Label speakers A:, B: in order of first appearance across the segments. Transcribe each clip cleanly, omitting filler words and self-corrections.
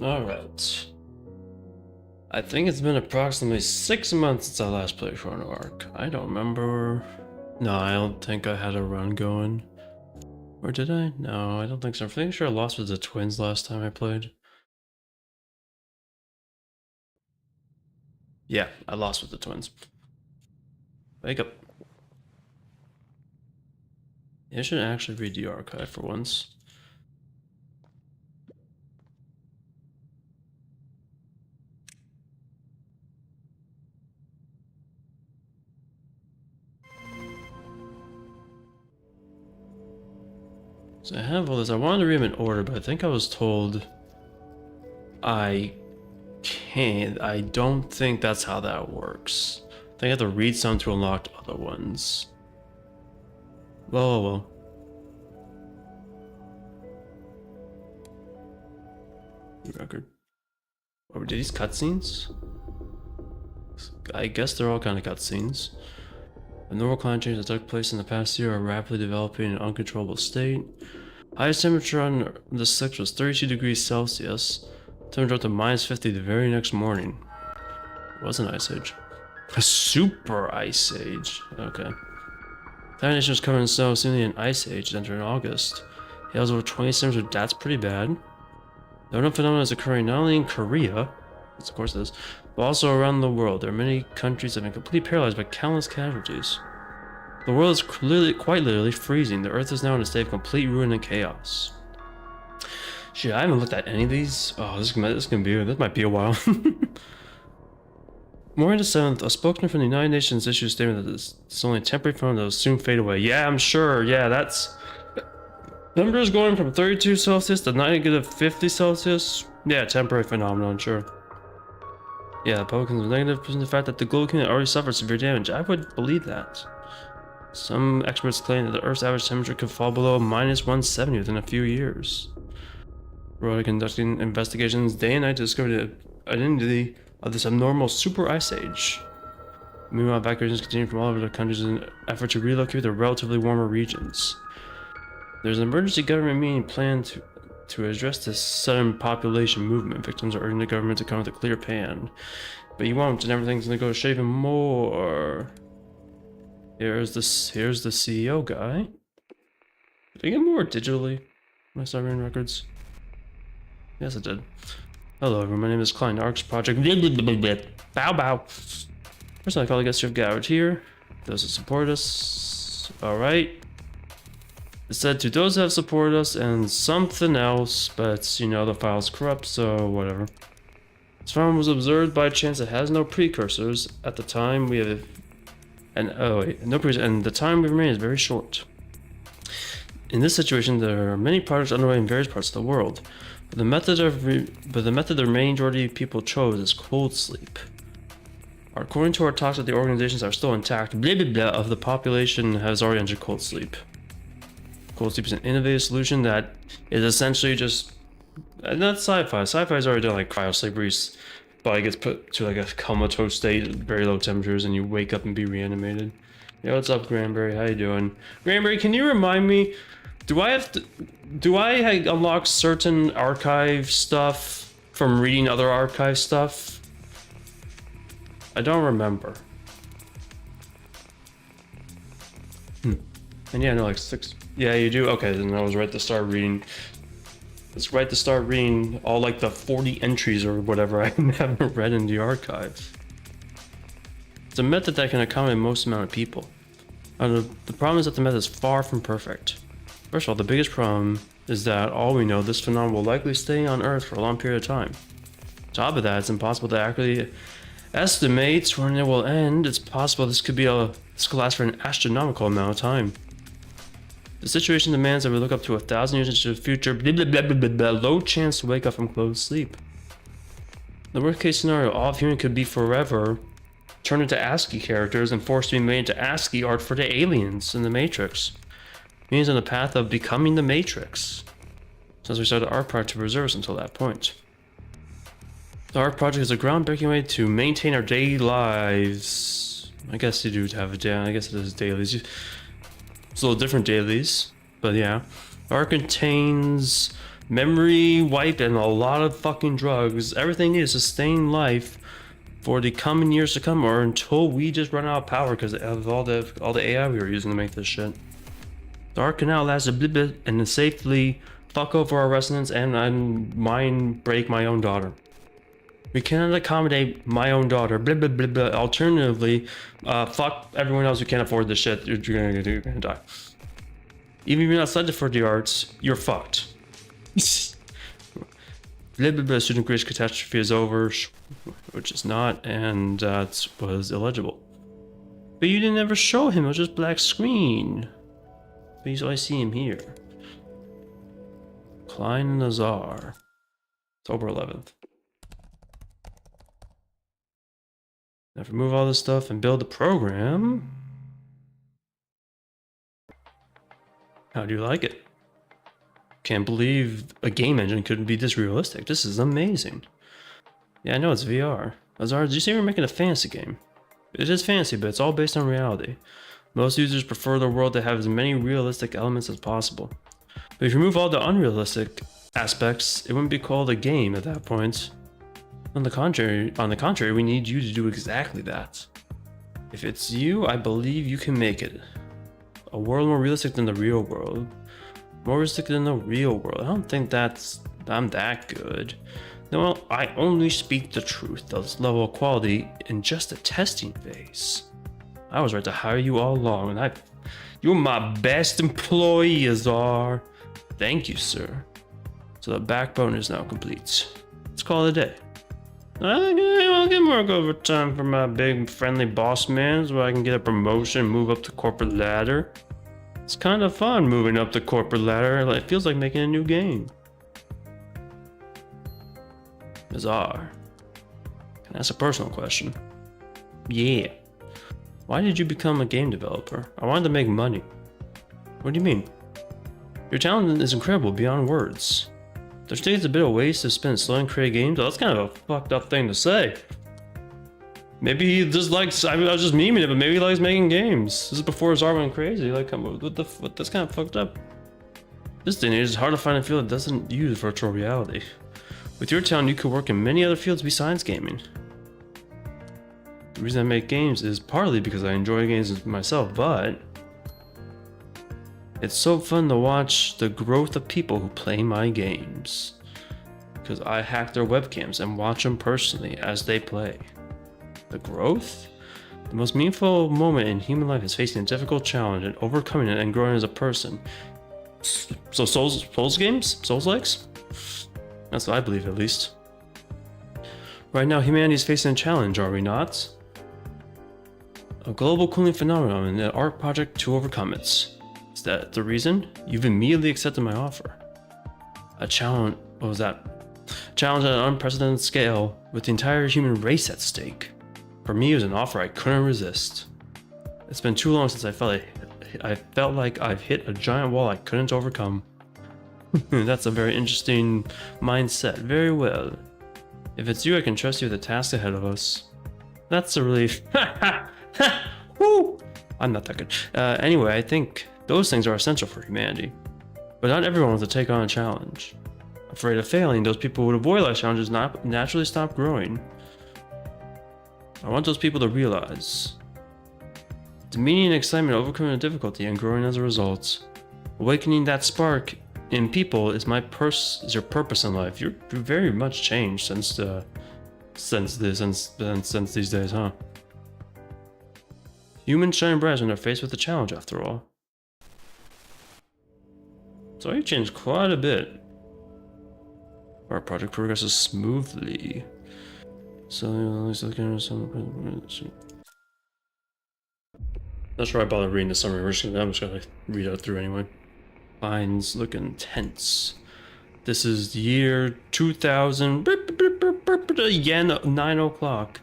A: Alright. I think it's been approximately 6 months since I last played CHRONO ARK. I don't remember. No, I don't think I had a run going. Or did I? No, I don't think so. I'm pretty sure I lost with the twins last time I played. Yeah, I lost with the twins. Wake up. I should actually read the archive for once. So I have all this. I wanted to read them in order, but I think I was told I can't. I don't think that's how that works. I think I have to read some to unlock other ones. Well. Record. Oh, did these cutscenes? I guess they're all kind of cutscenes. The normal climate change that took place in the past year are rapidly developing in an uncontrollable state. Highest temperature on the 6th was 32 degrees Celsius. Temperature dropped to minus 50 the very next morning. It was an ice age. A super ice age. Okay. The nation was covered in snow, seemingly an ice age entered in August. Hails over 20 centimeters, that's pretty bad. The unknown phenomenon is occurring not only in Korea, which of course it is, but also around the world. There are many countries that have been completely paralyzed by countless casualties. The world is clearly, quite literally freezing. The earth is now in a state of complete ruin and chaos. Shit, I haven't looked at any of these. Oh, this might be a while. Morning the 7th, a spokesman from the United Nations issued a statement that this is only a temporary phenomenon that will soon fade away. Yeah, I'm sure. Yeah, that's... Numbers going from 32 Celsius to -50 Celsius? Yeah, temporary phenomenon, sure. Yeah, Republicans are negative in the fact that the global community already suffered severe damage. I would believe that. Some experts claim that the Earth's average temperature could fall below -170 within a few years. We're conducting investigations day and night to discover the identity of this abnormal super ice age. Meanwhile, evacuations continue from all over the countries in an effort to relocate to relatively warmer regions. There's an emergency government meeting planned to address this sudden population movement. Victims are urging the government to come with a clear plan. But you won't, and everything's gonna go shaven more. Here's the CEO guy. Did I get more digitally when I started reading records? Yes, I did. Hello, everyone. My name is Klein. ARK's project. Bow bow. First, I call the guests who have gathered here. Those who support us. All right. It said to those that have supported us and something else, but you know the file's corrupt, so whatever. This phenomenon was observed by chance. It has no precursors. At the time we have, and the time we remain is very short. In this situation, there are many projects underway in various parts of the world, but the method the majority of people chose is cold sleep. According to our talks with the organizations that are still intact, blah blah blah of the population has already entered cold sleep. Cold sleep is an innovative solution that is essentially just not sci-fi. Sci-fi is already done like cryo sleep, where your body gets put to like a comatose state at very low temperatures, and you wake up and be reanimated. Yo, what's up, Granberry? How you doing? Granberry, can you remind me? Do I unlock certain archive stuff from reading other archive stuff? I don't remember. And yeah, no, like 6. Yeah, you do? Okay, then I was right to start reading. It's right to start reading all like the 40 entries or whatever I haven't read in the archive. It's a method that can accommodate most amount of people. The problem is that the method is far from perfect. First of all, the biggest problem is that all we know, this phenomenon will likely stay on Earth for a long period of time. On top of that, it's impossible to accurately estimate when it will end. It's possible this could last for an astronomical amount of time. The situation demands that we look up to 1,000 years into the future. Low chance to wake up from closed sleep. The worst case scenario, all of human could be forever turned into ASCII characters and forced to be made into ASCII art for the aliens in the Matrix. Means on the path of becoming the Matrix. Since we started the ARK project to preserve us until that point. The ARK project is a groundbreaking way to maintain our daily lives. I guess you do have a day. I guess it is dailies. It's a little different dailies, but yeah. ARK contains memory wipe and a lot of fucking drugs. Everything is to sustain life for the coming years to come, or until we just run out of power because of all the AI we were using to make this shit. The Ark can now last a bit and then safely fuck over our residents and mind break my own daughter. We cannot accommodate my own daughter. Blah, blah, blah, blah. Alternatively, fuck everyone else who can't afford this shit. You're gonna die. Even if you're not selected for the arts, you're fucked. Blah, blah, blah. Student Greece catastrophe is over, which is not, and that was illegible. But you didn't ever show him. It was just black screen. But I see him here. Klein Nazar. October 11th. Now remove all this stuff and build the program. How do you like it? Can't believe a game engine couldn't be this realistic. This is amazing. Yeah, I know it's VR. Nazar, did you say we're making a fantasy game? It is fantasy, but it's all based on reality. Most users prefer the world to have as many realistic elements as possible. But if you remove all the unrealistic aspects, it wouldn't be called a game at that point. On the contrary, we need you to do exactly that. If it's you, I believe you can make it. A world more realistic than the real world. More realistic than the real world. I don't think I'm that good. No, I only speak the truth. This level of quality in just a testing phase. I was right to hire you all along, and you're my best employee, Azar. Thank you, sir. So the backbone is now complete. Let's call it a day. I'll get more overtime for my big friendly boss man so I can get a promotion and move up the corporate ladder. It's kind of fun moving up the corporate ladder. It feels like making a new game. Bizarre. Can I ask a personal question? Yeah. Why did you become a game developer? I wanted to make money. What do you mean? Your talent is incredible beyond words. Don't you think it's a bit of waste to spend slow and create games? Well, that's kind of a fucked up thing to say. Maybe he just likes, I was just memeing it, but maybe he likes making games. This is before Zar went crazy. Like, what, that's kind of fucked up. This day and age, it's hard to find a field that doesn't use virtual reality. With your talent, you could work in many other fields besides gaming. The reason I make games is partly because I enjoy games myself, but it's so fun to watch the growth of people who play my games. Because I hack their webcams and watch them personally as they play. The growth? The most meaningful moment in human life is facing a difficult challenge and overcoming it and growing as a person. So Souls games? Souls-likes? That's what I believe, at least. Right now, humanity is facing a challenge, are we not? A global cooling phenomenon and an art project to overcome it. Is that the reason? You've immediately accepted my offer. A challenge, what was that? Challenge at an unprecedented scale with the entire human race at stake. For me, it was an offer I couldn't resist. It's been too long since I felt like I've hit a giant wall I couldn't overcome. That's a very interesting mindset. Very well. If it's you, I can trust you with the task ahead of us. That's a relief. Woo! I'm not that good. Anyway, I think those things are essential for humanity. But not everyone wants to take on a challenge. Afraid of failing, those people who would avoid life challenges naturally stop growing. I want those people to realize the meaning and excitement of overcoming a difficulty and growing as a result. Awakening that spark in people is your purpose in life. You're very much changed since these days, huh? Humans shine bright when they're faced with a challenge, after all. So you've changed quite a bit. Our project progresses smoothly. So not sure I bother reading the summary. I'm just gonna read it through anyway. Lines look intense. This is the year 2000. Again, 9 o'clock.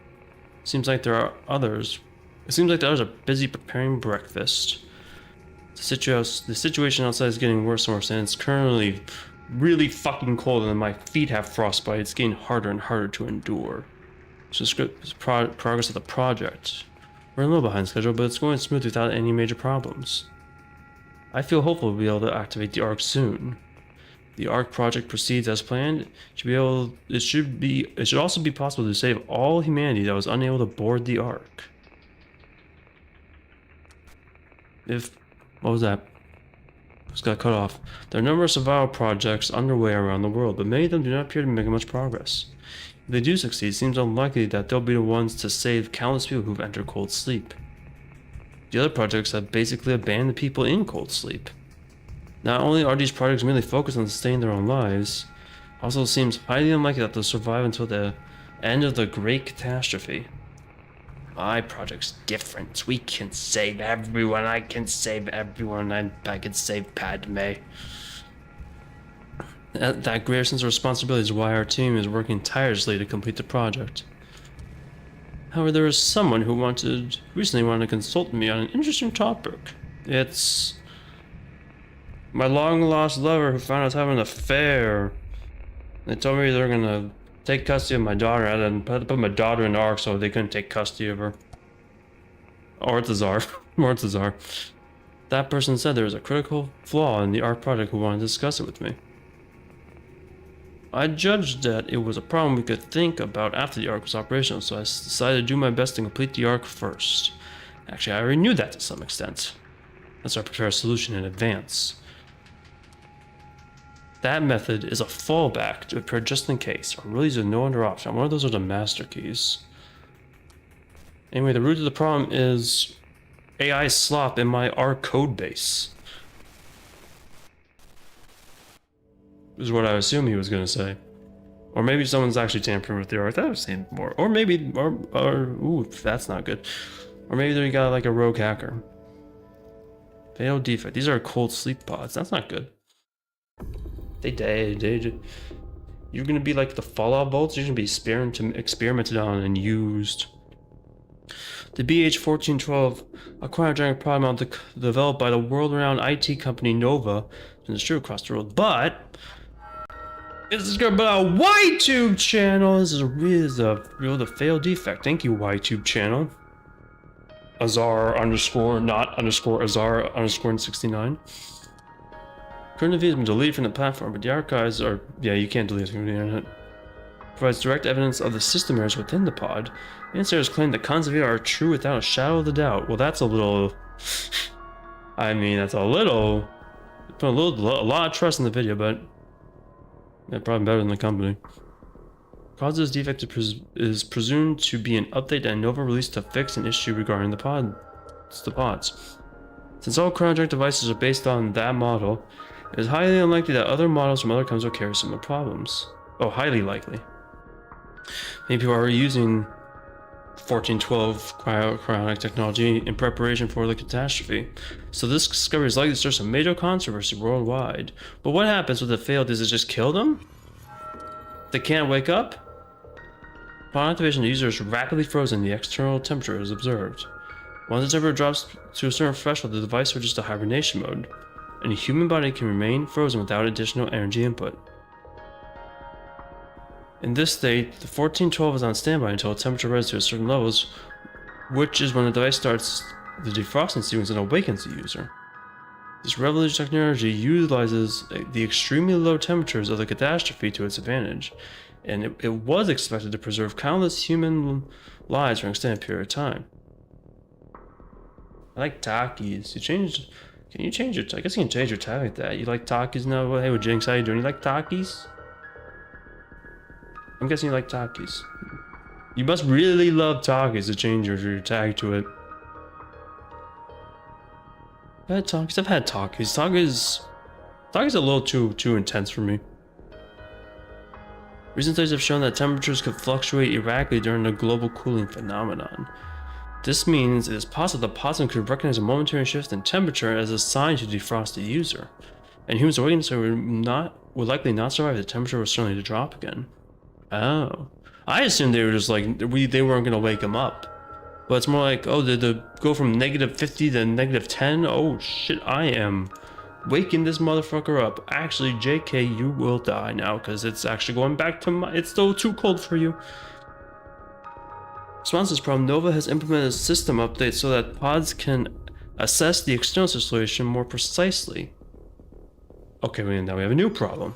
A: Seems like there are others. It seems like the others are busy preparing breakfast. The situation outside is getting worse and worse, and it's currently really fucking cold, and my feet have frostbite. It's getting harder and harder to endure. So progress of the project. We're a little behind schedule, but it's going smooth without any major problems. I feel hopeful we'll be able to activate the Ark soon. the Ark project proceeds as planned, it should also be possible to save all humanity that was unable to board the Ark. What was that? Just got cut off. There are numerous survival projects underway around the world, but many of them do not appear to be making much progress. If they do succeed, it seems unlikely that they'll be the ones to save countless people who've entered cold sleep. The other projects have basically abandoned the people in cold sleep. Not only are these projects merely focused on sustaining their own lives, it also seems highly unlikely that they'll survive until the end of the Great Catastrophe. My project's different. We can save everyone. I can save everyone. I can save Padme. That greater sense of responsibility is why our team is working tirelessly to complete the project. However, there is someone who recently wanted to consult me on an interesting topic. It's my long-lost lover who found us having an affair. They told me they're gonna take custody of my daughter, and then put my daughter in the Ark so they couldn't take custody of her. Orthazar. That person said there was a critical flaw in the Ark project who wanted to discuss it with me. I judged that it was a problem we could think about after the Ark was operational, so I decided to do my best to complete the Ark first. Actually, I already knew that to some extent. That's why I prepare a solution in advance. That method is a fallback to prepare just in case, or really there's no other option. One of those are the master keys. Anyway, the root of the problem is AI slop in my Ark code base. Is what I assume he was gonna say. Or maybe someone's actually tampering with the Ark. That would seem more. Or maybe, ooh, that's not good. Or maybe they got like a rogue hacker. Fatal defect. These are cold sleep pods. That's not good. You're gonna be like the Fallout bolts. You're gonna be experimented on and used. The BH1412, a cryogenic pod model developed by the world-renowned IT company Nova, and distributed across the world. But this is gonna be a YTube channel. This is the fatal defect. Thank you, YTube channel. Azar underscore not underscore Azar underscore 69. CHRONO has been deleted from the platform, but the archives are, you can't delete it from the internet. Provides direct evidence of the system errors within the pod. Insiders claim that cons of it are true without a shadow of the doubt. Well, that's a little, I mean, that's a little, put a lot of trust in the video, but probably better than the company. Cause of this defect is presumed to be an update that Nova released to fix an issue regarding the pods. Since all cryogenic devices are based on that model, it is highly unlikely that other models from other companies will carry similar problems. Oh, highly likely. Many people are using 1412 cryonic technology in preparation for the catastrophe, so this discovery is likely to stir some major controversy worldwide. But what happens with the failed? Does it just kill them? They can't wake up? Upon activation, the user is rapidly frozen, the external temperature is observed. Once the temperature drops to a certain threshold, the device switches to hibernation mode, and the human body can remain frozen without additional energy input. In this state, the 1412 is on standby until temperature rises to a certain levels, which is when the device starts the defrosting sequence and awakens the user. This revolutionary technology utilizes the extremely low temperatures of the catastrophe to its advantage, and it was expected to preserve countless human lives for an extended period of time. I like Takis. Can you change your, I guess you can change your tag like that. You like Takis now? Well, hey, with Jinx, how you doing? You like Takis? I'm guessing you like Takis. You must really love Takis to change your tag to it. I've had Takis. Takis a little too intense for me. Recent studies have shown that temperatures could fluctuate erratically during the global cooling phenomenon. This means it is possible that pods could recognize a momentary shift in temperature as a sign to defrost the user, and humans awakened so would likely not survive if the temperature was certainly to drop again. Oh, I assumed they were just like they weren't gonna wake them up, but it's more like, oh, did they go from -50 to -10? Oh shit, I am waking this motherfucker up. Actually, JK, you will die now because it's actually going back to it's still too cold for you. Response to this problem, Nova has implemented a system update so that pods can assess the external situation more precisely. Okay, now we have a new problem.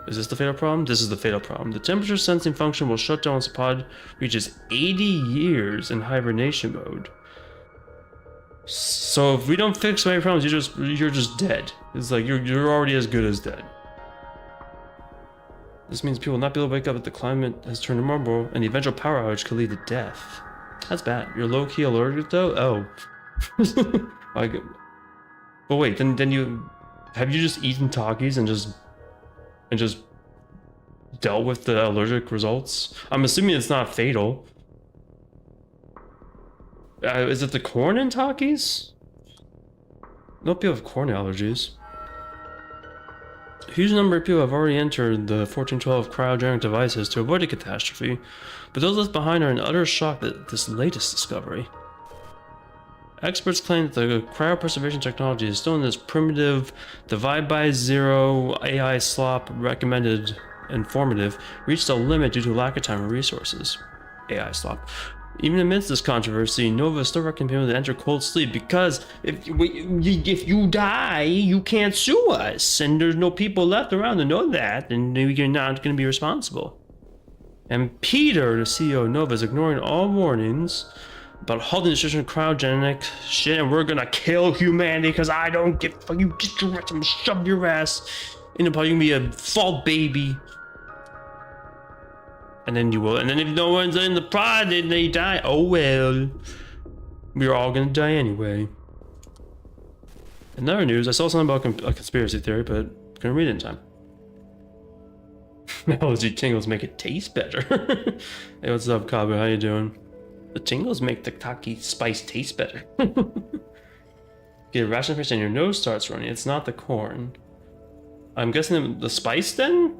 A: Is this the fatal problem? This is the fatal problem. The temperature sensing function will shut down once the pod reaches 80 years in hibernation mode. So if we don't fix my problems, you're just dead. It's like you're already as good as dead. This means people will not be able to wake up if the climate has turned to normal, and the eventual power outage could lead to death. That's bad. You're low-key allergic though? Oh. But wait, then you have you just eaten Takis and just dealt with the allergic results? I'm assuming it's not fatal. Is it the corn in Takis? No people have corn allergies. A huge number of people have already entered the 1412 cryogenic devices to avoid a catastrophe, but those left behind are in utter shock at this latest discovery. Experts claim that the cryopreservation technology is still in this primitive, divide by zero, AI slop, recommended, informative, reached a limit due to lack of time and resources. AI slop. Even amidst this controversy, Nova still recommends people to enter cold sleep because if you die, you can't sue us, and there's no people left around to know that, and you're not going to be responsible. And Peter, the CEO of Nova, is ignoring all warnings about halting destruction of cryogenic shit, and we're gonna kill humanity because I don't give a fuck. You get your ass and shove your ass in the pod. You can be a fall baby. And then you will. And then if no one's in the pod, then they die. Oh well. We're all gonna die anyway. In other news, I saw something about a conspiracy theory, but I'm gonna read it in time. Melody tingles make it taste better. Hey, what's up, Kabu? How you doing? The tingles make the taki spice taste better. Get a ration fish and your nose starts running. It's not the corn. I'm guessing the spice then?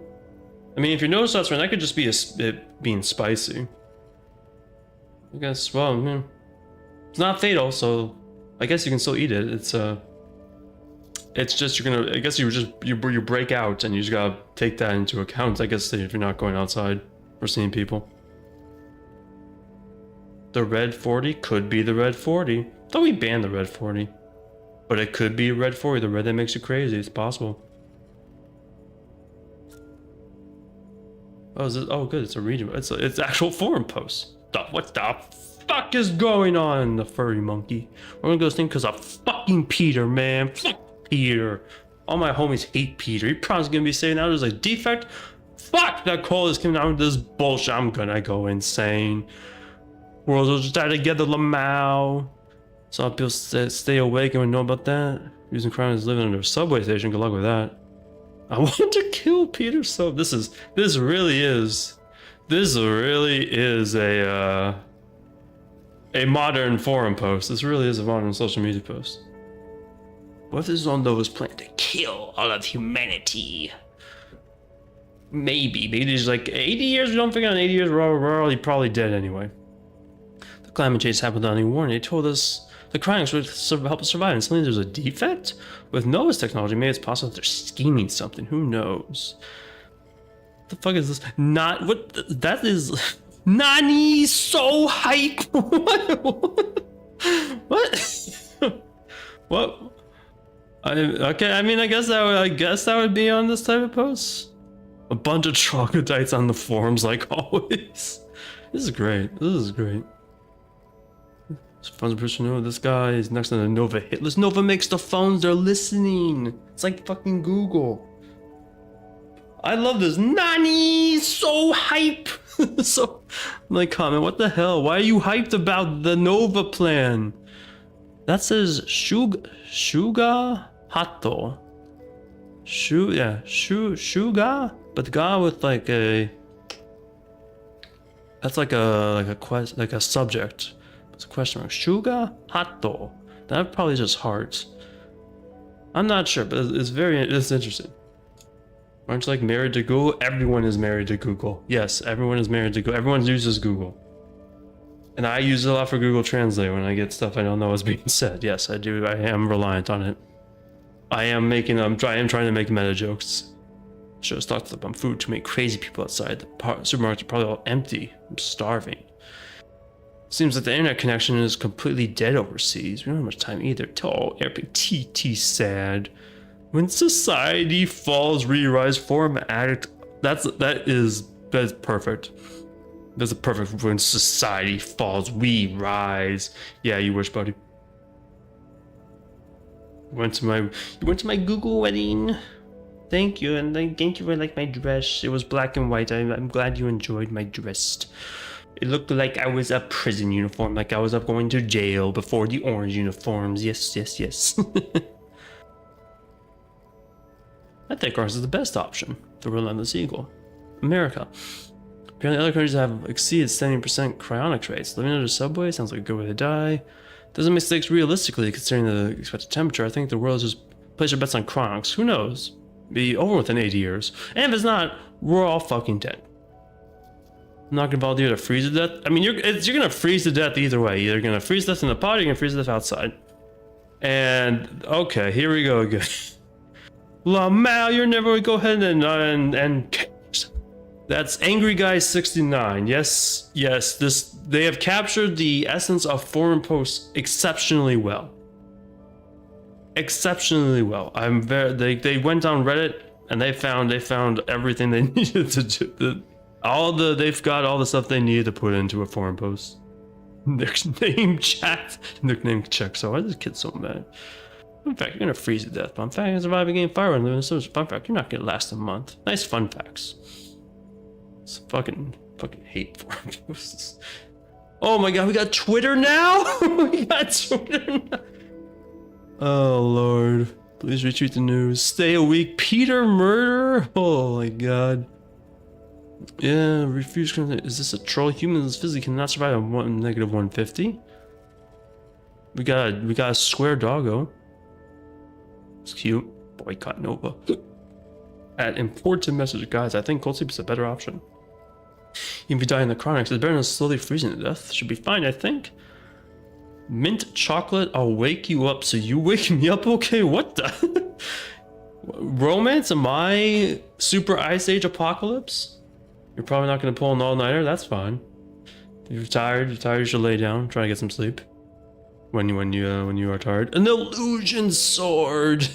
A: I mean, if your nose starts running, that could just be it being spicy. I guess, well, yeah. It's not fatal, so I guess you can still eat it. It's just you're gonna, I guess you break out and you just gotta take that into account, I guess, if you're not going outside or seeing people. The red 40 could be the red 40. I thought we banned the red 40. But it could be red 40, the red that makes you crazy. It's possible. Oh, is it? Oh, good. It's a reading. It's actual forum post. What the fuck is going on, the furry monkey? We're gonna go this because of fucking Peter, man. Fuck Peter. All my homies hate Peter. He probably gonna be saying now there's a defect. Fuck, that call is coming out with this bullshit. I'm gonna go insane. Worlds will just die together, Lamau. Some people stay awake and we know about that. Using crime is living under a subway station. Good luck with that. I want to kill Peter so this really is a modern forum post. This really is a modern social media post. What if this is on Nova's plan to kill all of humanity? Maybe there's like 80 years. We don't figure out in 80 years we're already probably dead anyway. The climate change happened without any warning. They told us the cryonics would help us survive, and suddenly there's a defect? With Nova's technology, maybe it's possible that they're scheming something. Who knows? What the fuck is this? That is... Nani so hype! What? What? Okay, I mean, I guess that would be on this type of post. A bunch of troglodytes on the forums, like always. This is great. This is great. Phones person know this guy is next to the Nova hit list. Nova makes the phones, they're listening. It's like fucking Google. I love this. Nani so hype. So like comment, what the hell? Why are you hyped about the Nova plan? That says Shuga Hato. Shuga, but the guy with like a, that's like a subject. It's a question mark. Shuga Hato. That probably just hearts. I'm not sure, but it's interesting. Aren't you like married to Google? Everyone is married to Google. Yes, everyone is married to Google. Everyone uses Google. And I use it a lot for Google Translate when I get stuff I don't know is being said. Yes, I do. I am reliant on it. I am trying to make meta jokes. Should have stocked up on food to make crazy people outside. The supermarkets are probably all empty. I'm starving. Seems that the internet connection is completely dead overseas. We don't have much time either. Oh, epic TT sad. When society falls, re-rise, forum addict That's perfect. That's a perfect when society falls, we rise. Yeah, you wish, buddy. You went to my Google wedding. Thank you, and thank you for like my dress. It was black and white. I'm glad you enjoyed my dress. It looked like I was a prison uniform, like I was up going to jail before the orange uniforms. Yes, yes, yes. I think ours is the best option. The Relentless Eagle. America. Apparently other countries have exceeded 70% cryonics rates. Living under the subway sounds like a good way to die. Doesn't make mistakes realistically considering the expected temperature. I think the world is just place your bets on cryonics. Who knows? Be over within 80 years. And if it's not, we're all fucking dead. I'm not gonna volunteer to freeze to death. I mean, you're gonna freeze to death either way. You're gonna freeze to death in the pod, or you're gonna freeze to death outside. And okay, here we go again. Lamau, you're never gonna go ahead and that's Angry Guy 69. Yes, they have captured the essence of foreign posts exceptionally well. Exceptionally well. They went down Reddit and they found everything they needed to do. They've got all the stuff they needed to put into a forum post. Nickname chat. Nickname check. So why is this kid so mad? Fun fact, you're gonna freeze to death. Fun fact, survive a game fire and live in a social. Fun fact, you're not gonna last a month. Nice fun facts. It's fucking hate forum posts. Oh my god, we got Twitter now? We got Twitter now. Oh lord. Please retweet the news. Stay awake. Peter murder? Oh my god. Yeah, refuse. Is this a troll? Humans physically cannot survive on negative 150. We got a square doggo. It's cute. Boycott Nova. At important message, guys. I think cold sleep is a better option. Even if you die in the chronics, it's better than slowly freezing to death. Should be fine, I think. Mint chocolate. I'll wake you up, so you wake me up. Okay, what the? Romance? Am I super ice age apocalypse? You're probably not going to pull an all-nighter. That's fine. If you're tired, you should lay down. Try to get some sleep. When you are tired. An illusion sword!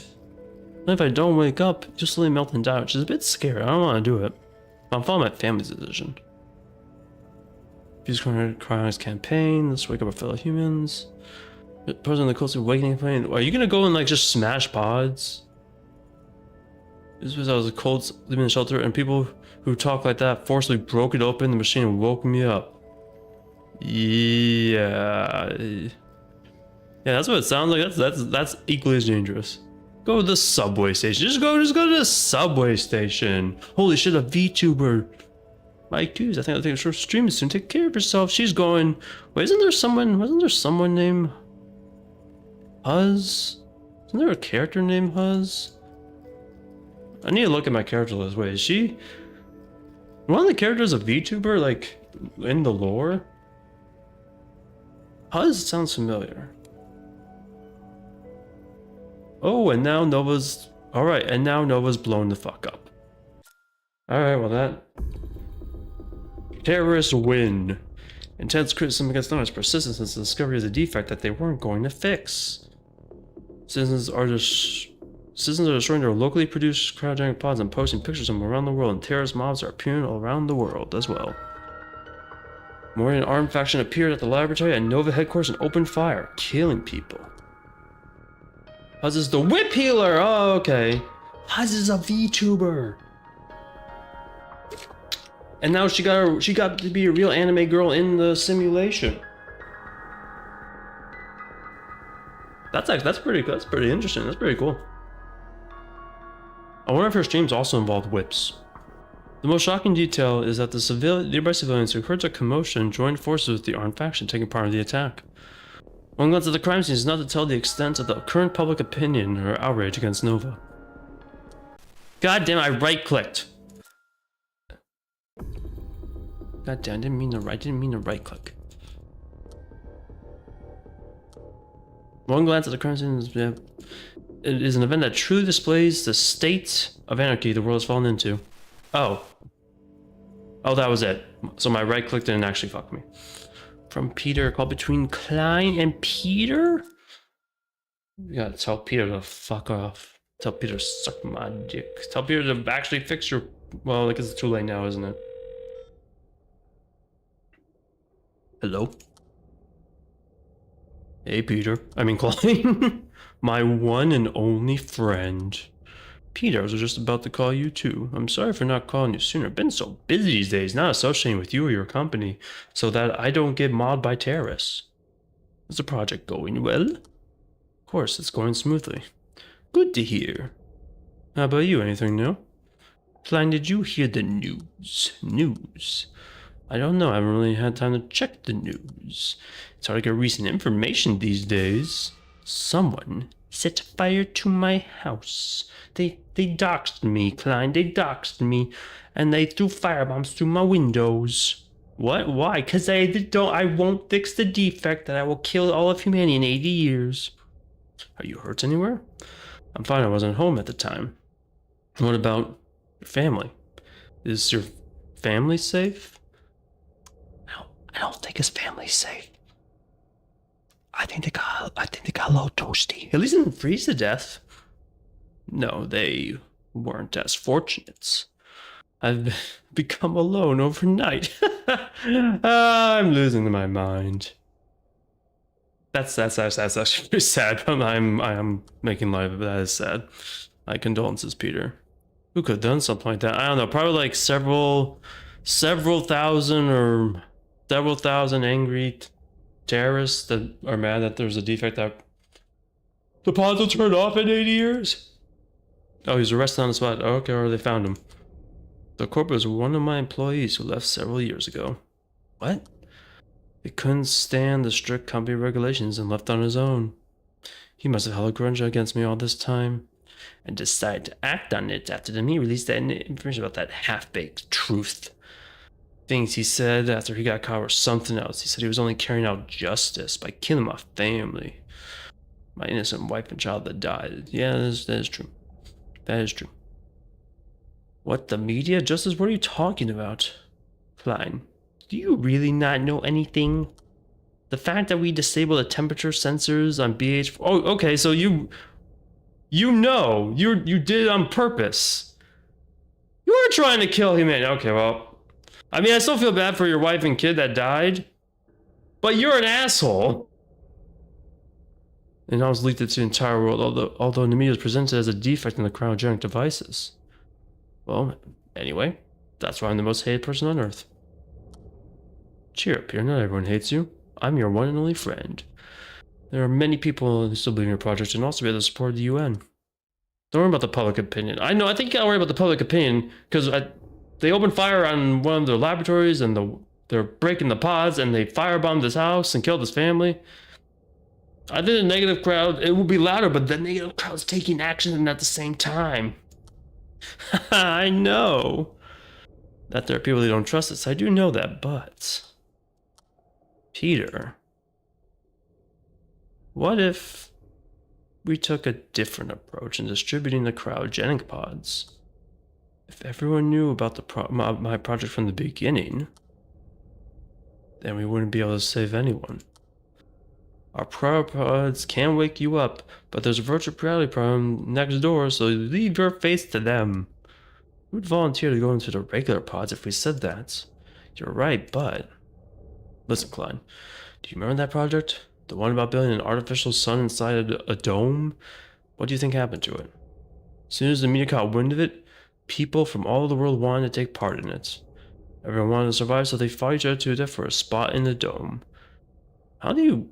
A: If I don't wake up, you'll slowly melt and die, which is a bit scary. I don't want to do it. I'm following my family's decision. Use Cryonics campaign. Let's wake up our fellow humans. President of the Coastal Awakening campaign. Are you going to go and like just smash pods? This was I was cold living in the shelter, and people who talk like that forcibly broke it open the machine and woke me up. Yeah, that's what it sounds like. That's equally as dangerous. Go to the subway station. Just go to the subway station. Holy shit, a VTuber. Mike Hughes, I think a short stream soon. Take care of yourself. She's going. Wait, wasn't there someone named Huz? Isn't there a character named Huz? I need to look at my character list. Wait, is she one of the characters a VTuber, like in the lore? Huz sounds familiar. Oh, and now Nova's alright, and now Nova's blown the fuck up. Alright, well that terrorists win. Intense criticism against Nova's persistence since the discovery of the defect that they weren't going to fix. Citizens are destroying their locally produced cryogenic pods and posting pictures of them around the world, and terrorist mobs are appearing all around the world as well. More than an armed faction appeared at the laboratory at Nova headquarters and opened fire, killing people. Huz is the whip healer! Oh, okay. Huz is a VTuber. And now she got to be a real anime girl in the simulation. That's pretty interesting. That's pretty cool. I wonder if her streams also involved whips. The most shocking detail is that the nearby civilians who heard the commotion joined forces with the armed faction taking part in the attack. One glance at the crime scene is not to tell the extent of the current public opinion or outrage against Nova. God damn, I right-clicked. God damn, I didn't mean to right-click. One glance at the crime scene is, it is an event that truly displays the state of anarchy the world has fallen into. Oh, that was it. So my right-click didn't actually fuck me. From Peter, call between Klein and Peter? You gotta tell Peter to fuck off. Tell Peter to suck my dick. Tell Peter to actually fix your... Well, I guess it's too late now, isn't it? Hello? Hey, Peter. I mean, Klein. My one and only friend. Peter, I was just about to call you too. I'm sorry for not calling you sooner. I've been so busy these days, not associating with you or your company, so that I don't get mobbed by terrorists. Is the project going well? Of course, it's going smoothly. Good to hear. How about you? Anything new? Klein, did you hear the news? News? I don't know. I haven't really had time to check the news. It's hard to get recent information these days. Someone set fire to my house. They doxed me, Klein. They doxed me. And they threw firebombs through my windows. What? Why? Because I won't fix the defect that I will kill all of humanity in 80 years. Are you hurt anywhere? I'm fine. I wasn't home at the time. What about your family? Is your family safe? I don't think his family's safe. I think they got a little toasty. At least didn't freeze to death. No, they weren't as fortunate. I've become alone overnight. I'm losing my mind. That's actually pretty sad. I am making light of it. That is sad. My condolences, Peter. Who could have done something like that? I don't know. Probably like several thousand or several thousand angry terrorists that are mad that there's a defect that the pods will turn off in 80 years. Oh, he's arrested on the spot. Oh, okay, or they found him. The corporate was one of my employees who left several years ago. What? He couldn't stand the strict company regulations and left on his own. He must have held a grudge against me all this time and decided to act on it after the me released that information about that half-baked truth. Things he said after he got caught were something else. He said he was only carrying out justice by killing my family. My innocent wife and child that died. Yeah, that is true. That is true. What, the media? Justice? What are you talking about? Klein, do you really not know anything? The fact that we disabled the temperature sensors on BH... Oh, okay, so you know. You did it on purpose. You were trying to kill humanity. Okay, well... I mean, I still feel bad for your wife and kid that died, but you're an asshole. And I was leaked to the entire world, although the media is presented as a defect in the cryogenic devices. Well, anyway, that's why I'm the most hated person on Earth. Cheer up, Peter. Not everyone hates you. I'm your one and only friend. There are many people who still believe in your project and also be able to support the UN. Don't worry about the public opinion. I know, I think you gotta worry about the public opinion, because they opened fire on one of their laboratories and they're breaking the pods and they firebombed his house and killed his family. I think the negative crowd, it will be louder, but the negative crowd's taking action at the same time. I know that there are people who don't trust us. I do know that, but... Peter, what if we took a different approach in distributing the cryogenic pods? If everyone knew about my project from the beginning, then we wouldn't be able to save anyone. Our cryopods can wake you up, but there's a virtual reality problem next door, so leave your face to them. Who would volunteer to go into the regular pods if we said that? You're right, but... Listen, Klein, do you remember that project? The one about building an artificial sun inside a dome? What do you think happened to it? As soon as the media caught wind of it, people from all over the world wanted to take part in it. Everyone wanted to survive, so they fought each other to death for a spot in the dome. How do you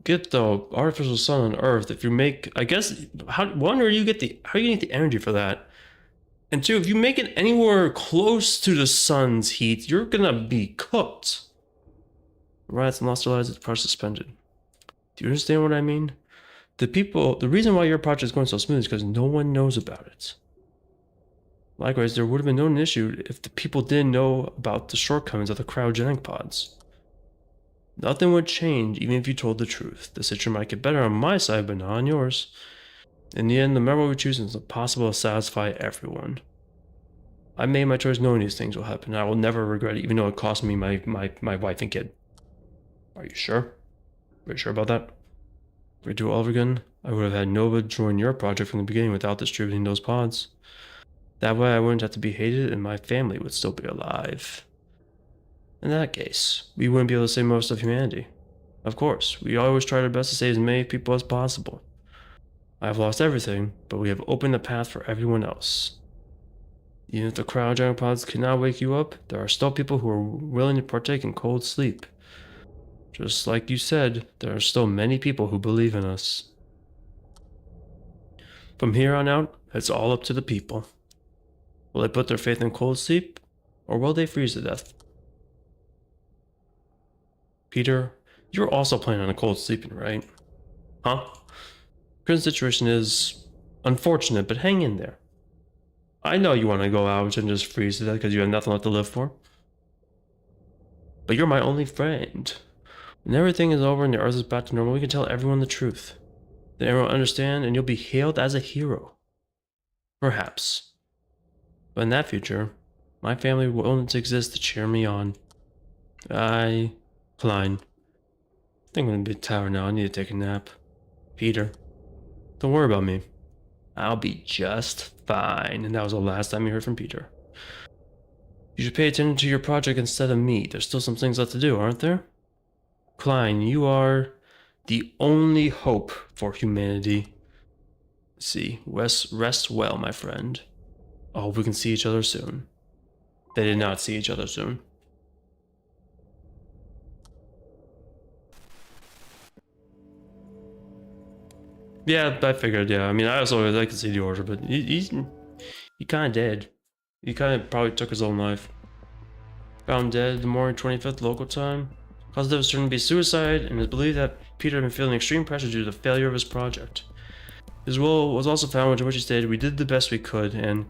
A: get the artificial sun on Earth if you make... I guess, how are you get the energy for that? And two, if you make it anywhere close to the sun's heat, you're gonna be cooked. Riots and lost their lives, the project suspended. Do you understand what I mean? The reason why your project is going so smooth is because no one knows about it. Likewise, there would have been no issue if the people didn't know about the shortcomings of the cryogenic pods. Nothing would change even if you told the truth. The situation might get better on my side, but not on yours. In the end, the member we choose is impossible to satisfy everyone. I made my choice knowing these things will happen, and I will never regret it, even though it cost me my wife and kid. Are you sure? Are you sure about that? We do it all over again? I would have had Nova join your project from the beginning without distributing those pods. That way I wouldn't have to be hated and my family would still be alive. In that case, we wouldn't be able to save most of humanity. Of course, we always try our best to save as many people as possible. I have lost everything, but we have opened the path for everyone else. Even if the cryogenic pods cannot wake you up, there are still people who are willing to partake in cold sleep. Just like you said, there are still many people who believe in us. From here on out, it's all up to the people. Will they put their faith in cold sleep, or will they freeze to death? Peter, you're also planning on cold sleeping, right? Huh? Current situation is unfortunate, but hang in there. I know you want to go out and just freeze to death because you have nothing left to live for. But you're my only friend. When everything is over and the Earth is back to normal, we can tell everyone the truth. Then everyone will understand and you'll be hailed as a hero. Perhaps. But in that future, my family will only exist to cheer me on. Klein. I think I'm gonna be tired now. I need to take a nap. Peter, don't worry about me. I'll be just fine. And that was the last time you heard from Peter. You should pay attention to your project instead of me. There's still some things left to do, aren't there? Klein, you are the only hope for humanity. See, rest well, my friend. I hope we can see each other soon. They did not see each other soon. Yeah, I figured, yeah. I mean, I also like to see the order, but he kind of dead. He kind of probably took his own life. Found dead the morning 25th local time. Cause of death was certain to be suicide, and it is believed that Peter had been feeling extreme pressure due to the failure of his project. His will was also found in which he stated, "We did the best we could, and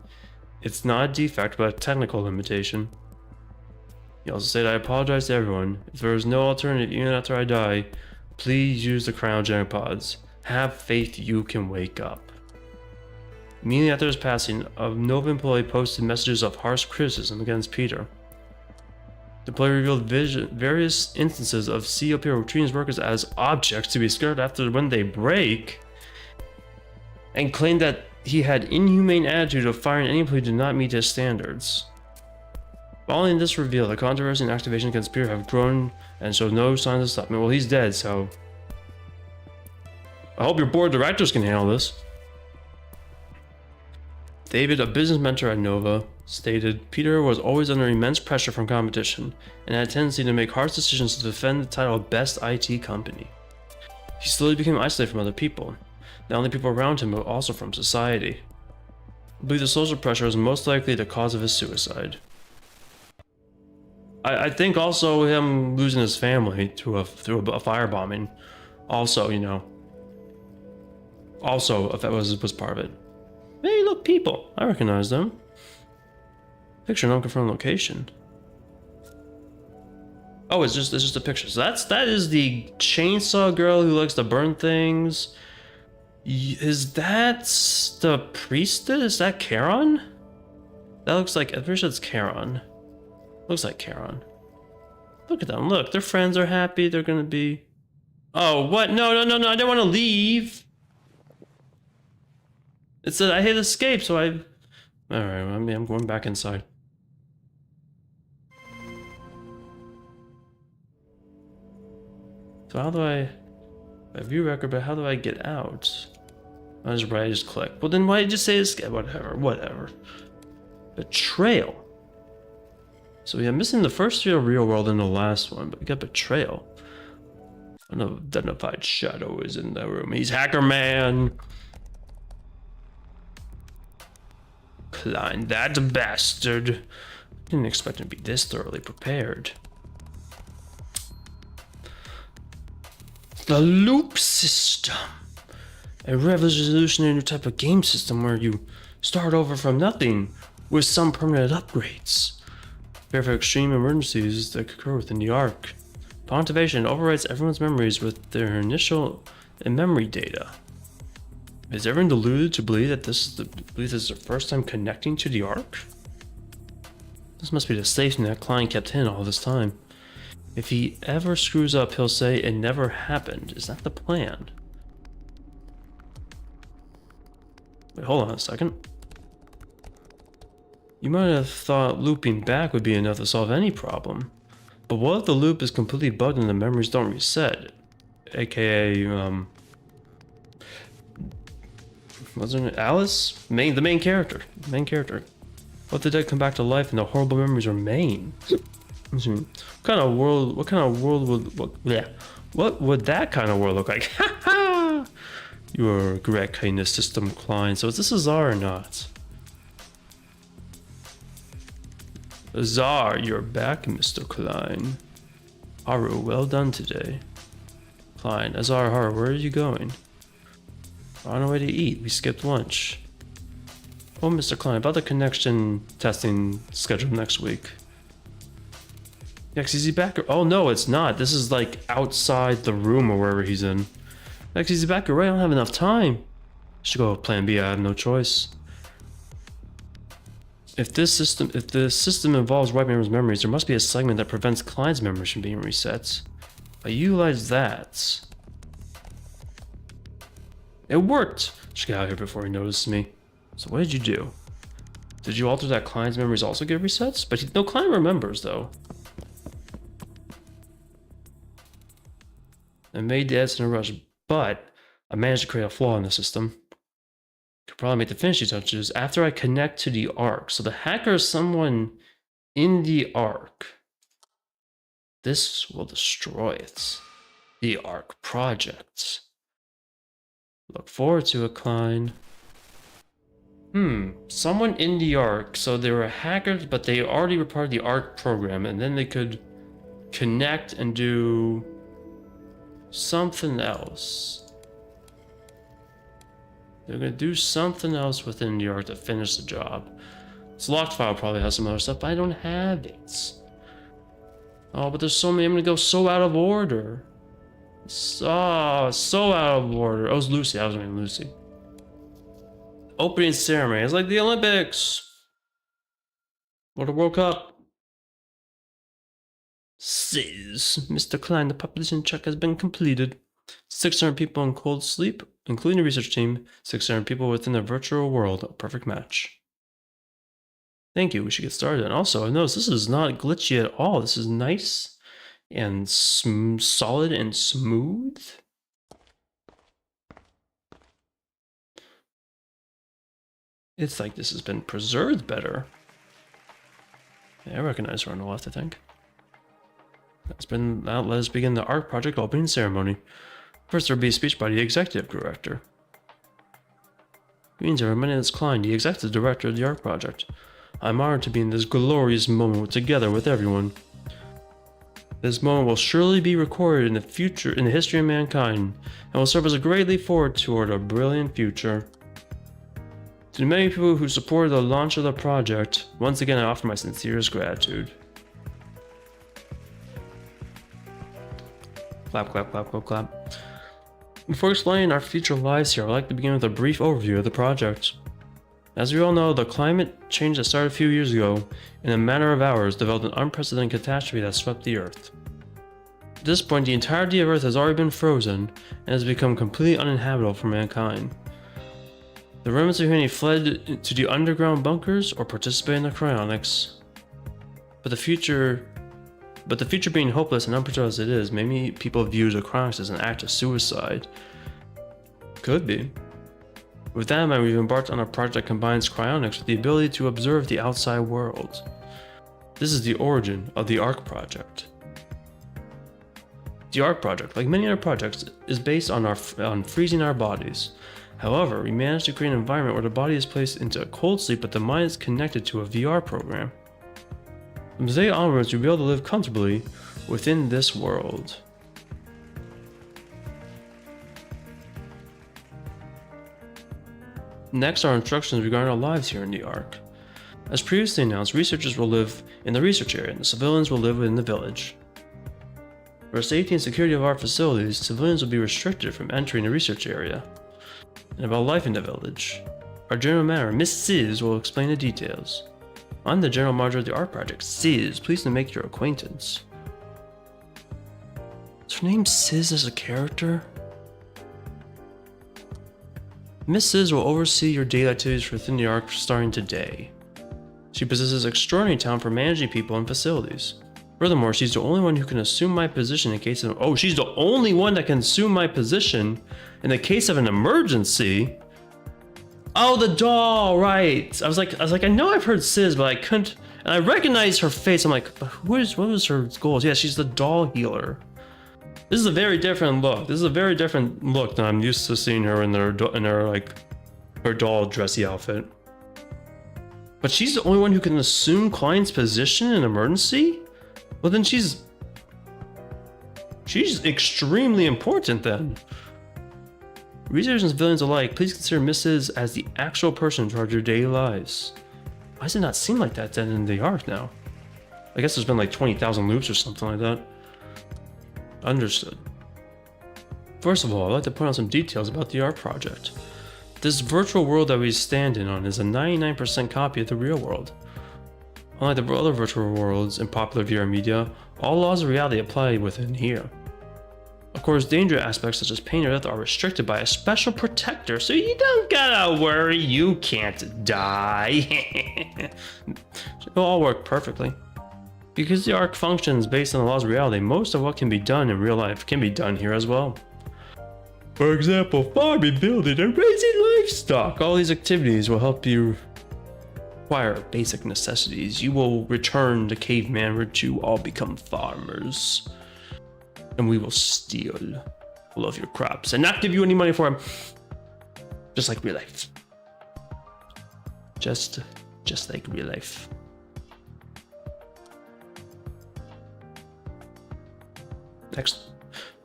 A: it's not a defect, but a technical limitation." He also said, "I apologize to everyone. If there is no alternative even after I die, please use the cryogenic pods. Have faith you can wake up." Immediately after his passing, a Nova employee posted messages of harsh criticism against Peter. The employee revealed various instances of COP who treating his workers as objects to be scared after when they break, and claimed that he had inhumane attitude of firing any employee who did not meet his standards. Following this reveal, the controversy and activation against Peter have grown and show no signs of stopping. Well, he's dead, so I hope your board of directors can handle this. David, a business mentor at Nova, stated, "Peter was always under immense pressure from competition and had a tendency to make harsh decisions to defend the title of best IT company. He slowly became isolated from other people, not only people around him but also from society. I believe the social pressure was most likely the cause of his suicide." I think also him losing his family through a firebombing, also, you know, also if that was part of it. Hey, look, people! I recognize them. Picture no confirmed location. Oh, it's just a picture. So that is the chainsaw girl who likes to burn things. Is that the priestess? Is that Charon? That looks like, I'm pretty sure it's Charon. Looks like Charon. Look at them. Look, their friends are happy. They're gonna be. Oh, what? No! I didn't want to leave. It said I hit escape, so I. Alright, I'm going back inside. So how do I view record, but how do I get out? I just click. Well, then why did you say escape? Whatever. Betrayal. So we are missing the first real world and the last one, but we got betrayal. Unidentified shadow is in the room. He's Hacker Man. Klein, that bastard. Didn't expect him to be this thoroughly prepared. The loop system. A revolutionary new type of game system where you start over from nothing with some permanent upgrades. Prepare for extreme emergencies that could occur within the Ark. Upon activation, it overwrites everyone's memories with their initial memory data. Is everyone deluded to believe that this is their first time connecting to the Ark? This must be the safety net Klein kept hidden all this time. If he ever screws up, he'll say it never happened. Is that the plan? Wait, hold on a second. You might have thought looping back would be enough to solve any problem. But what if the loop is completely bugged and the memories don't reset? AKA, what's her name? Alice? The main character. Main character. What if the dead come back to life and the horrible memories remain? What kind of world what would that kind of world look like? You are correct, kindness system Klein. So is this a Czar or not? Czar, you're back, Mr. Klein. Haru, well done today. Klein, Azar, Haru, where are you going? We're on our way to eat. We skipped lunch. Oh, Mr. Klein, about the connection testing scheduled next week. XZ back? Oh no, it's not. This is like outside the room or wherever he's in. XZ back, right? I don't have enough time. Should go with plan B. I have no choice. If the system involves wiping his memories, there must be a segment that prevents Klein's memories from being reset. I utilize that. It worked! Should get out of here before he notices me. So what did you do? Did you alter that Klein's memories also get resets? But no, Klein remembers though. I made the edits in a rush, but I managed to create a flaw in the system. Could probably make the finishing touches after I connect to the Ark. So the hacker is someone in the Ark. This will destroy it. The Ark project. Look forward to it, Klein. Someone in the Ark. So they were hackers, but they already were part of the Ark program, and then they could connect and do something else. They're gonna do something else within the Ark to finish the job. This locked file probably has some other stuff, but I don't have it. Oh, but there's so many. I'm gonna go so out of order. So out of order. Oh, it was Lucy. I was named Lucy. Opening ceremony. It's like the Olympics or the World Cup. Says Mr. Klein, the population check has been completed. 600 people in cold sleep, including the research team. 600 people within the virtual world. A perfect match. Thank you. We should get started. And also, I've noticed this is not glitchy at all. This is nice and solid and smooth. It's like this has been preserved better. Yeah, I recognize her on the left, I think. Now let us begin the ARK project opening ceremony. First, there will be a speech by the executive director. Greetings everyone, my name is Klein, the executive director of the ARK project. I'm honored to be in this glorious moment together with everyone. This moment will surely be recorded in the history of mankind, and will serve as a great leap forward toward a brilliant future. To the many people who supported the launch of the project, once again I offer my sincerest gratitude. Clap, clap, clap, clap, clap. Before explaining our future lives here, I'd like to begin with a brief overview of the project. As we all know, the climate change that started a few years ago, in a matter of hours, developed an unprecedented catastrophe that swept the Earth. At this point, the entirety of Earth has already been frozen, and has become completely uninhabitable for mankind. The remnants of humanity fled to the underground bunkers or participated in the cryonics. But the future being hopeless and unpredictable as it is, many people view the cryonics as an act of suicide. Could be. With that in mind, we've embarked on a project that combines cryonics with the ability to observe the outside world. This is the origin of the ARK project. The ARK project, like many other projects, is based on freezing our bodies. However, we managed to create an environment where the body is placed into a cold sleep, but the mind is connected to a VR program. From today onwards, you'll be able to live comfortably within this world. Next are instructions regarding our lives here in the ARK. As previously announced, researchers will live in the research area and the civilians will live within the village. For the safety and security of our facilities, civilians will be restricted from entering the research area. And about life in the village, our general manager, Miss Sis, will explain the details. I'm the general manager of the ARK project, Sis. Pleased to make your acquaintance. Is her name Sis as a character? Mrs. will oversee your daily activities within the Ark starting today. She possesses extraordinary talent for managing people and facilities. Furthermore, she's the only one who can assume my position in case of— oh, she's the only one that can assume my position in the case of an emergency. Oh, the doll, right. I was like, I know I've heard Sis, but I couldn't, and I recognized her face. I'm like, but what was her goals? Yeah, she's the doll healer. This is a very different look. This is a very different look than I'm used to seeing her in her like, her doll dressy outfit. But she's the only one who can assume client's position in an emergency? Well, then she's extremely important then. Researchers and civilians alike, please consider Mrs. as the actual person in charge of your daily lives. Why does it not seem like that then in the Ark now? I guess there's been like 20,000 loops or something like that. Understood. First of all, I'd like to point out some details about the Ark project. This virtual world that we stand in on is a 99% copy of the real world. Unlike the other virtual worlds in popular VR media, all laws of reality apply within here. Of course, danger aspects such as pain or death are restricted by a special protector, so you don't gotta worry, you can't die. It'll all work perfectly. Because the Ark functions based on the laws of reality, most of what can be done in real life can be done here as well. For example, farming, building, and raising livestock. All these activities will help you acquire basic necessities. You will return to caveman where you all become farmers. And we will steal all of your crops and not give you any money for them. Just like real life. Just like real life. Next.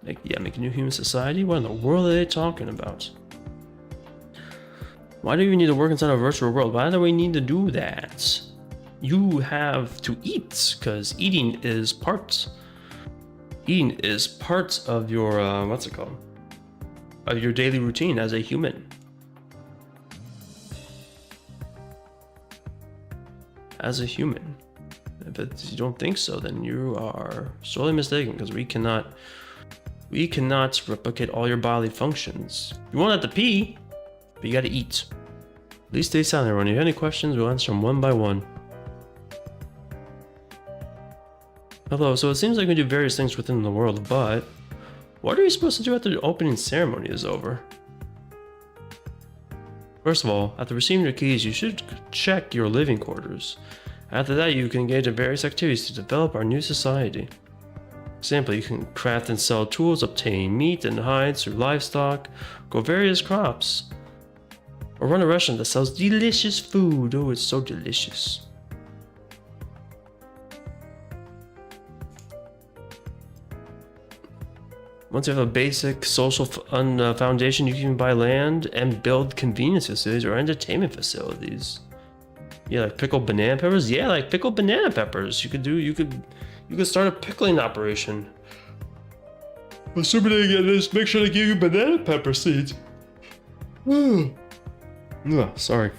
A: Make a new human society? What in the world are they talking about? Why do you need to work inside a virtual world? Why do we need to do that? You have to eat, because eating is part of your, what's it called? Of your daily routine as a human. As a human. If you don't think so, then you are sorely mistaken, because we cannot replicate all your bodily functions. You won't have to pee, but you gotta eat. Please stay silent, everyone. If you have any questions, we'll answer them one by one. Hello, so it seems like we do various things within the world, but what are you supposed to do after the opening ceremony is over? First of all, after receiving your keys, you should check your living quarters. After that, you can engage in various activities to develop our new society. For example, you can craft and sell tools, obtain meat and hides through livestock, grow various crops, or run a restaurant that sells delicious food. Oh, it's so delicious. Once you have a basic social foundation, you can buy land and build convenience facilities or entertainment facilities. Yeah, like pickled banana peppers. Yeah, like pickled banana peppers. You could start a pickling operation. Assuming they get this, make sure they give you banana pepper seeds. Sorry.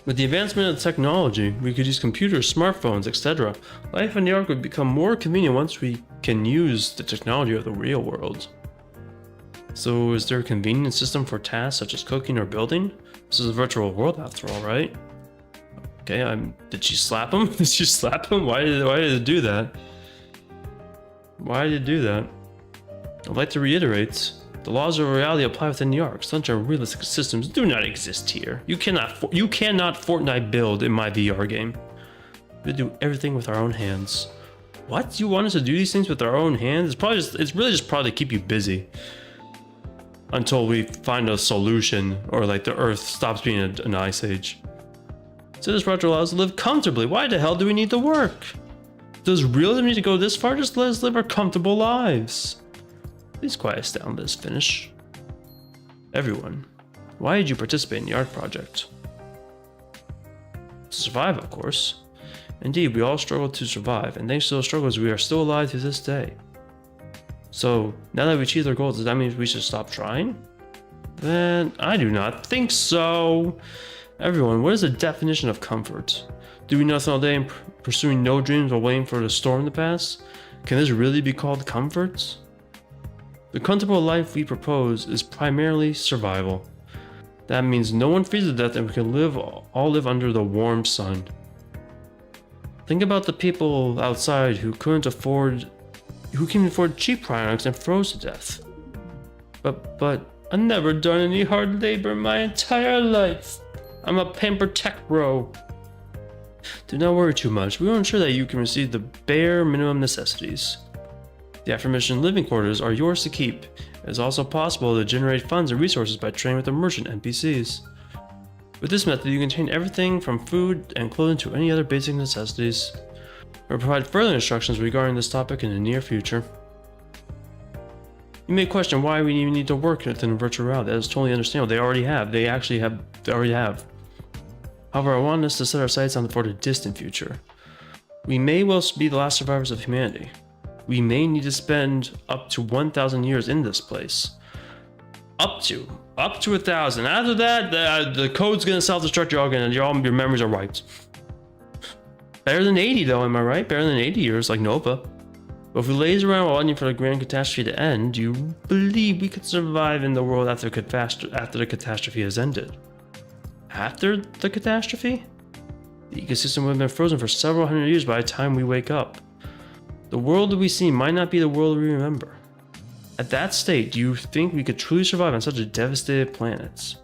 A: With the advancement of technology, we could use computers, smartphones, etc. Life in New York would become more convenient once we can use the technology of the real world. So is there a convenient system for tasks such as cooking or building? This is a virtual world after all, right? Okay, did she slap him? Did she slap him? Why did it do that? Why did it do that? I'd like to reiterate, the laws of reality apply within the Ark. Such realistic systems do not exist here. You cannot Fortnite build in my VR game. We do everything with our own hands. What? You want us to do these things with our own hands? It's really just probably to keep you busy. Until we find a solution, or like the Earth stops being an ice age. So this project allows us to live comfortably. Why the hell do we need to work? Does realism need to go this far? Just let us live our comfortable lives. Please quiet us down. Let us finish. Everyone, why did you participate in the Ark project? To survive, of course. Indeed, we all struggled to survive, and thanks to those struggles, we are still alive to this day. So, now that we achieved our goals, does that mean we should stop trying? Then, I do not think so. Everyone, what is the definition of comfort? Doing nothing all day and pursuing no dreams while waiting for the storm to pass? Can this really be called comfort? The comfortable life we propose is primarily survival. That means no one freezes to death and we can all live under the warm sun. Think about the people outside who can afford cheap products and froze to death. But I've never done any hard labor my entire life. I'm a pampered tech bro. Do not worry too much. We will ensure that you can receive the bare minimum necessities. The aforementioned living quarters are yours to keep. It is also possible to generate funds and resources by trading with the merchant NPCs. With this method, you can obtain everything from food and clothing to any other basic necessities. We will provide further instructions regarding this topic in the near future. You may question why we even need to work within virtual reality. That is totally understandable. They already have. They already have. However, I want us to set our sights on for the distant future. We may well be the last survivors of humanity. We may need to spend up to 1,000 years in this place. Up to 1,000. After that, the code's gonna self-destruct you all again, and your memories are wiped. Better than 80 though, am I right? Better than 80 years, like Nova. But if we laze around while waiting for the grand catastrophe to end, do you believe we could survive in the world after the catastrophe has ended? After the catastrophe? The ecosystem would have been frozen for several hundred years by the time we wake up. The world that we see might not be the world we remember. At that state, do you think we could truly survive on such a devastated planet?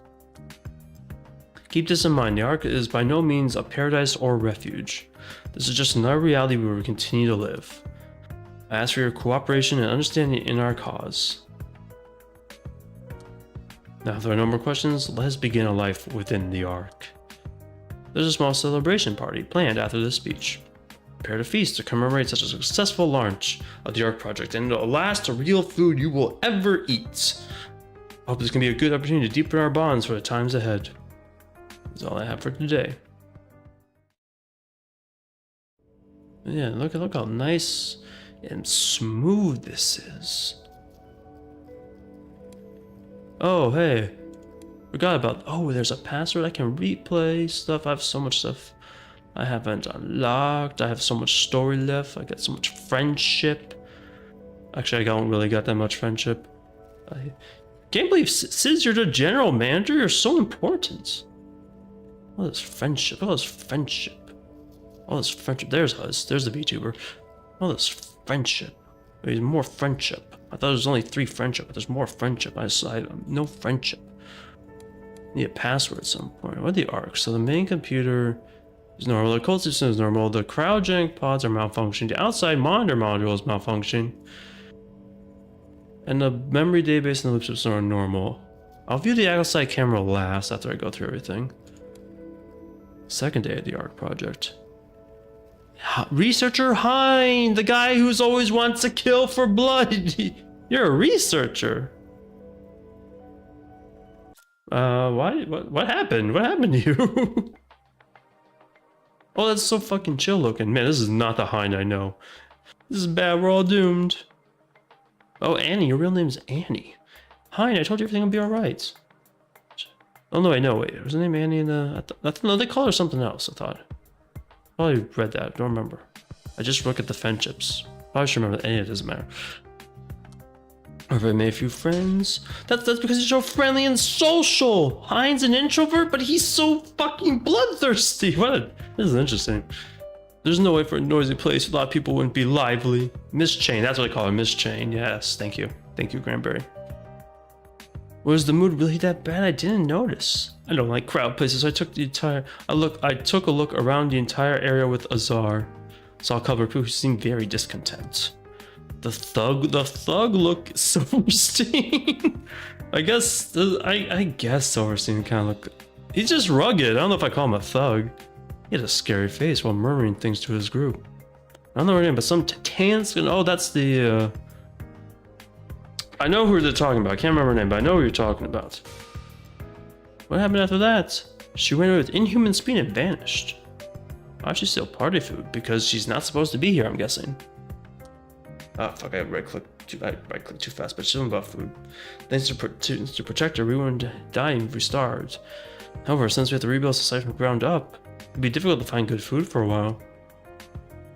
A: Keep this in mind, the Ark is by no means a paradise or refuge. This is just another reality where we continue to live. I ask for your cooperation and understanding in our cause. Now, if there are no more questions, let us begin a life within the Ark. There's a small celebration party planned after this speech. Prepare a feast to commemorate such a successful launch of the Ark project and the last real food you will ever eat. I hope this can be a good opportunity to deepen our bonds for the times ahead. That's all I have for today. Yeah, look how nice and smooth this is. Oh, hey. Forgot about, oh, there's a password. I can replay stuff. I have so much stuff I haven't unlocked. I have so much story left. I got so much friendship. Actually, I don't really got that much friendship. I can't believe Sis, you're the general manager. You're so important. All this friendship. All this friendship. All this friendship. There's us. There's the VTuber. All this friendship. There's more friendship. I thought there was only 3 friendship, but there's more friendship. I have no friendship. Need a password at some point. What are the arcs? So the main computer is normal. The code system is normal. The cryogenic pods are malfunctioning. The outside monitor module is malfunctioning. And the memory database and the loop system are normal. I'll view the outside camera last after I go through everything. Second day of the Ark project. Researcher Hein, the guy who's always wants to kill for blood. You're a researcher. What happened? What happened to you? Oh, that's so fucking chill looking. Man, this is not the Hein I know. This is bad, we're all doomed. Oh, Annie, your real name's Annie. Hein, I told you everything would be alright. Oh no, wait, was her name Annie in the... No, they call her something else, I thought. Probably read that, don't remember. I just look at the friendships. Probably should remember that any of it doesn't matter. I've made a few friends. That's because he's so friendly and social. Hein's an introvert, but he's so fucking bloodthirsty. This is interesting. There's no way for a noisy place a lot of people wouldn't be lively. Miss Chain, that's what I call her, Miss Chain. Yes, thank you. Thank you, Granberry. Was the mood really that bad? I didn't notice. I don't like crowd places, so I took a look around the entire area with Azar. Saw a couple of people who seemed very discontent. The thug look Silverstein. I guess Silverstein kind of look. He's just rugged. I don't know if I call him a thug. He had a scary face while murmuring things to his group. I don't know her name, but some Tanskin. Oh, that's the. I know who they're talking about. I can't remember her name, but I know who you're talking about. What happened after that? She went away with inhuman speed and vanished. Why is she still party food? Because she's not supposed to be here, I'm guessing. Oh fuck, I right-clicked too fast, but she's something about food. Thanks to Protector, we wouldn't die and restarved. However, since we have to rebuild society from the ground up, it'd be difficult to find good food for a while.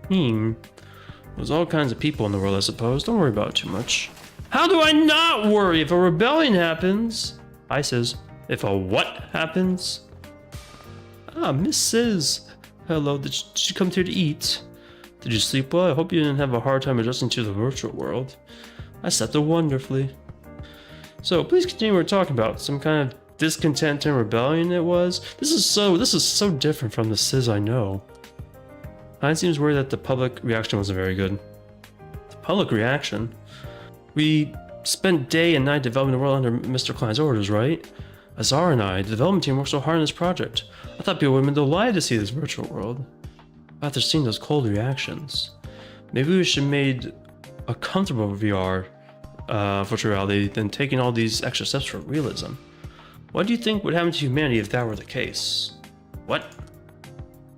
A: There's all kinds of people in the world, I suppose. Don't worry about it too much. How do I not worry if a rebellion happens? I says, If a what happens? Ah, Mrs. Hello, did you come here to eat? Did you sleep well? I hope you didn't have a hard time adjusting to the virtual world. I slept wonderfully. So please continue what we're talking about. Some kind of discontent and rebellion it was. This is so different from the Sis I know. It seems worried that the public reaction wasn't very good. The public reaction? We spent day and night developing the world under Mr. Klein's orders, right? Azar and I, the development team, worked so hard on this project. I thought people would have been delighted to see this virtual world. After seeing those cold reactions, maybe we should have made a comfortable VR virtual reality than taking all these extra steps for realism. What do you think would happen to humanity if that were the case? What?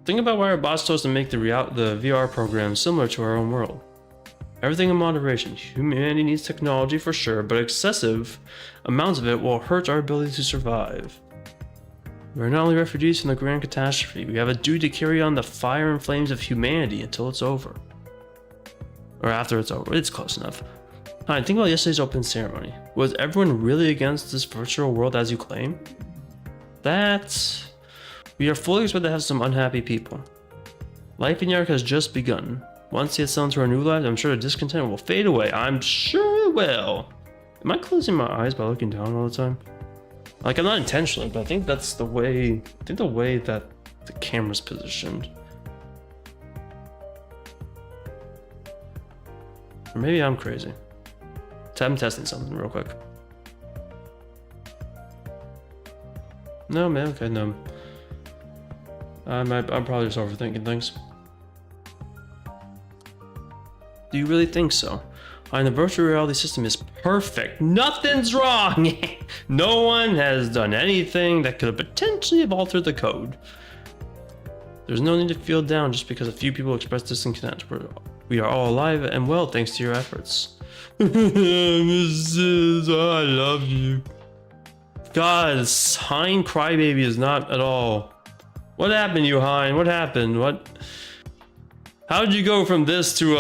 A: Think about why our boss told us to make the VR program similar to our own world. Everything in moderation. Humanity needs technology for sure, but excessive amounts of it will hurt our ability to survive. We are not only refugees from the grand catastrophe, we have a duty to carry on the fire and flames of humanity until it's over. Or after it's over. It's close enough. Alright, think about yesterday's open ceremony. Was everyone really against this virtual world as you claim? We are fully expected to have some unhappy people. Life in the Ark has just begun. Once it settled into our new lives, I'm sure the discontent will fade away. I'm sure it will. Am I closing my eyes by looking down all the time? Like, I'm not intentionally, but I think that's the way, that the camera's positioned. Or maybe I'm crazy. I'm testing something real quick. No, man, okay, no. I'm probably just overthinking things. Do you really think so? The virtual reality system is perfect. Nothing's wrong. No one has done anything that could have potentially have altered the code. There's no need to feel down just because a few people express discontent. We are all alive and well thanks to your efforts. Mrs. I love you. God, Hein crybaby is not at all. What happened, you Hein? What happened? What? How did you go from this to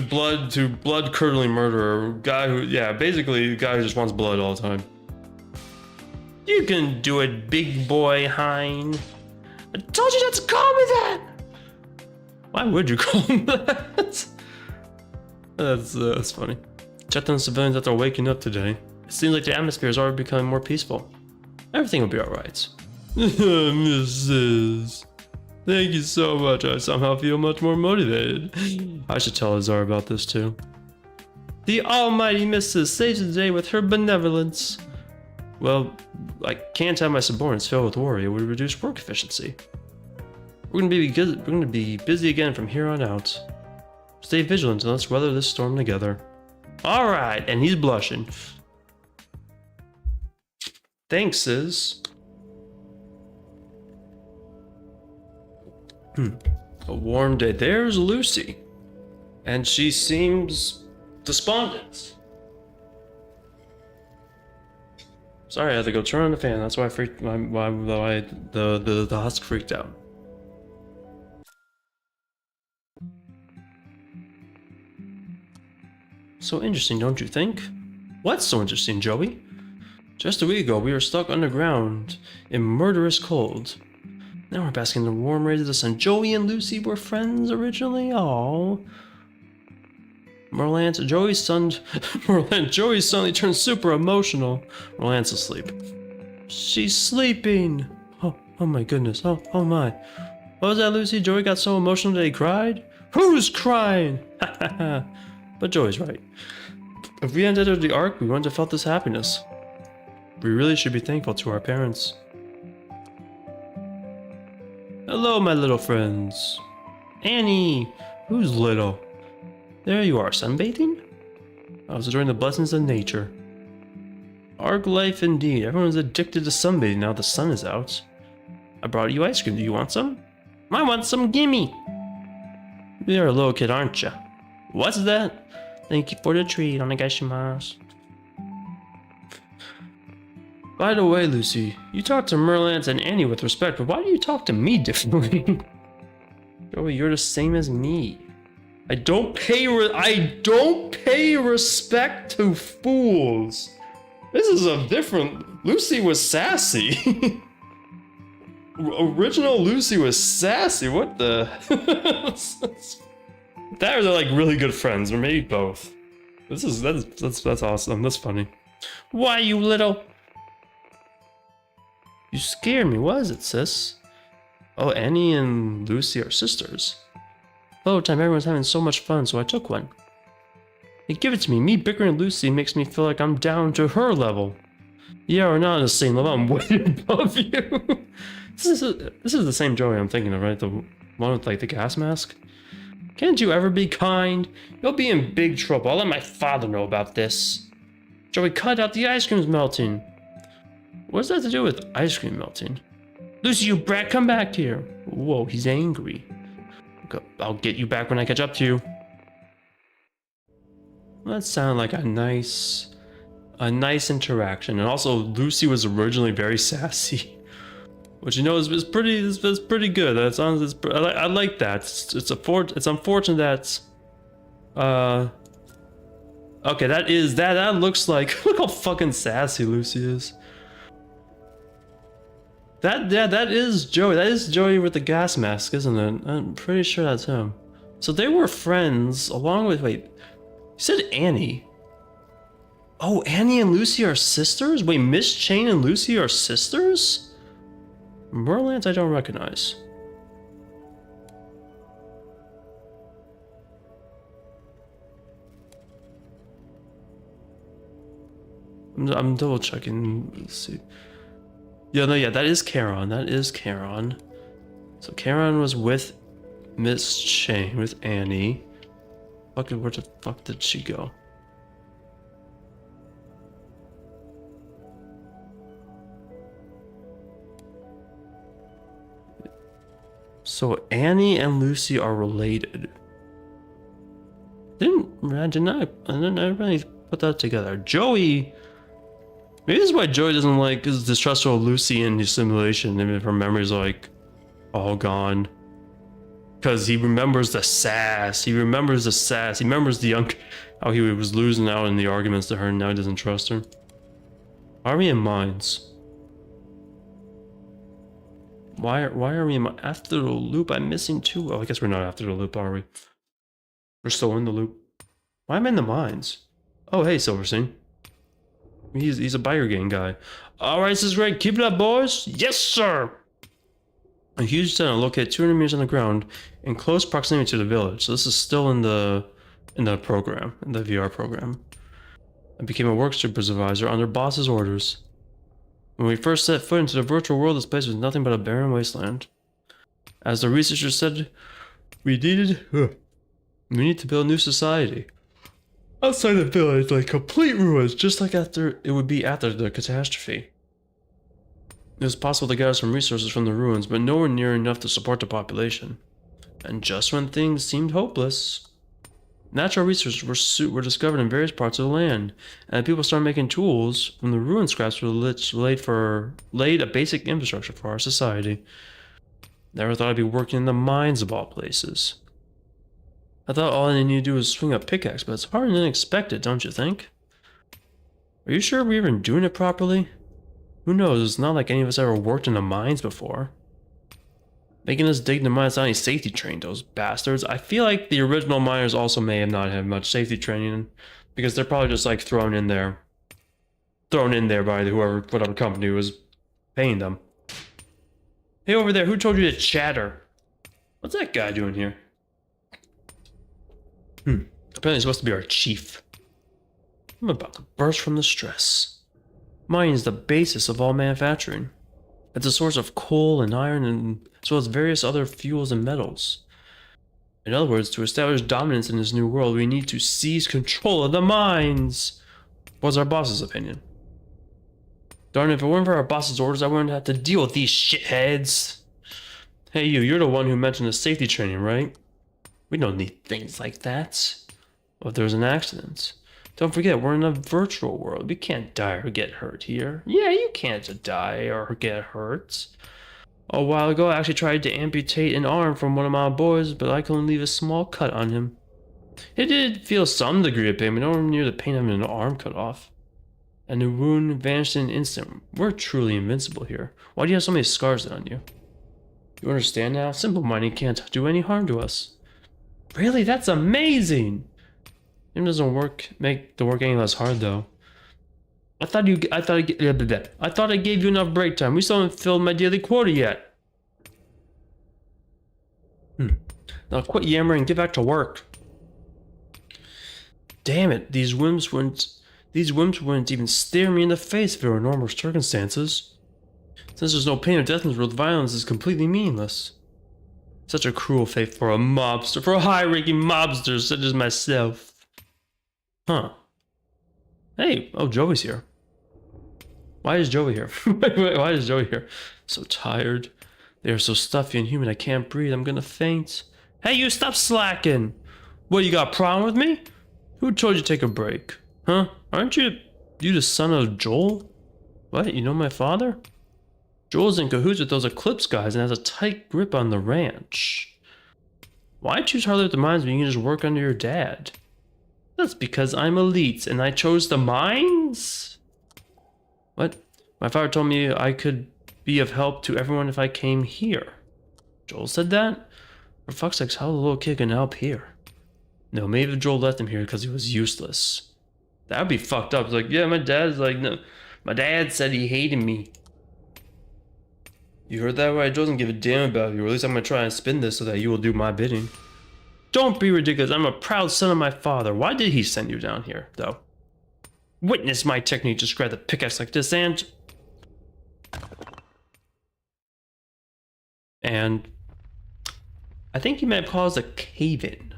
A: blood curdling murderer? Guy who, yeah, basically a guy who just wants blood all the time. You can do it, big boy Hein. I told you not to call me that. Why would you call me that? That's funny. Checked on civilians after waking up today. It seems like the atmosphere is already becoming more peaceful. Everything will be alright. Mrs. Thank you so much. I somehow feel much more motivated. I should tell Azar about this too. The almighty Mrs. saves the day with her benevolence. Well, I can't have my subordinates filled with worry. It would reduce work efficiency. We're gonna be busy again from here on out. Stay vigilant and let's weather this storm together. Alright, and he's blushing. Thanks, Sis. A warm day. There's Lucy. And she seems despondent. Sorry, I had to go turn on the fan. That's why the husk freaked out. So interesting, don't you think? What's so interesting, Joey? Just a week ago, we were stuck underground in murderous cold. Now we're basking in the warm rays of the sun. Joey and Lucy were friends originally? Aww. Joey's suddenly turned super emotional. Merlant's asleep. She's sleeping. Oh my goodness. Oh my. What was that, Lucy? Joey got so emotional that he cried? Who's crying? But Joey's right. If we hadn't entered the Ark, we wouldn't have felt this happiness. We really should be thankful to our parents. Hello, my little friends. Annie! Who's little? There you are, sunbathing? I was enjoying the blessings of nature. Ark life indeed. Everyone's addicted to sunbathing now the sun is out. I brought you ice cream. Do you want some? I want some, gimme! You're a little kid, aren't you? What's that? Thank you for the treat, onegaishimasu. By the way, Lucy, you talk to Merlance and Annie with respect, but why do you talk to me differently? Joey, you're the same as me. I don't pay respect to fools. This is a different... Lucy was sassy. Original Lucy was sassy, what the... That or they're like really good friends, or maybe both. That's awesome, that's funny. Why, you little... You scared me, what is it, sis? Oh, Annie and Lucy are sisters. Oh, time everyone's having so much fun, so I took one. Hey, give it to me. Me bickering with Lucy makes me feel like I'm down to her level. Yeah, we're not on the same level, I'm way above you. This is the same Joey I'm thinking of, right? The one with like the gas mask? Can't you ever be kind? You'll be in big trouble. I'll let my father know about this. Joey, cut out, the ice cream's melting. What does that have to do with ice cream melting? Lucy, you brat, come back here. Whoa, he's angry. I'll get you back when I catch up to you. Well, that sounded like a nice interaction. And also, Lucy was originally very sassy, which you know is pretty good. I like that. It's unfortunate that. Okay, that looks like look how fucking sassy Lucy is. That is Joey. That is Joey with the gas mask, isn't it? I'm pretty sure that's him. So they were friends along with, wait, you said Annie. Oh, Annie and Lucy are sisters? Wait, Miss Chain and Lucy are sisters? Merlands I don't recognize. I'm double checking. Let's see. Yeah, no, yeah, that is Charon. That is Charon. So Charon was with Miss Chain, with Annie. Fucking, where the fuck did she go? So Annie and Lucy are related. I didn't really put that together. Joey. Maybe this is why Joey doesn't like is distrustful of Lucy in his simulation, even if her memory's like all gone. Because he remembers the sass. He remembers the how he was losing out in the arguments to her, and now he doesn't trust her. Army and Mines. Why are we after the loop? I'm missing two. Oh, I guess we're not after the loop, are we? We're still in the loop. Why am I in the mines? Oh, hey, Silverstein. He's a biker gang guy. Alright, this is great. Keep it up, boys. Yes, sir. A huge center located 200 meters on the ground in close proximity to the village. So this is still in the program, in the VR program. I became a work supervisor under boss's orders. When we first set foot into the virtual world, this place was nothing but a barren wasteland. As the researchers said, we need to build a new society. Outside the village, like complete ruins, just like it would be after the catastrophe. It was possible to gather some resources from the ruins, but nowhere near enough to support the population. And just when things seemed hopeless, natural resources were discovered in various parts of the land, and people started making tools from the ruin scraps laid a basic infrastructure for our society. Never thought I'd be working in the mines of all places. I thought all I needed to do was swing a pickaxe, but it's harder than expected, don't you think? Are you sure we're even doing it properly? Who knows, it's not like any of us ever worked in the mines before. Making us dig the mines without any safety training, those bastards. I feel like the original miners also may have not had much safety training, because they're probably just like thrown in there by whatever company was paying them. Hey, over there, who told you to chatter? What's that guy doing here? Apparently he's supposed to be our chief. I'm about to burst from the stress. Mining is the basis of all manufacturing. It's a source of coal and iron, as well as various other fuels and metals. In other words, to establish dominance in this new world, we need to seize control of the mines. What's our boss's opinion? Darn, if it weren't for our boss's orders, I wouldn't have to deal with these shitheads. Hey, you're the one who mentioned the safety training, right? We don't need things like that. Well, if there's an accident. Don't forget, we're in a virtual world. We can't die or get hurt here. Yeah, you can't die or get hurt. A while ago, I actually tried to amputate an arm from one of my boys, but I could only leave a small cut on him. It did feel some degree of pain, but nowhere near the pain of having an arm cut off. and the wound vanished in an instant. We're truly invincible here. Why do you have so many scars on you? You understand now? Simple mining can't do any harm to us. Really? That's amazing! It doesn't make the work any less hard though. I thought I gave you enough break time. We still haven't filled my daily quota yet. Now quit yammering and get back to work. Damn it, these wimps wouldn't even stare me in the face if there were normal circumstances. Since there's no pain or death in this world, violence is completely meaningless. Such a cruel fate for a mobster, for a high-ranking mobster such as myself. Huh. Hey, oh, Joey's here. Why is Joey here? Why is Joey here? So tired. They are so stuffy and humid I can't breathe. I'm gonna faint. Hey, you stop slacking! What, you got a problem with me? Who told you to take a break? Huh? Aren't you the son of Joel? What, you know my father? Joel's in cahoots with those Eclipse guys and has a tight grip on the ranch. Why choose hardly with the mines when you can just work under your dad? That's because I'm elite and I chose the mines? What? My father told me I could be of help to everyone if I came here. Joel said that? For fuck's sakes, how the little kid can help here? No, maybe Joel left him here because he was useless. That would be fucked up. It's like, yeah, my dad's like, no. My dad said he hated me. You heard that right? Joel doesn't give a damn about you, or at least I'm gonna try and spin this so that you will do my bidding. Don't be ridiculous. I'm a proud son of my father. Why did he send you down here, though? Witness my technique. Just grab the pickaxe like this and I think he might have caused a cave-in.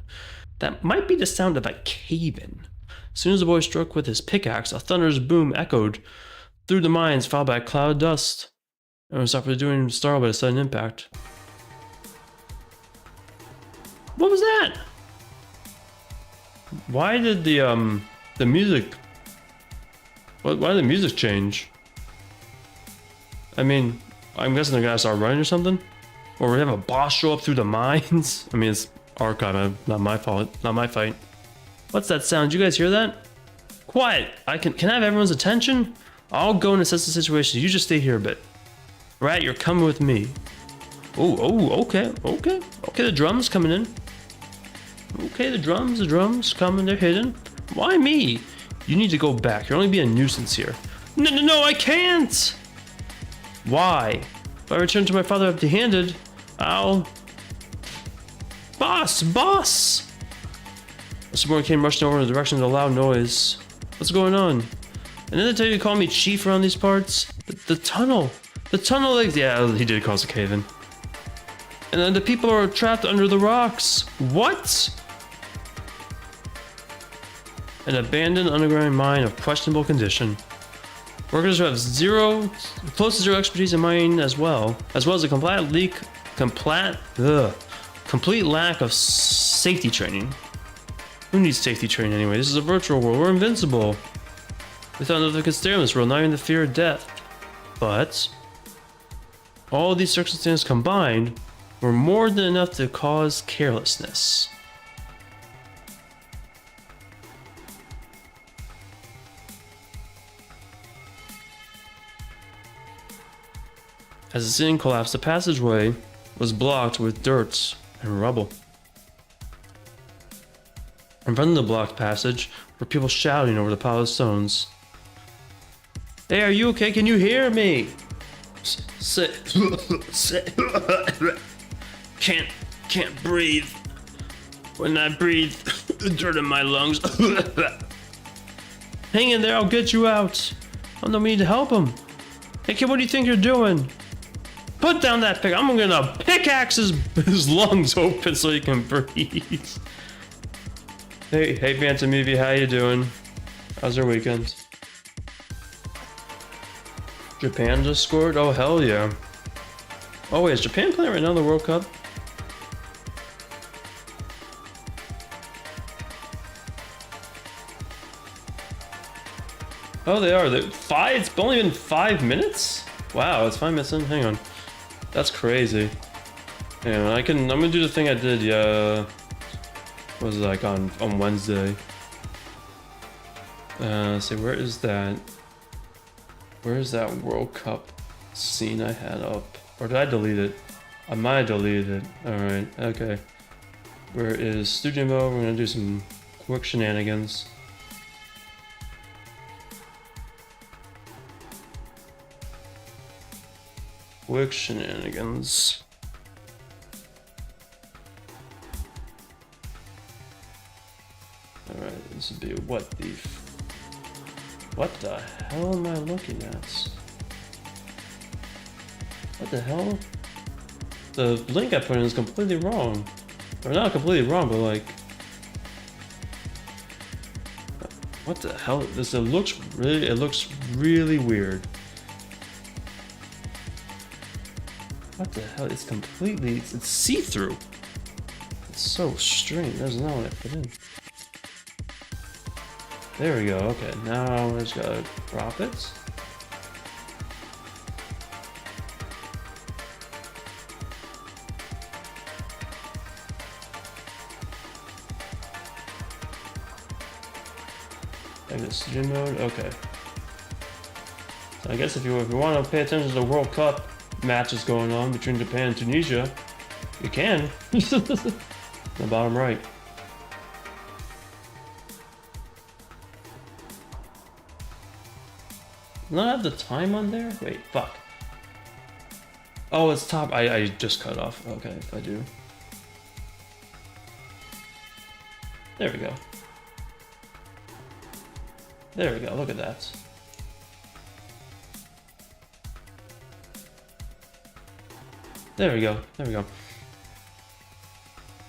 A: That might be the sound of a cave-in. As soon as the boy struck with his pickaxe, a thunderous boom echoed through the mines, followed by a cloud of dust. Everyone stopped doing startled by a sudden impact. What was that? Why did the music? Why did the music change? I mean, I'm guessing they're gonna start running or something, or we have a boss show up through the mines. I mean, it's archive, not my fault, not my fight. What's that sound? Did you guys hear that? Quiet! Can I have everyone's attention? I'll go and assess the situation. You just stay here a bit. Right, you're coming with me. Okay, the drums coming in. Okay, the drums coming, they're hidden. Why me? You need to go back. You're only being a nuisance here. No, I can't! Why? If I return to my father empty-handed, I'll... Boss! Someone came rushing over in the direction of the loud noise. What's going on? And then they tell you to call me chief around these parts? The tunnel, like, yeah, he did cause a cave-in. And then the people are trapped under the rocks. What? An abandoned underground mine of questionable condition. Workers who have close to zero expertise in mining as well as a complete lack of safety training. Who needs safety training anyway? This is a virtual world. We're invincible. We thought nothing could stay in this world, not even the fear of death. But all these circumstances combined were more than enough to cause carelessness. As the ceiling collapsed, the passageway was blocked with dirt and rubble. In front of the blocked passage were people shouting over the pile of stones. Hey, are you okay? Can you hear me? Can't breathe. When I breathe, dirt in my lungs. Hang in there, I'll get you out. I don't need to help him. Hey kid, what do you think you're doing? Put down that pick. I'm gonna pickaxe his lungs open so he can breathe. Hey, Phantom Movie, how you doing? How's your weekend? Japan just scored? Oh, hell yeah. Oh, wait, is Japan playing right now in the World Cup? Oh, they are. It's only been 5 minutes? Wow, it's 5 minutes in. Hang on. That's crazy. Hang on, I'm gonna do the thing I did, yeah. What was it, like on Wednesday? Let's see, where is that? Where's that World Cup scene I had up? Or did I delete it? I might have deleted it. Alright, okay. Where is studio mode? We're gonna do some quick shenanigans. Quick shenanigans. Alright, this would be what the... What the hell am I looking at? What the hell? The link I put in is completely wrong. Or not completely wrong, but like... What the hell? This it looks really weird. What the hell? It's completely... It's see-through. It's so strange. That's not what I put in. There we go. Okay, now I just gotta drop it. Exit studio mode. Okay. So I guess if you want to pay attention to the World Cup matches going on between Japan and Tunisia, you can. The bottom right. Do I have the time on there? Wait, fuck. Oh, it's top. I just cut off. Okay, if I do. There we go. There we go, look at that. There we go, there we go.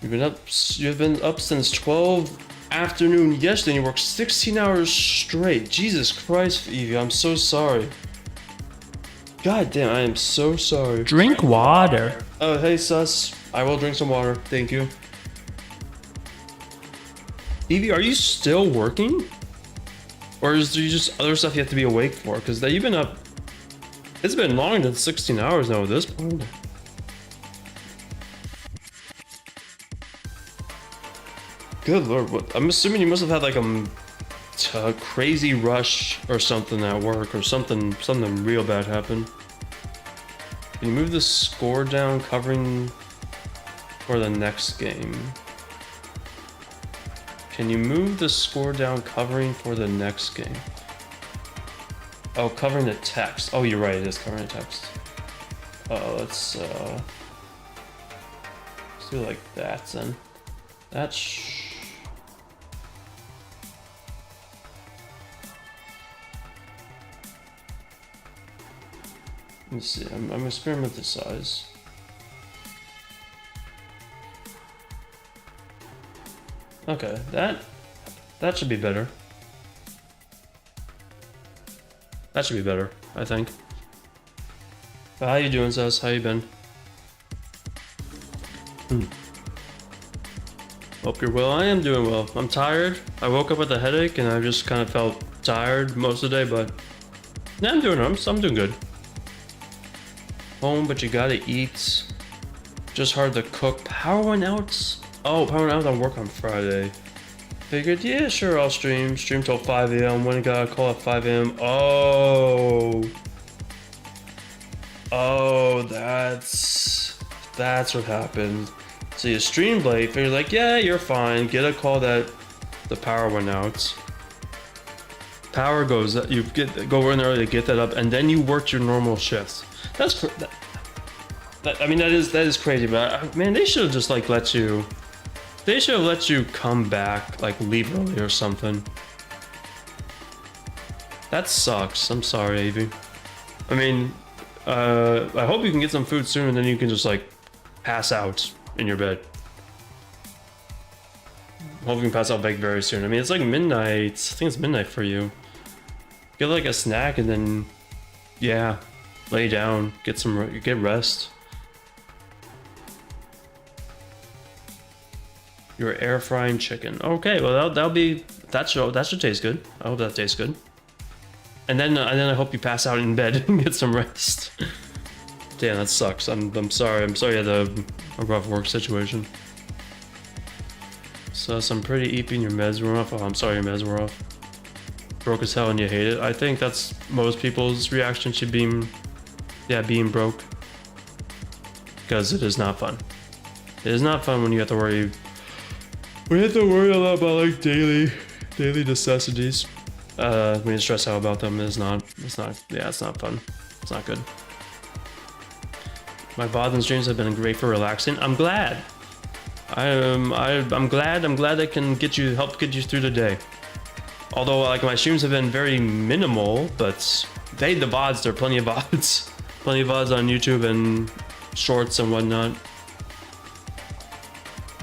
A: You've been up since 12 afternoon yesterday and you worked 16 hours straight. Jesus Christ, Evie, I'm so sorry. God damn, I am so sorry.
B: Drink water.
A: Oh, hey sus. I will drink some water, thank you. Evie, are you still working? Or is there just other stuff you have to be awake for? Because you've been up... It's been longer than 16 hours now at this point. Good lord, what, I'm assuming you must have had like a crazy rush or something at work, or something real bad happened. Can you move the score down, covering for the next game? Can you move the score down, covering for the next game? Oh, covering the text. Oh, you're right, it is covering the text. Let's do it like that then. That's... Let me see, I'm experimenting with the size. Okay, that should be better. That should be better, I think. How you doing, Sass? How you been? Hope you're well. I am doing well. I'm tired. I woke up with a headache and I just kind of felt tired most of the day, but yeah, I'm doing good. Home, but you gotta eat. Just hard to cook. Power went out. Oh, power went out on work on Friday. Figured, yeah, sure, I'll stream. Stream till 5 a.m. When got a call at 5 a.m. Oh, that's what happened. So you streamed late, figured like, yeah, you're fine. Get a call that the power went out. Power goes, you go in early to get that up, and then you worked your normal shifts. That's I mean, that is crazy, but man, they should have just like let you. They should have let you come back, like leave early or something. That sucks. I'm sorry, Avie. I mean, I hope you can get some food soon, and then you can just like pass out in your bed. Hope you can pass out like very soon. I mean, it's like midnight. I think it's midnight for you. Get like a snack and then, yeah, lay down, get rest. You're air frying chicken. Okay, well that should taste good. I hope that tastes good. And then I hope you pass out in bed and get some rest. Damn, that sucks. I'm sorry. I'm sorry you had a rough work situation. So I'm pretty eeping your meds were off. Oh, I'm sorry your meds were off. broke as hell and you hate it. I think that's most people's reaction to being broke. Because it is not fun. It is not fun when you have to worry. We have to worry a lot about like daily necessities. When you stress out about them, it's not fun. It's not good. My VODs and streams have been great for relaxing. I'm glad. I'm glad I can help get you through the day. Although like my streams have been very minimal, but the VODs, there are plenty of VODs. Plenty of VODs on YouTube and shorts and whatnot.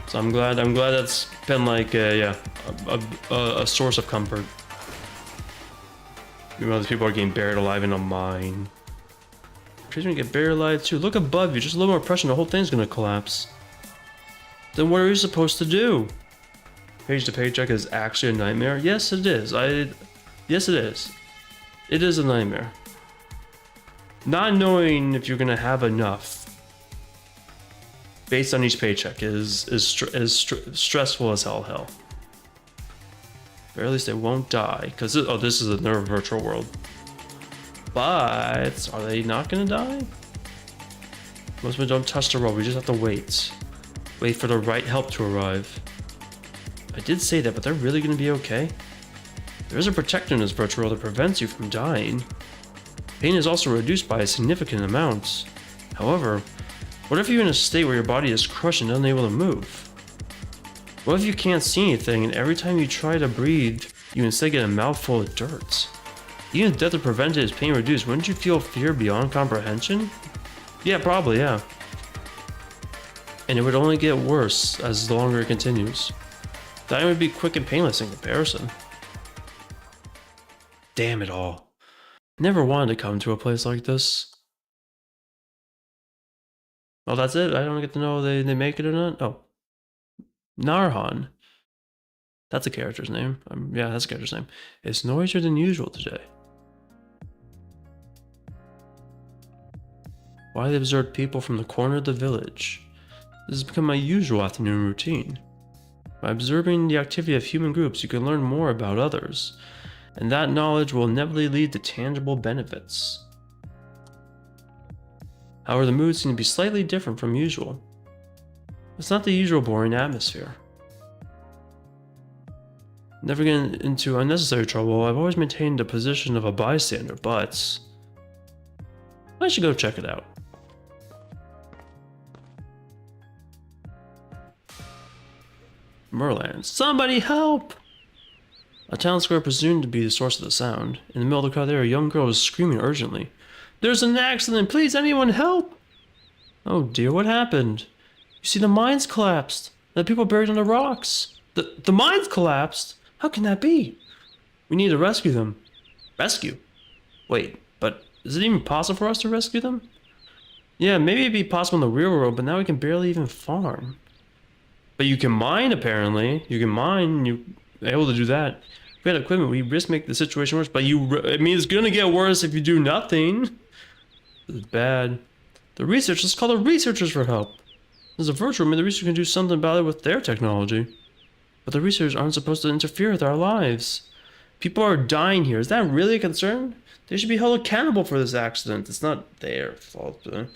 A: So I'm glad that's been like a source of comfort. You know, these people are getting buried alive in a mine. Trees gonna get buried alive too. Look above you, just a little more pressure and the whole thing's gonna collapse. Then what are you supposed to do? Page to paycheck is actually a nightmare? Yes, it is. Yes, it is. It is a nightmare. Not knowing if you're gonna have enough based on each paycheck is stressful as hell. Or at least they won't die, because this is another virtual world. But are they not gonna die? Most of them don't touch the road. We just have to wait for the right help to arrive. I did say that, but they're really gonna be okay. There is a protector in this virtual world that prevents you from dying. Pain is also reduced by a significant amount. However, what if you're in a state where your body is crushed and unable to move? What if you can't see anything and every time you try to breathe, you instead get a mouthful of dirt? Even if death to prevent it is pain reduced, wouldn't you feel fear beyond comprehension? Yeah, probably, yeah. And it would only get worse as the longer it continues. Dying would be quick and painless in comparison. Damn it all. Never wanted to come to a place like this. Oh, that's it? I don't get to know they make it or not? Oh. Narhan. That's a character's name. Yeah, that's a character's name. It's noisier than usual today. Widely observed people from the corner of the village. This has become my usual afternoon routine. By observing the activity of human groups, you can learn more about others, and that knowledge will inevitably lead to tangible benefits. However, the mood seems to be slightly different from usual. It's not the usual boring atmosphere. Never getting into unnecessary trouble, I've always maintained the position of a bystander, but I should go check it out. Merland. Somebody help! A town square presumed to be the source of the sound. In the middle of the crowd there, a young girl was screaming urgently. There's an accident! Please, anyone help! Oh dear, what happened? You see, the mines collapsed. The people buried under rocks. The mines collapsed? How can that be? We need to rescue them. Rescue? Wait, but is it even possible for us to rescue them? Yeah, maybe it'd be possible in the real world, but now we can barely even farm. But you can mine, apparently. You can mine, you're able to do that. If we had equipment, we risk making the situation worse, but I mean, it's gonna get worse if you do nothing. This is bad. The researchers, let's call the researchers for help. There's a virtual, maybe the researchers can do something about it with their technology. But the researchers aren't supposed to interfere with our lives. People are dying here. Is that really a concern? They should be held accountable for this accident. It's not their fault. The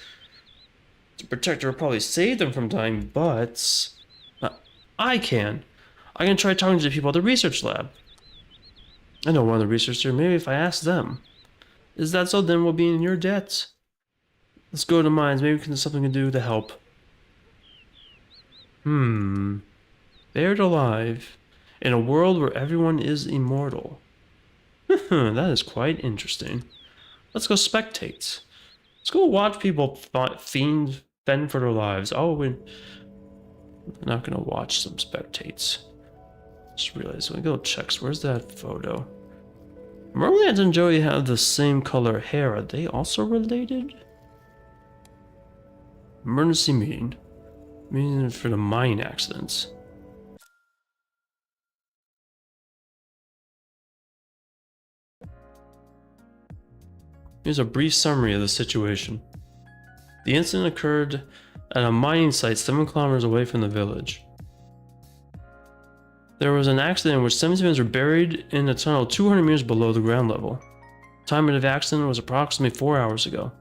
A: protector will probably save them from dying, but I can try talking to the people at the research lab. I know one of the researchers. Maybe if I ask them. Is that so? Then we'll be in your debt. Let's go to the mines. Maybe we can do something to do to help. Buried alive in a world where everyone is immortal. That is quite interesting. Let's go spectate. Let's go watch people fend for their lives. Oh, we're not gonna watch some spectates. Just realized when we go checks. Where's that photo? Merland and Joey have the same color hair. Are they also related? Emergency meeting. Meeting for the mine accidents. Here's a brief summary of the situation. The incident occurred at a mining site 7 kilometers away from the village.
B: There was an accident in which 7 civilians were buried in a tunnel 200 meters below the ground level. Time of the accident was approximately 4 hours ago.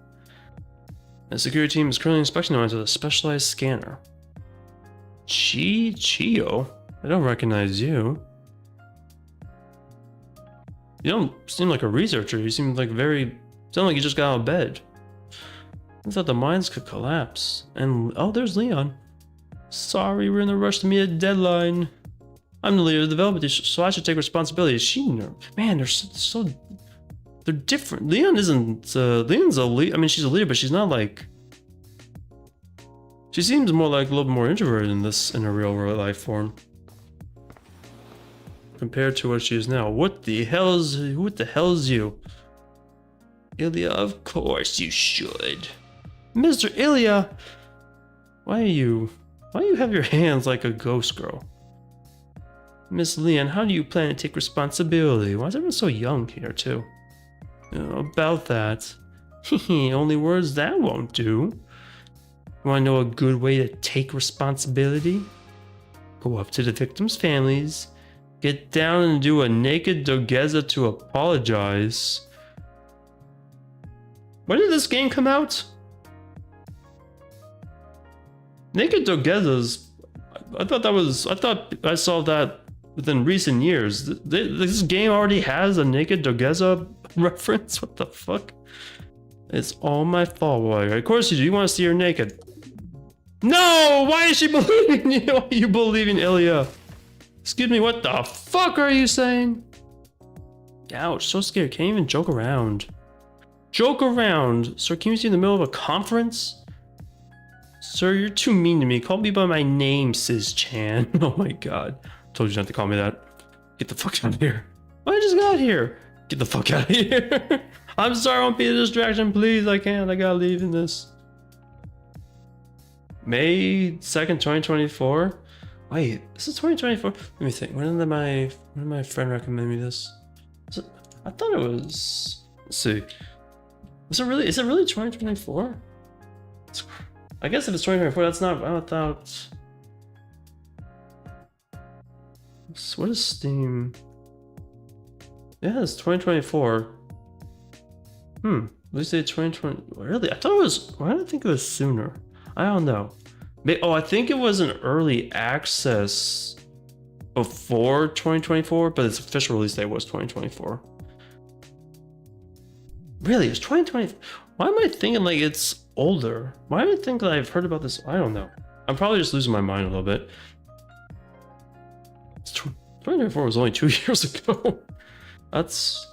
B: The security team is currently inspecting the mines with a specialized scanner. Chio? I don't recognize you. You don't seem like a researcher. You seem like sound like you just got out of bed. I thought the mines could collapse. And oh, there's Leon. Sorry, we're in a rush to meet a deadline. I'm the leader of the development, so I should take responsibility. Man, they're different. Leon's a leader. I mean, she's a leader, but she's not like. She seems more like a little more introverted in her real world life form. Compared to what she is now. Who the hell's you? Ilya, of course you should. Mr. Ilya! Why you have your hands like a ghost girl? Miss Leon, how do you plan to take responsibility? Why is everyone so young here, too? About that. Only words that won't do. You wanna know a good way to take responsibility? Go up to the victims' families, get down and do a naked dogeza to apologize. When did this game come out? Naked dogezas. I thought I saw that within recent years. This game already has a naked dogeza reference. What the fuck? It's all my fault. Boy. Of course you do. You want to see her naked? No! Why is she believing you? Why are you believing Ilya? Excuse me, what the fuck are you saying? Ouch, so scared. Can't even joke around. Joke around? Sir, can you see in the middle of a conference? Sir, you're too mean to me. Call me by my name, Sis-chan. Oh my god. Told you not to call me that. Get the fuck out of here. I just got here. Get the fuck out of here. I'm sorry, I won't be a distraction. Please, I can't. I gotta leave in this. May 2nd, 2024? Wait, this is 2024? Let me think. When did my friend recommend me this? I thought it was... Let's see. Is it really 2024? I guess if it's 2024, that's not... I thought... What is Steam? Yeah, it's 2024. At least say 2020. Really? I thought it was... Why did I think it was sooner? I don't know. I think it was an early access before 2024, but its official release date was 2024. Really? It's 2020. Why am I thinking like it's older? Why do I think that I've heard about this? I don't know. I'm probably just losing my mind a little bit. 2024 was only 2 years ago. That's...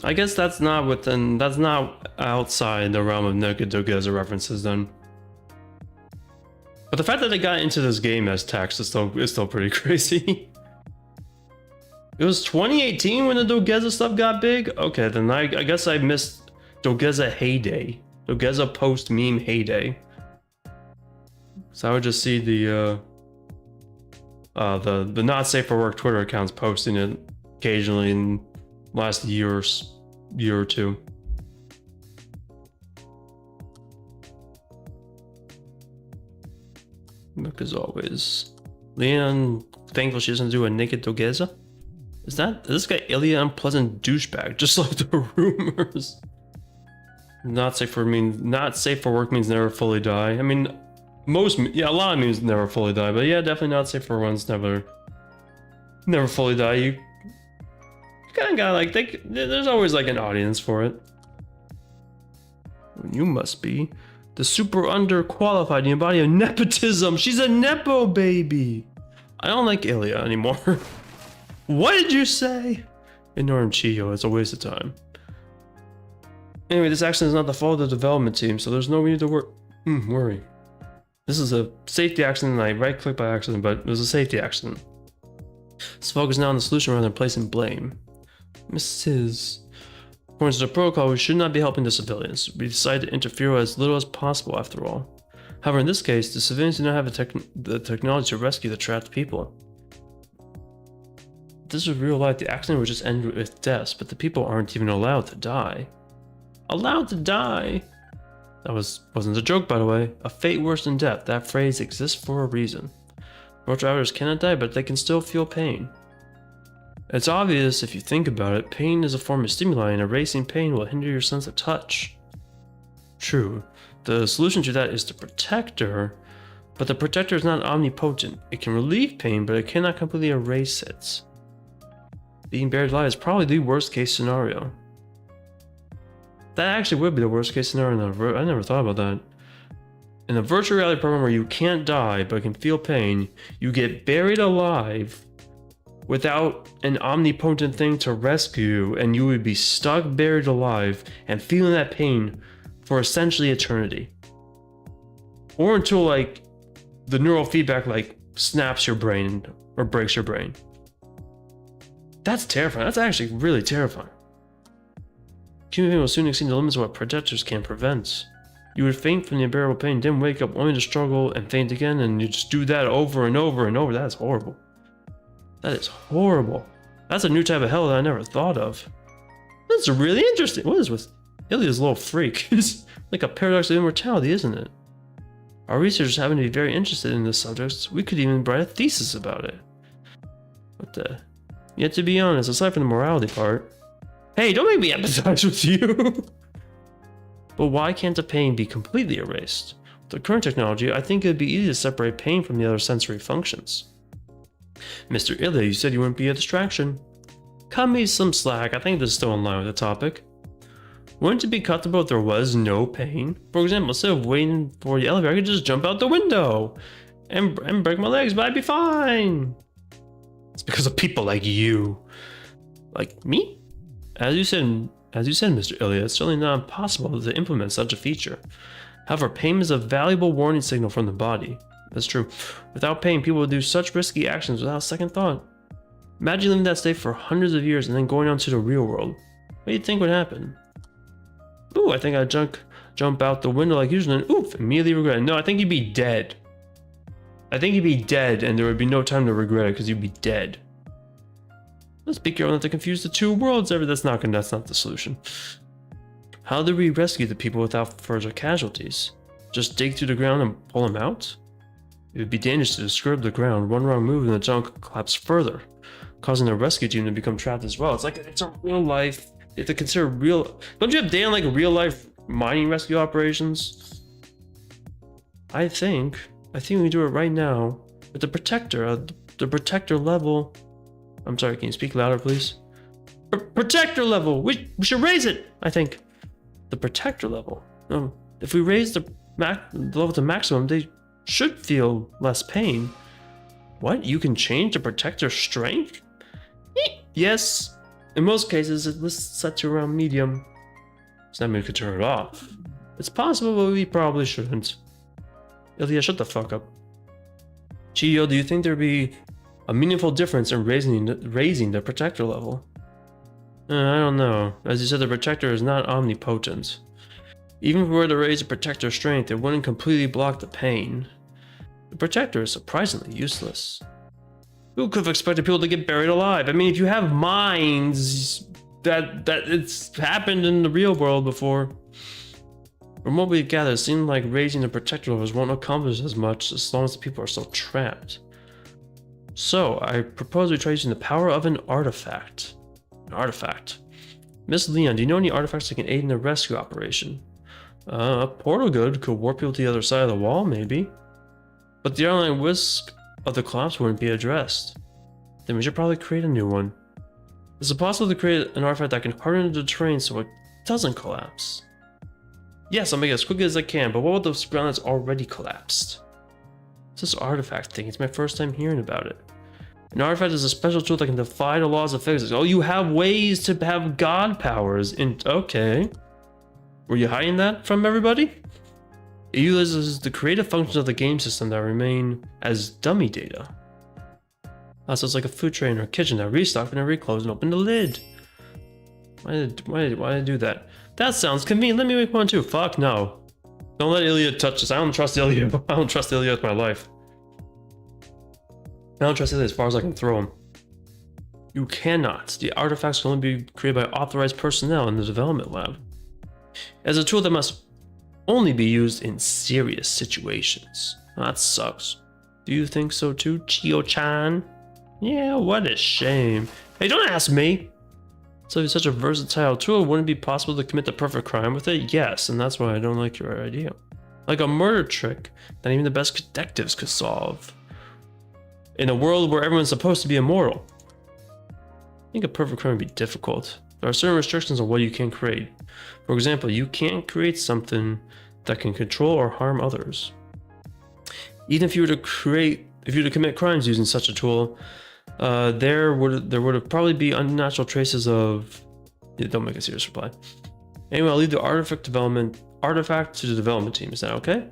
B: I guess that's not outside the realm of naked dogeza references then. But the fact that they got into this game as text is still pretty crazy. It was 2018 when the dogeza stuff got big? Okay, then I guess I missed dogeza heyday. Dogeza post meme heyday. So I would just see the not safe for work Twitter accounts posting it occasionally in last year or two. Look as always. Leon thankful she doesn't do a naked dogeza? Is this guy Ilya unpleasant douchebag, just like the rumors? Not safe for work means never fully die. I mean, a lot of memes never fully die, but yeah, definitely not safe for one's never fully die. You kind of gotta there's always like an audience for it. You must be the super underqualified in your body of nepotism. She's a nepo baby. I don't like Ilya anymore. What did you say? Ignore him, Chiyo. It's a waste of time. Anyway, this accident is not the fault of the development team, so there's no need to worry. This is a safety accident, and I right-clicked by accident, but it was a safety accident. Let's focus now on the solution rather than placing blame. Mrs. According to the protocol, we should not be helping the civilians. We decided to interfere as little as possible, after all. However, in this case, the civilians do not have the technology to rescue the trapped people. If this was real life, the accident would just end with deaths, but the people aren't even allowed to die. Allowed to die?
A: That wasn't a joke, by the way. A fate worse than death. That phrase exists for a reason. Road drivers cannot die, but they can still feel pain. It's obvious if you think about it. Pain is a form of stimuli, and erasing pain will hinder your sense of touch. True. The solution to that is the protector, but the protector is not omnipotent. It can relieve pain, but it cannot completely erase it. Being buried alive is probably the worst case scenario. That actually would be the worst case scenario. I never thought about that. In a virtual reality program where you can't die but can feel pain, you get buried alive without an omnipotent thing to rescue you, and you would be stuck buried alive and feeling that pain for essentially eternity. Or until like the neural feedback like snaps your brain or breaks your brain. That's terrifying. That's actually really terrifying. Human being will soon exceed the limits of what protectors can prevent. You would faint from the unbearable pain, then wake up only to struggle and faint again, and you just do that over and over and over. That's horrible. That is horrible. That's a new type of hell that I never thought of. That's really interesting. What is with Ilya's little freak? It's like a paradox of immortality, isn't it? Our researchers happen to be very interested in this subject. We could even write a thesis about it. What the? Yet to be honest, aside from the morality part. Hey, don't make me empathize with you! But why can't the pain be completely erased? With the current technology, I think it would be easy to separate pain from the other sensory functions. Mr. Ilya, you said you wouldn't be a distraction. Cut me some slack, I think this is still in line with the topic. Wouldn't it be comfortable if there was no pain? For example, instead of waiting for the elevator, I could just jump out the window and break my legs, but I'd be fine. It's because of people like you. Like me? As you said, Mr. Ilya, it's certainly not impossible to implement such a feature. However, pain is a valuable warning signal from the body. That's true. Without pain, people would do such risky actions without a second thought. Imagine living that state for hundreds of years and then going on to the real world. What do you think would happen? Ooh, I think I'd jump out the window like usual and oof, immediately regret it. No, I think you'd be dead. I think you'd be dead and there would be no time to regret it because you'd be dead. Let's be careful not to confuse the two worlds ever. That's not the solution. How do we rescue the people without further casualties? Just dig through the ground and pull them out? It would be dangerous to disturb the ground. One wrong move and the junk could collapse further, causing the rescue team to become trapped as well. It's like, it's a real life. You have to consider real. Don't you have data on like real life mining rescue operations? I think we can do it right now with the protector. The protector level. I'm sorry, can you speak louder, please? Protector level! We should raise it, I think. The protector level. No, if we raise the level to maximum, they should feel less pain. What? You can change the protector strength? Yes. In most cases, it lists set to around medium. So that means we could turn it off. It's possible, but we probably shouldn't. Ilya, shut the fuck up. Chiyo, do you think there'd be a meaningful difference in raising the protector level? I don't know. As you said, the protector is not omnipotent. Even if we were to raise the protector strength, it wouldn't completely block the pain. The protector is surprisingly useless. Who could have expected people to get buried alive? I mean, if you have minds, that it's happened in the real world before. From what we've gathered, it seems like raising the protector levels won't accomplish as much as long as the people are still trapped. So, I propose we try using the power of an artifact. An artifact. Miss Leon, do you know any artifacts that can aid in the rescue operation? A portal good could warp people to the other side of the wall, maybe. But the underlying risk of the collapse wouldn't be addressed. Then we should probably create a new one. Is it possible to create an artifact that can harden the terrain so it doesn't collapse? Yes, I'll make it as quickly as I can, but what about the ground that's already collapsed? It's this artifact thing. It's my first time hearing about it. An artifact is a special tool that can defy the laws of physics. Oh, you have ways to have god powers. Okay. Were you hiding that from everybody? It utilizes the creative functions of the game system that remain as dummy data. So it's like a food tray in our kitchen that restock and reclose and open the lid. Why did I do that? That sounds convenient. Let me make one too. Fuck no. Don't let Ilya touch this. I don't trust Ilya. I don't trust Ilya with my life. I don't trust Ilya as far as I can throw him. You cannot. The artifacts can only be created by authorized personnel in the development lab. As a tool that must only be used in serious situations. That sucks. Do you think so too, Chio-chan? Yeah, what a shame. Hey, don't ask me! So if it's such a versatile tool, wouldn't it be possible to commit the perfect crime with it? Yes, and that's why I don't like your idea. Like a murder trick that even the best detectives could solve. In a world where everyone's supposed to be immortal. I think a perfect crime would be difficult. There are certain restrictions on what you can create. For example, you can't create something that can control or harm others. Even if you were to commit crimes using such a tool, there would probably be unnatural traces of. Yeah, don't make a serious reply. Anyway, I'll leave the artifact to the development team. Is that okay?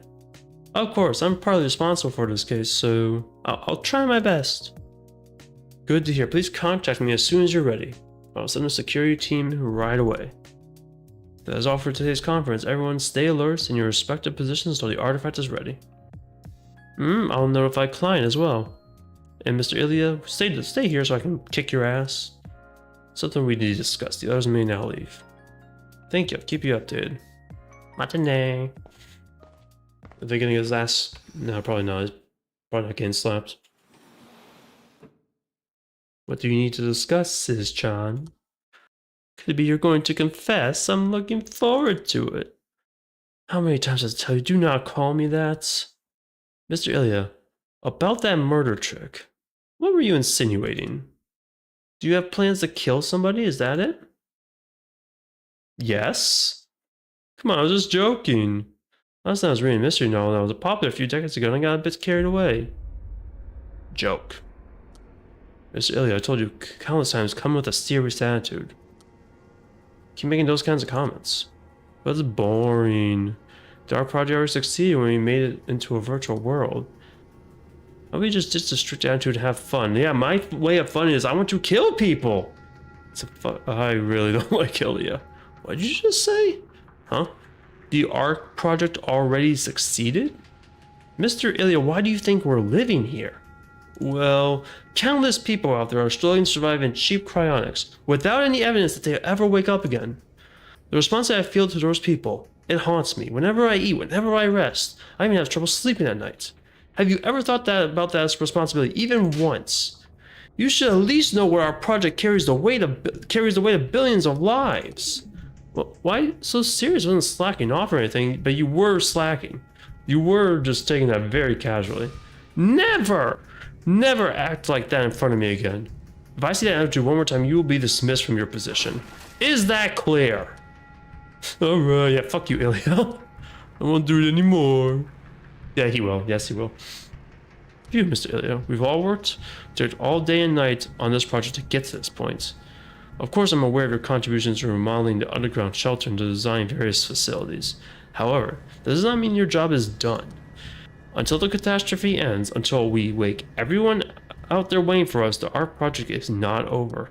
A: Of course, I'm partly responsible for this case, so I'll try my best. Good to hear. Please contact me as soon as you're ready. I'll send a security team right away. That is all for today's conference. Everyone stay alert in your respective positions until the artifact is ready. I'll notify client as well. And Mr. Ilya, stay here so I can kick your ass. Something we need to discuss. The others may now leave. Thank you. I'll keep you updated. Matinee. Are they gonna get his ass? No, probably not. He's probably not getting slapped. What do you need to discuss, Sis-chan? Could it be you're going to confess? I'm looking forward to it. How many times did I tell you, do not call me that? Mr. Ilya, about that murder trick, what were you insinuating? Do you have plans to kill somebody? Is that it? Yes? Come on, I was just joking. Last time I was reading a mystery novel that was popular a few decades ago and I got a bit carried away. Joke. Mr. Ilya, I told you countless times, come with a serious attitude. Keep making those kinds of comments. But it's boring. Did our project ever succeed when we made it into a virtual world? How we just ditch the strict attitude and have fun? Yeah, my way of fun is I want to kill people. I really don't like Ilya. What did you just say? Huh? The ARK project already succeeded? Mr. Ilya, why do you think we're living here? Well, countless people out there are struggling to survive in cheap cryonics without any evidence that they ever wake up again. The response that I feel to those people, it haunts me. Whenever I eat, whenever I rest, I even have trouble sleeping at night. Have you ever thought about that responsibility even once? You should at least know where our project carries the weight of billions of lives. Well, why so serious? I wasn't slacking off or anything, but you were slacking. You were just taking that very casually. Never act like that in front of me again. If I see that attitude one more time, you will be dismissed from your position. Is that clear? Alright, yeah, fuck you, Ilya. I won't do it anymore. Yeah, he will. Yes, he will. Phew, Mr. Ilya. We've all worked all day and night on this project to get to this point. Of course, I'm aware of your contributions to remodeling the underground shelter and to designing various facilities. However, that does not mean your job is done. Until the catastrophe ends, until we wake everyone out there waiting for us, the ARK project is not over.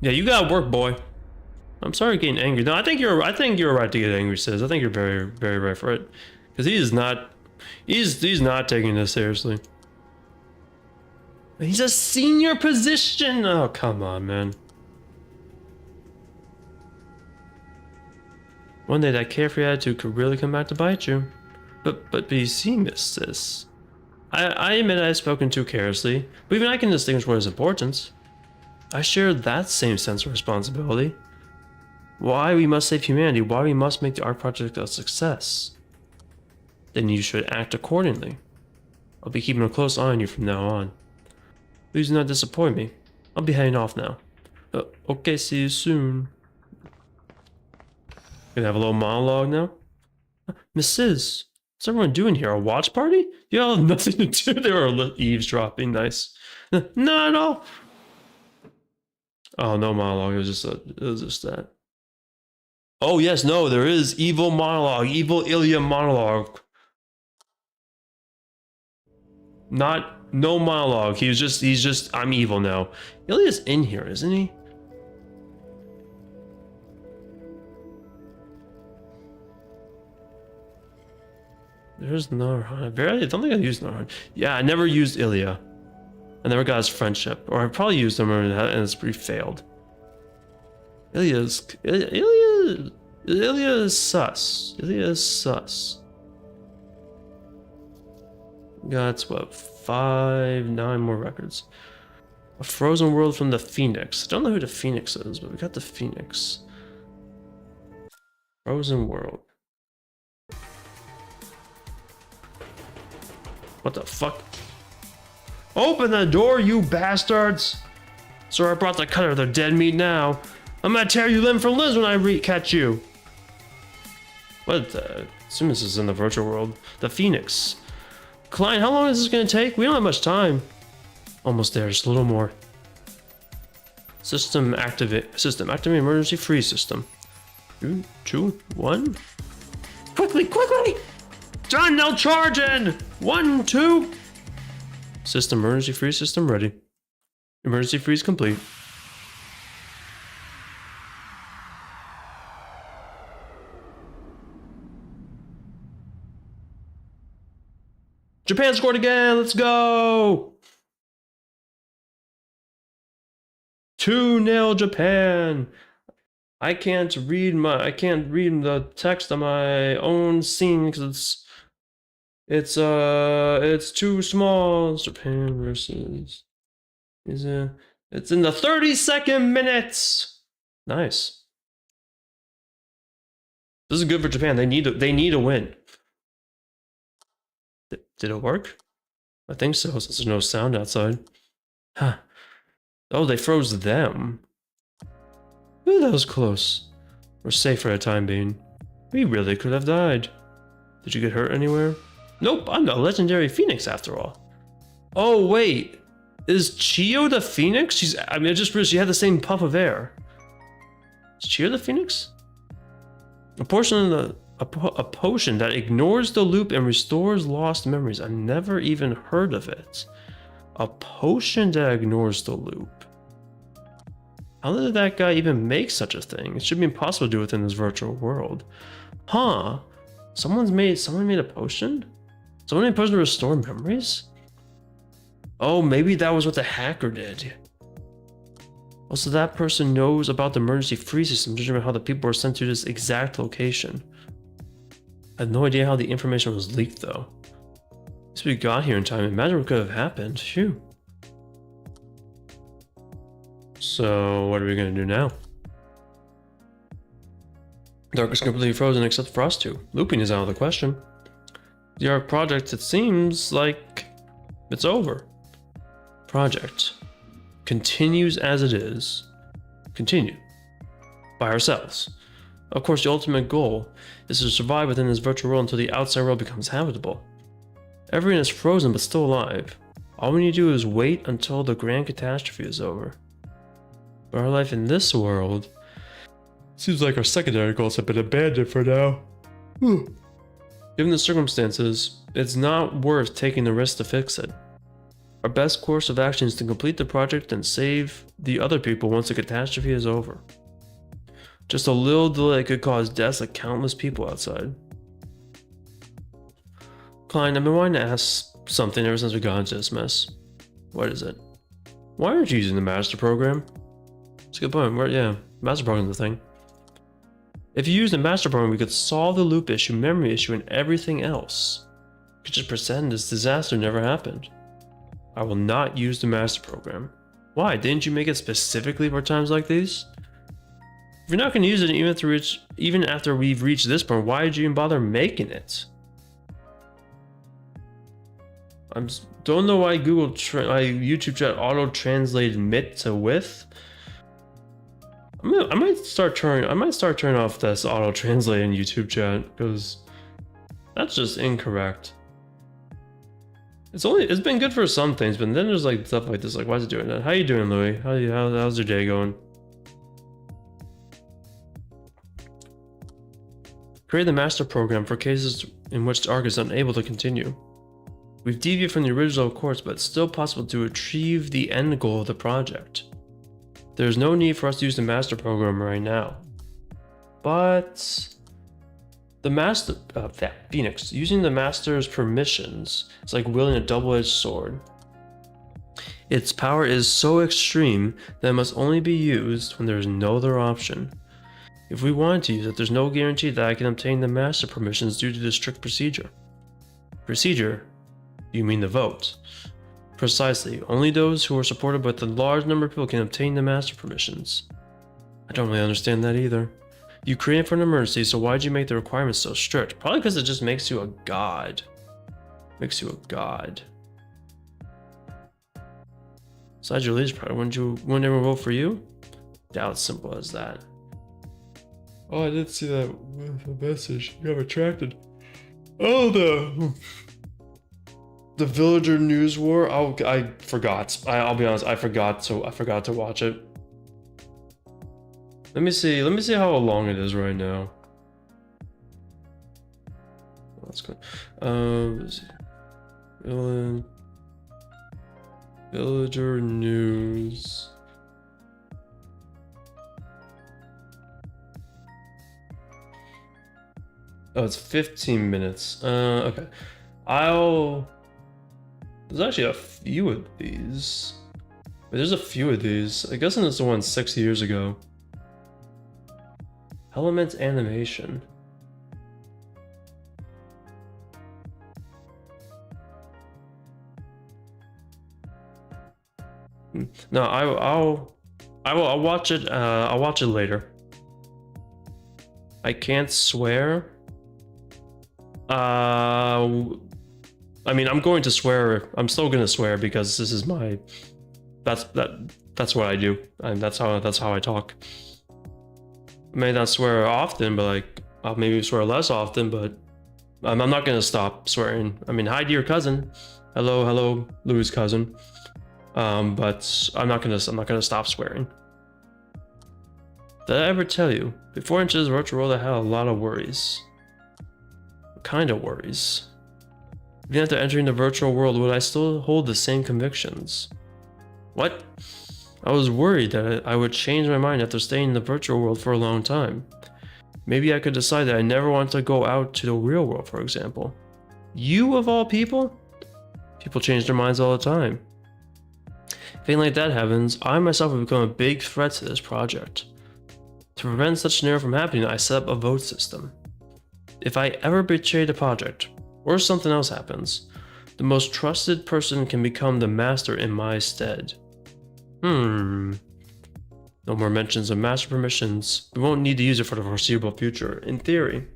A: Yeah, you gotta work, boy. I'm sorry getting angry. No, I think you're right to get angry, Sis. I think you're very, very right for it. Because he's not taking this seriously. He's a senior position. Oh, come on, man. One day that carefree attitude could really come back to bite you. But you see, Miss Sis. I admit I've spoken too carelessly, but even I can distinguish what is important. I share that same sense of responsibility. Why we must save humanity, why we must make the ARK project a success. Then you should act accordingly. I'll be keeping a close eye on you from now on. Please do not disappoint me. I'll be heading off now. Okay, see you soon. Gonna have a little monologue now? Mrs. What's everyone doing here? A watch party? You all have nothing to do. They were eavesdropping. Nice. Not at all. Oh, no monologue. It was just that. Oh yes, no, there is evil monologue. Evil Ilya monologue. No monologue. He's just, I'm evil now. Ilya's in here, isn't he? There's Narhan. I don't think I used Narhan. Yeah, I never used Ilya. I never got his friendship. Or I probably used him and it's pretty failed. Ilya Ilya is sus. Ilya is sus. Got what, 9 more records. A frozen world from the Phoenix. I don't know who the Phoenix is, but we got the Phoenix. Frozen world. What the fuck? Open the door, you bastards! Sir, I brought the cutter, they're dead meat now. I'm gonna tear you limb from limbs when I catch you. What the? Assume this is in the virtual world. The Phoenix. Klein, how long is this gonna take? We don't have much time. Almost there, just a little more. System activate emergency freeze system. 3, 2, 1. Quickly, quickly! John, now charge in! 1, 2. System emergency freeze system ready. Emergency freeze complete. Japan scored again, let's go! 2-0 Japan. I can't read the text on my own scene because it's too small. Japan versus it's in the 32nd minutes. Nice. This is good for Japan. They need a win. Did it work? I think so, since there's no sound outside. Huh. Oh, they froze them. Ooh, that was close. We're safe for the time being. We really could have died. Did you get hurt anywhere? Nope, I'm the legendary Phoenix after all. Oh, wait. Is Chio the Phoenix? I just realized she had the same puff of air. Is Chio the Phoenix? A potion that ignores the loop and restores lost memories. I've never even heard of it. A potion that ignores the loop. How did that guy even make such a thing? It should be impossible to do within this virtual world. Huh? Someone made a potion? Someone made a potion to restore memories? Oh, maybe that was what the hacker did. Also, that person knows about the emergency freeze system, judging by how the people were sent to this exact location. I have no idea how the information was leaked, though. At least we got here in time. Imagine what could have happened. Phew. So, what are we gonna do now? Dark is completely frozen except for us two. Looping is out of the question. The ARK project, it seems like it's over. Project continues as it is. Continue. By ourselves. Of course, the ultimate goal is to survive within this virtual world until the outside world becomes habitable. Everyone is frozen but still alive. All we need to do is wait until the grand catastrophe is over. But our life in this world seems like our secondary goals have been abandoned for now. Given the circumstances, it's not worth taking the risk to fix it. Our best course of action is to complete the project and save the other people once the catastrophe is over. Just a little delay could cause deaths of countless people outside. Klein, I've been wanting to ask something ever since we got into this mess. What is it? Why aren't you using the master program? It's a good point. Master program's the thing. If you use the master program, we could solve the loop issue, memory issue, and everything else. We could just pretend this disaster never happened. I will not use the master program. Why? Didn't you make it specifically for times like these? If you're not going to use it even after we've reached this point, why did you even bother making it? I don't know why my YouTube chat auto-translated mit to with. I might start turning off this auto-translate in YouTube chat because that's just incorrect. It's been good for some things, but then there's like stuff like this. Like, why is it doing that? How you doing, Louis? How's your day going? Create the master program for cases in which the ARK is unable to continue. We've deviated from the original course, but it's still possible to achieve the end goal of the project. There's no need for us to use the master program right now. But the master, Phoenix, using the master's permissions is like wielding a double-edged sword. Its power is so extreme that it must only be used when there is no other option. If we wanted to use it, there's no guarantee that I can obtain the master permissions due to the strict procedure. Procedure? You mean the vote? Precisely. Only those who are supported by a large number of people can obtain the master permissions. I don't really understand that either. You created for an emergency, so why'd you make the requirements so strict? Probably because it just makes you a god. Makes you a god. Besides your leader's pride, wouldn't anyone vote for you? Doubt it's simple as that. Oh, I did see that message. You got retracted. Oh, the villager news war. Oh, I forgot. I'll be honest. I forgot to watch it. Let me see how long it is right now. That's good. Let's see. Villager news. Oh, it's 15 minutes. Okay. There's actually a few of these. There's a few of these. I guess it's the one 6 years ago. Element animation. No, I'll watch it. I'll watch it later. I can't swear. I mean, I'm going to swear. I'm still going to swear because this is my. That's what I do, and that's how I talk. I may not swear often, but like I'll maybe swear less often. But I'm not going to stop swearing. I mean, hi to your cousin. Hello, Louis' cousin. But I'm not gonna stop swearing. Did I ever tell you? Before entering the virtual world, I had a lot of worries. What kind of worries? Even after entering the virtual world, would I still hold the same convictions? What? I was worried that I would change my mind after staying in the virtual world for a long time. Maybe I could decide that I never want to go out to the real world, for example. You of all people? People change their minds all the time. If anything like that happens, I myself have become a big threat to this project. To prevent such scenario from happening, I set up a vote system. If I ever betray the project, or something else happens, the most trusted person can become the master in my stead. No more mentions of master permissions. We won't need to use it for the foreseeable future. In theory,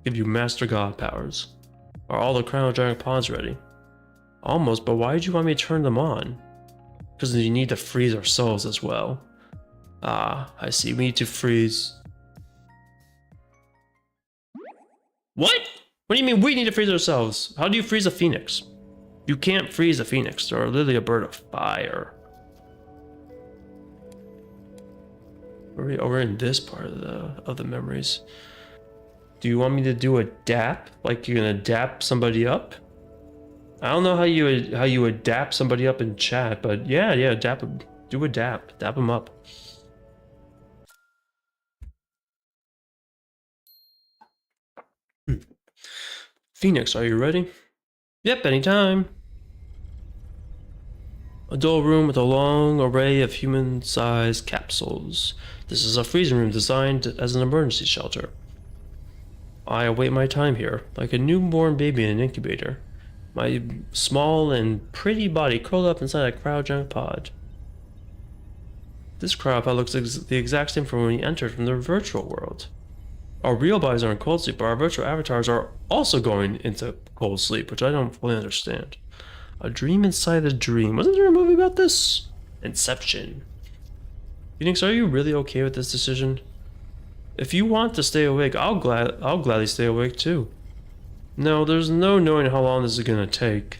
A: give you master god powers. Are all the cryogenic pods ready? Almost, but why did you want me to turn them on? Because you need to freeze our souls as well. Ah, I see. We need to freeze. What? What do you mean we need to freeze ourselves? How do you freeze a phoenix? You can't freeze a phoenix. They're literally a bird of fire. We're in this part of the memories. Do you want me to do a dap? Like you're gonna dap somebody up? I don't know how you would dap somebody up in chat, but yeah, dap them. Do a dap them up. Phoenix, are you ready? Yep, anytime. A dull room with a long array of human-sized capsules. This is a freezing room designed as an emergency shelter. I await my time here, like a newborn baby in an incubator. My small and pretty body curled up inside a cryogenic pod. This cryopod looks the exact same from when we entered from the virtual world. Our real bodies are in cold sleep, but our virtual avatars are also going into cold sleep, which I don't fully understand. A dream inside a dream. Wasn't there a movie about this? Inception. Phoenix, are you really okay with this decision? If you want to stay awake, I'll gladly stay awake too. No, there's no knowing how long this is gonna take.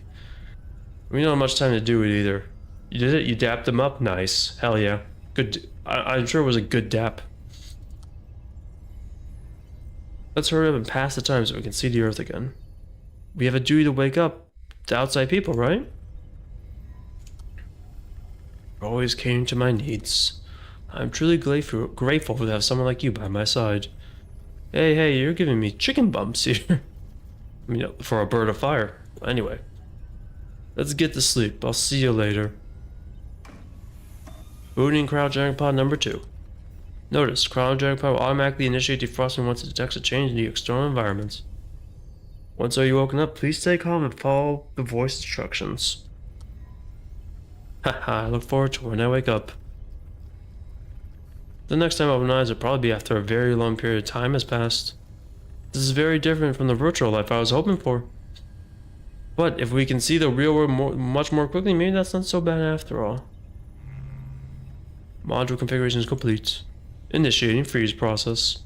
A: We don't have much time to do it either. You did it? You dapped them up? Nice. Hell yeah. Good. I'm sure it was a good dap. Let's hurry up and pass the time so we can see the Earth again. We have a duty to wake up the outside people, right? You're always catering to my needs. I'm truly grateful to have someone like you by my side. Hey, you're giving me chicken bumps here. I mean, for a bird of fire. Anyway, let's get to sleep. I'll see you later. Booting cryogenic pod number 2. Notice, cryogenic power will automatically initiate defrosting once it detects a change in the external environment. Once are you woken up, please stay calm and follow the voice instructions. Haha, I look forward to when I wake up. The next time I open my eyes will probably be after a very long period of time has passed. This is very different from the virtual life I was hoping for. But if we can see the real world much more quickly, maybe that's not so bad after all. Module configuration is complete. Initiating freeze process.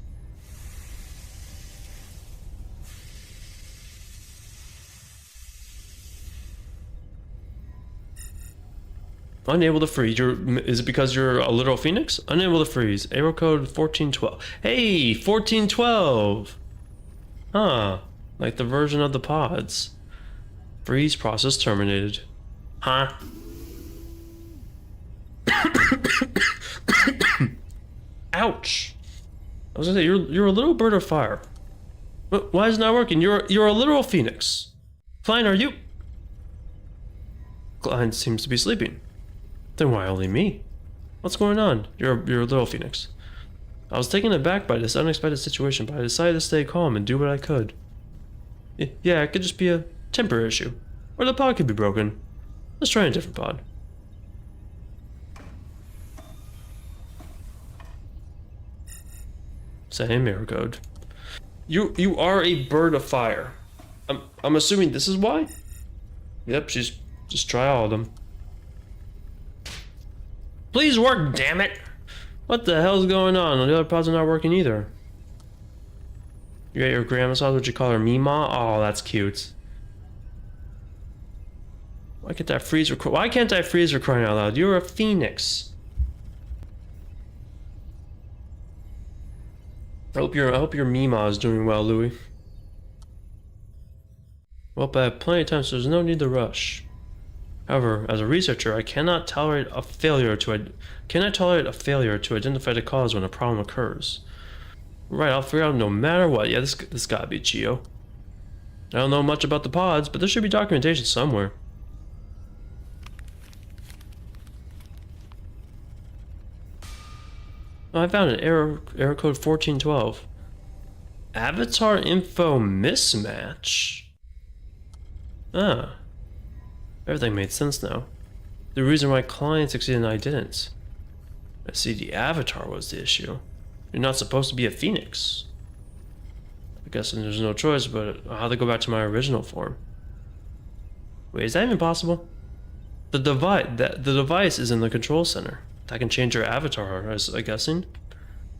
A: Unable to freeze. Is it because you're a literal phoenix? Unable to freeze. Error code 1412. Hey, 1412! Huh. Like the version of the pods. Freeze process terminated. Huh? Ouch. I was gonna say, you're a little bird of fire. But why is it not working? You're a literal phoenix. Klein, are you? Klein seems to be sleeping. Then why only me? What's going on? You're a little phoenix. I was taken aback by this unexpected situation, but I decided to stay calm and do what I could. Yeah, it could just be a temporary issue. Or the pod could be broken. Let's try a different pod. Same error code. You are a bird of fire. I'm assuming this is why? Yep, just try all of them. Please work, damn it! What the hell's going on? The other pods are not working either. You got your grandma's house, what you call her, Mima? Oh, that's cute. Why can't I freeze her crying out loud? You're a phoenix. I hope your Mima is doing well, Louis. Well, I have plenty of time, so there's no need to rush. However, as a researcher, I cannot tolerate a failure to identify the cause when a problem occurs. Right, I'll figure out no matter what. Yeah, this gotta be Chio. I don't know much about the pods, but there should be documentation somewhere. Oh, I found an error code 1412. Avatar info mismatch. Ah. Everything made sense now. The reason why client succeeded and I didn't. I see the avatar was the issue. You're not supposed to be a phoenix. I guess there's no choice but how to go back to my original form. Wait, is that even possible? The device is in the control center. That can change your avatar, I'm guessing.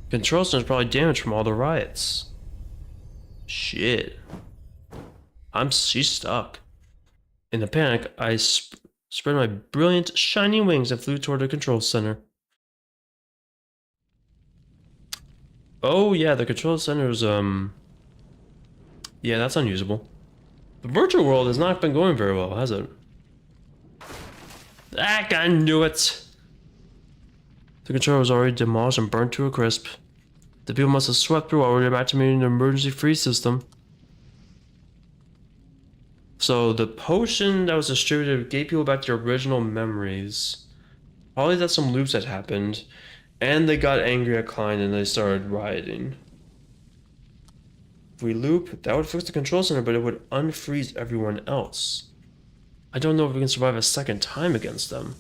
A: Control center is probably damaged from all the riots. Shit. She's stuck. In a panic, I spread my brilliant, shiny wings and flew toward the control center. Oh yeah, the control center is, yeah, that's unusable. The virtual world has not been going very well, has it? I knew it! The controller was already demolished and burnt to a crisp. The people must have swept through already activating the emergency freeze system. So the potion that was distributed gave people back their original memories. Probably that some loops had happened. And they got angry at Klein and they started rioting. If we loop, that would fix the control center, but it would unfreeze everyone else. I don't know if we can survive a second time against them.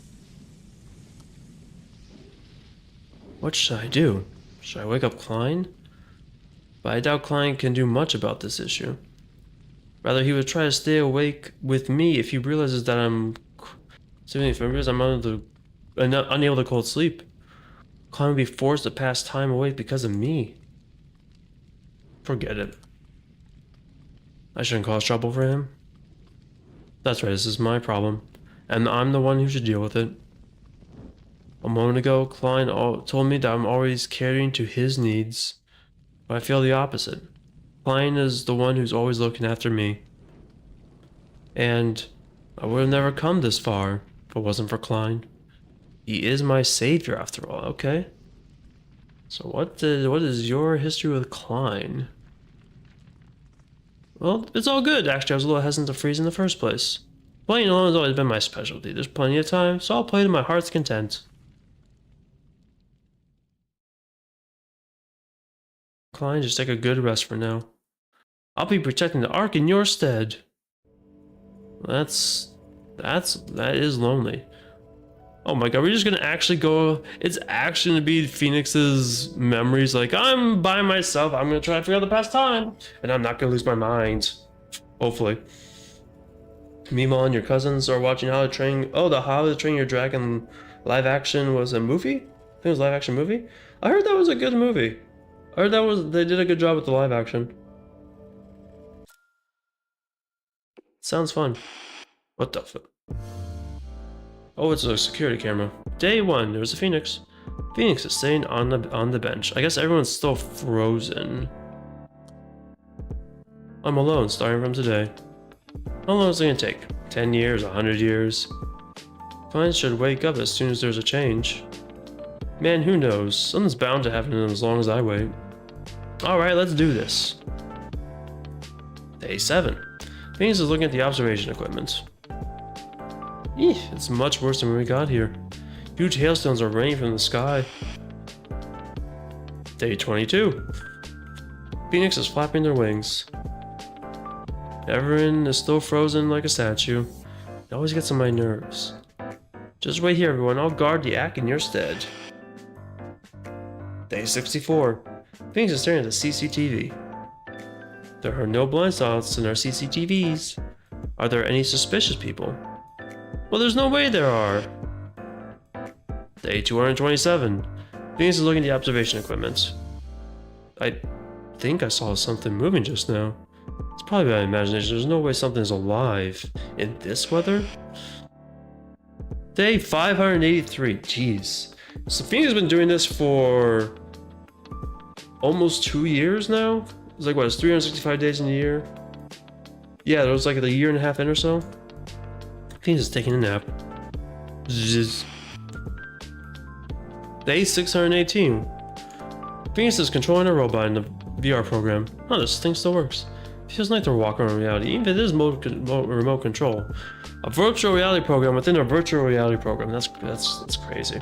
A: What should I do? Should I wake up Klein? But I doubt Klein can do much about this issue. Rather, he would try to stay awake with me if he realizes that I'm unable to cold sleep. Klein would be forced to pass time awake because of me. Forget it. I shouldn't cause trouble for him. That's right, this is my problem. And I'm the one who should deal with it. A moment ago, Klein told me that I'm always catering to his needs. But I feel the opposite. Klein is the one who's always looking after me. And I would have never come this far if it wasn't for Klein. He is my savior after all, okay? So what is your history with Klein? Well, it's all good. Actually, I was a little hesitant to freeze in the first place. Playing alone has always been my specialty. There's plenty of time, so I'll play to my heart's content. Klein, just take a good rest for now. I'll be protecting the Ark in your stead. That is lonely. Oh my god, we're just gonna actually go. It's actually gonna be Phoenix's memories. Like, I'm by myself. I'm gonna try to figure out the past time, and I'm not gonna lose my mind. Hopefully. Meanwhile, and your cousins are watching How to Train. Oh, the How to Train Your Dragon live action was a movie. I think it was a live action movie. I heard that was a good movie. I heard they did a good job with the live action. Sounds fun. What the fuck? Oh, it's a security camera. Day 1, there's a Phoenix. Phoenix is staying on the bench. I guess everyone's still frozen. I'm alone, starting from today. How long is it gonna take? 10 years, 100 years? Clients should wake up as soon as there's a change. Man, who knows? Something's bound to happen as long as I wait. Alright, let's do this. Day 7. Phoenix is looking at the observation equipment. Eeh, it's much worse than when we got here. Huge hailstones are raining from the sky. Day 22. Phoenix is flapping their wings. Everyone is still frozen like a statue. It always gets on my nerves. Just wait here, everyone. I'll guard the Ark in your stead. Day 64. Phoenix is staring at the CCTV. There are no blind spots in our CCTVs. Are there any suspicious people? Well, there's no way there are. Day 227. Phoenix is looking at the observation equipment. I think I saw something moving just now. It's probably my imagination. There's no way something's alive in this weather. Day 583. Jeez. So Phoenix has been doing this for almost 2 years now. It's like, what, it's 365 days in a year? Yeah, there was like a year and a half in or so. Phoenix is taking a nap. Zzz. Day 618. Phoenix is controlling a robot in the VR program. Oh, this thing still works. Feels like they're walking around reality, even if it is remote control. A virtual reality program within a virtual reality program. That's crazy.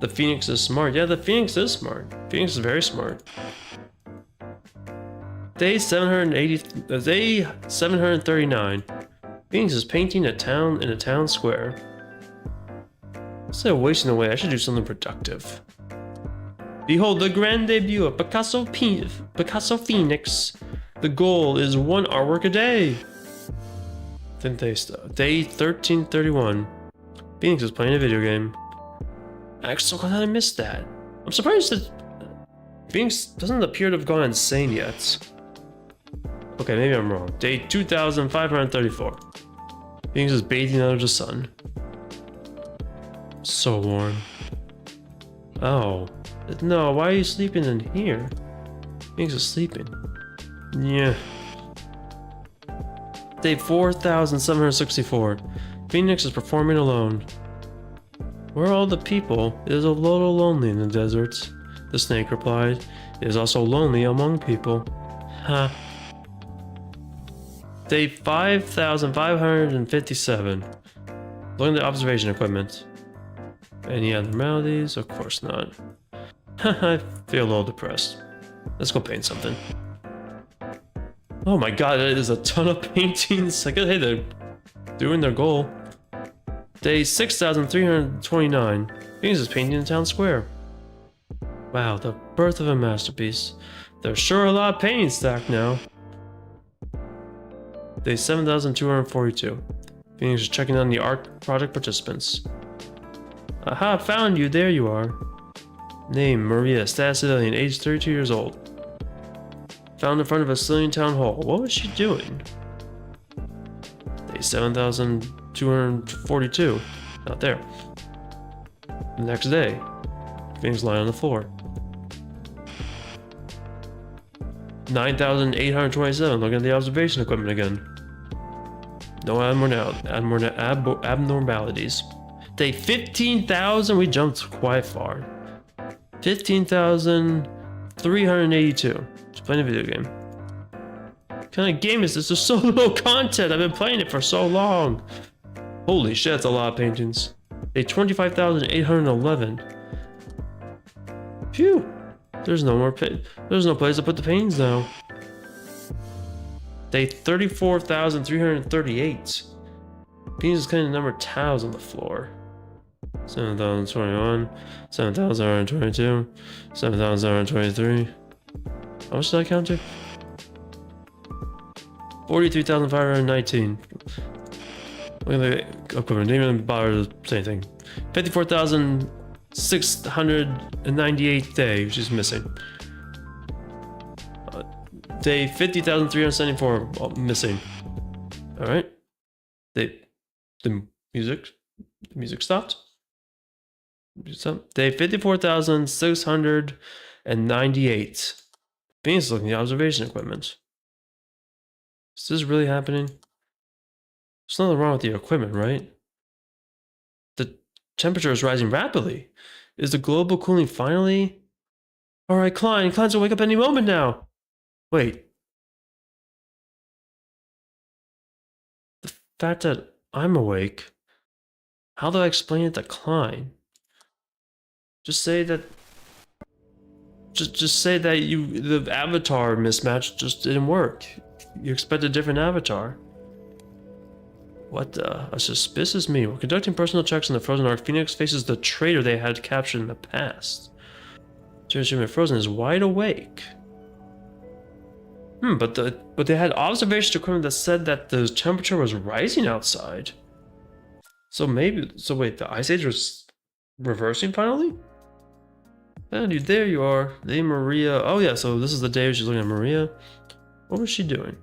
A: The Phoenix is smart. Yeah, the Phoenix is smart. Phoenix is very smart. Day 739. Phoenix is painting a town in a town square. Instead of wasting away, I should do something productive. Behold the grand debut of Picasso Phoenix. The goal is 1 artwork a day. Day 1331. Phoenix is playing a video game. Actually, how did I miss that? I'm surprised that Phoenix doesn't appear to have gone insane yet. Okay, maybe I'm wrong. Day 2534. Phoenix is bathing under the sun. So warm. Oh. No, why are you sleeping in here? Phoenix is sleeping. Yeah. Day 4764. Phoenix is performing alone. Where are all the people? It is a little lonely in the deserts. The snake replied. It is also lonely among people. Ha. Day 5557. Looking at the observation equipment. Any abnormalities? Of course not. I feel a little depressed. Let's go paint something. Oh my god, that is a ton of paintings. I guess, hey, they're doing their goal. Day 6329. Phoenix is painting the town square. Wow, the birth of a masterpiece. There's sure a lot of painting stacked now. Day 7242. Phoenix is checking on the art project participants. Aha, found you, there you are. Name, Maria, status civilian, age 32 years old. Found in front of a civilian town hall. What was she doing? Day 7242. Not there. The next day, Phoenix lying on the floor. 9827. Looking at the observation equipment again. No abnormalities. Day 15,000. We jumped quite far. 15,382. Just playing a video game. What kind of game is this? There's so little content. I've been playing it for so long. Holy shit, that's a lot of paintings. Day 25,811. Phew. There's no more there's no place to put the paintings now. Day 34,338. Paintings is kind of number tiles on the floor. 7,021, 7,122, 7,123. How much did I count to? 43,519. Look at the equipment. Didn't even bother to say anything. 54,698 day, which is missing. Day 50,374 missing. All right. The music stopped. Day 54,698. Venus looking at the observation equipment. Is this really happening? There's nothing wrong with the equipment, right? The temperature is rising rapidly. Is the global cooling finally? All right, Klein's will wake up any moment now. Wait. The fact that I'm awake, how do I explain it to Klein? Just say that the avatar mismatch just didn't work. You expect a different avatar. What a suspicious me. We're conducting personal checks on the Frozen Ark. Phoenix faces the traitor they had captured in the past. Jimmy Frozen is wide awake. But they had observation equipment that said that the temperature was rising outside. So wait, the ice age was reversing finally? And there you are. Lady Maria. Oh yeah, so this is the day she's looking at Maria. What was she doing?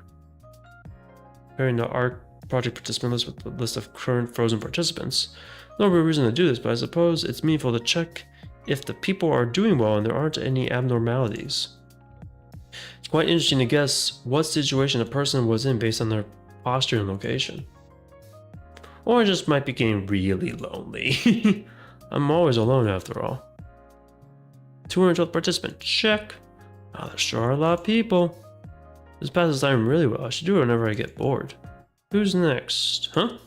A: Comparing the Ark project participant list with the list of current frozen participants. No real reason to do this, but I suppose it's meaningful to check if the people are doing well and there aren't any abnormalities. It's quite interesting to guess what situation a person was in based on their posture and location. Or I just might be getting really lonely. I'm always alone after all. 212th participant, check. Oh, there sure are a lot of people. This passes time really well. I should do it whenever I get bored. Who's next? Huh?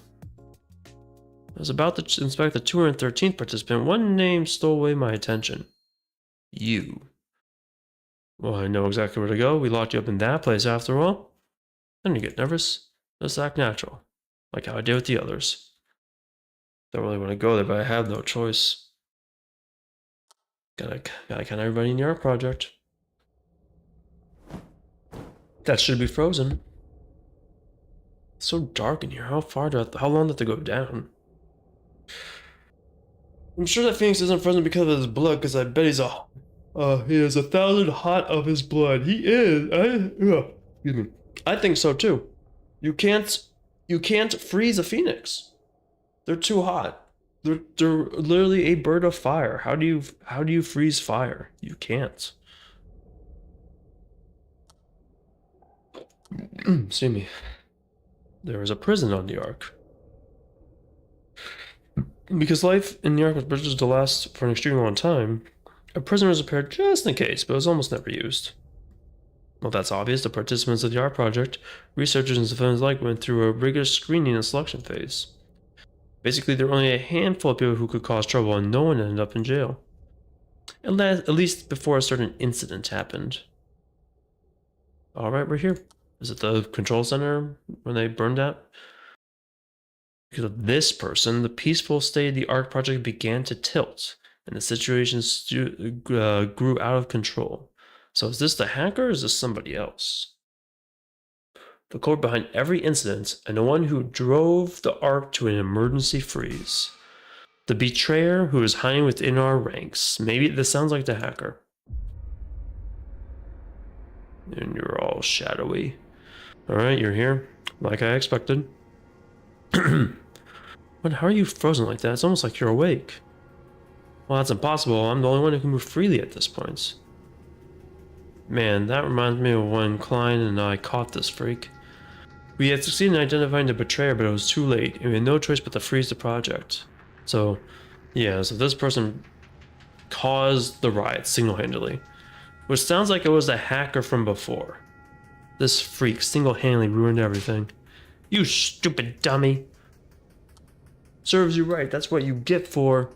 A: I was about to inspect the 213th participant. One name stole away my attention. You. Well, I know exactly where to go. We locked you up in that place after all. Then you get nervous. Just act natural. Like how I did with the others. Don't really want to go there, but I have no choice. Gotta count everybody in the art project. That should be frozen. It's so dark in here. How long did it go down? I'm sure that Phoenix isn't frozen because of his blood, because I bet he is 1,000 hot of his blood. He is. Excuse me. I think so too. You can't freeze a Phoenix. They're too hot. They're literally a bird of fire. How do you freeze fire? You can't. Excuse me. There was a prison on the Ark. Because life in the Ark was predicted to last for an extremely long time, a prison was prepared just in case, but it was almost never used. Well, that's obvious. The participants of the Ark project, researchers and civilians alike, went through a rigorous screening and selection phase. Basically, there were only a handful of people who could cause trouble, and no one ended up in jail. At least before a certain incident happened. Alright, we're here. Is it the control center when they burned out? Because of this person, the peaceful state of the Ark project began to tilt, and the situation grew out of control. So is this the hacker or is this somebody else? The culprit behind every incident, and the one who drove the Ark to an emergency freeze. The betrayer who is hiding within our ranks. Maybe this sounds like the hacker. And you're all shadowy. Alright, you're here, like I expected. But how are you frozen like that? It's almost like you're awake. Well, that's impossible. I'm the only one who can move freely at this point. Man, that reminds me of when Klein and I caught this freak. We had succeeded in identifying the betrayer, but it was too late, and we had no choice but to freeze the project. So, yeah, so this person caused the riot single-handedly. Which sounds like it was the hacker from before. This freak single-handedly ruined everything. You stupid dummy. Serves you right, that's what you get for...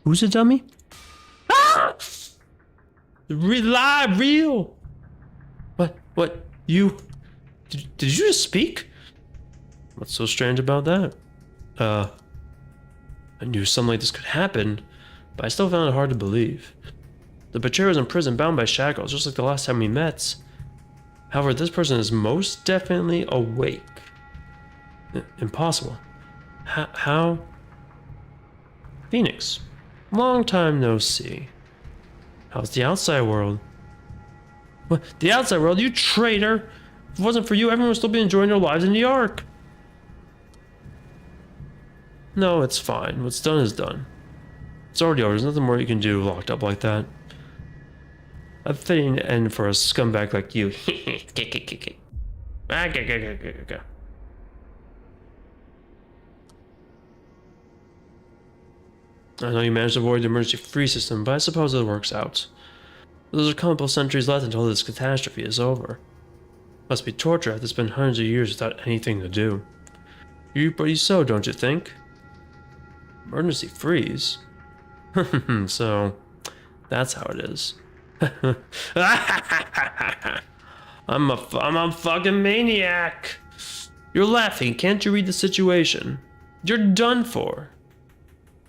A: Who's a dummy? Ah! Real. What? You... Did you just speak? What's so strange about that? I knew something like this could happen, but I still found it hard to believe. The betrayer was in prison, bound by shackles, just like the last time we met. However, this person is most definitely awake. Impossible. How? Phoenix. Long time no see. How's the outside world? What? The outside world? You traitor! If it wasn't for you, everyone would still be enjoying their lives in the Ark. No, it's fine. What's done is done. It's already over. There's nothing more you can do locked up like that. A fitting end for a scumbag like you. I know you managed to avoid the emergency freeze system, but I suppose it works out. There's a couple centuries left until this catastrophe is over. Must be torture after it's been hundreds of years without anything to do. Pretty so, don't you think? Emergency freeze? So, that's how it is. I'm a fucking maniac. You're laughing. Can't you read the situation? You're done for.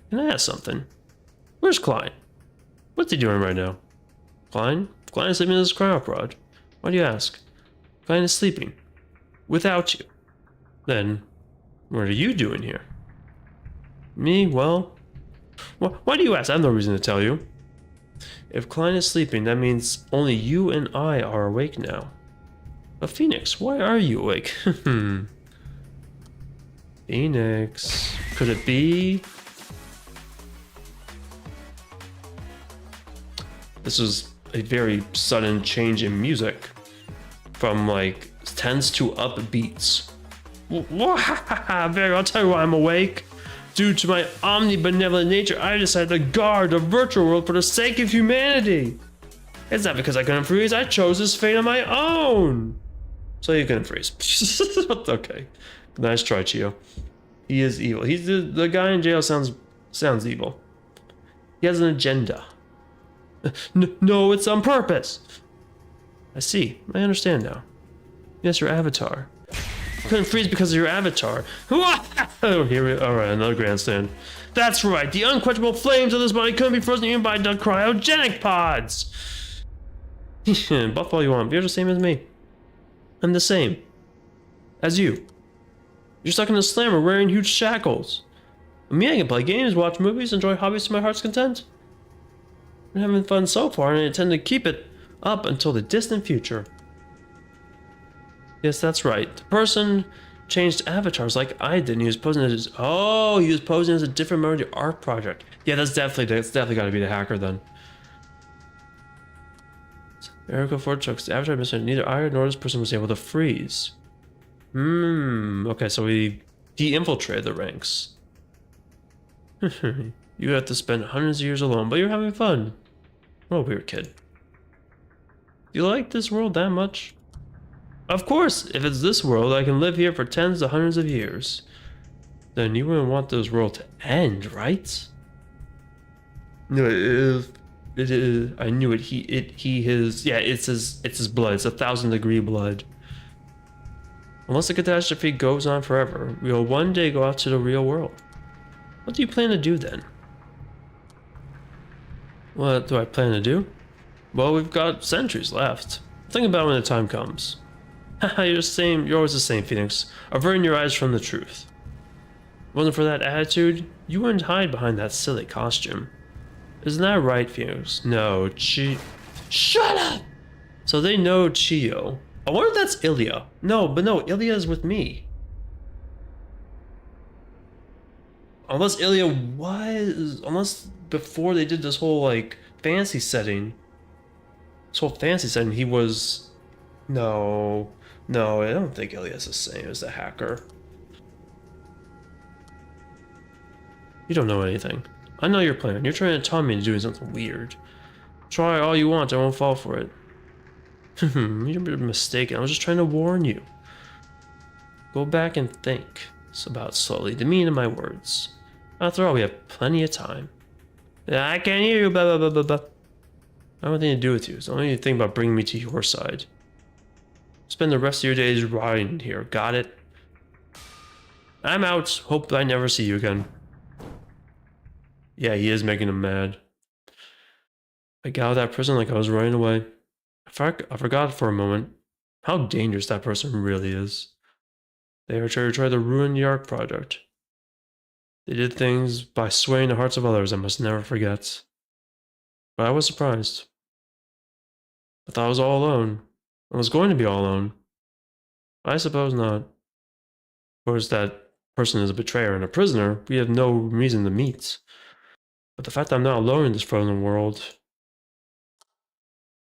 A: Can I ask something? Where's Klein? What's he doing right now? Klein? Klein is sleeping in his cryopod. Why do you ask? Klein is sleeping. Without you. Then, what are you doing here? Me? Well... Why do you ask? I have no reason to tell you. If Klein is sleeping, that means only you and I are awake now. But Phoenix, why are you awake? Phoenix... Could it be... This was a very sudden change in music. From like tense to upbeats. Very, I'll tell you why I'm awake. Due to my omnibenevolent nature, I decided to guard the virtual world for the sake of humanity. It's not because I couldn't freeze, I chose this fate on my own. So you couldn't freeze. Okay. Nice try, Chio. He is evil. He's the guy in jail sounds evil. He has an agenda. No, it's on purpose. I see. I understand now. Yes, your avatar. Couldn't freeze because of your avatar. Oh, here we all right, another grandstand. That's right. The unquenchable flames of this body couldn't be frozen even by the cryogenic pods. Buff all you want. You're the same as me. I'm the same as you. You're stuck in a slammer wearing huge shackles. Me, I can play games, watch movies, enjoy hobbies to my heart's content. I'm having fun so far, and I intend to keep it up until the distant future. Yes, that's right. The person changed avatars like I did, and he was posing as he was posing as a different member of the Ark project. Yeah, that's definitely got to be the hacker then. Erica Ford chucks the avatar missing. Neither I nor this person was able to freeze. Okay, so he infiltrated the ranks. You have to spend hundreds of years alone, but you're having fun. What a weird kid. Do you like this world that much? Of course, if it's this world, I can live here for tens to hundreds of years. Then you wouldn't want this world to end, right? No, it is. I knew it. It's his blood. It's 1,000-degree blood. Unless the catastrophe goes on forever, we will one day go out to the real world. What do you plan to do then? What do I plan to do? Well, we've got centuries left. Think about it when the time comes. Haha, you're always the same, Phoenix. Averting your eyes from the truth. If it wasn't for that attitude, you wouldn't hide behind that silly costume. Isn't that right, Phoenix? No, Shut up! So they know Chio. I wonder if that's Ilya. No, Ilya is with me. Unless before they did this whole, like, fancy setting. This whole fancy setting, he was... No, I don't think Ilya's the same as the hacker. You don't know anything. I know your plan. You're trying to tell me to do something weird. Try all you want, I won't fall for it. You're mistaken. I was just trying to warn you. Go back and think about slowly the meaning of my words. After all, we have plenty of time. I can't hear you, blah, blah, blah, blah, blah. I don't have anything to do with you, so I don't need to think about bringing me to your side. Spend the rest of your days riding here, got it? I'm out. Hope I never see you again. Yeah, he is making him mad. I got out of that prison like I was running away. I forgot for a moment how dangerous that person really is. They are trying to ruin the Ark project. They did things by swaying the hearts of others I must never forget. But I was surprised. I thought I was all alone. I was going to be all alone. I suppose not. Of course, that person is a betrayer and a prisoner. We have no reason to meet. But the fact that I'm not alone in this frozen world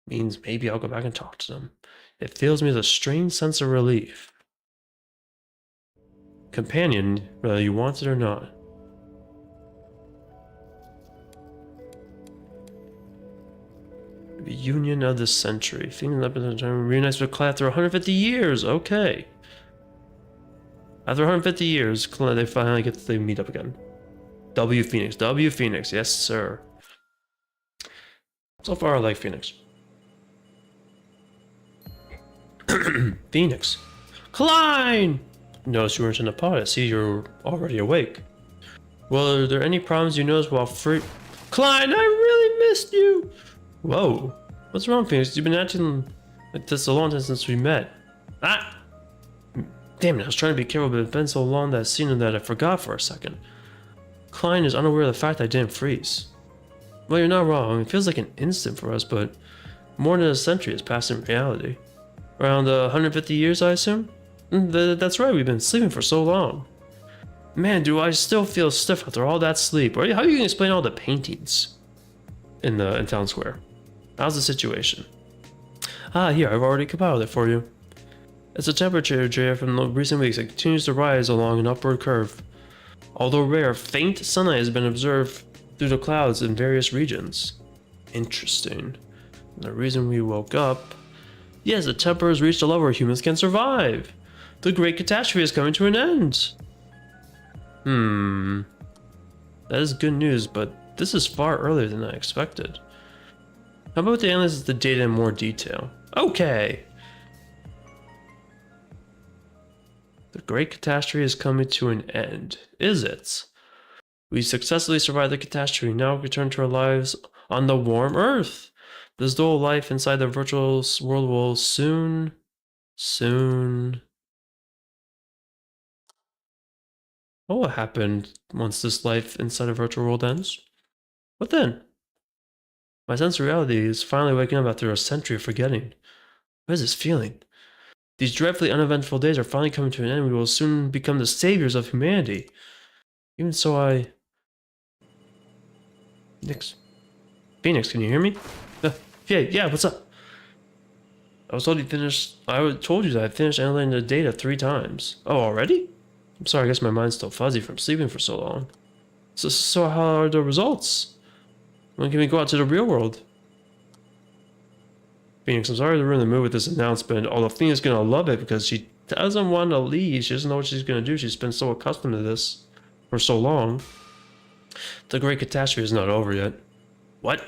A: means maybe I'll go back and talk to them. It fills me with a strange sense of relief. Companion, whether you want it or not. The Union of the Century. Things up in the time reunites with Clay after 150 years. Okay. After 150 years, they finally get to meet up again. W Phoenix. W Phoenix. Yes, sir. So far, I like Phoenix. Phoenix. Klein! Notice you weren't in the pod. I see you're already awake. Well, are there any problems you noticed while free? Klein, I really missed you! Whoa. What's wrong, Phoenix? You've been acting like this a long time since we met. Ah! Damn it, I was trying to be careful, but it's been so long that I've seen him that I forgot for a second. Klein is unaware of the fact I didn't freeze. Well, you're not wrong. It feels like an instant for us, but more than a century has passed in reality. Around 150 years, I assume? That's right, we've been sleeping for so long. Man, do I still feel stiff after all that sleep. How are you going to explain all the paintings in town square? How's the situation? Ah, here, I've already compiled it for you. As the temperature data from the recent weeks, it continues to rise along an upward curve. Although rare, faint sunlight has been observed through the clouds in various regions. Interesting. And the reason we woke up... Yes, the temperature has reached a level where humans can survive. The great catastrophe is coming to an end. That is good news, but this is far earlier than I expected. How about the analyze the data in more detail? Okay. The great catastrophe is coming to an end, is it? We successfully survived the catastrophe, now return to our lives on the warm Earth. This dual life inside the virtual world will soon... What will happen once this life inside a virtual world ends? What then? My sense of reality is finally waking up after a century of forgetting. What is this feeling? These dreadfully uneventful days are finally coming to an end. We will soon become the saviors of humanity. Even so, Phoenix, can you hear me? Yeah, what's up? I told you that I finished analyzing the data 3 times. Oh, already? I'm sorry, I guess my mind's still fuzzy from sleeping for so long. So how are the results? When can we go out to the real world? Phoenix, I'm sorry to ruin the mood with this announcement, although Phoenix is gonna love it because she doesn't want to leave. She doesn't know what she's gonna do. She's been so accustomed to this for so long. The great catastrophe is not over yet. What?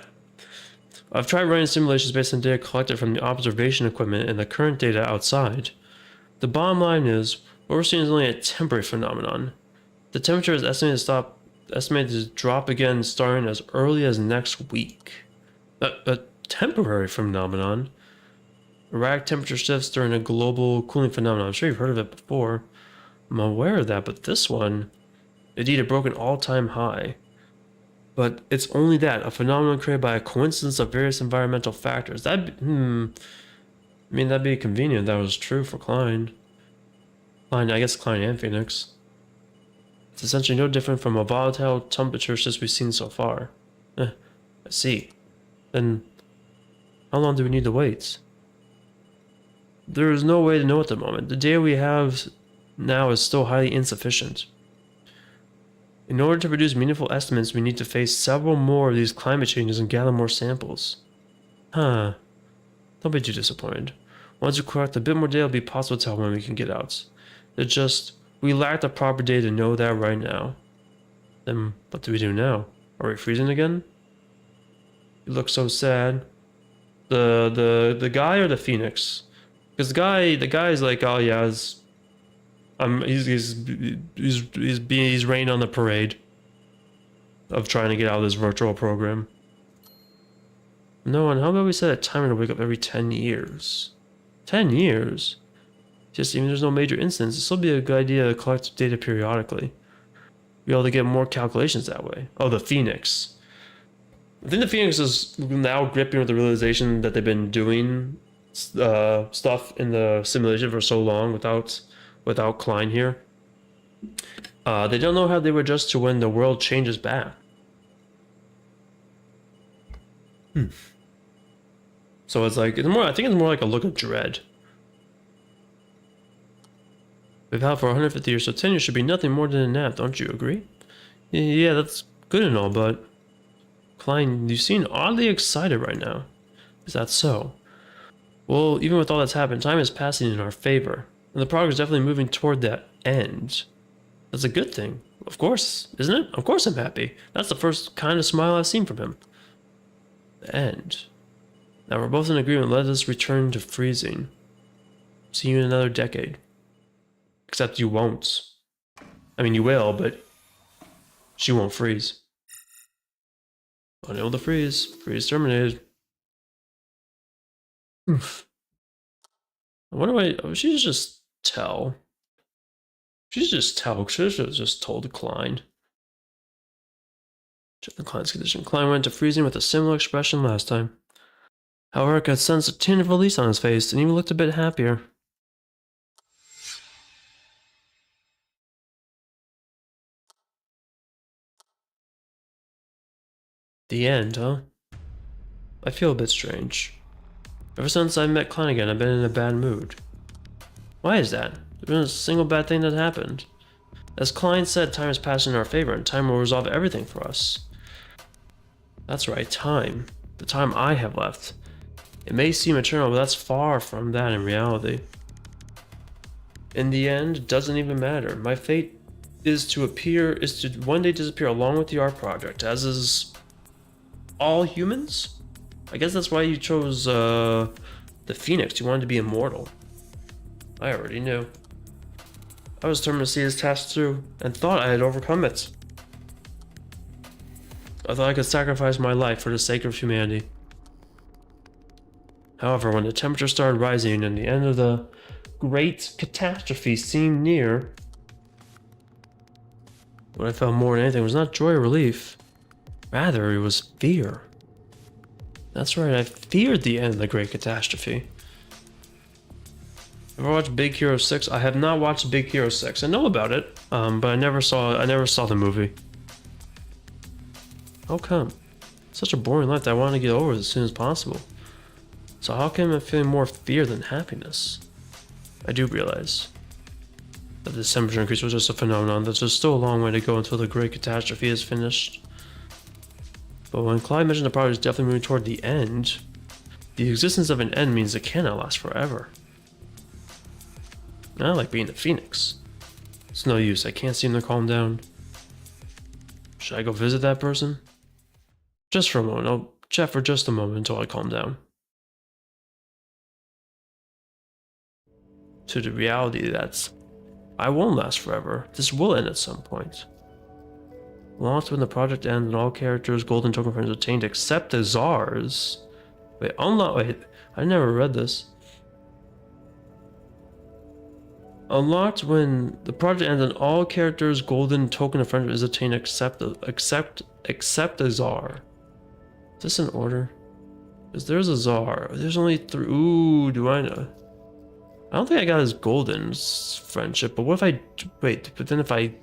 A: I've tried running simulations based on data collected from the observation equipment and the current data outside. The bottom line is, what we're seeing is only a temporary phenomenon. The temperature is estimated to drop again starting as early as next week. A temporary phenomenon? Erratic temperature shifts during a global cooling phenomenon. I'm sure you've heard of it before. I'm aware of that, but this one, indeed, it broke an all-time high. But it's only that, a phenomenon created by a coincidence of various environmental factors. That'd be convenient if that was true for Klein. I guess Klein and Phoenix. It's essentially no different from a volatile temperature shifts we've seen so far. I see. Then, how long do we need to wait? There is no way to know at the moment. The data we have now is still highly insufficient. In order to produce meaningful estimates, we need to face several more of these climate changes and gather more samples. Don't be too disappointed. Once we collect a bit more data, it'll be possible to tell when we can get out. It's just, we lack the proper data to know that right now. Then, what do we do now? Are we freezing again? You look so sad. The guy or the Phoenix? Because the guy's like, oh yeah, he's rained on the parade of trying to get out of this virtual program. No, and how about we set a timer to wake up every 10 years? 10 years? Just even there's no major incidents, this will be a good idea to collect data periodically. Be able to get more calculations that way. Oh, the Phoenix. I think the Phoenix is now gripping with the realization that they've been doing stuff in the simulation for so long without Klein here. They don't know how they would adjust to when the world changes back. So it's like I think it's more like a look of dread. We've had for 150 years, so 10 years should be nothing more than a nap, don't you agree? Yeah, that's good and all, but Klein, you seem oddly excited right now. Is that so? Well, even with all that's happened, time is passing in our favor, and the progress is definitely moving toward that end. That's a good thing. Of course, isn't it? Of course I'm happy. That's the first kind of smile I've seen from him. The end. Now we're both in agreement, let us return to freezing. See you in another decade. Except you won't. I mean, you will, but she won't freeze. Unable to freeze. Freeze terminated. Oof. What do I... She should just tell. She should just tell. She should have just told Klein. Check the Klein's condition. Klein went to freezing with a similar expression last time. However, I could sense a tinge of release on his face, and even looked a bit happier. The end, huh? I feel a bit strange. Ever since I met Klein again, I've been in a bad mood. Why is that? There's been a single bad thing that happened. As Klein said, time is passing in our favor, and time will resolve everything for us. That's right, time. The time I have left. It may seem eternal, but that's far from that in reality. In the end, it doesn't even matter. My fate is to one day disappear along with the art project, as is all humans? I guess that's why you chose the Phoenix. You wanted to be immortal. I already knew. I was determined to see his task through, and thought I had overcome it. I thought I could sacrifice my life for the sake of humanity. However, when the temperature started rising and the end of the great catastrophe seemed near, what I felt more than anything was not joy or relief. Rather, it was fear. That's right, I feared the end of the great catastrophe. Ever watched Big Hero 6? I have not watched Big Hero 6. I know about it, but I never saw the movie. How come? Such a boring life that I want to get over as soon as possible. So how come I'm feeling more fear than happiness? I do realize that this temperature increase was just a phenomenon, that there's still a long way to go until the great catastrophe is finished. But when Clyde mentioned the project is definitely moving toward the end, the existence of an end means it cannot last forever. I like being the Phoenix. It's no use, I can't seem to calm down. Should I go visit that person? Just for a moment, I'll chat for just a moment until I calm down. To the reality that I won't last forever. This will end at some point. Lost when the project ends and all characters' golden token frames obtained except the Czars. Wait, I never read this. Unlocked when the project ends and all characters' golden token of friendship is obtained except a Czar. Is this in order? Because there's a Czar. There's only 3. Ooh, do I know? I don't think I got his golden friendship, but what if I... Wait, but then if I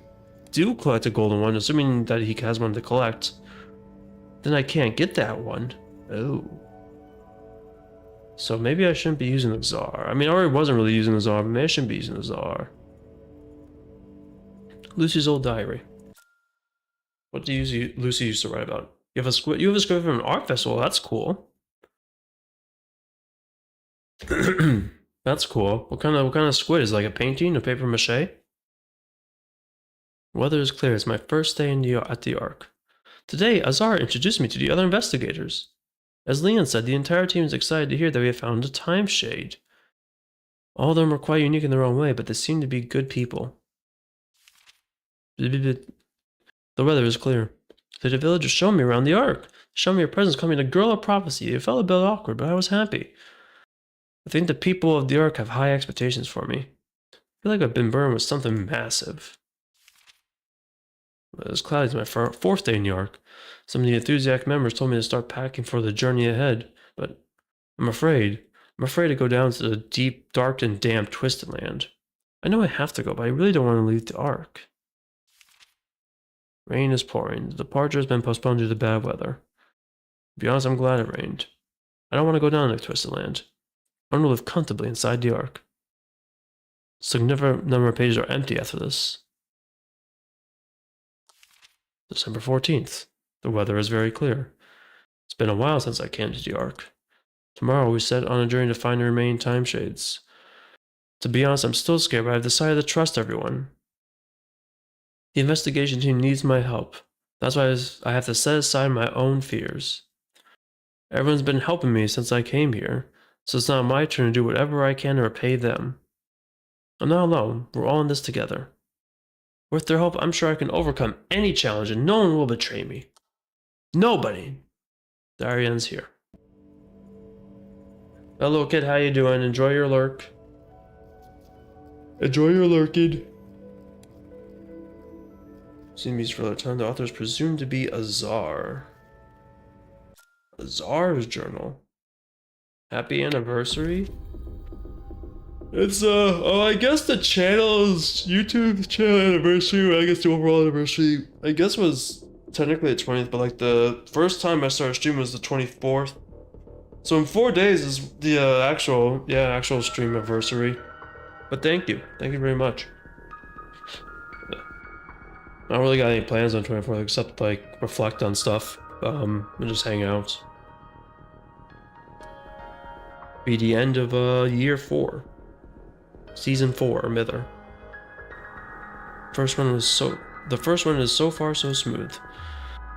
A: do collect a golden one, assuming that he has one to collect, then I can't get that one. Oh. So maybe I shouldn't be using the Czar. I mean, I already wasn't really using the Czar, but maybe I shouldn't be using the Czar. Lucy's old diary. What do Lucy used to write about? You have a squid from an art festival. That's cool. That's cool. What kind of squid? Is it like a painting, a paper mache? Weather is clear. It's my first day at the Ark. Today, Azar introduced me to the other investigators. As Leon said, the entire team is excited to hear that we have found a time shade. All of them are quite unique in their own way, but they seem to be good people. The weather is clear. The villagers showed me around the Ark. Showed me your presence, called me the girl of prophecy. It felt a bit awkward, but I was happy. I think the people of the Ark have high expectations for me. I feel like I've been burned with something massive. It was cloudy. It's my fourth day in New York. Some of the enthusiastic members told me to start packing for the journey ahead, but I'm afraid. I'm afraid to go down to the deep, dark, and damp Twisted Land. I know I have to go, but I really don't want to leave the Ark. Rain is pouring. The departure has been postponed due to bad weather. To be honest, I'm glad it rained. I don't want to go down to Twisted Land. I want to live comfortably inside the Ark. Significant number of pages are empty after this. December 14th. The weather is very clear. It's been a while since I came to the Ark. Tomorrow we set on a journey to find the remaining time shades. To be honest, I'm still scared, but I've decided to trust everyone. The investigation team needs my help. That's why I have to set aside my own fears. Everyone's been helping me since I came here, so it's not my turn to do whatever I can to repay them. I'm not alone. We're all in this together. With their help, I'm sure I can overcome any challenge and no one will betray me. Nobody. Diary ends here. Hello kid, how you doing? Enjoy your lurk. Enjoy your lurking. Seems for the time the author is presumed to be Azar. Azar's journal. Happy anniversary? It's I guess the channel's YouTube channel anniversary, or I guess the overall anniversary, I guess was technically the 20th, but like the first time I started streaming was the 24th. So in 4 days is the actual stream anniversary. But thank you very much. I don't really got any plans on 24th except like reflect on stuff, and just hang out. Be the end of year 4. Season 4, Mither. The first one is so far so smooth.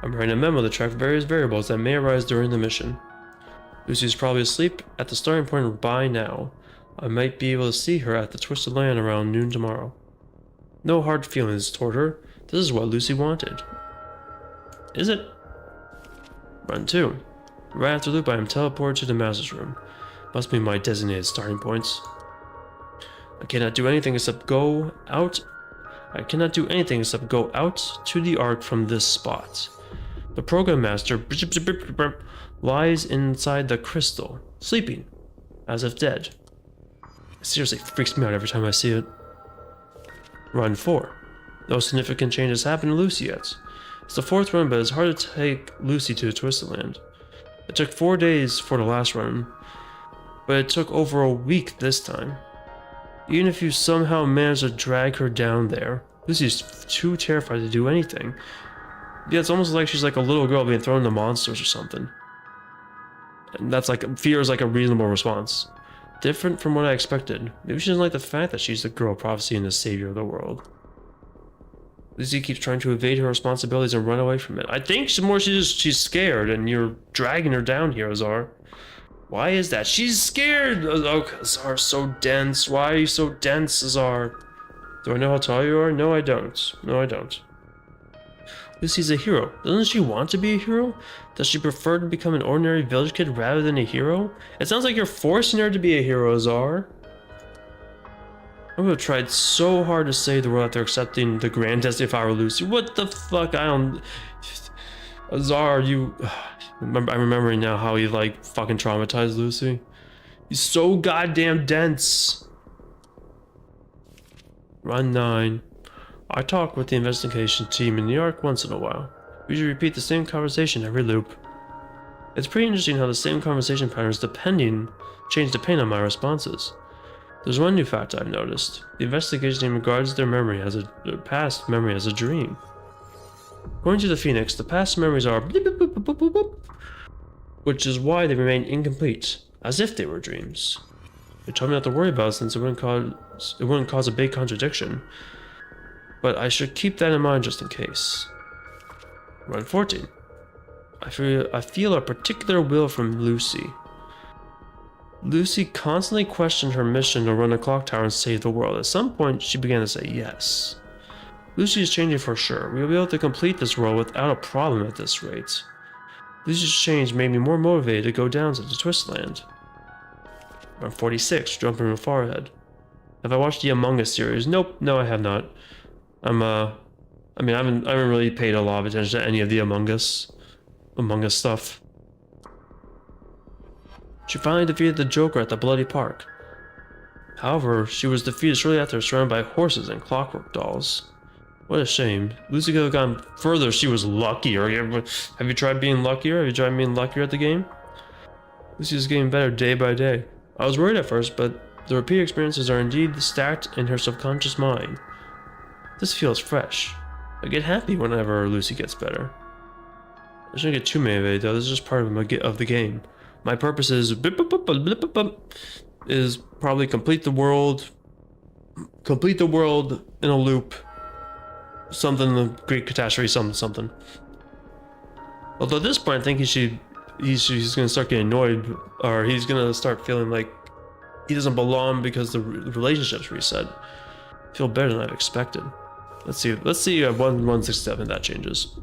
A: I'm writing a memo to track various variables that may arise during the mission. Lucy's probably asleep at the starting point by now. I might be able to see her at the Twisted Land around noon tomorrow. No hard feelings toward her. This is what Lucy wanted. Is it? Run 2. Right after loop, I am teleported to the Master's room. Must be my designated starting points. I cannot do anything except go out to the Ark from this spot. The Program Master lies inside the crystal, sleeping, as if dead. It seriously freaks me out every time I see it. Run 4. No significant changes happened to Lucy yet. It's the 4th run, but it's hard to take Lucy to the Twisted Land. It took 4 days for the last run, but it took over a week this time. Even if you somehow manage to drag her down there, Lucy's too terrified to do anything. Yeah, it's almost like she's like a little girl being thrown into monsters or something. And that's like, fear is like a reasonable response. Different from what I expected. Maybe she doesn't like the fact that she's the girl of prophecy and the savior of the world. Lucy keeps trying to evade her responsibilities and run away from it. I think she's scared and you're dragging her down here, Azar. Why is that? She's scared! Oh, Azar's so dense. Why are you so dense, Azar? Do I know how tall you are? No, I don't. No, I don't. Lucy's a hero. Doesn't she want to be a hero? Does she prefer to become an ordinary village kid rather than a hero? It sounds like you're forcing her to be a hero, Azar. I would have tried so hard to save the world after accepting the grand destiny if I were Lucy. What the fuck? I don't... Azar, you... I'm remembering now how he like fucking traumatized Lucy. He's so goddamn dense. Run 9. I talk with the investigation team in New York once in a while. We usually repeat the same conversation every loop. It's pretty interesting how the same conversation patterns change depending on my responses. There's one new fact I've noticed. The investigation team regards their past memory as a dream. According to the Phoenix, the past memories are bleep, bleep, bleep, bleep, bleep, bleep, which is why they remain incomplete, as if they were dreams. They told me not to worry about it since it wouldn't cause a big contradiction, but I should keep that in mind just in case. Run 14. I feel a particular will from Lucy. Lucy constantly questioned her mission to run a clock tower and save the world. At some point, she began to say yes. Lucy is changing for sure. We will be able to complete this world without a problem at this rate. Lucy's change made me more motivated to go down to the Twistland. I'm 46, jumping far ahead. Have I watched the Among Us series? Nope, no I have not. I haven't really paid a lot of attention to any of the Among Us stuff. She finally defeated the Joker at the Bloody Park. However, she was defeated shortly after, surrounded by horses and clockwork dolls. What a shame. Lucy could have gone further if she was luckier. Have you tried being luckier? Have you tried being luckier at the game? Lucy is getting better day by day. I was worried at first, but the repeated experiences are indeed stacked in her subconscious mind. This feels fresh. I get happy whenever Lucy gets better. I shouldn't get too many of it though, this is just part of the game. My purpose is probably complete the world in a loop. Something, the Great Catastrophe, something. Although at this point I think he's gonna start getting annoyed, or he's gonna start feeling like he doesn't belong because the relationship's reset. I feel better than I've expected. Let's see at 1167 that changes.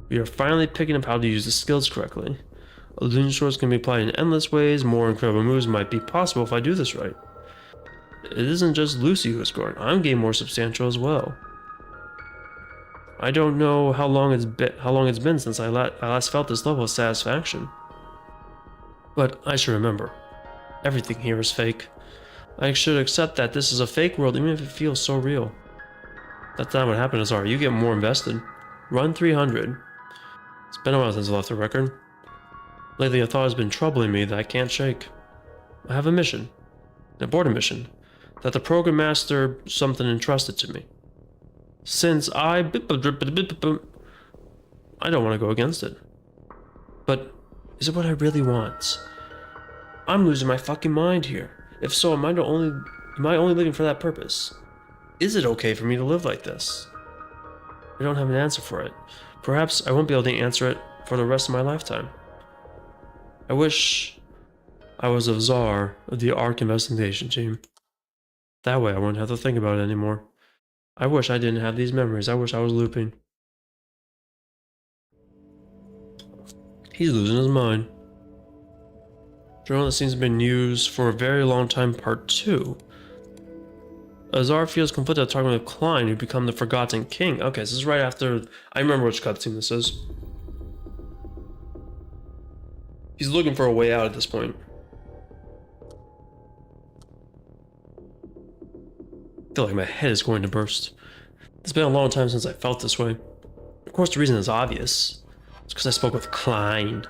A: We are finally picking up how to use the skills correctly. Illusion swords can be applied in endless ways. More incredible moves might be possible if I do this right. It isn't just Lucy who is growing. I'm getting more substantial as well. I don't know how long it's been since I last felt this level of satisfaction. But I should remember, everything here is fake. I should accept that this is a fake world even if it feels so real. That's not what happened, Azar. You get more invested. Run 300. It's been a while since I left the record. Lately a thought has been troubling me that I can't shake. I have a mission. An important mission. That the program master something entrusted to me. Since I don't want to go against it. But is it what I really want? I'm losing my fucking mind here. If so, am I only living for that purpose? Is it okay for me to live like this? I don't have an answer for it. Perhaps I won't be able to answer it for the rest of my lifetime. I wish I was a czar of the ARK investigation team. That way I wouldn't have to think about it anymore. I wish I didn't have these memories. I wish I was looping. He's losing his mind. Journal that seems to have been used for a very long time, part 2. Azar feels conflicted talking with Klein, who become the Forgotten King. Okay, this is right after... I remember which cutscene this is. He's looking for a way out at this point. I feel like my head is going to burst. It's been a long time since I felt this way. Of course, the reason is obvious. It's because I spoke with Klein.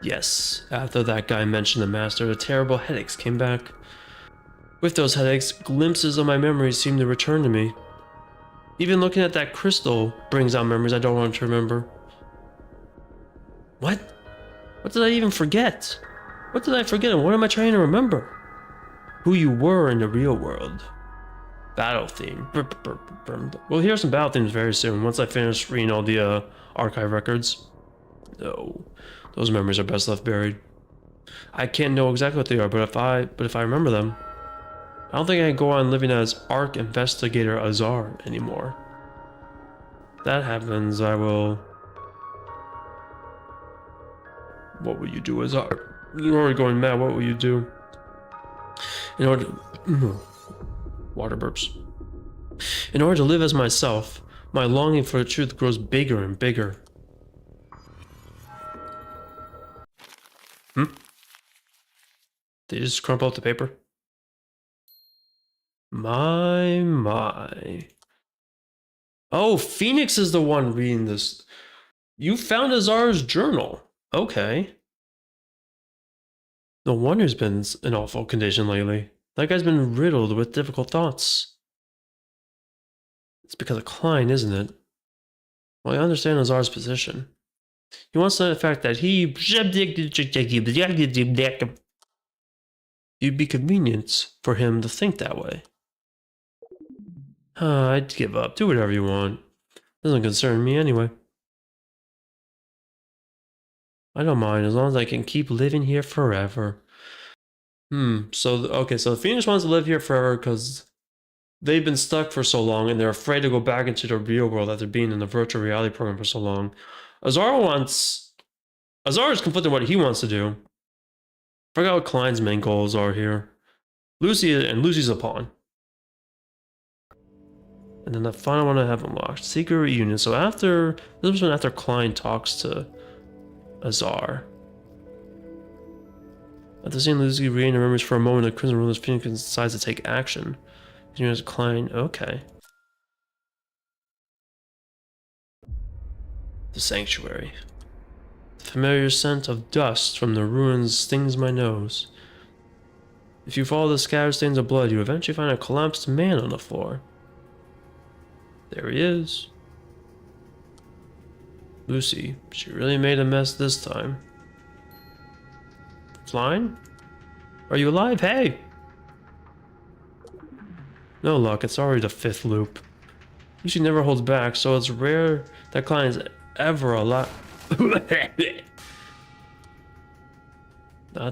A: Yes, after that guy mentioned the master, the terrible headaches came back. With those headaches, glimpses of my memories seem to return to me. Even looking at that crystal brings out memories I don't want to remember. What? What did I even forget? What did I forget and what am I trying to remember? Who you were in the real world. Battle theme. We'll hear some battle themes very soon once I finish reading all the archive records. No, those memories are best left buried. I can't know exactly what they are, but if I remember them, I don't think I can go on living as ARK Investigator Azar anymore. If that happens, I will... What will you do, Azar? You're already going mad, what will you do? In order to... Water burps. In order to live as myself, my longing for the truth grows bigger and bigger. Did you just crumple up the paper? My. Oh, Phoenix is the one reading this. You found Azar's journal. Okay. No wonder he's been in awful condition lately. That guy's been riddled with difficult thoughts. It's because of Klein, isn't it? Well, I understand Azar's position. He wants the fact that it'd be convenient for him to think that way. I'd give up. Do whatever you want. Doesn't concern me anyway. I don't mind as long as I can keep living here forever. So, okay, so the Phoenix wants to live here forever because they've been stuck for so long and they're afraid to go back into the real world after being in the virtual reality program for so long. Azar is conflicted what he wants to do. Forgot what Klein's main goals are here. Lucy's a pawn. And then the final one I have unlocked, Secret Reunion. So this was after Klein talks to Azar. After seeing Lucy regain her memories for a moment, the Crimson Ruler's Phoenix decides to take action. Here's Klein, okay. The Sanctuary. The familiar scent of dust from the ruins stings my nose. If you follow the scattered stains of blood, you eventually find a collapsed man on the floor. There he is. Lucy, she really made a mess this time. Flying? Are you alive? Hey! No luck, it's already the 5th loop. Lucy never holds back, so it's rare that Klein is ever alive. Not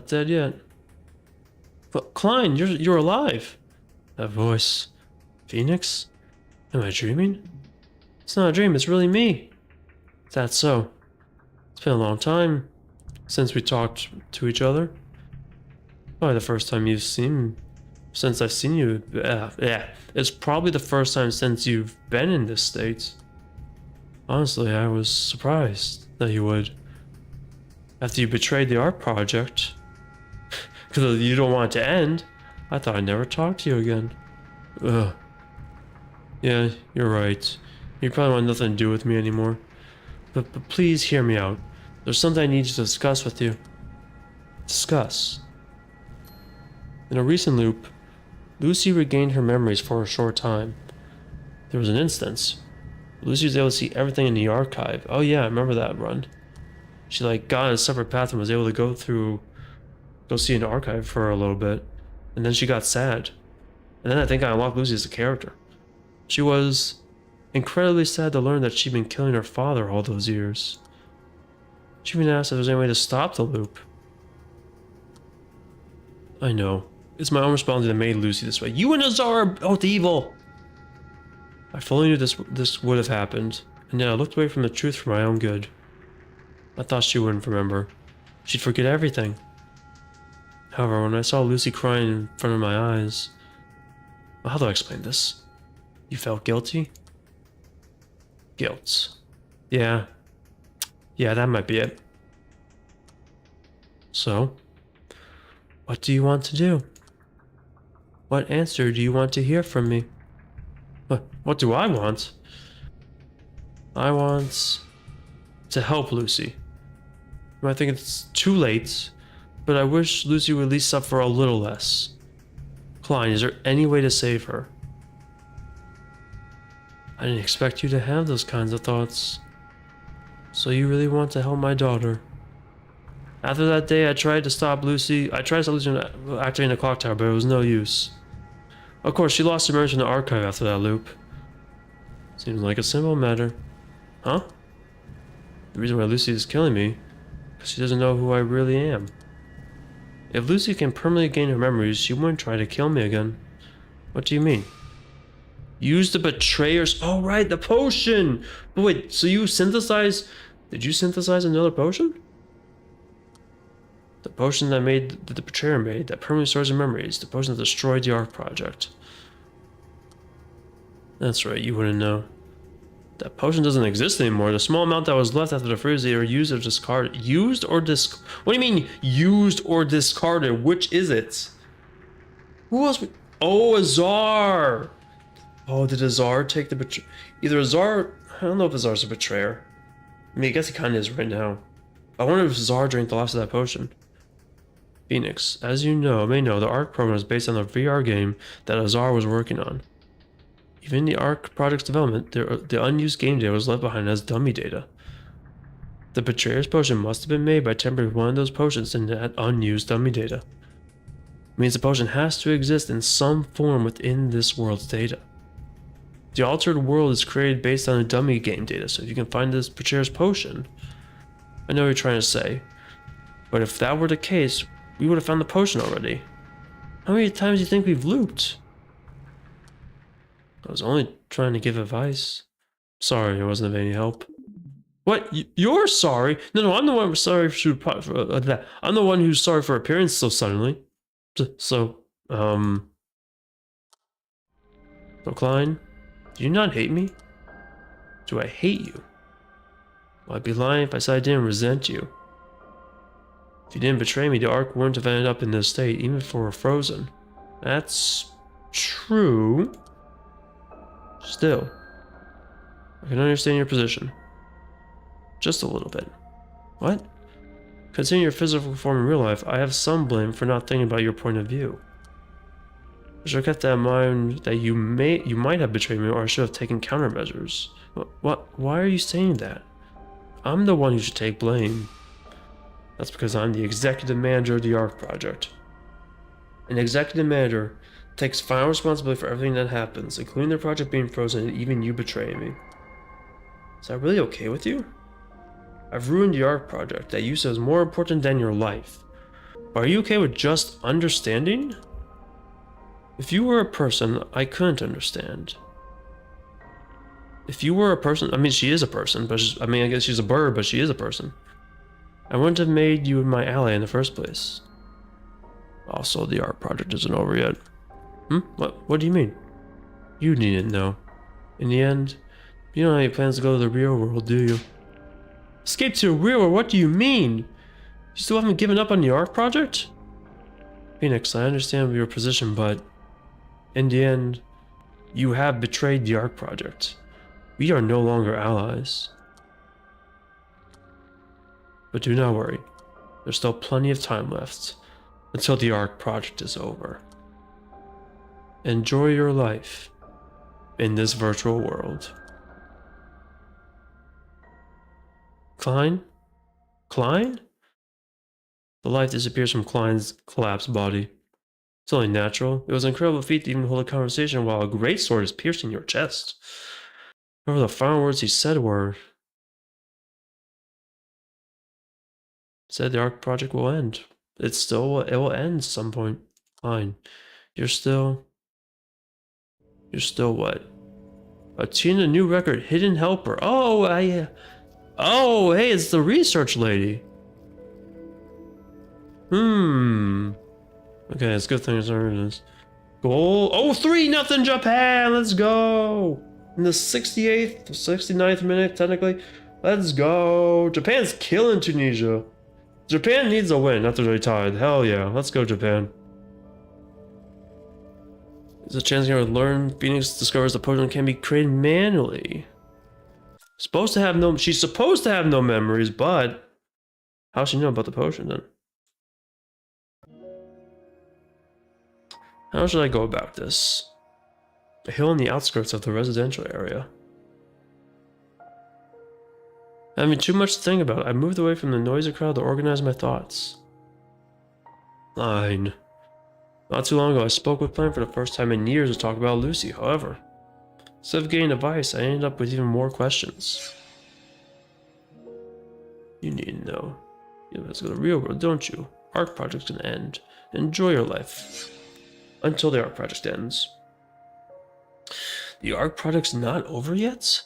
A: dead yet. But Klein, you're alive. That voice. Phoenix? Am I dreaming? It's not a dream, it's really me. That's so. It's been a long time since we talked to each other. Probably the first time since I've seen you. Yeah, it's probably the first time since you've been in this state. Honestly, I was surprised that you would. After you betrayed the art project. Because you don't want it to end. I thought I'd never talk to you again. Ugh. Yeah, you're right. You probably want nothing to do with me anymore. But please hear me out. There's something I need to discuss with you. Discuss. In a recent loop, Lucy regained her memories for a short time. There was an instance. Lucy was able to see everything in the archive. Oh yeah, I remember that run. She got on a separate path and was able to go see an archive for a little bit. And then she got sad. And then I think I unlocked Lucy as a character. She was incredibly sad to learn that she'd been killing her father all those years. She even asked if there was any way to stop the loop. I know. It's my own responsibility that made Lucy this way. You and Azar are both evil! I fully knew this would have happened, and yet I looked away from the truth for my own good. I thought she wouldn't remember. She'd forget everything. However, when I saw Lucy crying in front of my eyes... Well, how do I explain this? You felt guilty? Guilt. Yeah. Yeah, that might be it. So, what do you want to do? What answer do you want to hear from me? What do I want? I want to help Lucy. I think it's too late, but I wish Lucy would at least suffer a little less. Klein, is there any way to save her? I didn't expect you to have those kinds of thoughts. So you really want to help my daughter? After that day, I tried to stop Lucy from activating the clock tower, but it was no use. Of course, she lost her memories in the archive after that loop. Seems like a simple matter. Huh? The reason why Lucy is killing me, because she doesn't know who I really am. If Lucy can permanently gain her memories, she wouldn't try to kill me again. What do you mean? Use the betrayers. Oh, right, the potion! But wait, so you synthesized... Did you synthesize another potion? The potion that the betrayer made, that permanently stores her memories. The potion that destroyed the Ark project. That's right, you wouldn't know. That potion doesn't exist anymore. The small amount that was left after the freeze, they were used or discarded. Used or What do you mean, used or discarded? Which is it? Who else? Oh, Azar! Oh, did Azar take the betrayer? Either Azar... I don't know if Azar's a betrayer. I mean, I guess he kind of is right now. I wonder if Azar drank the last of that potion. Phoenix, as you may know, the ARK program is based on the VR game that Azar was working on. Even in the ARK project's development, the unused game data was left behind as dummy data. The Betrayer's potion must have been made by tempering one of those potions in that unused dummy data. It means the potion has to exist in some form within this world's data. The altered world is created based on a dummy game data, so if you can find this Betrayer's potion... I know what you're trying to say. But if that were the case, we would have found the potion already. How many times do you think we've looped? I was only trying to give advice. Sorry, I wasn't of any help. What? You're sorry? No, I'm the one who's sorry for that. I'm the one who's sorry for appearing so suddenly. So, Klein, do you not hate me? Do I hate you? Well, I'd be lying if I said I didn't resent you. If you didn't betray me, the Ark wouldn't have ended up in this state, even if it were frozen. That's true. Still, I can understand your position. Just a little bit. What? Considering your physical form in real life, I have some blame for not thinking about your point of view. I should have kept that in mind that you might have betrayed me, or I should have taken countermeasures. What? Why are you saying that? I'm the one who should take blame. That's because I'm the executive manager of the ARK project. An executive manager takes final responsibility for everything that happens, including the project being frozen and even you betraying me. Is that really okay with you? I've ruined the ARK project that you said is more important than your life. But are you okay with just understanding? If you were a person, I couldn't understand. If you were a person, I mean, she is a person, but I guess she's a bird, but she is a person. I wouldn't have made you my ally in the first place. Also, the ARK project isn't over yet. What do you mean? You needn't know. In the end, you don't have any plans to go to the real world, do you? Escape to the real world? What do you mean? You still haven't given up on the ARK project? Phoenix, I understand your position, but in the end, you have betrayed the ARK project. We are no longer allies. But do not worry. There's still plenty of time left until the ARK project is over. Enjoy your life in this virtual world. Klein? Klein? The life disappears from Klein's collapsed body. It's only natural. It was an incredible feat to even hold a conversation while a great sword is piercing your chest. However, the final words he said were... Said the ARK project will end. It will end at some point. Fine. You're still what? Achieving a new record, Hidden Helper. Oh, hey, it's the research lady. Okay, it's a good thing it's already this. Goal. Oh, 3-0 Japan. Let's go. In the 68th, 69th minute, technically. Let's go. Japan's killing Tunisia. Japan needs a win after they're tied. Hell yeah. Let's go, Japan. There's a chance you're going to learn. Phoenix discovers the potion can be created manually. She's supposed to have no memories, but how does she know about the potion then? How should I go about this? A hill on the outskirts of the residential area. Having too much to think about, I moved away from the noisy crowd to organize my thoughts. Line. Not too long ago, I spoke with Plan for the first time in years to talk about Lucy. However, instead of getting advice, I ended up with even more questions. You need to know. You have to go to the real world, don't you? ARK project's gonna end. Enjoy your life. Until the ARK project ends. The ARK project's not over yet?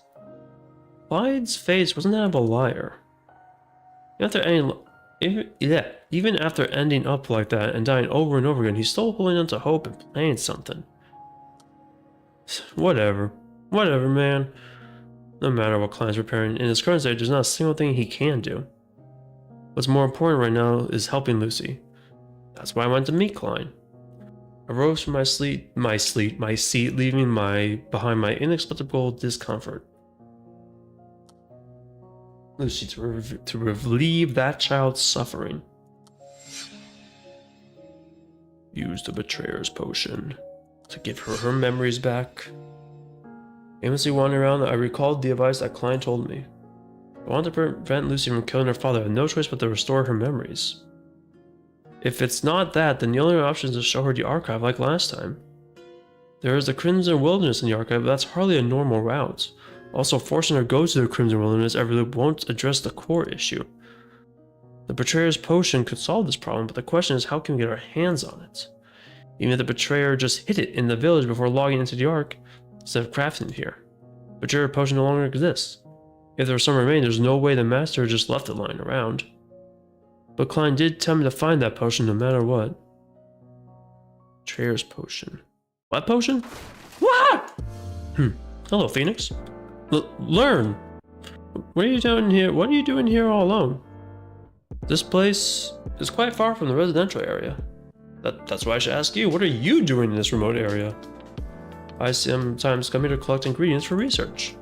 A: Clyde's face wasn't that of a liar. Even after ending up like that and dying over and over again, he's still holding on to hope and planning something. Whatever, man. No matter what Klein's preparing, in his current state, there's not a single thing he can do. What's more important right now is helping Lucy. That's why I went to meet Klein. I rose from my seat, leaving behind my inexplicable discomfort. Lucy, to relieve that child's suffering. Use the betrayer's potion to give her memories back. Aimlessly wandering around, I recalled the advice that Klein told me. I wanted to prevent Lucy from killing her father. I had no choice but to restore her memories. If it's not that, then the only option is to show her the archive like last time. There is the Crimson Wilderness in the archive, but that's hardly a normal route. Also, forcing her to go to the Crimson Wilderness every loop won't address the core issue. The Betrayer's potion could solve this problem, but the question is how can we get our hands on it? Even if the Betrayer just hid it in the village before logging into the Ark, instead of crafting it here. Betrayer potion no longer exists. If there was some remaining, there's no way the Master just left it lying around. But Klein did tell me to find that potion no matter what. Betrayer's potion. What potion? What? Hello, Phoenix. Learn. What are you doing here? What are you doing here all alone? This place is quite far from the residential area. That's why I should ask you. What are you doing in this remote area? I sometimes come here to collect ingredients for research.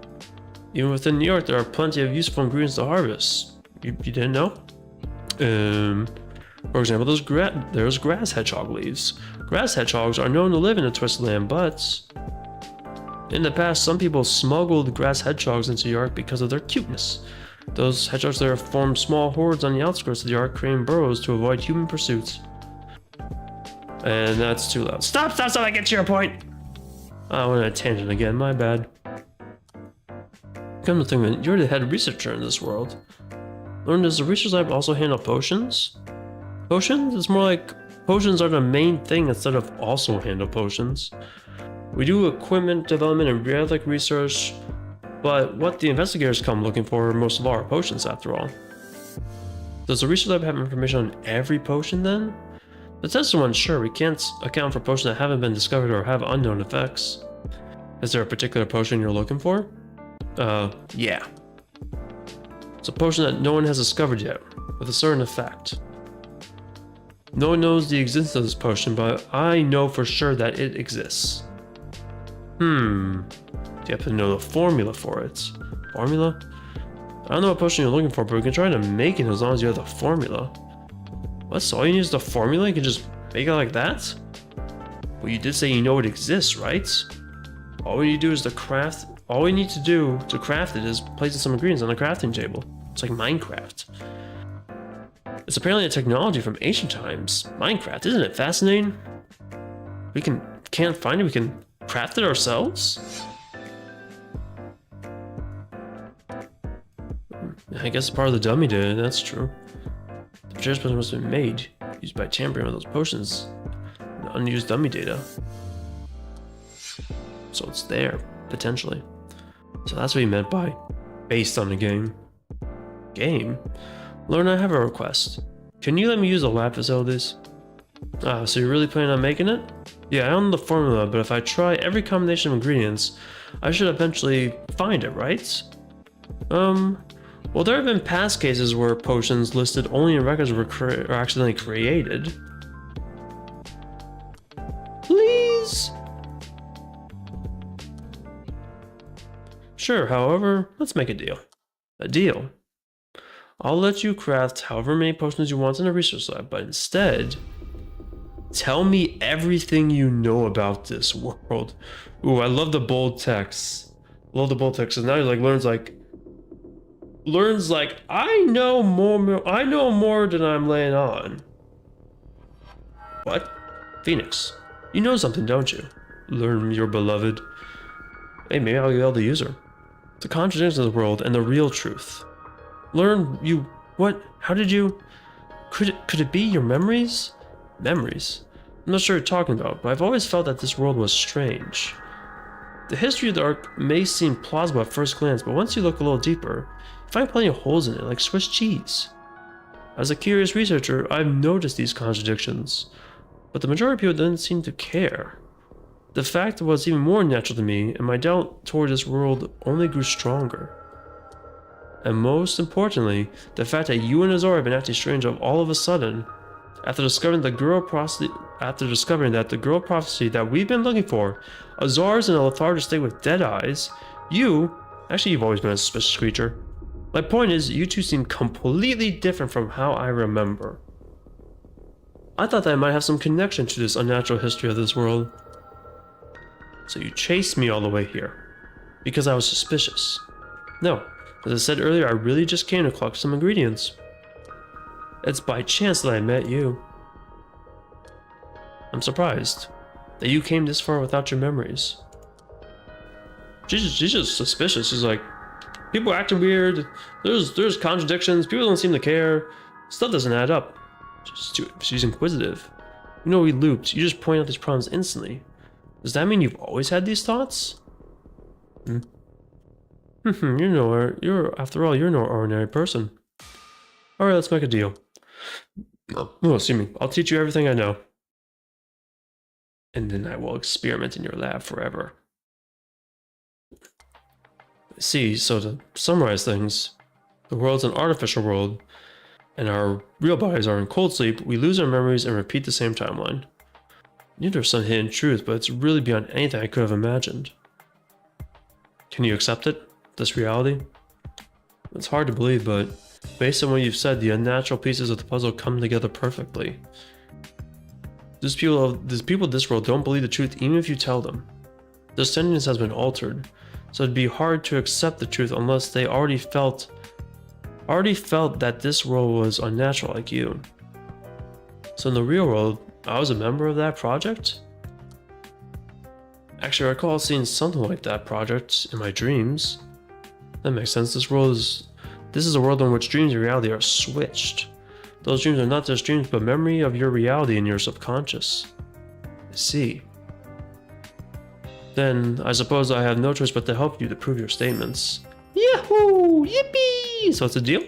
A: Even within New York, there are plenty of useful ingredients to harvest. You didn't know? For example, there's grass hedgehog leaves. Grass hedgehogs are known to live in the Twisted Land, but in the past, some people smuggled grass hedgehogs into the Ark because of their cuteness. Those hedgehogs there formed small hordes on the outskirts of the Ark, creating burrows to avoid human pursuits. And that's too loud. Stop, I get to your point! I went on a tangent again, my bad. Come to think of it, you're the head researcher in this world. Learn, does the research lab also handle potions? Potions? It's more like potions are the main thing instead of also handle potions. We do equipment development and relic research, but what the investigators come looking for most of all are potions after all. Does the research lab have information on every potion then? The tested one, sure, we can't account for potions that haven't been discovered or have unknown effects. Is there a particular potion you're looking for? Yeah. It's a potion that no one has discovered yet, with a certain effect. No one knows the existence of this potion, but I know for sure that it exists. You have to know the formula for it. Formula? I don't know what potion you're looking for, but we can try to make it as long as you have the formula. What's all you need is the formula? You can just make it like that? Well, you did say you know it exists, right? All we need to do is all we need to do to craft it is placing some ingredients on the crafting table. It's like Minecraft. It's apparently a technology from ancient times. Minecraft, isn't it fascinating? We can't find it, we can craft it ourselves? I guess part of the dummy did, that's true. The Betrayer's potion must have been made, used by tampering with those potions. The unused dummy data. So it's there, potentially. So that's what he meant by based on the game. Game? Lorna, I have a request. Can you let me use the lab facilities? Ah, so you're really planning on making it? Yeah, I don't know the formula, but if I try every combination of ingredients, I should eventually find it, right? Well, there have been past cases where potions listed only in records were accidentally created. Please? Sure, however, let's make a deal. A deal? I'll let you craft however many potions you want in a research lab, but instead, tell me everything you know about this world. Ooh, I love the bold text. Love the bold text. And now he learns like I know more than I'm laying on. What? Phoenix, you know something, don't you? Learn, your beloved. Hey, maybe I'll be able to use her. The contradictions of the world and the real truth. Learn, you... What? How did you... Could it be your memories? Memories? I'm not sure what you're talking about, but I've always felt that this world was strange. The history of the Ark may seem plausible at first glance, but once you look a little deeper, you find plenty of holes in it, like Swiss cheese. As a curious researcher, I've noticed these contradictions, but the majority of people didn't seem to care. The fact was even more natural to me, and my doubt toward this world only grew stronger. And most importantly, the fact that you and Azor have been acting strange all of a sudden, after discovering that the girl prophecy that we've been looking for, Azor's in a lethargic state with dead eyes, you've always been a suspicious creature. My point is, you two seem completely different from how I remember. I thought that I might have some connection to this unnatural history of this world. So you chased me all the way here, because I was suspicious. No, as I said earlier, I really just came to collect some ingredients. It's by chance that I met you. I'm surprised that you came this far without your memories. She's just suspicious. She's like, people are acting weird. There's contradictions. People don't seem to care. Stuff doesn't add up. She's inquisitive. You know we looped. You just point out these problems instantly. Does that mean you've always had these thoughts? After all, you're no ordinary person. Alright, let's make a deal. Oh, excuse me. I'll teach you everything I know. And then I will experiment in your lab forever. See, so to summarize things, the world's an artificial world, and our real bodies are in cold sleep. We lose our memories and repeat the same timeline. There's some hidden truth, but it's really beyond anything I could have imagined. Can you accept it? This reality? It's hard to believe, but based on what you've said, the unnatural pieces of the puzzle come together perfectly. These people of this world don't believe the truth even if you tell them. Their sentience has been altered, so it'd be hard to accept the truth unless they already felt that this world was unnatural like you. So in the real world, I was a member of that project? Actually, I recall seeing something like that project in my dreams. That makes sense. This is a world in which dreams and reality are switched. Those dreams are not just dreams, but memory of your reality in your subconscious. I see. Then, I suppose I have no choice but to help you to prove your statements. Yahoo! Yippee! So it's a deal?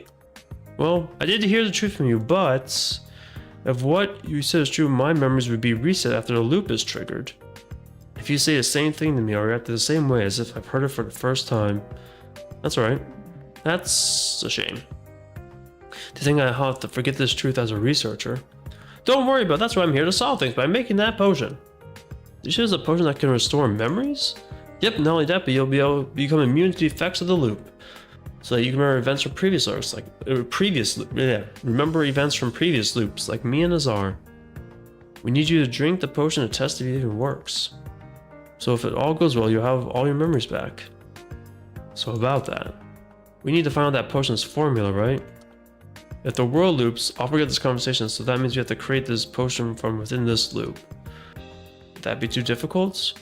A: Well, I did hear the truth from you, but if what you said is true, my memories would be reset after the loop is triggered. If you say the same thing to me or react the same way as if I've heard it for the first time, that's alright. That's a shame. To think I have to forget this truth as a researcher. Don't worry about it, that's why I'm here to solve things, by making that potion. Did you say there's a potion that can restore memories? Yep, not only that, but you'll be able to become immune to the effects of the loop. So that you can remember events from previous loops, remember events from previous loops, like me and Azar. We need you to drink the potion to test if it even works. So if it all goes well, you'll have all your memories back. So about that, we need to find out that potion's formula, right? If the world loops, I'll forget this conversation, so that means we have to create this potion from within this loop. Would that be too difficult?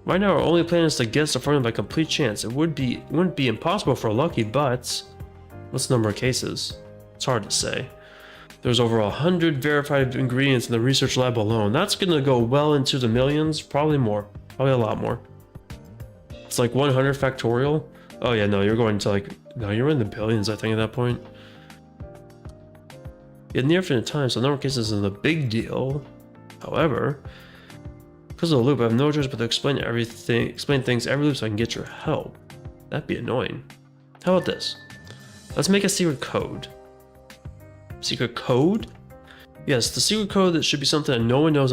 A: Right now, our only plan is to guess the formula by complete chance. It wouldn't be impossible for lucky, but what's the number of cases? It's hard to say. There's over 100 verified ingredients in the research lab alone. That's gonna go well into the millions, probably more, probably a lot more. It's like 100 factorial. Oh yeah, no, you're going to you're in the billions, I think, at that point. In the infinite time, so the number of cases isn't a big deal. However, because of the loop, I have no choice but to explain things every loop so I can get your help. That'd be annoying. How about this? Let's make a secret code. Secret code? Yes, the secret code that should be something that no one knows,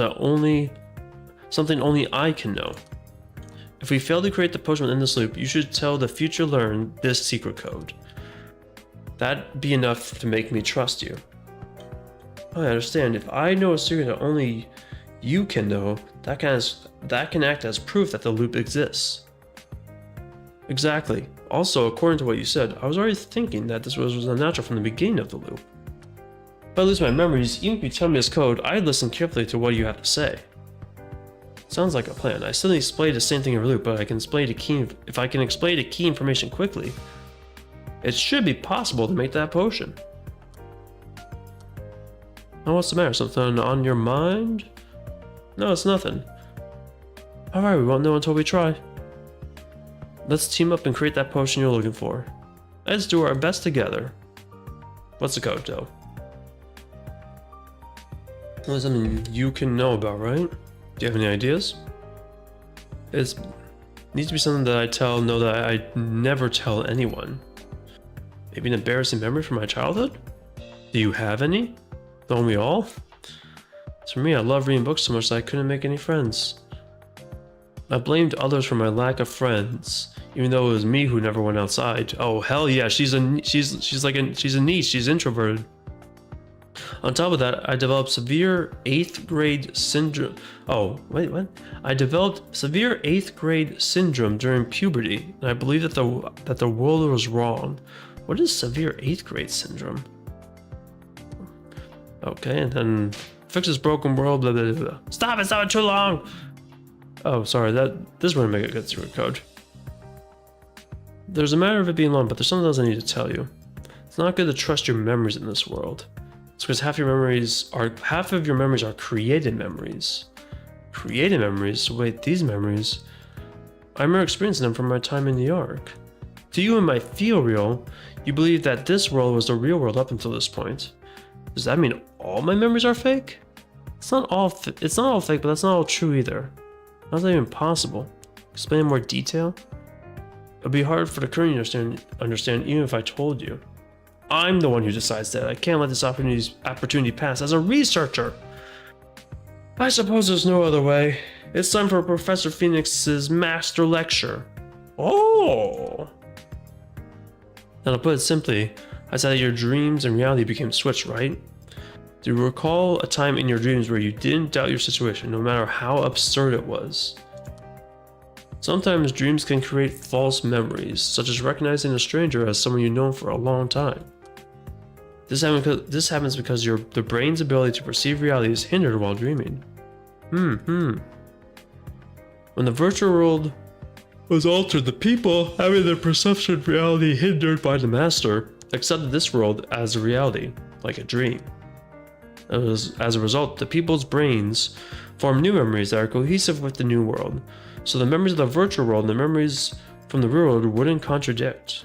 A: something only I can know. If we fail to create the potion within this loop, you should tell the future learn this secret code. That'd be enough to make me trust you. I understand. If I know a secret that only you can know, that can act as proof that the loop exists. Exactly. Also, according to what you said, I was already thinking that this was unnatural from the beginning of the loop. If I lose my memories, even if you tell me this code, I'd listen carefully to what you have to say. Sounds like a plan. I still need to explain the same thing every loop, but if I can explain the key information quickly, it should be possible to make that potion. Now what's the matter? Something on your mind? No, it's nothing. Alright, we won't know until we try. Let's team up and create that potion you're looking for. Let's do our best together. What's the code, though? Well, it's something you can know about, right? Do you have any ideas? It needs to be something that I never tell anyone. Maybe an embarrassing memory from my childhood? Do you have any? Don't we all? As for me, I love reading books so much that I couldn't make any friends. I blamed others for my lack of friends, even though it was me who never went outside. Oh hell yeah, she's a niche, she's introverted. On top of that, I developed severe 8th grade syndrome. Oh, wait, what? I developed severe 8th grade syndrome during puberty, and I believe that the world was wrong. What is severe 8th grade syndrome? Okay, and then fix this broken world, blah, blah, blah. Stop, it's not too long! Oh, sorry, this wouldn't make a good secret code. There's a matter of it being long, but there's something else I need to tell you. It's not good to trust your memories in this world. It's because half of your memories are created memories. Created memories? Wait, these memories? I remember experiencing them from my time in the Ark. To you, it might feel real. You believe that this world was the real world up until this point. Does that mean all my memories are fake? It's not all fake, but that's not all true either. How's that even possible? Explain in more detail? It'd be hard for the current to understand even if I told you. I'm the one who decides that. I can't let this opportunity pass as a researcher. I suppose there's no other way. It's time for Professor Phoenix's master lecture. Oh! Now to put it simply, I said that your dreams and reality became switched, right? Do you recall a time in your dreams where you didn't doubt your situation, no matter how absurd it was? Sometimes dreams can create false memories, such as recognizing a stranger as someone you've known for a long time. This happens because the brain's ability to perceive reality is hindered while dreaming. When the virtual world was altered, the people having their perception of reality hindered by the master accepted this world as a reality, like a dream. As a result, the people's brains form new memories that are cohesive with the new world, so the memories of the virtual world and the memories from the real world wouldn't contradict.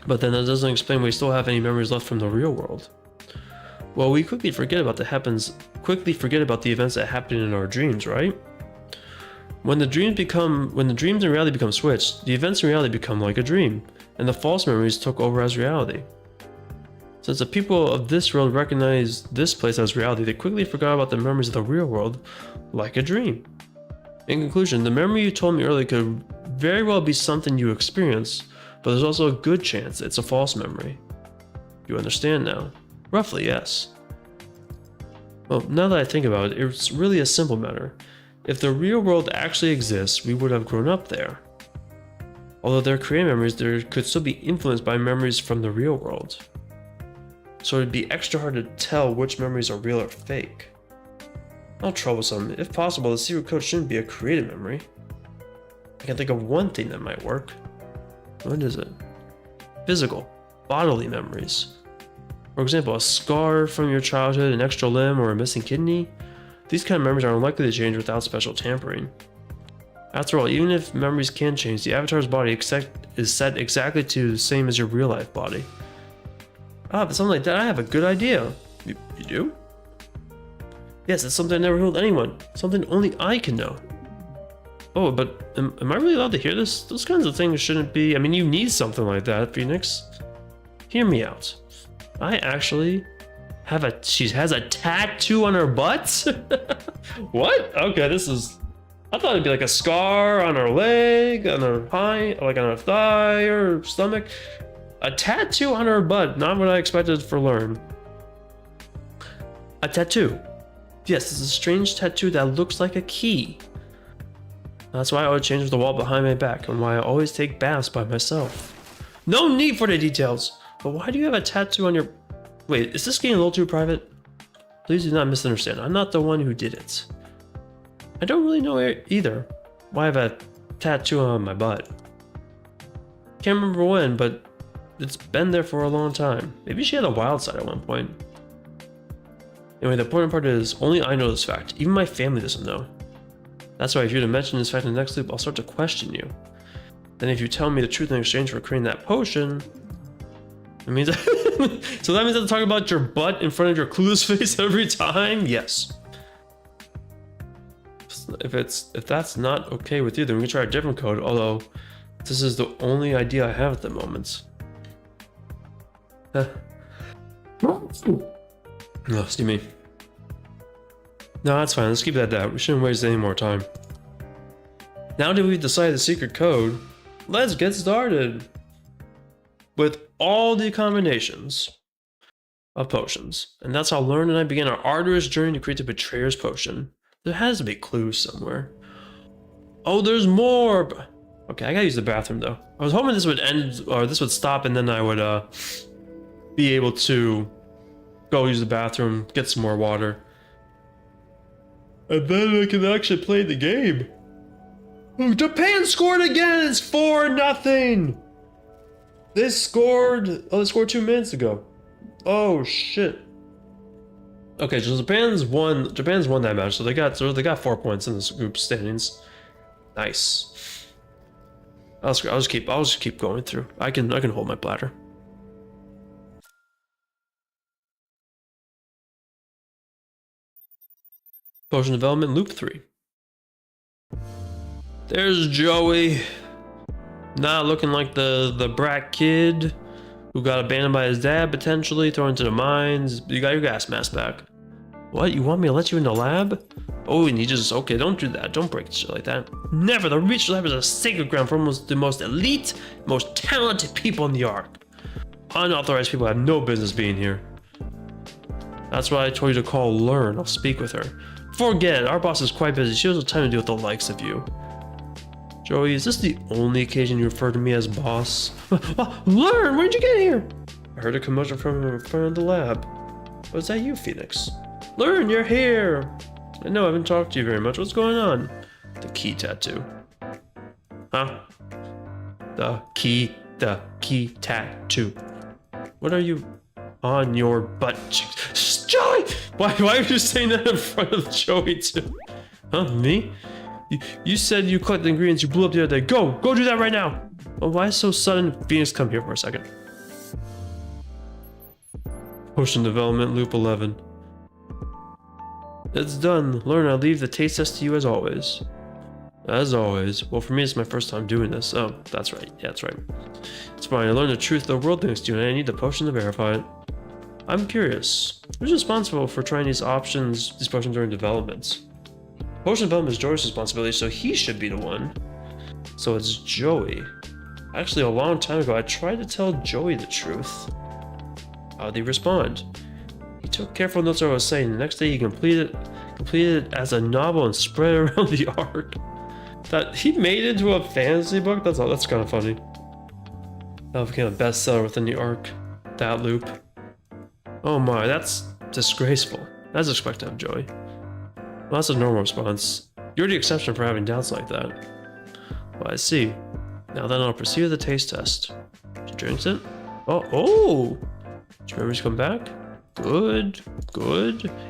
A: But then that doesn't explain why we still have any memories left from the real world. Well, we quickly forget about the events that happen in our dreams, right? When the dreams and reality become switched, the events in reality become like a dream, and the false memories took over as reality. Since the people of this world recognized this place as reality, they quickly forgot about the memories of the real world, like a dream. In conclusion, the memory you told me earlier could very well be something you experienced, but there's also a good chance it's a false memory. You understand now? Roughly, yes. Well, now that I think about it, it's really a simple matter. If the real world actually exists, we would have grown up there. Although they're created memories, they could still be influenced by memories from the real world. So it'd be extra hard to tell which memories are real or fake. Not troublesome. If possible, the secret code shouldn't be a created memory. I can think of one thing that might work. What is it? Physical, bodily memories. For example, a scar from your childhood, an extra limb, or a missing kidney. These kind of memories are unlikely to change without special tampering. After all, even if memories can change, the avatar's body is set exactly to the same as your real life body. Ah, but something like that, I have a good idea. You do? Yes, it's something I never told anyone. Something only I can know. Oh, but am I really allowed to hear this? Those kinds of things shouldn't be... I mean, you need something like that, Phoenix. Hear me out. I actually have she has a tattoo on her butt? What? Okay, this is... I thought it'd be like a scar on her leg, on her like on her thigh or stomach. A tattoo on her butt, not what I expected for learn. A tattoo. Yes, it's a strange tattoo that looks like a key. That's why I always change the wall behind my back and why I always take baths by myself. No need for the details, but why do you have a tattoo on your... Wait, is this getting a little too private? Please do not misunderstand. I'm not the one who did it. I don't really know either why I have a tattoo on my butt. Can't remember when, but it's been there for a long time. Maybe she had a wild side at one point. Anyway, the important part is, only I know this fact. Even my family doesn't know. That's why if you were to mention this fact in the next loop, I'll start to question you. Then if you tell me the truth in exchange for creating that potion, it means so that means I have to talk about your butt in front of your clueless face every time? Yes. If that's not okay with you, then we can try a different code, although this is the only idea I have at the moment. Oh, excuse me. No, that's fine. Let's keep that down. We shouldn't waste any more time. Now that we've decided the secret code, let's get started with all the combinations of potions. And that's how Lauren and I began our arduous journey to create the Betrayer's Potion. There has to be clues somewhere. Oh, there's more! Okay, I gotta use the bathroom though. I was hoping this would end, or this would stop, and then I would be able to go use the bathroom, get some more water. And then I can actually play the game. Oh, Japan scored again! It's 4-0! They scored. Oh, they scored 2 minutes ago. Oh shit. Okay, so Japan's won that match, so they got 4 points in this group standings. Nice. I'll just keep going through. I can hold my bladder. Potion development loop 3. There's Joey. Not looking like the brat kid who got abandoned by his dad, potentially thrown into the mines. You got your gas mask back. What? You want me to let you in the lab? Oh, and he just, okay, don't do that. Don't break shit like that. Never. The research lab is a sacred ground for almost the most elite, most talented people in the Ark. Unauthorized people have no business being here. That's why I told you to call Learn. I'll speak with her. Forget it. Our boss is quite busy. She doesn't have time to deal with the likes of you. Joey, is this the only occasion you refer to me as boss? Learn, where'd you get here? I heard a commotion from in front of the lab. Was that you, Phoenix? Learn, you're here. I know I haven't talked to you very much. What's going on? The key tattoo. Huh? The key tattoo. What are you on your butt cheeks? Joey! Why are you saying that in front of Joey too? Huh, me? You said you collected the ingredients you blew up the other day. Go do that right now. Well, why so sudden? Phoenix, come here for a second. Potion development loop 11. It's done. Learn, I'll leave the taste test to you as always. As always. Well, for me, it's my first time doing this. Oh, that's right. Yeah, that's right. It's fine. I learned the truth of the world thanks to you, and I need the potion to verify it. I'm curious. Who's responsible for trying these potions during development? Potion development is Joey's responsibility, so he should be the one. So it's Joey. Actually, a long time ago, I tried to tell Joey the truth. How'd he respond? He took careful notes of what I was saying. The next day, he completed it as a novel and spread it around the Ark. That he made it into a fantasy book. That's kind of funny. That became a bestseller within the Ark. That loop. Oh my, that's disgraceful. That's expected of Joey. Well, that's a normal response. You're the exception for having doubts like that. Well, I see. Now then, I'll proceed with the taste test. She drinks it. Oh! She remembers to come back. Good.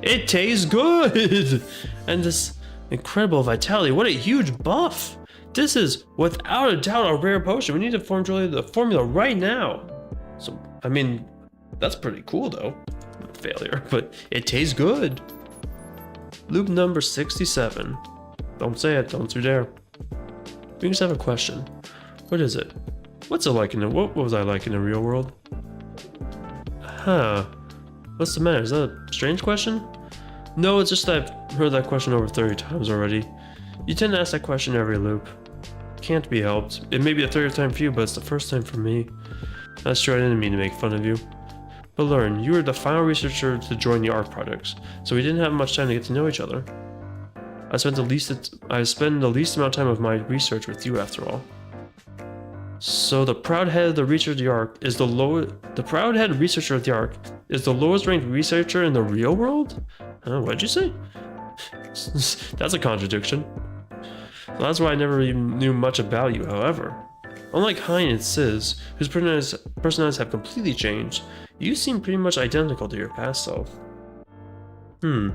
A: It tastes good! And this incredible vitality. What a huge buff! This is, without a doubt, a rare potion. We need to formulate the formula right now. So, I mean, that's pretty cool, though. Failure, but it tastes good. Loop number 67. Don't say it, don't you dare. We just have a question. What is it? What's it like what was I like in the real world? Huh. What's the matter? Is that a strange question? No, it's just that I've heard that question over 30 times already. You tend to ask that question every loop. Can't be helped. It may be the 30th time for you, but it's the first time for me. That's true, I didn't mean to make fun of you. But Learn, you were the final researcher to join the Ark projects, so we didn't have much time to get to know each other. I spend the least amount of time of my research with you, after all. So the proud head of the researcher of the Ark is the lowest ranked researcher in the real world? What'd you say? That's a contradiction. So that's why I never even knew much about you, however. Unlike Hein and Sis, whose personalities have completely changed, you seem pretty much identical to your past self. Well,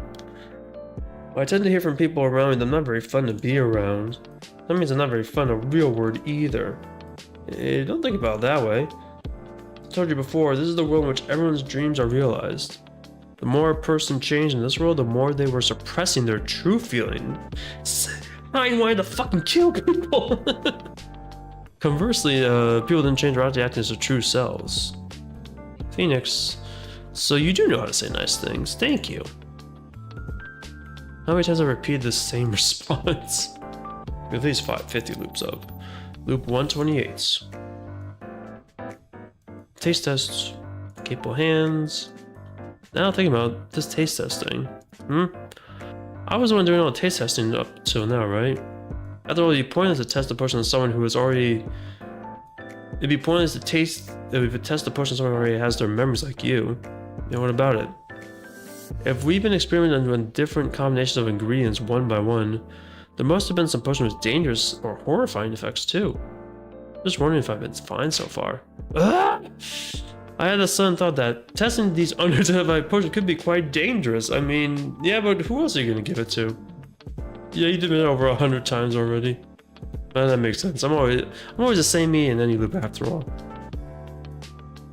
A: I tend to hear from people around me that I'm not very fun to be around. That means I'm not very fun in the real world either. Don't think about it that way. I told you before, this is the world in which everyone's dreams are realized. The more a person changed in this world, the more they were suppressing their true feeling. Hein wanted to fucking kill people! Conversely, people didn't change around to acting as their true selves. Phoenix, so you do know how to say nice things. Thank you. How many times have I repeated the same response? At least 50 loops up. Loop 128. Taste tests. Capable hands. Now thinking about this taste testing. I was the one doing all the taste testing up till now, right? After all, it'd be pointless to test the potion on someone who is already... It'd be pointless to test the potion on someone who already has their memories like you. What about it? If we've been experimenting with different combinations of ingredients one by one, there must have been some potion with dangerous or horrifying effects too. Just wondering if I've been fine so far. Ah! I had a sudden thought that testing these unidentified potions could be quite dangerous. I mean, yeah, but who else are you gonna give it to? Yeah, you did it over 100 times already. That makes sense. I'm always the same me in any loop after all.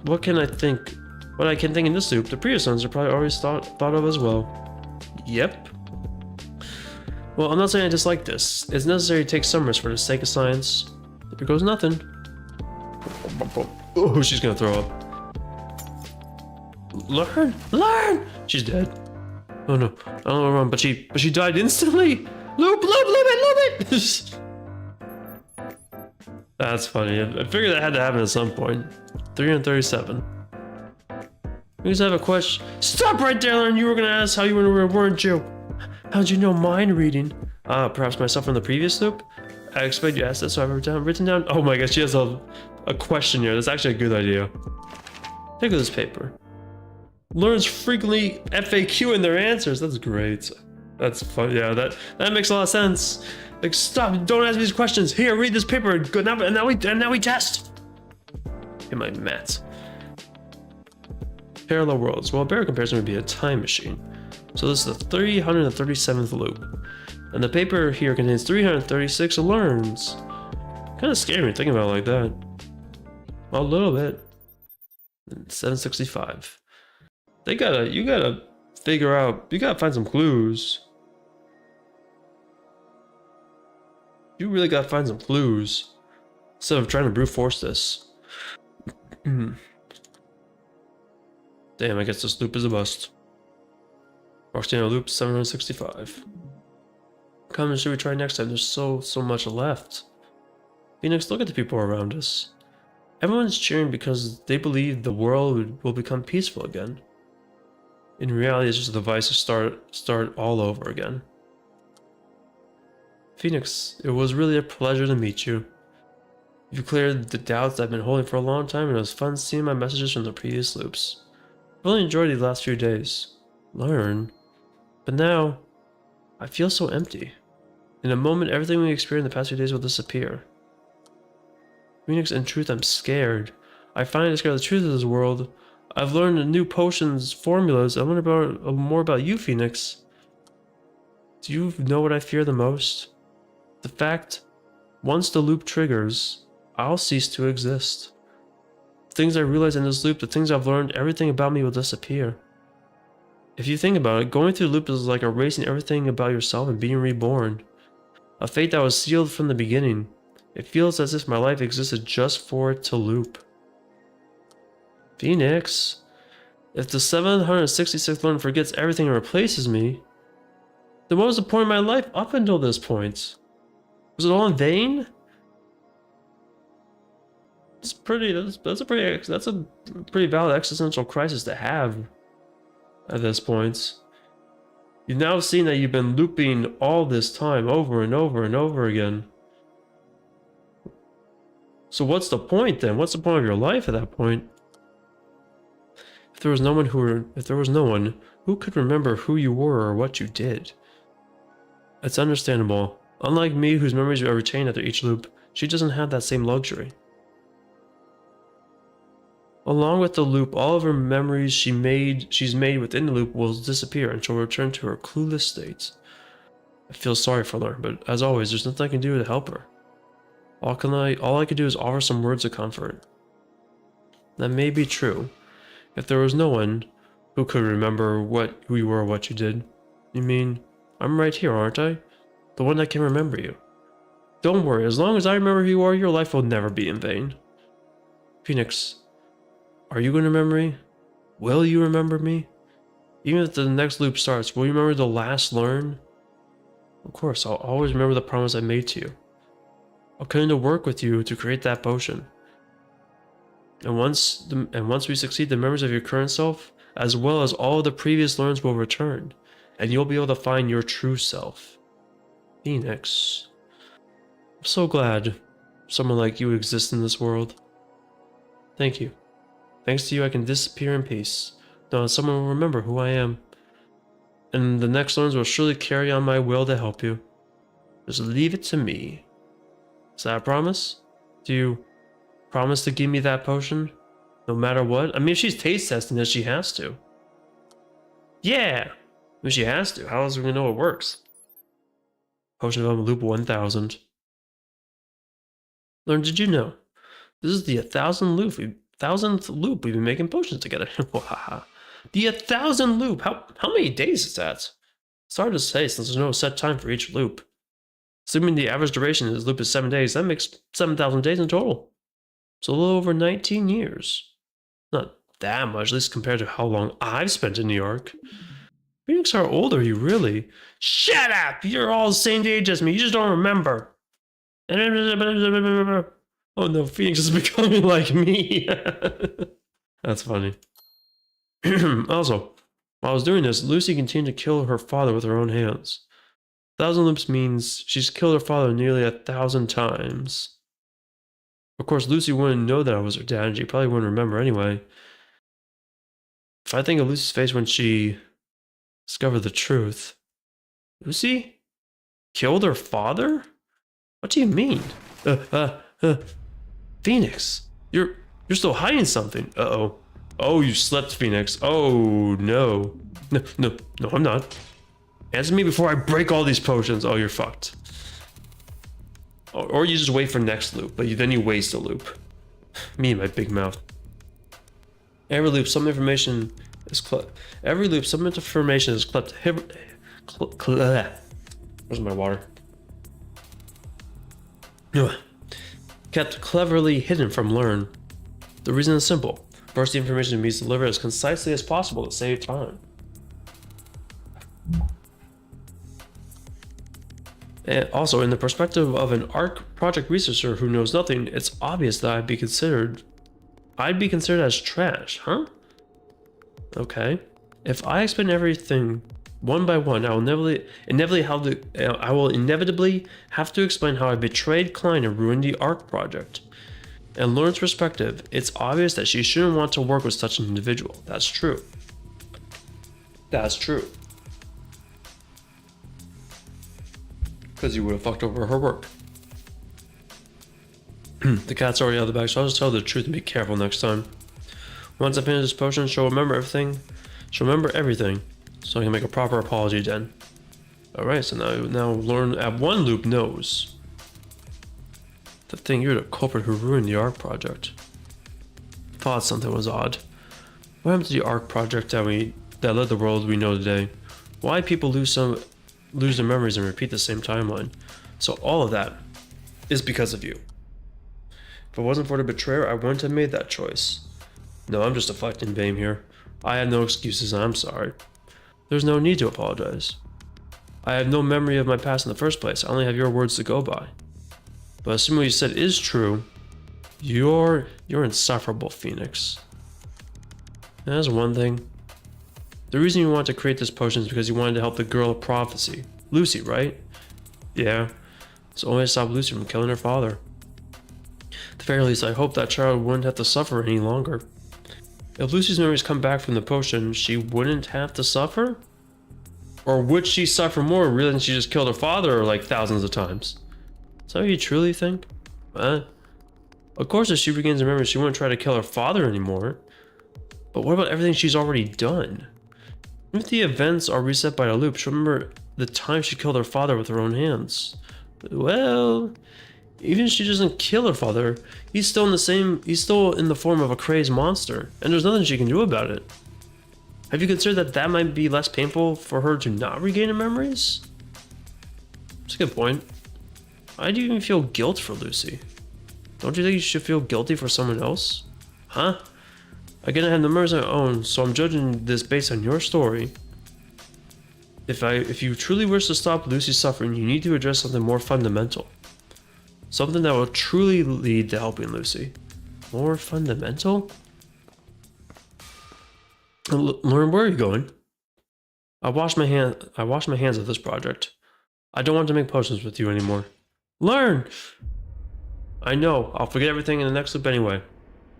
A: What can I think? What I can think in this loop, the previous ones are probably always thought of as well. Yep. Well, I'm not saying I dislike this. It's necessary to take some risks for the sake of science. There goes nothing. Oh, she's gonna throw up. Learn! Learn! She's dead. Oh no, I don't know run, but she died instantly! Loop it! That's funny. I figured that had to happen at some point. 337. We just have a question. Stop right there, Lauren! You were gonna ask how you were, weren't you? How'd you know mind reading? Perhaps myself from the previous loop? I expect you asked this, so I've written down. Oh my gosh, she has a question here. That's actually a good idea. Take this paper. Learns frequently FAQ in their answers. That's great. That's fun. Yeah, that makes a lot of sense. Like, stop! Don't ask me these questions. Here, read this paper. Good now, and now we test. In my mats. Parallel worlds. Well, a better comparison would be a time machine. So this is the 337th loop, and the paper here contains 336 learns. Kind of scary thinking about it like that. A little bit. 765. You gotta figure out. You gotta find some clues. You really gotta find some clues instead of trying to brute force this. Damn, I guess this loop is a bust. Roxana loop 765. What comment should we try next time? There's so much left. Phoenix, look at the people around us. Everyone's cheering because they believe the world will become peaceful again. In reality, it's just a device to start all over again. Phoenix, it was really a pleasure to meet you. You cleared the doubts I've been holding for a long time, and it was fun seeing my messages from the previous loops. I've really enjoyed these last few days. Learn. But now, I feel so empty. In a moment, everything we experienced in the past few days will disappear. Phoenix, in truth, I'm scared. I finally discovered the truth of this world. I've learned the new potions, formulas. I learned more about you, Phoenix. Do you know what I fear the most? The fact, once the loop triggers, I'll cease to exist. The things I realize in this loop, the things I've learned, everything about me will disappear. If you think about it, going through the loop is like erasing everything about yourself and being reborn. A fate that was sealed from the beginning. It feels as if my life existed just for it to loop. Phoenix, if the 766th learn forgets everything and replaces me, then what was the point of my life up until this point? Was it all in vain? That's a pretty valid existential crisis to have at this point. You've now seen that you've been looping all this time over and over and over again. So what's the point then? What's the point of your life at that point? If there was no one who could remember who you were or what you did. It's understandable. Unlike me, whose memories are retained after each loop, she doesn't have that same luxury. Along with the loop, all of her memories she's made within the loop will disappear and she'll return to her clueless state. I feel sorry for her, but as always, there's nothing I can do to help her. All I could do is offer some words of comfort. That may be true. If there was no one who could remember who you were or what you did, you mean, I'm right here, aren't I? The one that can remember you. Don't worry, as long as I remember who you are, your life will never be in vain. Phoenix, are you going to remember me? Will you remember me? Even if the next loop starts, will you remember the last learn? Of course, I'll always remember the promise I made to you. I'll come to work with you to create that potion. And once we succeed, the memories of your current self, as well as all of the previous learns, will return, and you'll be able to find your true self. Phoenix. I'm so glad someone like you exists in this world. Thank you. Thanks to you, I can disappear in peace. Now someone will remember who I am. And the next learns will surely carry on my will to help you. Just leave it to me. Is that a promise? Do you promise to give me that potion? No matter what? I mean, if she's taste testing it, she has to. Yeah! If she has to, how else are we gonna know it works? Potion development loop 1000. Learn, did you know? This is the 1000th loop we've been making potions together. The 1000 loop! How many days is that? It's hard to say since there's no set time for each loop. Assuming the average duration of this loop is 7 days, that makes 7,000 days in total. So a little over 19 years. Not that much, at least compared to how long I've spent in New York. Phoenix, how old are you really? Shut up! You're all the same age as me, you just don't remember. Oh no, Phoenix is becoming like me. That's funny. Also, while I was doing this, Lucy continued to kill her father with her own hands. 1000 loops means she's killed her father nearly 1,000 times. Of course, Lucy wouldn't know that I was her dad, and she probably wouldn't remember anyway. If I think of Lucy's face when she discovered the truth. Lucy? Killed her father? What do you mean? Phoenix, you're still hiding something. Uh-oh. Oh, you slept, Phoenix. Oh, no. No, I'm not. Answer me before I break all these potions. Oh, you're fucked. Or you just wait for next loop, but then you waste a loop. Me and my big mouth. Every loop, some information is kept. Where's my water? Kept cleverly hidden from Learn. The reason is simple. First, the information needs to be delivered as concisely as possible to save time. And also, in the perspective of an ARK project researcher who knows nothing, it's obvious that I'd be considered as trash, huh? Okay. If I explain everything one by one, I will inevitably have to explain how I betrayed Klein and ruined the ARK project. In Lauren's perspective, it's obvious that she shouldn't want to work with such an individual. That's true. That's true. Because you would have fucked over her work. The cat's already out of the bag, so I'll just tell her the truth and be careful next time. Once I finish this potion, she'll remember everything. So I can make a proper apology then. Alright, so now Lauren at one loop knows. The thing, you're the culprit who ruined the ARK project. Thought something was odd. What happened to the ARK project that led the world we know today? Why people lose their memories and repeat the same timeline? So all of that is because of you. If it wasn't for the betrayer, I wouldn't have made that choice. No, I'm just deflecting blame here. I have no excuses and I'm sorry. There's no need to apologize. I have no memory of my past in the first place. I only have your words to go by. But assuming what you said is true, you're insufferable, Phoenix. And that's one thing. The reason you wanted to create this potion is because you wanted to help the girl of prophecy. Lucy, right? Yeah. So only to stop Lucy from killing her father. At the very least, I hope that child wouldn't have to suffer any longer. If Lucy's memories come back from the potion, she wouldn't have to suffer? Or would she suffer more realizing she just killed her father like thousands of times? Is that what you truly think? Of course, if she regains her memories, she wouldn't try to kill her father anymore. But what about everything she's already done? If the events are reset by a loop, she'll remember the time she killed her father with her own hands. Well, even if she doesn't kill her father, he's still in the form of a crazed monster, and there's nothing she can do about it. Have you considered that might be less painful for her to not regain her memories? That's a good point. Why do you even feel guilt for Lucy? Don't you think you should feel guilty for someone else? Huh? Again, I have the memories of my own, so I'm judging this based on your story. If you truly wish to stop Lucy's suffering, you need to address something more fundamental. Something that will truly lead to helping Lucy. More fundamental? Lauren, where are you going? I wash my hands of this project. I don't want to make potions with you anymore. Learn! I know, I'll forget everything in the next loop anyway.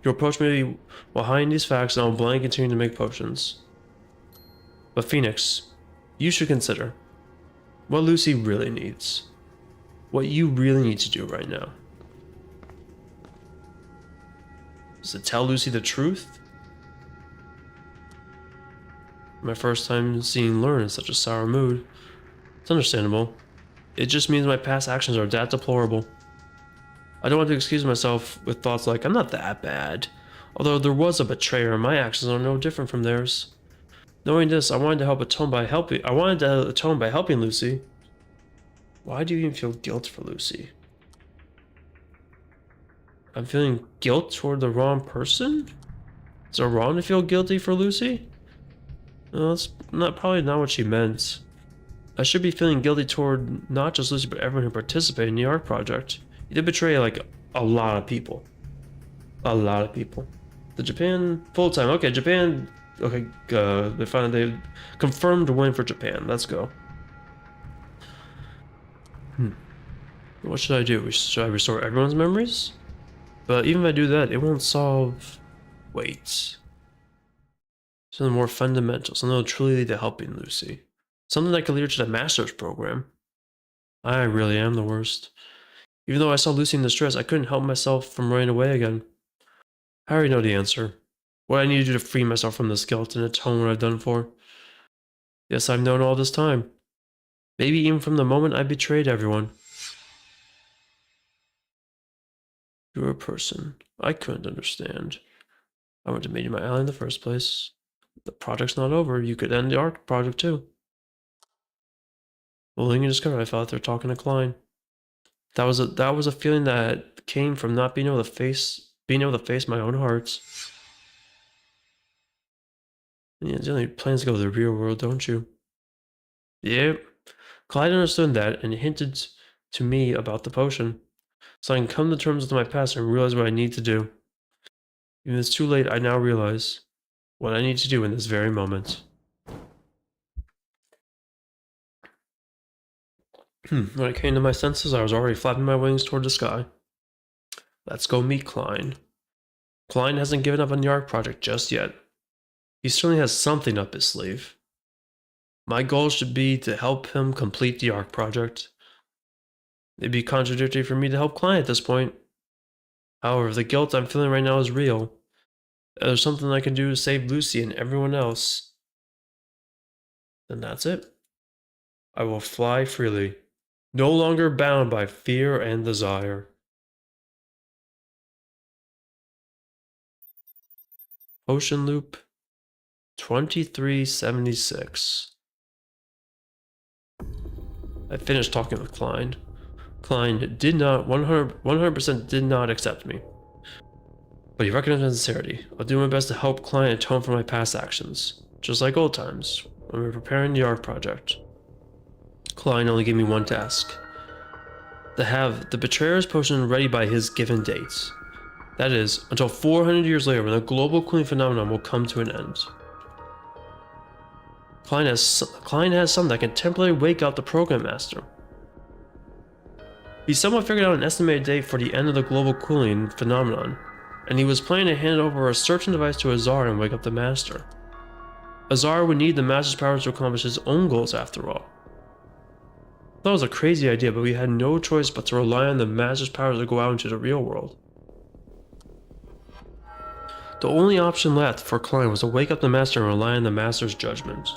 A: You approach me while hiding these facts and I'll blindly continue to make potions. But Phoenix, you should consider what Lucy really needs. What you really need to do right now. Is to tell Lucy the truth? My first time seeing Lauren in such a sour mood. It's understandable. It just means my past actions are that deplorable. I don't want to excuse myself with thoughts like, I'm not that bad. Although there was a betrayer and my actions are no different from theirs. Knowing this, I wanted to atone by helping Lucy. Why do you even feel guilt for Lucy? I'm feeling guilt toward the wrong person? Is it wrong to feel guilty for Lucy? No, that's probably not what she meant. I should be feeling guilty toward not just Lucy, but everyone who participated in the ARK project. You did betray, like, a lot of people. A lot of people. The Japan full-time. Okay, Japan. Okay, they confirmed a win for Japan. Let's go. What should I do? Should I restore everyone's memories? But even if I do that, it won't solve... Wait. Something more fundamental. Something that will truly lead to helping Lucy. Something that could lead her to the master's program. I really am the worst. Even though I saw Lucy in distress, I couldn't help myself from running away again. I already know the answer. What I need to do to free myself from this guilt and atone what I've done for. Yes, I've known all this time. Maybe even from the moment I betrayed everyone. You're a person I couldn't understand. I wouldn't have made you my ally in the first place. The project's not over. You could end the ARK project too. Well, then you discovered I felt like they're talking to Klein. That was a feeling that came from not being able to face my own heart. And you only plans to go to the real world, don't you? Yep. Clyde understood that and hinted to me about the potion, so I can come to terms with my past and realize what I need to do. Even if it's too late, I now realize what I need to do in this very moment. When I came to my senses, I was already flapping my wings toward the sky. Let's go meet Klein. Klein hasn't given up on the ARK project just yet. He certainly has something up his sleeve. My goal should be to help him complete the ARK project. It'd be contradictory for me to help Klein at this point. However, the guilt I'm feeling right now is real. There's something I can do to save Lucy and everyone else. Then that's it. I will fly freely, no longer bound by fear and desire. Ocean Loop 2376. I finished talking with Klein. Klein did not 100% did not accept me. But he recognized my sincerity. I'll do my best to help Klein atone for my past actions, just like old times, when we were preparing the ARK project. Klein only gave me one task. To have the Betrayer's Potion ready by his given date. That is, until 400 years later when the global cooling phenomenon will come to an end. Klein has something that can temporarily wake up the Program Master. He somewhat figured out an estimated date for the end of the global cooling phenomenon, and he was planning to hand over a searching device to Azar and wake up the Master. Azar would need the Master's powers to accomplish his own goals after all. That was a crazy idea, but we had no choice but to rely on the Master's powers to go out into the real world. The only option left for Klein was to wake up the Master and rely on the Master's judgment.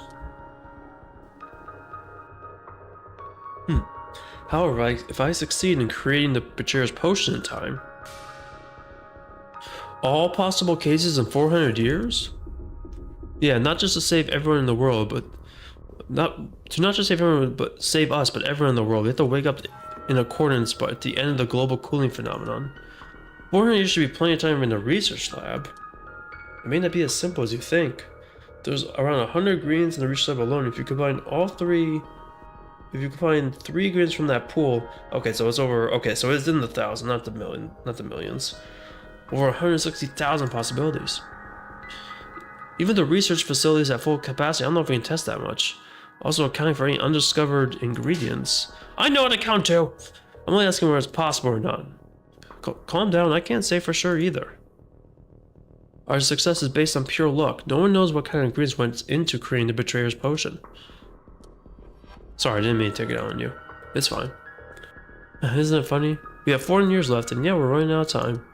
A: However, if I succeed in creating the Betrayer's Potion in time, all possible cases in 400 years? Yeah, not just to save everyone in the world, but not just save everyone, but save us, but everyone in the world. We have to wake up in accordance, but at the end of the global cooling phenomenon. 400 years should be plenty of time in the research lab. It may not be as simple as you think. There's around 100 greens in the research lab alone. If you combine three greens from that pool, okay, so it's over. Okay, so it's in the thousand, not the millions. Over 160,000 possibilities. Even the research facilities at full capacity, I don't know if we can test that much. Also accounting for any undiscovered ingredients. I know how to count to! I'm only asking whether it's possible or not. Calm down, I can't say for sure either. Our success is based on pure luck. No one knows what kind of ingredients went into creating the Betrayer's Potion. Sorry, I didn't mean to take it out on you. It's fine. Isn't it funny? We have 400 years left, and yeah, we're running out of time.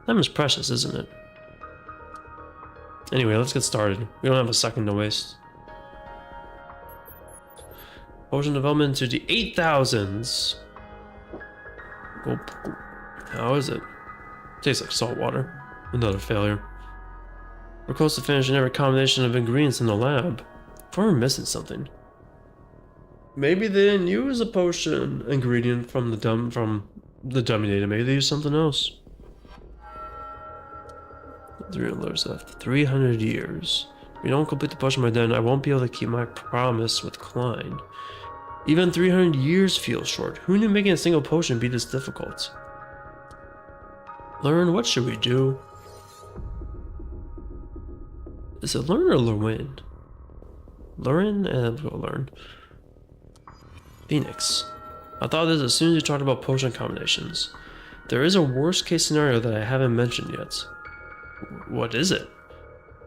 A: Time is precious, isn't it? Anyway, let's get started. We don't have a second to waste. Potion development to the 8,000s. How is it? Tastes like salt water. Another failure. We're close to finishing every combination of ingredients in the lab. If we're missing something. Maybe they didn't use a potion ingredient from the dummy data. Maybe they used something else. 300 layers left. 300 years. If we don't complete the potion by then, I won't be able to keep my promise with Klein. Even 300 years feels short. Who knew making a single potion would be this difficult? Learn, what should we do? Is it learn or Lewin? Learn, and we'll learn. Phoenix. I thought of this as soon as you talked about potion combinations. There is a worst case scenario that I haven't mentioned yet. What is it?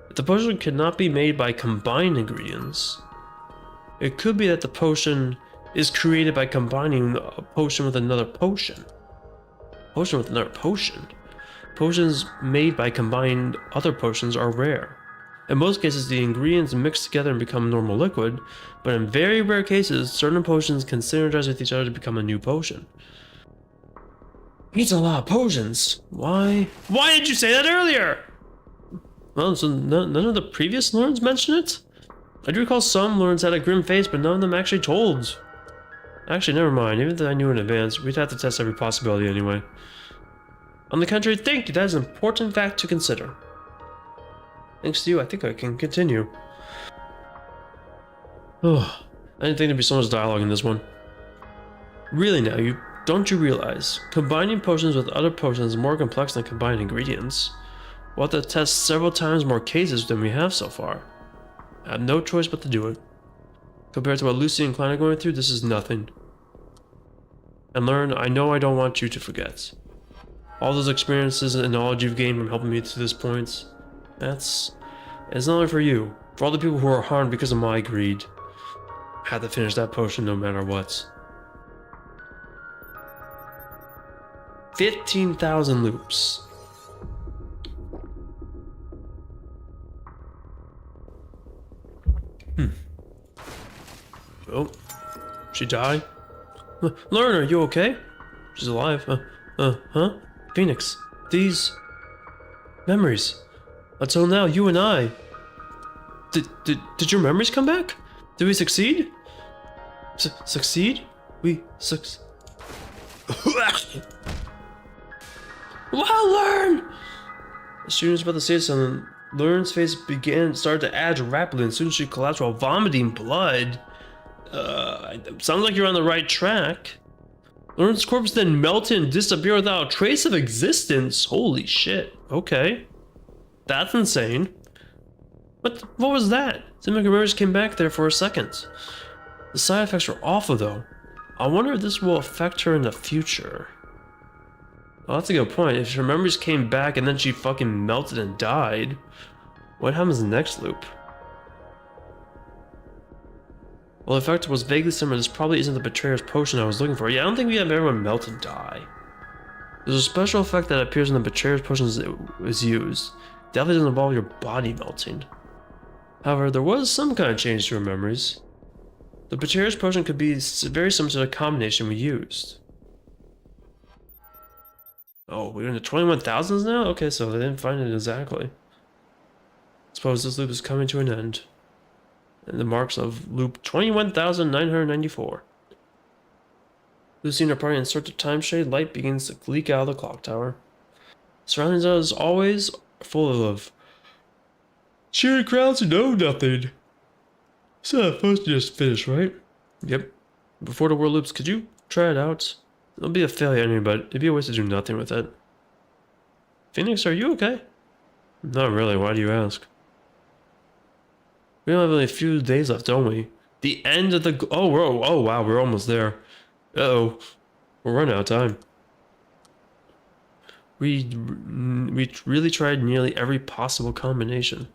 A: If the potion cannot be made by combined ingredients, it could be that the potion is created by combining a potion with another potion. Potion with another potion? Potions made by combined other potions are rare. In most cases, the ingredients mix together and become normal liquid, but in very rare cases, certain potions can synergize with each other to become a new potion. It's a lot of potions. Why? Why did you say that earlier? Well, so none of the previous Lords mentioned it? I do recall some Lords had a grim face, but none of them actually told. Actually, never mind. Even though I knew in advance, we'd have to test every possibility anyway. On the contrary, thank you. That is an important fact to consider. Thanks to you, I think I can continue. Oh, I didn't think there'd be so much dialogue in this one. Really now, don't you realize, combining potions with other potions is more complex than combining ingredients? We'll have to test several times more cases than we have so far. I have no choice but to do it. Compared to what Lucy and Klein are going through, this is nothing. And learn, I know I don't want you to forget. All those experiences and knowledge you've gained from helping me to this point, it's not only for you, for all the people who are harmed because of my greed. I had to finish that potion no matter what. 15,000 loops. Oh, she died? Lauren, are you okay? She's alive. Huh? Phoenix, these memories. Until now, you and I. Did your memories come back? Did we succeed? Succeed? We Wow, Learn! The student was about to say something. Learn's face started to age rapidly, and soon she collapsed while vomiting blood. Sounds like you're on the right track. Learn's corpse then melted and disappeared without a trace of existence. Holy shit. Okay. That's insane. What was that? Seemed like her memories came back there for a second. The side effects were awful though. I wonder if this will affect her in the future. Well, that's a good point. If her memories came back and then she fucking melted and died, what happens in the next loop? Well, the effect was vaguely similar. This probably isn't the Betrayer's potion I was looking for. Yeah, I don't think we have everyone melt and die. There's a special effect that appears when the Betrayer's potion is used. Definitely doesn't involve your body melting. However, there was some kind of change to her memories. The Betrayer's potion could be very similar to the combination we used. Oh, we're in the 21,000s now? Okay, so they didn't find it exactly. Suppose this loop is coming to an end. And the marks of loop 21,994. Lucy and her party insert the time shade. Light begins to leak out of the clock tower. Surroundings as always are full of cheery crowds who know nothing. So that post just finished, right? Yep. Before the world loops, could you try it out? It'll be a failure anyway, but it'd be a waste to do nothing with it. Phoenix, are you okay? Not really, why do you ask? We only have only a few days left, don't we? The end of the... Oh, wow, we're almost there. Uh-oh. We're running out of time. We really tried nearly every possible combination.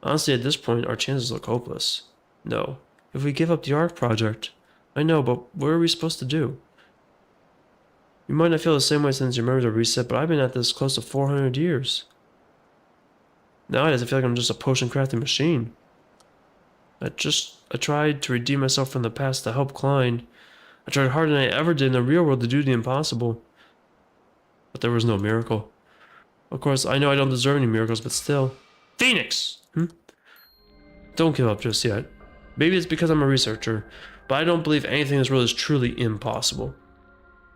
A: Honestly, at this point, our chances look hopeless. No. If we give up the ARK project... I know, but what are we supposed to do? You might not feel the same way since your memories are reset, but I've been at this close to 400 years. Nowadays, I feel like I'm just a potion crafting machine. I tried to redeem myself from the past to help Klein. I tried harder than I ever did in the real world to do the impossible. But there was no miracle. Of course, I know I don't deserve any miracles, but still. Phoenix! Don't give up just yet. Maybe it's because I'm a researcher, but I don't believe anything in this world is truly impossible.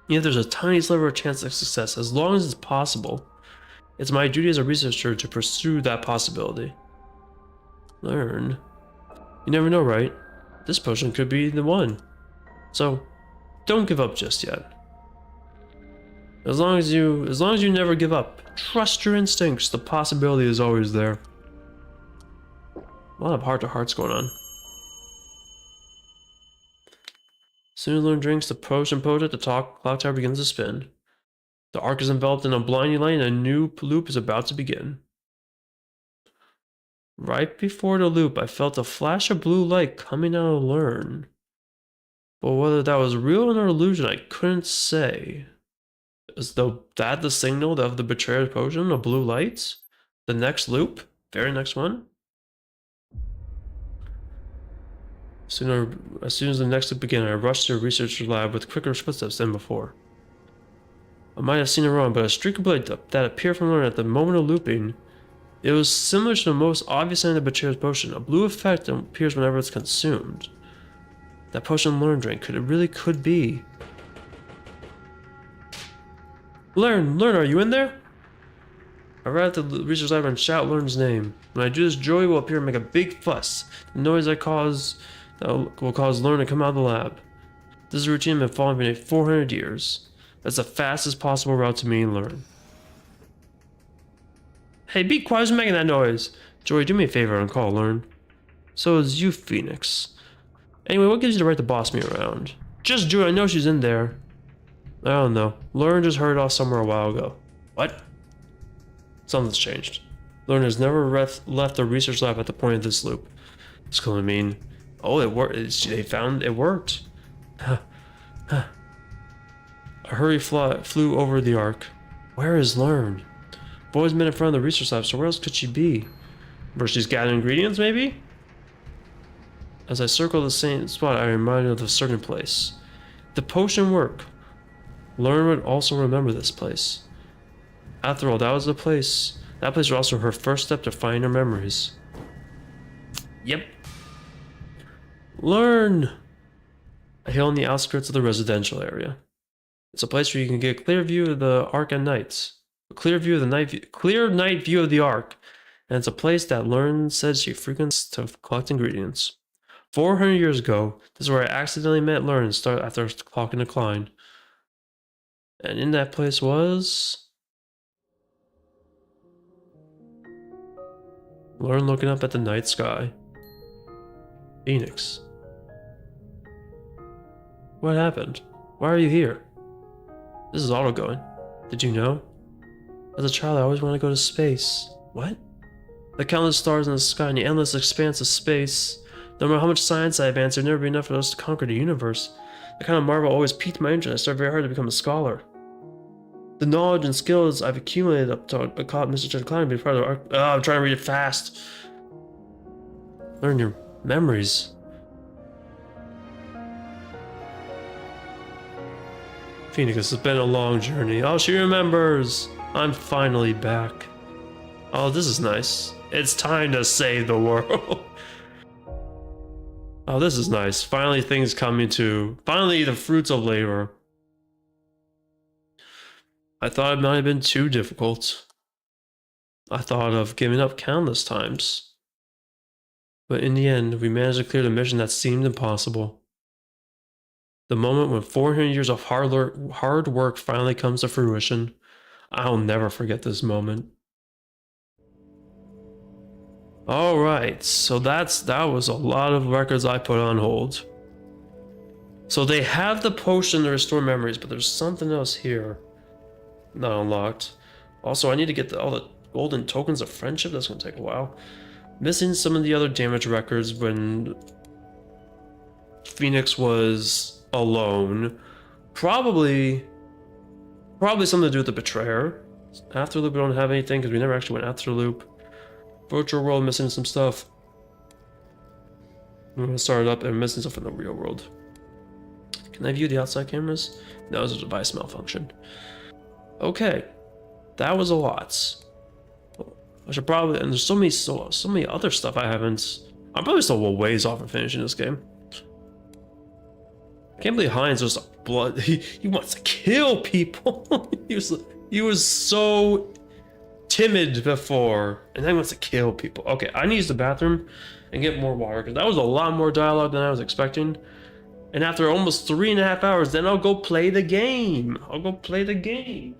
A: Even if there's a tiny sliver of chance of success, as long as it's possible, it's my duty as a researcher to pursue that possibility. Learn. You never know, right? This potion could be the one. So, don't give up just yet. As long as you never give up, trust your instincts, the possibility is always there. A lot of heart-to-hearts going on. Soon as Learn drinks the potion potent, the clock tower begins to spin. The arc is enveloped in a blinding light and a new loop is about to begin. Right before the loop, I felt a flash of blue light coming out of Learn. But whether that was real or an illusion, I couldn't say. Is that the signal of the betrayer's potion, of blue lights? The next loop? Very next one? As soon as the next loop began, I rushed to the research lab with quicker footsteps than before. I might have seen it wrong, but a streak of light that appeared from Learn at the moment of looping, it was similar to the most obvious sign of the betrayer's potion, a blue effect that appears whenever it's consumed. That potion Learn drank, it really could be. Learn, are you in there? I run at the research lab and shout Learn's name. When I do this, Joey will appear and make a big fuss. The noise that will cause Learn to come out of the lab. This is a routine I've been following for nearly 400 years. That's the fastest possible route to meeting Learn. Hey, be quiet, who's making that noise? Joey, do me a favor and call Learn. So is you, Phoenix. Anyway, what gives you the right to boss me around? Just Joey, I know she's in there. I don't know. Learn just heard off somewhere a while ago. What? Something's changed. Learn has never left the research lab at the point of this loop. This could mean, oh, it worked. They found it worked. A hurry flew over the ark. Where is Learn? Boy's been in front of the research lab, so where else could she be? Where she's gathering ingredients, maybe? As I circled the same spot, I reminded of a certain place. The potion worked. Learn would also remember this place. After all, that was the place. That place was also her first step to finding her memories. Yep. Learn! A hill on the outskirts of the residential area. It's a place where you can get a clear view of the ark at night. A clear night view of the ark. And it's a place that Learn said she frequents to collect ingredients. 400 years ago, this is where I accidentally met Learn after talking to Klein. And in that place was... Learn looking up at the night sky. Phoenix. What happened? Why are you here? This is auto going. Did you know? As a child, I always wanted to go to space. What? The countless stars in the sky and the endless expanse of space. No matter how much science I advanced, there'd never be enough for us to conquer the universe. The kind of marvel always piqued my interest. I started very hard to become a scholar. The knowledge and skills I've accumulated up to Mr. Klein to be part of the ark. Oh, I'm trying to read it fast. Learn your memories. Phoenix, this has been a long journey. Oh, she remembers. I'm finally back. Oh, this is nice. It's time to save the world. Oh, this is nice. Finally, things coming to... Finally, the fruits of labor. I thought it might have been too difficult. I thought of giving up countless times. But in the end, we managed to clear the mission that seemed impossible. The moment when 400 years of hard work finally comes to fruition. I'll never forget this moment. Alright, so that was a lot of records I put on hold. So they have the potion to restore memories, but there's something else here. Not unlocked. Also, I need to get all the golden tokens of friendship. That's going to take a while. Missing some of the other damage records when Phoenix was alone. Probably Probably something to do with the betrayer. After loop, we don't have anything because we never actually went after loop. Virtual world missing some stuff. I'm gonna start it up and missing stuff in the real world. Can I view the outside cameras? No, it's a device malfunction. Okay, that was a lot. I should probably, and there's so many other stuff I haven't. I'm probably still a ways off of finishing this game. I can't believe Heinz just blood. He wants to kill people. he was so timid before, and now he wants to kill people. Okay, I need to use the bathroom and get more water because that was a lot more dialogue than I was expecting. And after almost 3.5 hours, then I'll go play the game. I'll go play the game.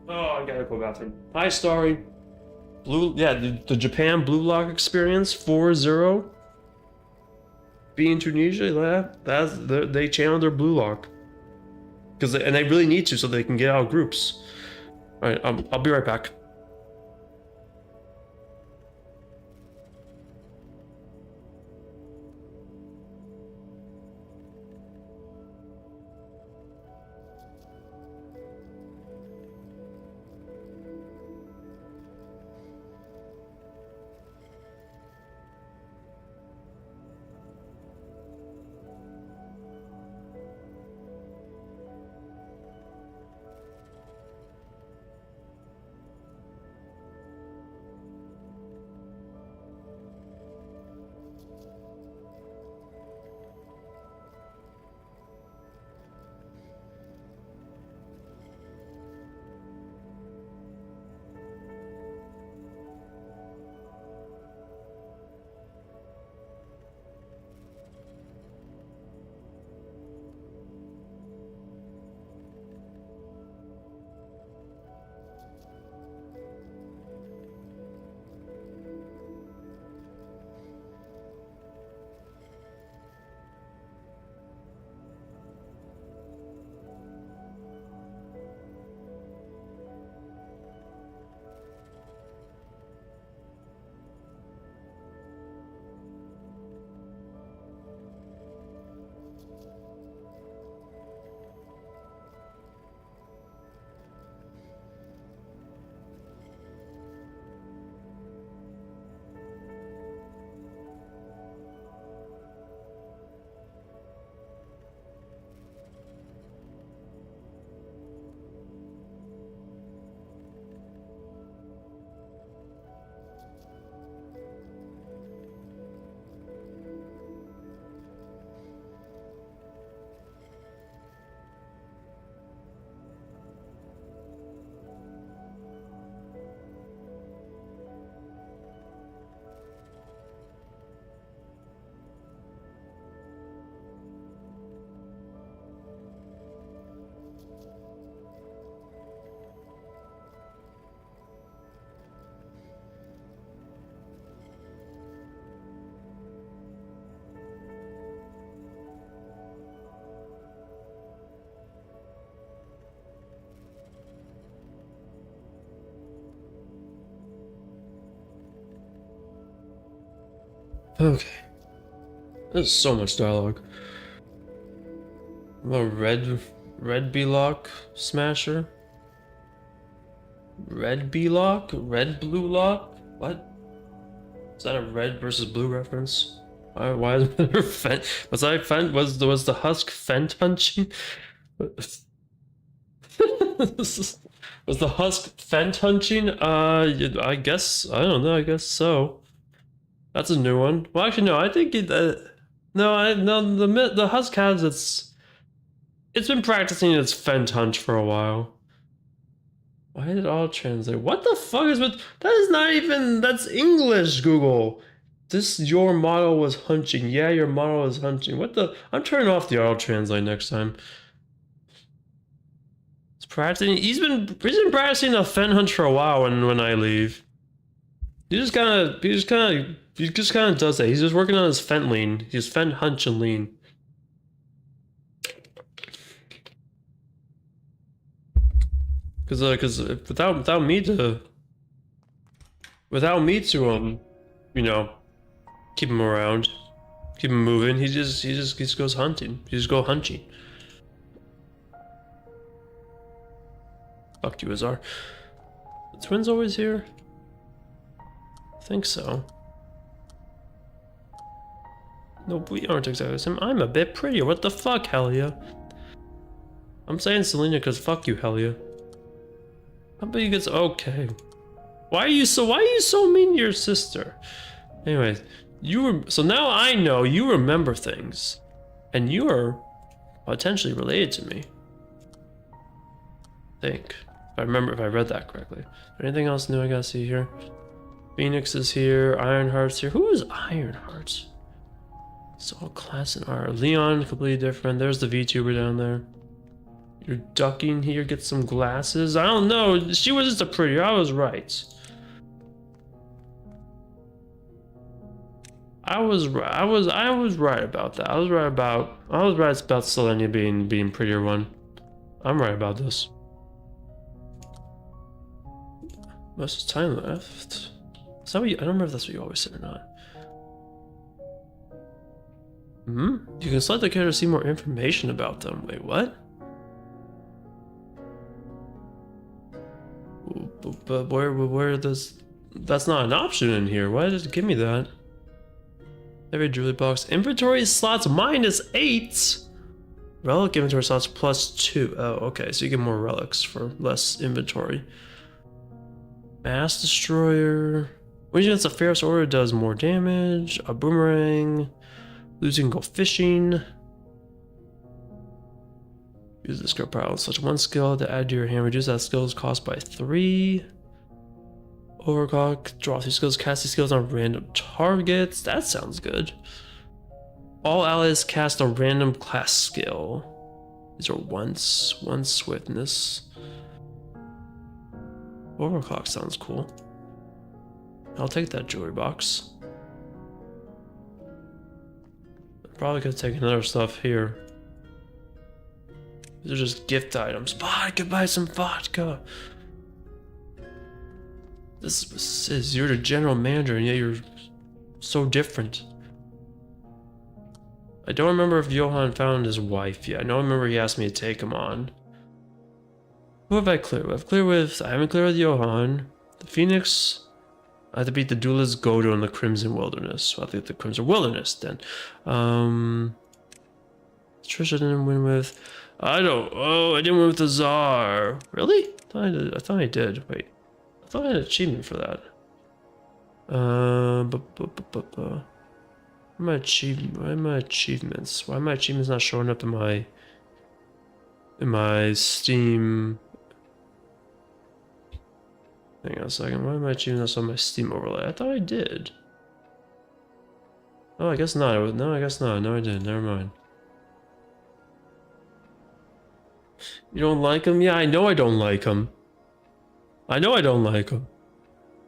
A: Oh, I gotta go bathroom. Hi, Starry. Blue, yeah, the Japan Blue Lock experience 4-0. Being Tunisia, they channeled their Blue Lock. And they really need to so they can get out of groups. Alright, I'll be right back. Okay. There's so much dialogue. A red B-lock smasher? Red B-lock? Red blue lock? What? Is that a red versus blue reference? Why is there Fent? Was the husk Fent hunching? Was the husk Fent hunching? I guess, I don't know, I guess so. That's a new one. Well, actually, no. I think the husk has it's been practicing its Fent hunch for a while. Why did it all translate? What the fuck is with that? Is not even that's English. Google. Your model was hunching. Yeah, your model was hunching. What the? I'm turning off the auto translate next time. It's practicing. He's been practicing a Fent hunch for a while. When I leave, he just kind of does that. He's just working on his Fent lean. He's Fent hunch and lean. Because without me to you know, keep him around, keep him moving, he just goes hunting. He just go hunching. Fuck you, Azar. The twins always here? I think so. Nope, we aren't exactly the same. I'm a bit prettier. What the fuck, Helia? I'm saying Selena because fuck you, Helia. How about you get okay? Why are you so mean to your sister? Anyways, so now I know you remember things. And you are potentially related to me. I think. If I read that correctly. Anything else new I gotta see here? Phoenix is here, Ironheart's here. Who is Ironheart? It's all class and art. Leon, completely different. There's the VTuber down there. You're ducking here, get some glasses. I don't know. She was just a prettier. I was right. I was right about that. I was right about Selenia being prettier one. I'm right about this. Most of the time left. Is that what you, I don't remember if that's what you always said or not. You can select the character to see more information about them. Wait, what? But where does... That's not an option in here. Why did it give me that? Every jewelry box. Inventory slots -8. Relic inventory slots +2. Oh, okay. So you get more relics for less inventory. Mass Destroyer. When you get the Ferris Order, does more damage. A boomerang. Losing, go fishing. Use the skill power. Such one skill to add to your hand. Reduce that skill's cost by 3. Overclock. Draw 3 skills. Cast these skills on random targets. That sounds good. All allies cast a random class skill. These are one swiftness. Overclock sounds cool. I'll take that jewelry box. Probably could take another stuff here. These are just gift items. Vodka, buy some vodka. This says you're the general manager and yet you're so different. I don't remember if Johan found his wife yet. I don't remember he asked me to take him on. Who have I cleared with? I haven't cleared with Johan. The Phoenix. I have to beat the duelist Godo in the Crimson Wilderness. So I have to get the Crimson Wilderness then. Trisha didn't win with. I didn't win with the Czar. Really? I thought I did. Wait. I thought I had an achievement for that. Why are my achievements not showing up in my Steam? Hang on a second. Why are my achievements not on my Steam overlay? I thought I did. Oh, I guess not. No, I guess not. No, I didn't. Never mind. You don't like him? Yeah, I know I don't like him. I know I don't like him.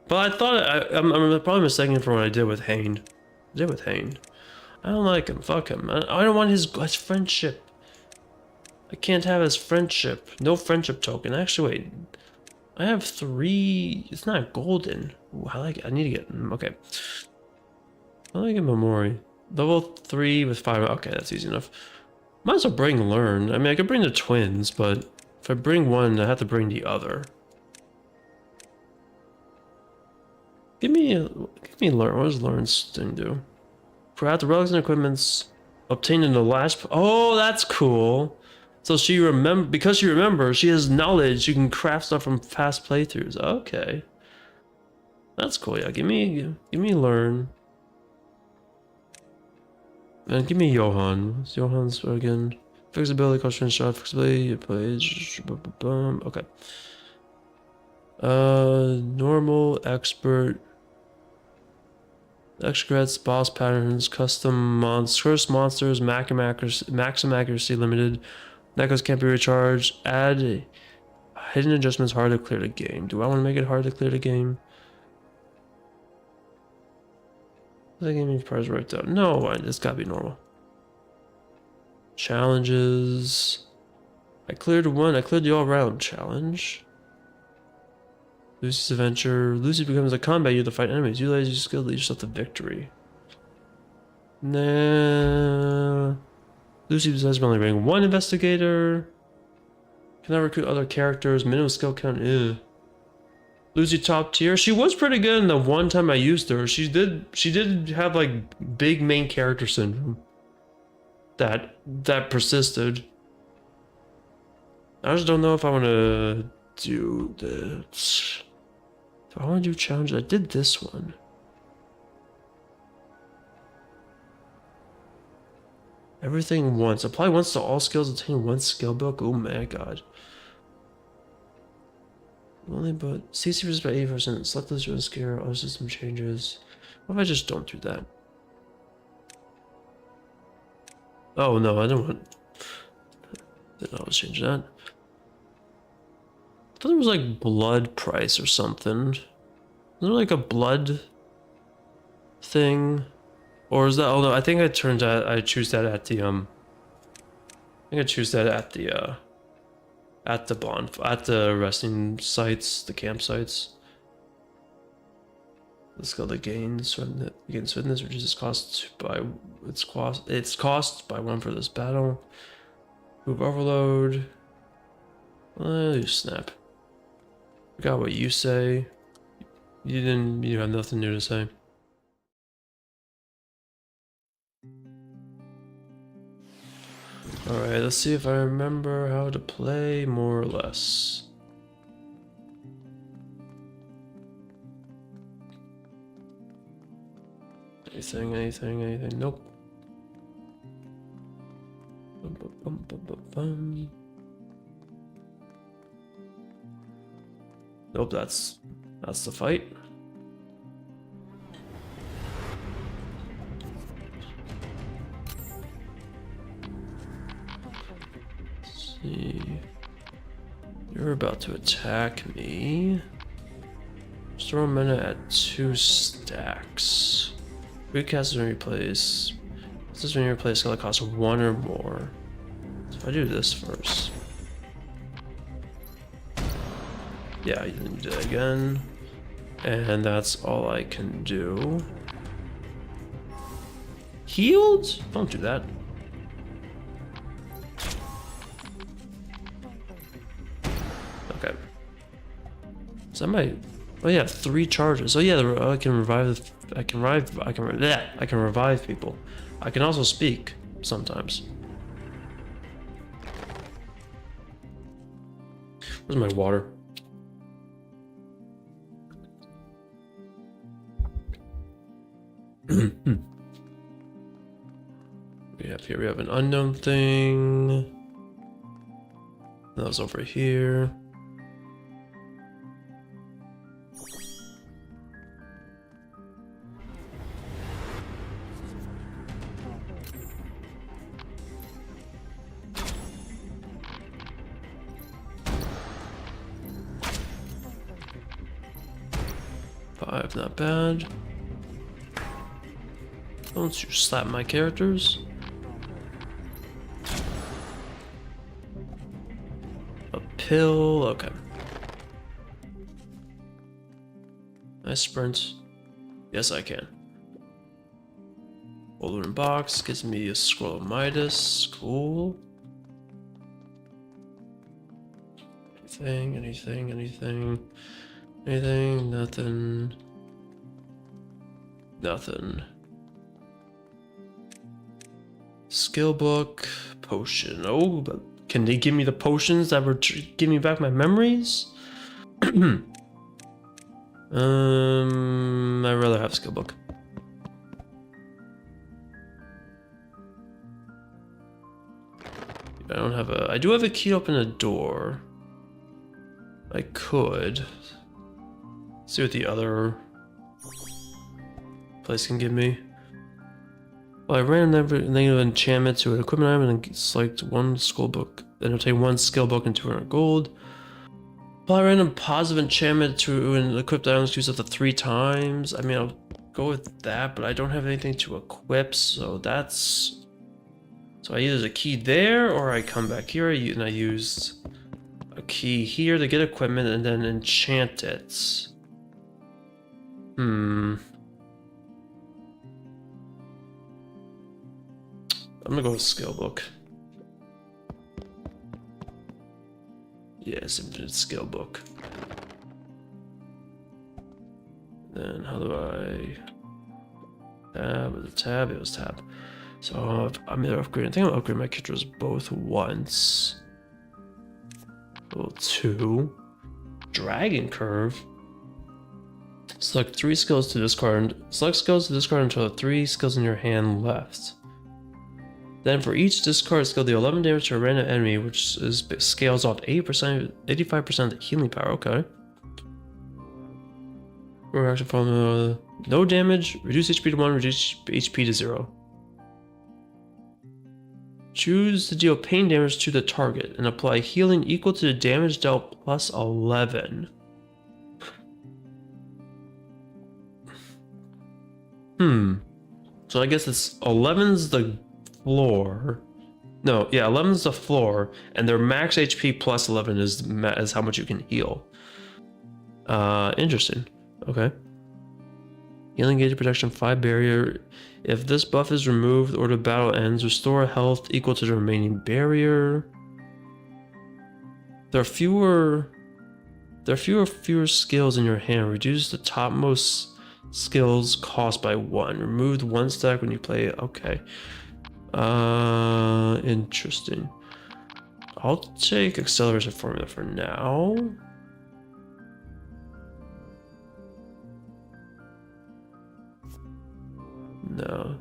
A: But I thought I'm probably mistaken for what I did with Hane. I don't like him. Fuck him. I don't want his friendship. I can't have his friendship. No friendship token. Actually, wait. I have 3. It's not golden. Ooh, I like it. I need to get. Okay. I like a Memori. Level 3 with 5. Okay, that's easy enough. Might as well bring Learn. I mean, I could bring the twins, but if I bring one, I have to bring the other. Give me Learn. What does Learn's thing do? Grab the relics and equipments obtained in the last. Oh, that's cool. So because she remembers, she has knowledge. You can craft stuff from fast playthroughs. Okay, that's cool. Yeah, give me Learn. And give me Johan. What's Johan's again? Flexibility, caution shot, flexibility, page. Okay. Normal, expert. Extra credits, boss patterns, custom monsters, maximum accuracy limited. Echoes can't be recharged. Add hidden adjustments hard to clear the game. Do I want to make it hard to clear the game? The game price right there. No, it's gotta be normal. Challenges. I cleared one. I cleared the all-round challenge. Lucy's adventure. Lucy becomes a combat unit to fight enemies. Utilize your skill to lead yourself to victory. Nah. Lucy possesses only rank 1 investigator. Can I recruit other characters? Minimum skill count, ew. Lose your top tier? She was pretty good in the one time I used her. She did have like big main character syndrome. That persisted. I just don't know if I want to do this. Do I want to do challenge? I did this one. Everything once. Apply once to all skills. Attain one skill book. Oh my god. Only but CC reduced by 80%. Select this run scare. Other system changes. What if I just don't do that? Oh no, I don't want. Then I'll change that. I thought it was like blood price or something. Is there like a blood thing? Or is that, oh no, I think I choose that at the, I think I choose that at the resting sites, the campsites. Let's go to gain swiftness, reduces cost by, its cost by 1 for this battle. Move overload. You snap. Forgot what you say. You have nothing new to say. Alright, let's see if I remember how to play more or less. Anything? Nope. Nope, that's the fight. Let's see. You're about to attack me. Restore mana at 2 stacks. Recast and replace. This is when you replace, it's gonna cost 1 or more. So if I do this first. Yeah, you can do that again. And that's all I can do. Healed? Don't do that. Okay. So I might. Oh yeah, 3 charges. Oh yeah, I can revive. I can revive people. I can also speak sometimes. Where's my water? We have an unknown thing. That was over here. Five, not bad. Don't you slap my characters. A pill, okay. Nice sprint. Yes, I can. Golden box gives me a scroll of Midas. Cool. Anything? Nothing. Skill book, potion. Oh, but can they give me the potions that were give me back my memories? I'd rather have skill book. I don't have a. I do have a key to open a door. I could see what the other place can give me. Well, I ran a negative enchantment to an equipment item and selected 1 skill book, and obtain 1 skill book and 200 gold. Well, I ran a positive enchantment to an equipped item used up to 3 times. I mean, I'll go with that, but I don't have anything to equip, so that's. So I use a key there, or I come back here and I used a key here to get equipment and then enchant it. I'm gonna go with skill book. Yes, infinite skill book. Then how do I tab? Was it tab? It was tab. So I'm gonna upgrade. I think I'm upgrading my characters both once. Level 2. Dragon curve. Select 3 skills to discard. Select skills to discard until 3 skills in your hand left. Then for each discard skill, deal 11 damage to a random enemy, which scales off 80%, 85% of the healing power. Okay. Reaction from no damage, reduce HP to 1, reduce HP to 0. Choose to deal pain damage to the target and apply healing equal to the damage dealt plus 11. So I guess it's 11's the floor. No, yeah, 11's the floor, and their max HP plus 11 is how much you can heal. Interesting. Okay. Healing gauge protection 5 barrier. If this buff is removed or the battle ends, restore health equal to the remaining barrier. There are fewer skills in your hand. Reduce the topmost skills cost by 1. Removed 1 stack when you play it. Okay. Interesting. I'll take acceleration formula for now. No.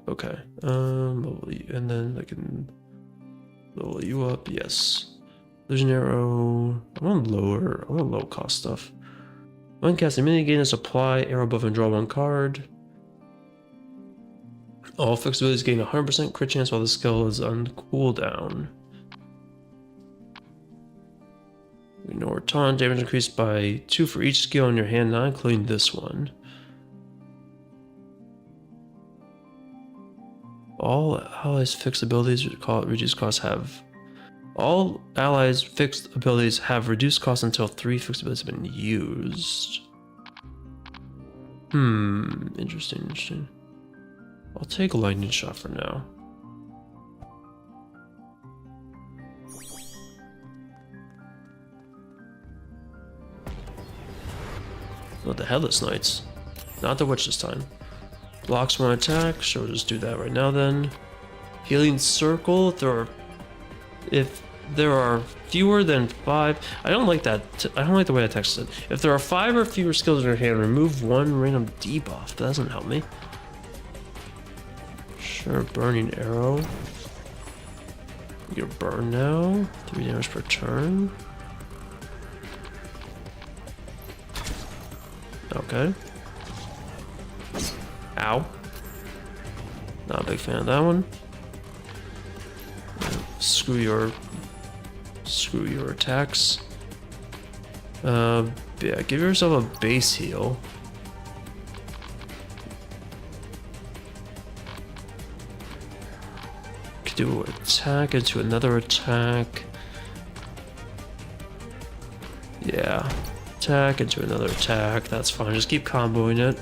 A: Okay. And then I can level you up. Yes. Illusion arrow. I want low cost stuff. When casting mini gain is apply arrow buff and draw 1 card. All fixed abilities gain 100% crit chance while the skill is on cooldown. Ignore taunt damage increased by 2 for each skill in your hand, not including this one. All allies fixed abilities reduce costs have. All allies fixed abilities have reduced costs until 3 fixed abilities have been used. Interesting. I'll take lightning shot for now. Not the Headless Knights. Not the Witch this time. Blocks 1 attack, so we'll just do that right now then. Healing Circle, if there are fewer than 5, I don't like that. I don't like the way I texted it. If there are 5 or fewer skills in your hand, remove 1 random debuff. That doesn't help me. Sure, Burning Arrow. You get burn now. 3 damage per turn. Okay. Ow. Not a big fan of that one. Screw your attacks. Yeah, give yourself a base heal. Could do attack into another attack. Yeah. Attack into another attack. That's fine. Just keep comboing it.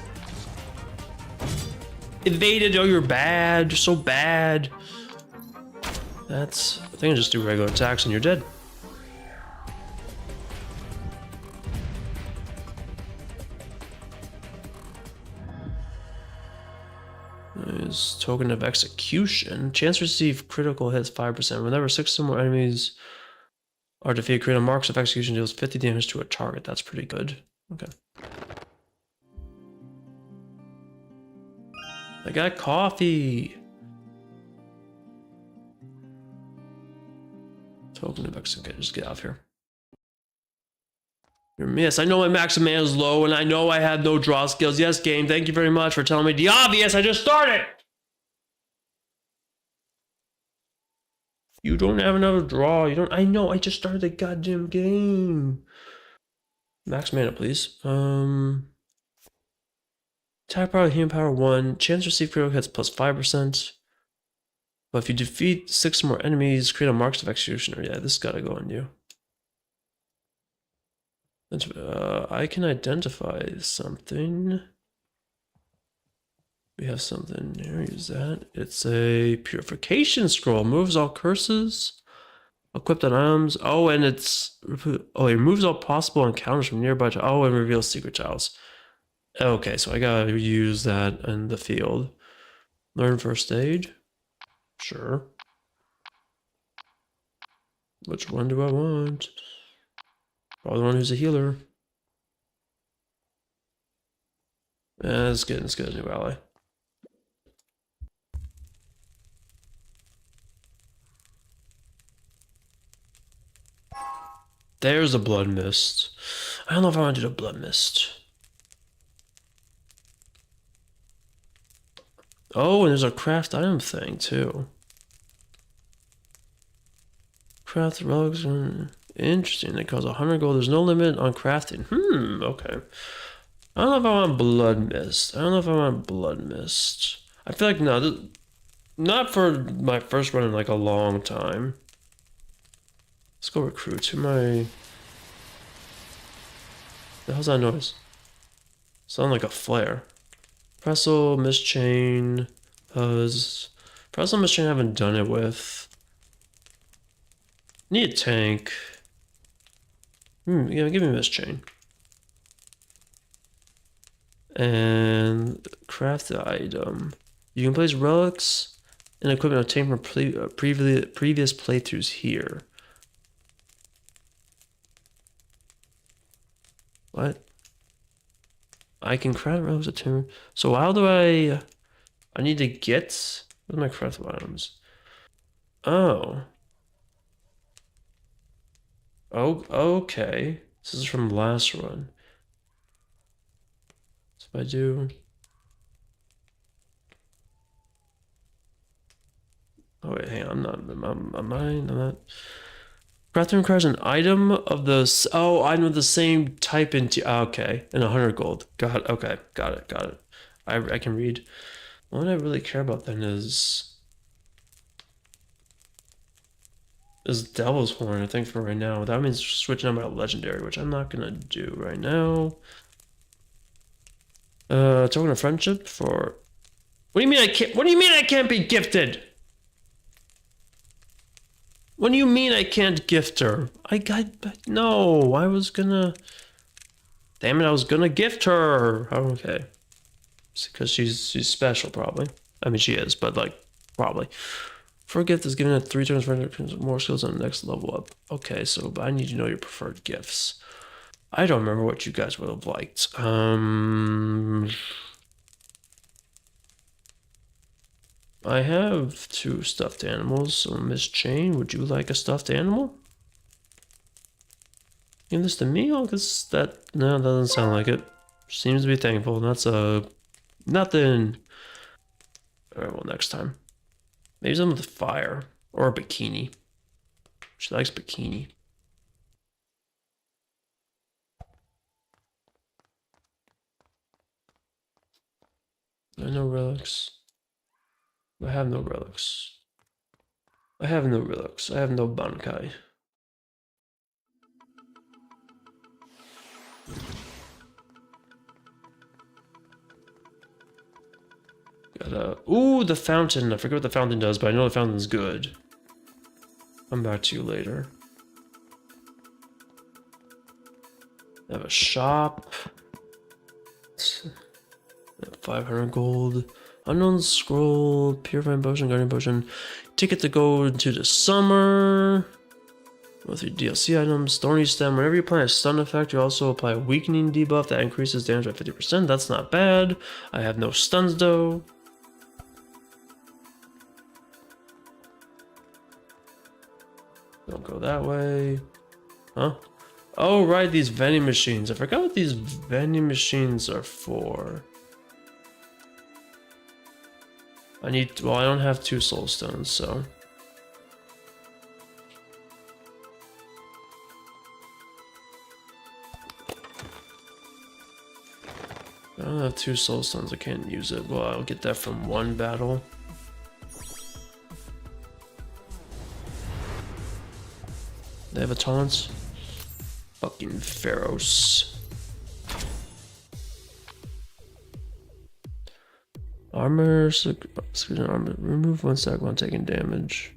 A: Evaded. Oh, you're bad. You're so bad. I think I just do regular attacks and you're dead. Is Token of Execution. Chance to receive critical hits 5%. Whenever 6 or more enemies are defeated, create a Marks of Execution deals 50 damage to a target. That's pretty good. Okay. I got coffee. Token of Execution. Okay, just get out of here. You're miss. I know my max mana is low, and I know I have no draw skills. Yes, game. Thank you very much for telling me the obvious. I just started. You don't have another draw. You don't. I know. I just started the goddamn game. Max mana, please. Attack power, healing power 1. Chance to receive critical hits plus 5%. But if you defeat 6 or more enemies, create a Marks of Executioner. Yeah, this gotta go on you. I can identify something. We have something here. Use that. It's a purification scroll. Moves all curses. Equipped on items. Oh, and it's it removes all possible encounters from nearby. Oh, and reveals secret tiles. Okay, so I gotta use that in the field. Learn first aid. Sure. Which one do I want? Probably the one who's a healer. Let's get a new ally. There's a blood mist. I don't know if I want to do the blood mist. Oh, and there's a craft item thing too. Craft relics. Interesting. It costs 100 gold. There's no limit on crafting. Okay. I don't know if I want blood mist. I feel like no, not for my first run in like a long time. Let's go recruit to my. The hell's that noise? Sound like a flare. Pressel, Mist Chain, Buzz. Pressel, Mist Chain I haven't done it with. Need a tank. Yeah, give me Mist Chain. And craft the item. You can place relics and equipment obtained from previous playthroughs here. What? I can craft relics obtained. So how do I need to get. Where's my craftable items? Oh. Oh, okay. This is from last run. So if I do. Oh wait, hang on. I'm not. Crafting requires an item of the item of the same type into okay, and 100 gold. Got it. I can read. What I really care about then is Devil's Horn, I think, for right now. That means switching on my legendary, which I'm not gonna do right now. Token of friendship for. What do you mean I can't? What do you mean I can't be gifted? What do you mean I can't gift her? No, I was gonna. Damn it, I was gonna gift her. Oh, okay. Because she's special, probably. I mean, she is, but like, probably. For a gift is given at 3 turns for more skills on the next level up. Okay, so I need to know your preferred gifts. I don't remember what you guys would have liked. I have 2 stuffed animals, so Miss Chain, would you like a stuffed animal? Give this to me? Oh, cause that doesn't sound like it. Seems to be thankful. That's nothing. Alright, well, next time. Maybe something with fire. Or a bikini. She likes bikini. I have no relics. I have no relics. I have no relics. I have no bankai. Ooh, the fountain. I forget what the fountain does, but I know the fountain's good. Come back to you later. I have a shop. 500 gold. Unknown scroll. Purifying potion. Guardian potion. Ticket to go into the summer. Go through DLC items. Thorny stem. Whenever you apply a stun effect, you also apply a weakening debuff that increases damage by 50%. That's not bad. I have no stuns though. Don't go that way. Huh? Oh, right, these vending machines. I forgot what these vending machines are for. I don't have 2 soul stones, so. I don't have 2 soul stones, I can't use it. Well, I'll get that from 1 battle. They have a taunt? Fucking pharaohs. Armor, armor. Remove 1 sec while taking damage.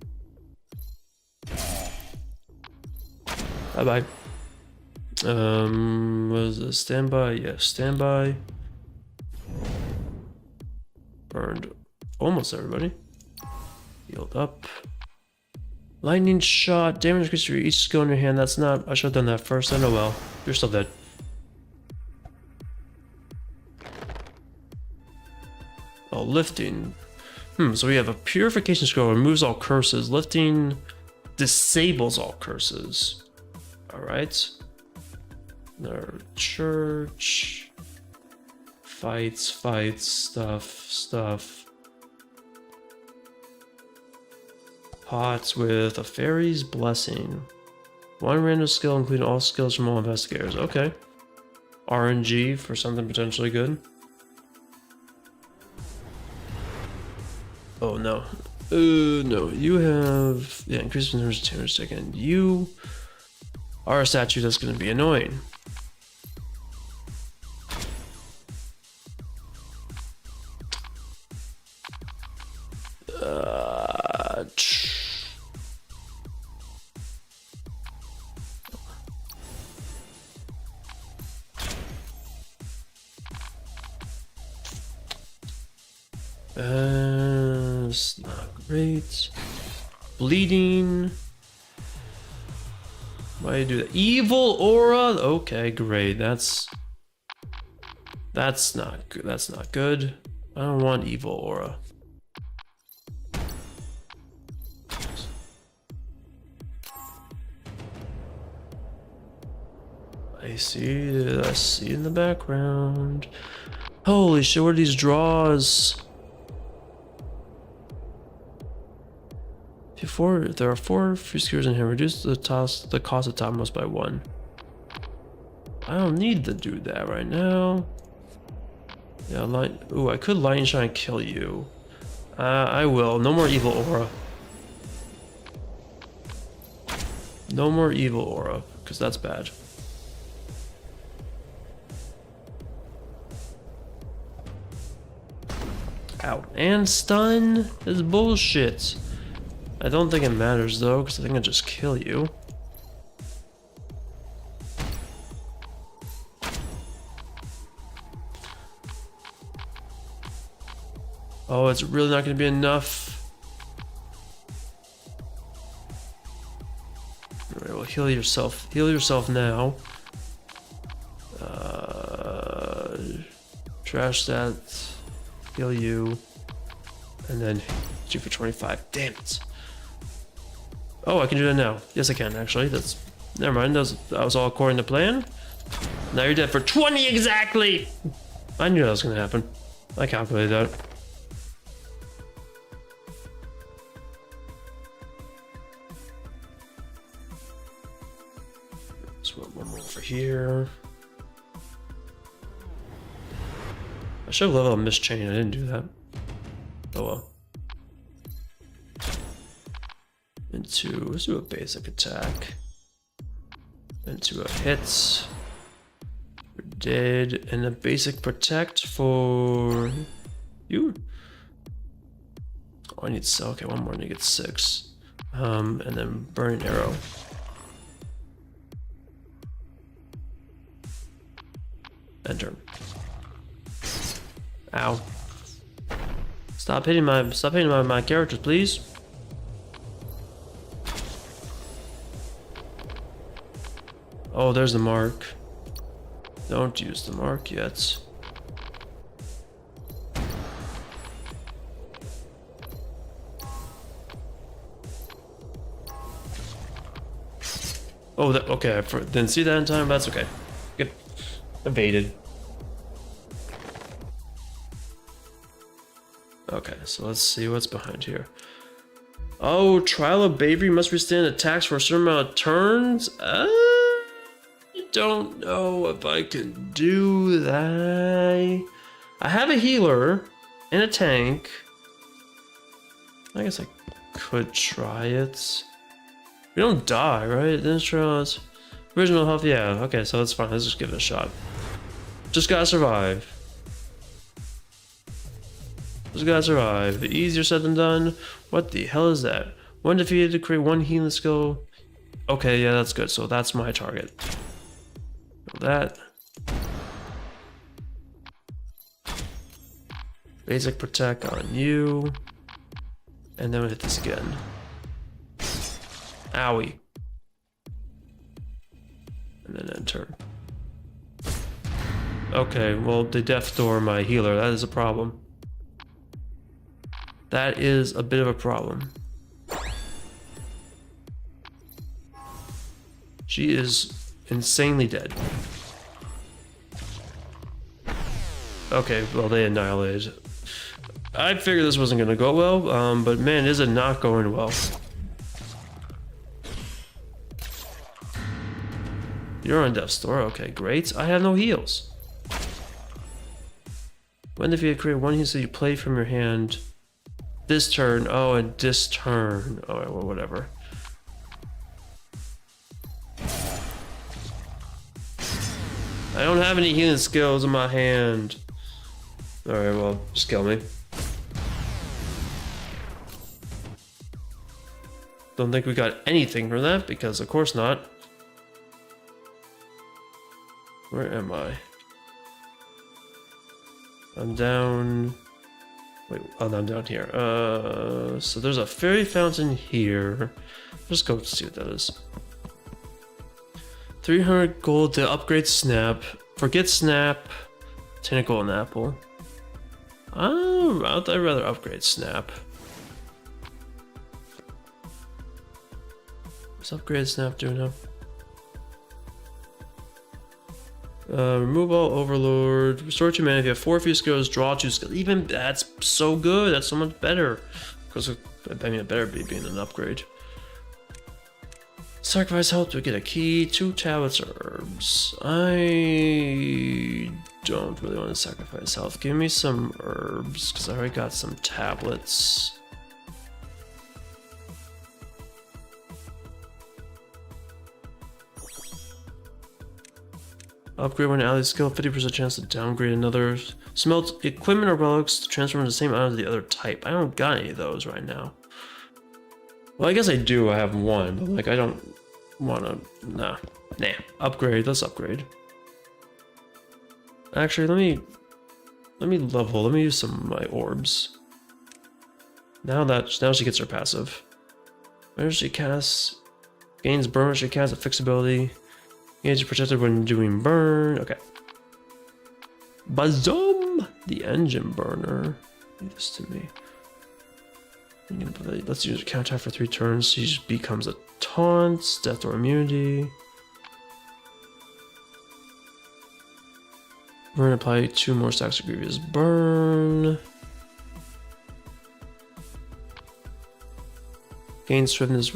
A: Bye bye. What is this? Standby? Yeah, standby. Burned almost everybody. Healed up. Lightning shot. Damage increase for each skill in your hand. That's not. I should have done that first. I know well. You're still dead. Oh, lifting. So we have a purification scroll. Removes all curses. Lifting disables all curses. Alright. Our church. Fights, stuff. Pots with a fairy's blessing. 1 random skill, including all skills from all investigators. Okay. RNG for something potentially good. Oh no. No. You have increased numbers of damage taken. You are a statue that's gonna be annoying. It's not great. Bleeding. Why do you do that? Evil aura. Okay, great. That's not good. That's not good. I don't want evil aura. I see in the background. Holy shit, what are these draws? If there are 4 free skewers in here, reduce the cost of topmost by 1. I don't need to do that right now. Yeah, I could lightning shine and kill you. I will. No more evil aura. No more evil aura, because that's bad. Ow. And stun is bullshit. I don't think it matters though, because I think I just kill you. Oh, it's really not going to be enough. Alright, well, heal yourself. Heal yourself now. Trash that. Heal you. And then do for 25. Damn it. Oh, I can do that now. Yes, I can, actually. Never mind. That was all according to plan. Now you're dead for 20 exactly! I knew that was going to happen. I calculated that. Let's put one more over here. I should have leveled up Miss Chain. I didn't do that. Oh well. Let's do a basic attack. Into a hit. We're dead. And a basic protect for you. Oh, I need okay, one more. I need to get 6. And then burning arrow. Enter. Ow. Stop hitting my characters, please. Oh, there's the mark. Don't use the mark yet. Oh, okay. I didn't see that in time. That's okay. Get evaded. Okay, so let's see what's behind here. Oh, trial of bravery must withstand attacks for a certain amount of turns. I don't know if I can do that. I have a healer and a tank. I guess I could try it. We don't die, right? Then try original health. Yeah. Okay, so that's fine. Let's just give it a shot. Just gotta survive. Just gotta survive. Easier said than done. What the hell is that? When defeated to create one healing skill. Okay, yeah, that's good. So that's my target. That. Basic protect on you. And then we'll hit this again. Owie. And then enter. Okay, well, they death door my healer. That is a problem. That is a bit of a problem. She is insanely dead. Okay, well, they annihilated. I figured this wasn't gonna go well, but man, is it not going well. You're on death's door. Okay, great. I have no heals. When defeated, create one heal so you play from your hand. This turn. Oh, and this turn. Oh, well, whatever. I don't have any healing skills in my hand. Alright, well, just kill me. Don't think we got anything from that, because of course not. Where am I? I'm down... Wait, oh no, I'm down here. So there's a fairy fountain here. Just go see what that is. 300 gold to upgrade Snap. Forget Snap. 10 gold and apple. Oh, I'd rather upgrade Snap. What's upgrade Snap do now? Remove all Overlord. Restore 2 mana if you have 4 few skills. Draw 2 skills. Even that's so good. That's so much better. Because I mean, it better be being an upgrade. Sacrifice help to get a key. 2 tablets or herbs. I don't really want to sacrifice health. Give me some herbs because I already got some tablets. Upgrade one ally skill, 50% chance to downgrade another. Smelt equipment or relics to transform the same item to the other type. I don't got any of those right now. Well, I guess I do. I have one, but like I don't want to. Nah. Upgrade. Let's upgrade. Actually, let me level. Let me use some of my orbs. Now she gets her passive. Where does she cast? Gains burn when she casts a fixed ability. Gains are protected when doing burn. Okay. Bazoom! The engine burner. Leave this to me. Let's use a countdown for 3 turns. She just becomes a taunt, death or immunity. Burn, apply 2 more stacks of grievous burn. Gain swiftness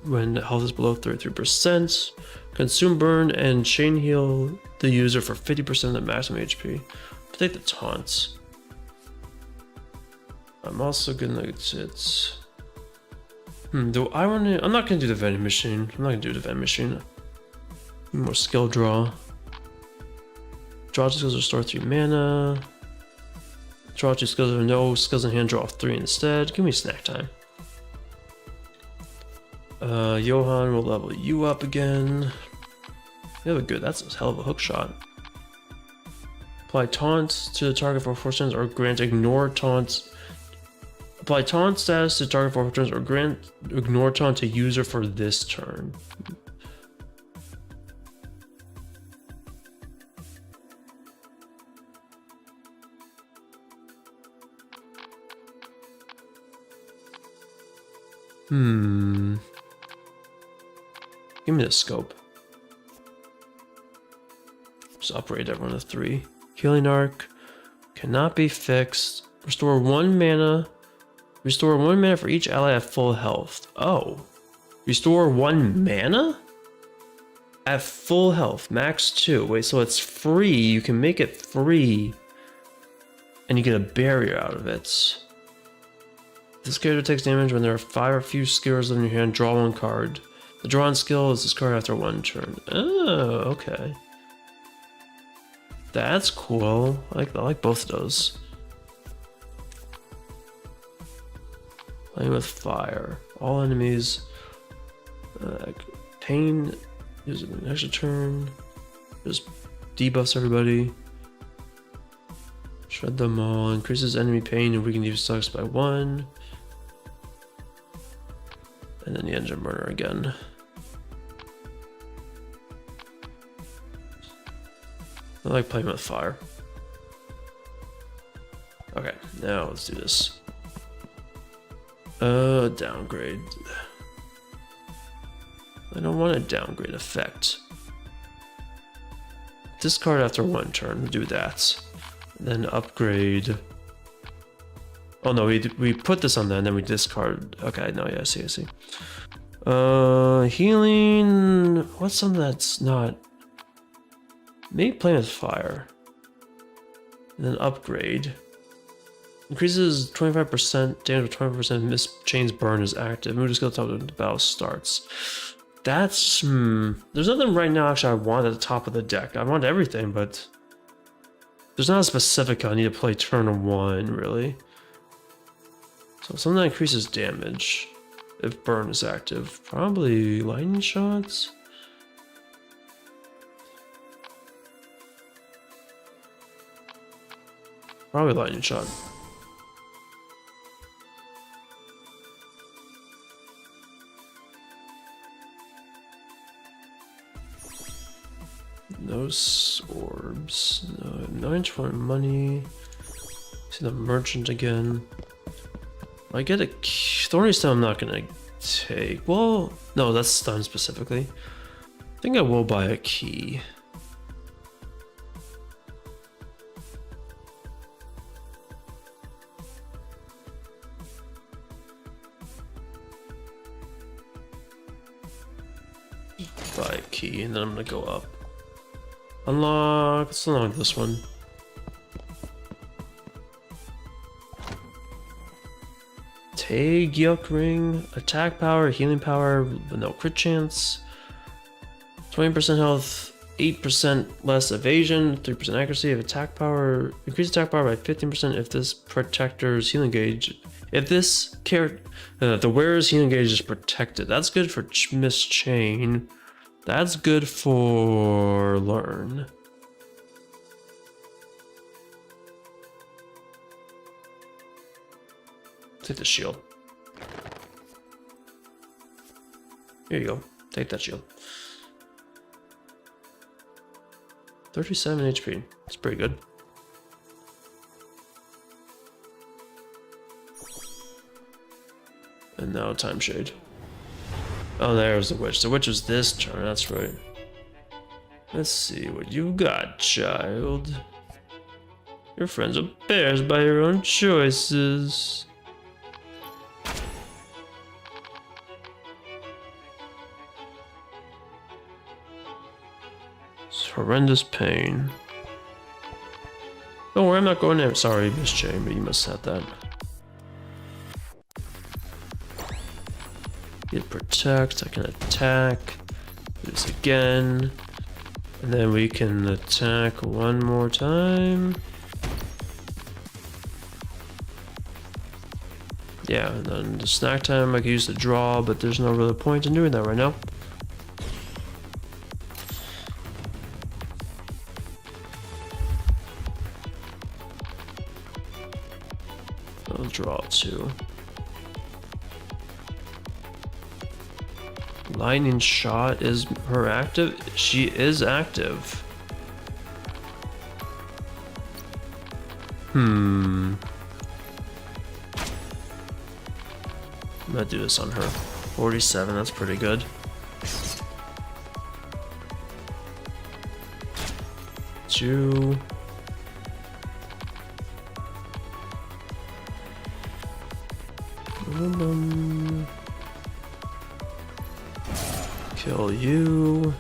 A: when health is below 33%. Consume burn and chain heal the user for 50% of the maximum HP. I'll take the taunts. I'm also gonna hit. Do I want to? I'm not gonna do the vending machine. I'm not gonna do the vending machine. More skill draw. Draw 2 skills, restore 3 mana. Draw 2 skills, or no skills in hand, draw 3 instead. Give me snack time. Johan will level you up again. You have a good, that's a hell of a hook shot. Apply taunts to the target for 4 turns or grant ignore taunts. Apply taunt status to target for 4 turns or grant ignore taunt to user for this turn. Give me the scope. Just upgrade everyone to 3. Healing Arc cannot be fixed. Restore 1 mana. Restore 1 mana for each ally at full health. Oh. Restore 1 mana? At full health. Max 2. Wait, so it's free. You can make it free. And you get a barrier out of it. This character takes damage when there are 5 or few skills in your hand. Draw 1 card. The drawn skill is discarded after 1 turn. Oh, okay. That's cool. I like both of those. Playing with fire. All enemies. Pain is an extra turn. Just debuffs everybody. Shred them all. Increases enemy pain and weakens use sucks by 1. And then the engine burner again. I like playing with fire. Okay, now let's do this. Downgrade. I don't want a downgrade effect. Discard after 1 turn, do that. Then upgrade. Oh no, we put this on there and then we discard. Okay, no, yeah, I see. Healing. What's something that's not? Maybe playing with fire. And then upgrade. Increases 25% damage with 25% miss chains burn is active. Move to skill top when the battle starts. That's there's nothing right now actually I want at the top of the deck. I want everything, but there's not a specific I need to play turn 1 really. So something that increases damage if burn is active. Probably lightning shots. Probably lightning shot. No orbs. No 920 money. See the merchant again. I get a key. Thorny Stone I'm not gonna take. Well, no, that's stun specifically. I think I will buy a key. Buy a key and then I'm gonna go up. Unlock. Let's unlock this one. Tag Yuck Ring. Attack power, healing power, but no crit chance. 20% health, 8% less evasion, 3% accuracy of attack power. Increase attack power by 15% if this protector's healing gauge. If this character, the wearer's healing gauge is protected. That's good for Miss Chain. That's good for learn. Take the shield. Here you go. Take that shield. 37 HP. It's pretty good. And now Time Shade. Oh, there's the witch. The witch was this turn, that's right. Let's see what you got, child. Your friends are bears by your own choices. It's horrendous pain. Don't worry, I'm not going there. Sorry, Miss Chain, but you must have that. Get protect, I can attack. Do this again. And then we can attack one more time. Yeah, and then the snack time I can use to draw, but there's no real point in doing that right now. I'll draw 2. Lightning shot is her active? She is active. I'm gonna do this on her. 47, that's pretty good. Two. Kill you.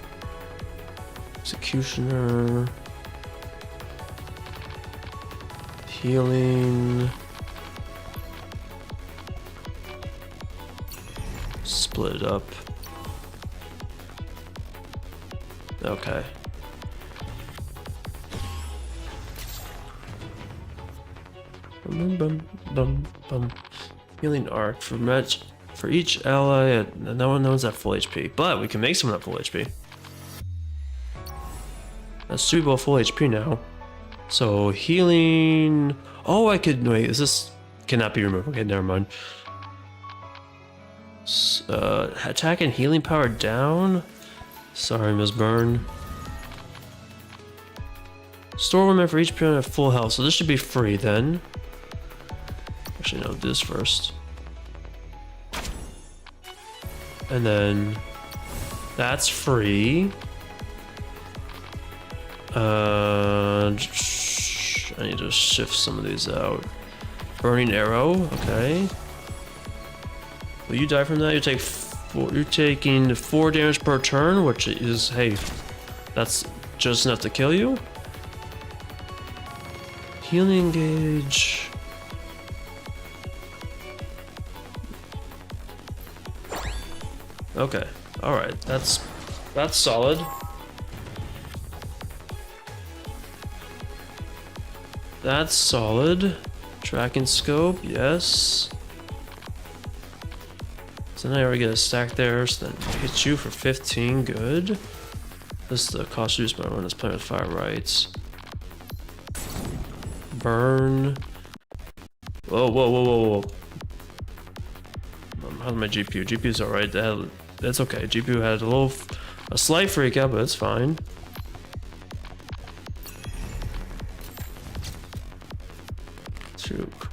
A: Executioner. Healing. Split it up. Okay. Bum, bum, bum, bum. Healing arc for each ally. No one's at full HP, but we can make someone at full HP. That's suitable full HP now. So healing. Oh, I could wait. Is this cannot be removed? Okay, never mind. Attack and healing power down. Sorry, Ms. Byrne. Store women for each opponent at full health, so this should be free then. Actually, no, do this first. And then that's free. I need to shift some of these out. Burning arrow, okay. Will you die from that? You're taking 4 damage per turn, which is, hey, that's just enough to kill you. Healing gauge. Okay, all right, that's solid. That's solid. Tracking scope, yes. So now I already get a stack there, so then hit you for 15, good. This is the cost reduced by when it's playing with fire rights. Burn. Whoa, whoa, whoa, whoa, whoa. How's my GPU? GPU's alright, that's okay. GPU had a slight freak out, but it's fine.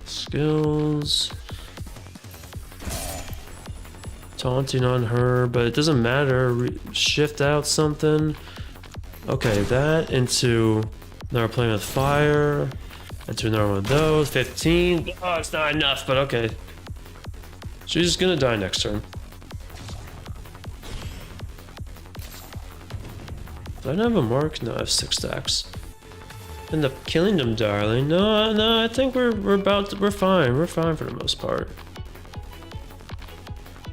A: Skills. Taunting on her, but it doesn't matter. Shift out something. Okay, that into now we're playing with fire. Into another one of those. 15. Oh, it's not enough, but okay. She's gonna die next turn. Do I not have a mark? No, I have 6 stacks. End up killing them, darling. No, I think we're fine. We're fine for the most part.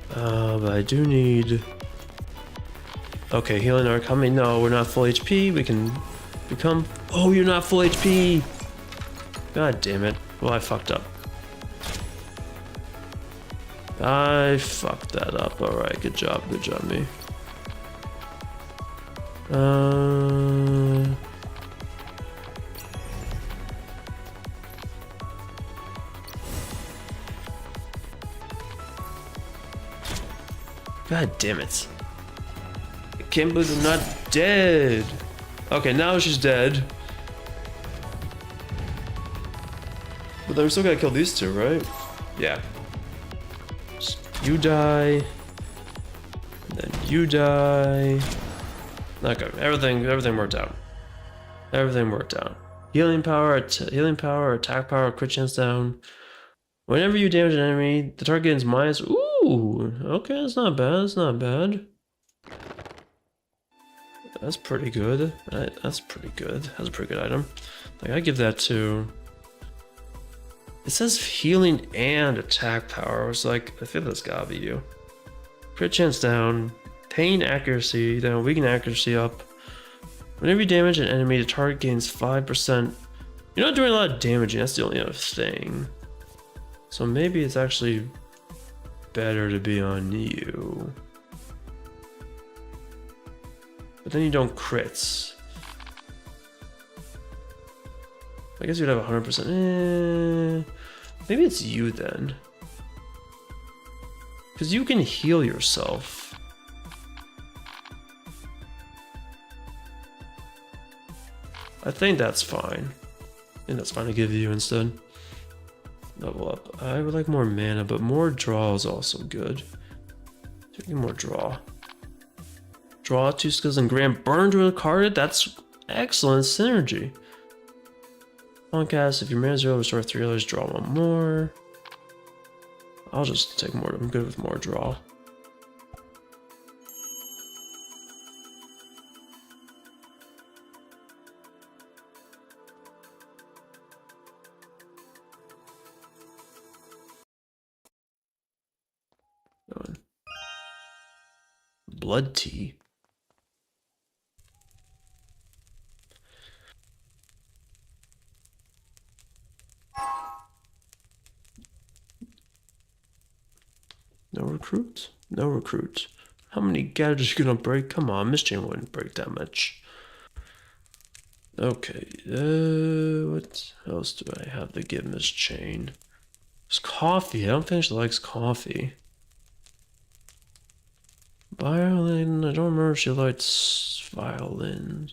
A: But I do need. Okay, healing arc. How many? No, we're not full HP. We can become. Oh, you're not full HP. God damn it. Well, I fucked up. I fucked that up. All right, good job, me. God damn it. I can't believe I'm not dead. Okay, now she's dead. But then we still gotta kill these two, right? Yeah. You die. And then you die. Okay, everything worked out. Everything worked out. Healing power, attack power, crit chance down. Whenever you damage an enemy, the target gains minus. Ooh, okay, that's not bad. That's not bad. That's pretty good. That's pretty good. That's a pretty good item. Like, I give that to. It says healing and attack power. I was like, I feel that's gotta be you. Crit chance down, pain accuracy down, weaken accuracy up. Whenever you damage an enemy, the target gains 5%. You're not doing a lot of damaging. That's the only other thing. So maybe it's actually better to be on you. But then you don't crits. I guess you'd have 100%. Maybe it's you then. Because you can heal yourself. I think that's fine. I think that's fine to give you instead. Level up. I would like more mana, but more draw is also good. Taking more draw. Draw 2 skills and grant burn to a card. That's excellent synergy. On cast, if your mana 0, restore 3 others, draw 1 more. I'll just take more. I'm good with more draw. Blood tea. No recruit? No recruit. How many gadgets you gonna break? Come on, Miss Jane wouldn't break that much. Okay, what else do I have to give Miss Jane? There's coffee. I don't think she likes coffee. Violin. I don't remember if she likes violin.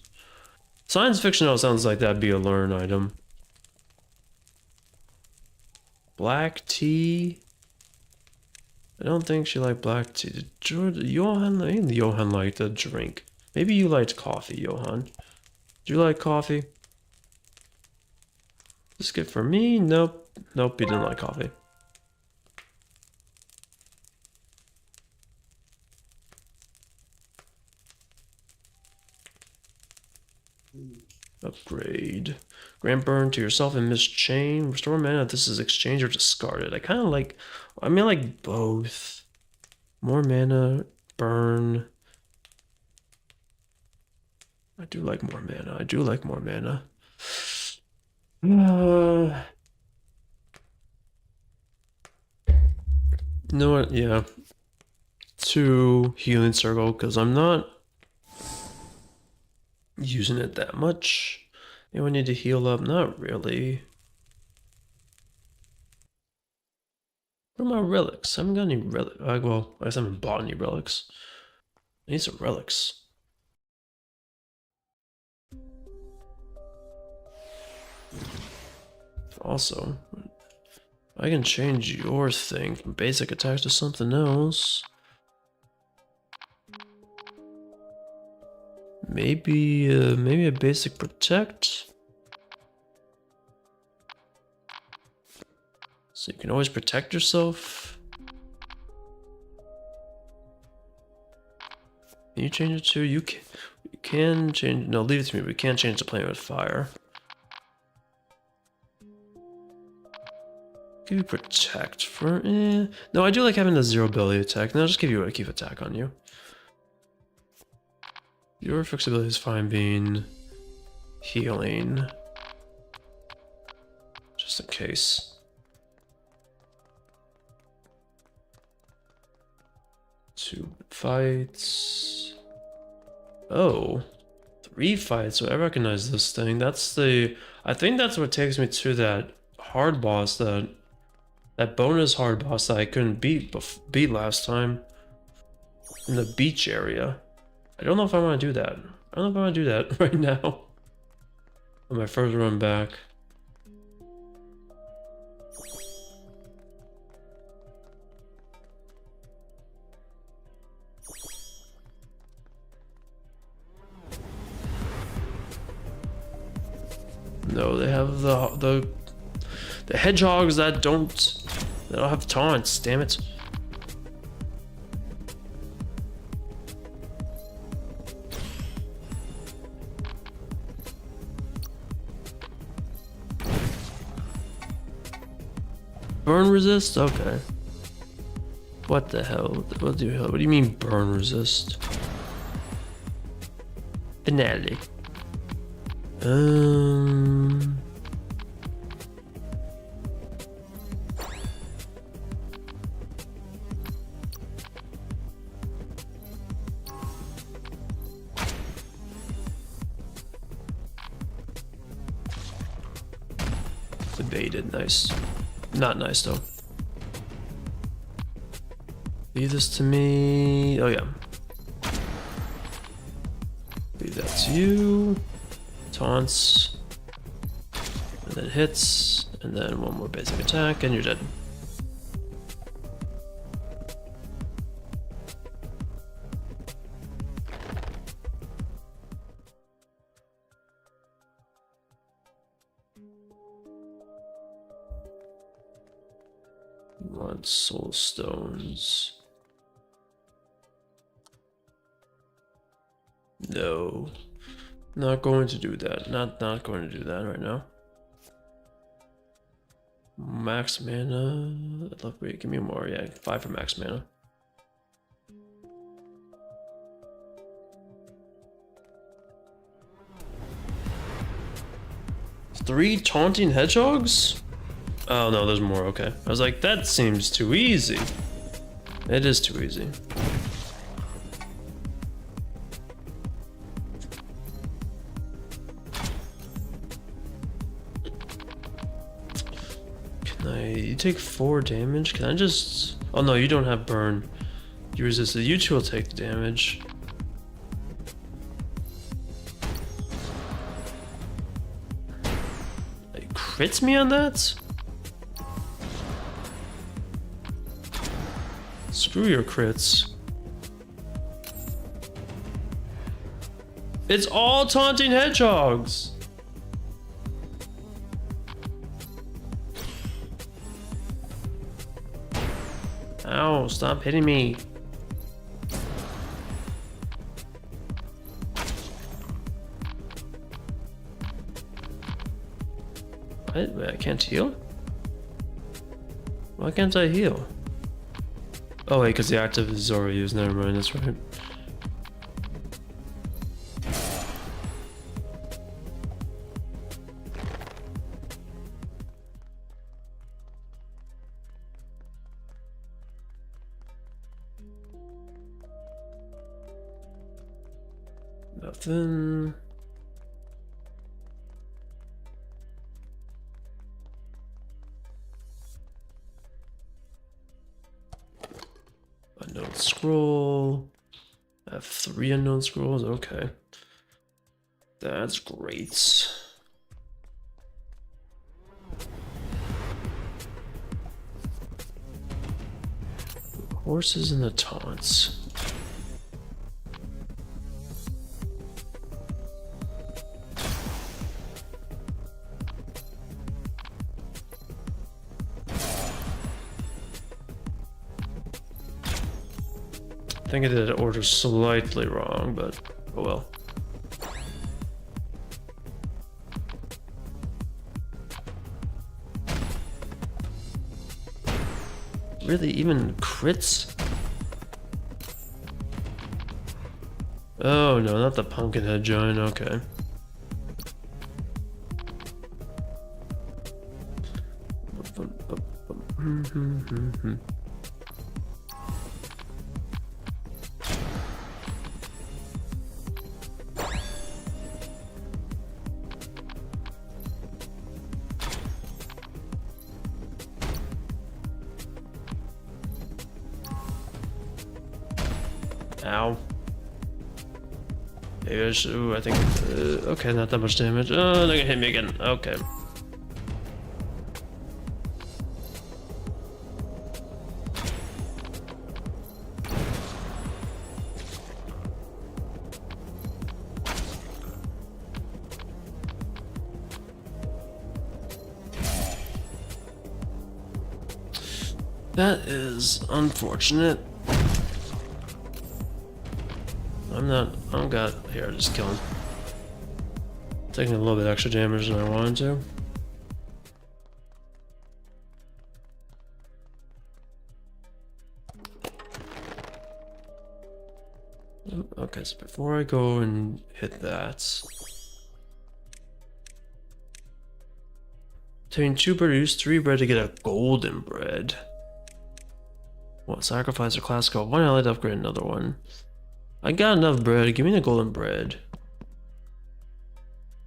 A: Science fiction though sounds like that'd be a learn item. Black tea. I don't think she liked black tea. Did Johan? I think Johan liked a drink. Maybe you liked coffee, Johan. Do you like coffee? Biscuit for me? Nope. Nope, he didn't like coffee. Upgrade. Grant burn to yourself and Miss Chain. Restore mana. This is exchange or discarded. I kind of like. I mean, I like both. More mana. Burn. I do like more mana. I do like more mana. You know what? Yeah. 2 healing circle because I'm not using it that much. Anyone need to heal up? Not really. What are my relics? I haven't got any relics. Well, I guess I haven't bought any relics. I need some relics. Also, I can change your thing from basic attack to something else. Maybe a basic protect. So you can always protect yourself. Can you change it to you can change? No, leave it to me. We can't change the plane with fire. Give you protect for No, I do like having the 0 ability attack. No, I'll just give you a keep attack on you. Your flexibility is fine being healing. Just in case. 2 fights. Oh. 3 fights. So I recognize this thing. That's the. I think that's what takes me to that hard boss, that bonus hard boss that I couldn't beat last time. In the beach area. I don't know if I want to do that. I don't know if I want to do that right now. On my first run back. No, they have the hedgehogs that don't have taunts, damn it. Burn resist? Okay. What the hell? What do you mean burn resist? Finale. Debated, nice. Not nice though. Leave this to me. Oh yeah. Leave that to you. Taunts. And then hits. And then one more basic attack and you're dead. Want soul stones. No. Not going to do that. Not going to do that right now. Max mana. Wait, give me more. Yeah, 5 for max mana. Three taunting hedgehogs? Oh no, there's more. Okay. I was like, that seems too easy. It is too easy. You take 4 damage? Can I just... Oh no, you don't have burn. You resist it. You two will take the damage. It crits me on that? Screw your crits. It's all taunting hedgehogs! Ow, stop hitting me. What? I can't heal? Why can't I heal? Oh wait, because the active is already used. Never mind, that's right. Nothing. Unknown scroll. I have 3 unknown scrolls. Okay. That's great. Horses and the taunts. I think I did the order slightly wrong, but oh well. Really, even crits? Oh no, not the pumpkinhead giant, okay. Ow. Maybe I should, ooh, I think, okay, not that much damage. Oh, they're gonna hit me again, okay. That is unfortunate. I'm got, here, just kill him. Taking a little bit extra damage than I wanted to. Okay, so before I go and hit that, obtain 2 bread, use 3 bread to get a golden bread. What, sacrifice a classical? 1 ally to upgrade another one. I got enough bread, give me the golden bread.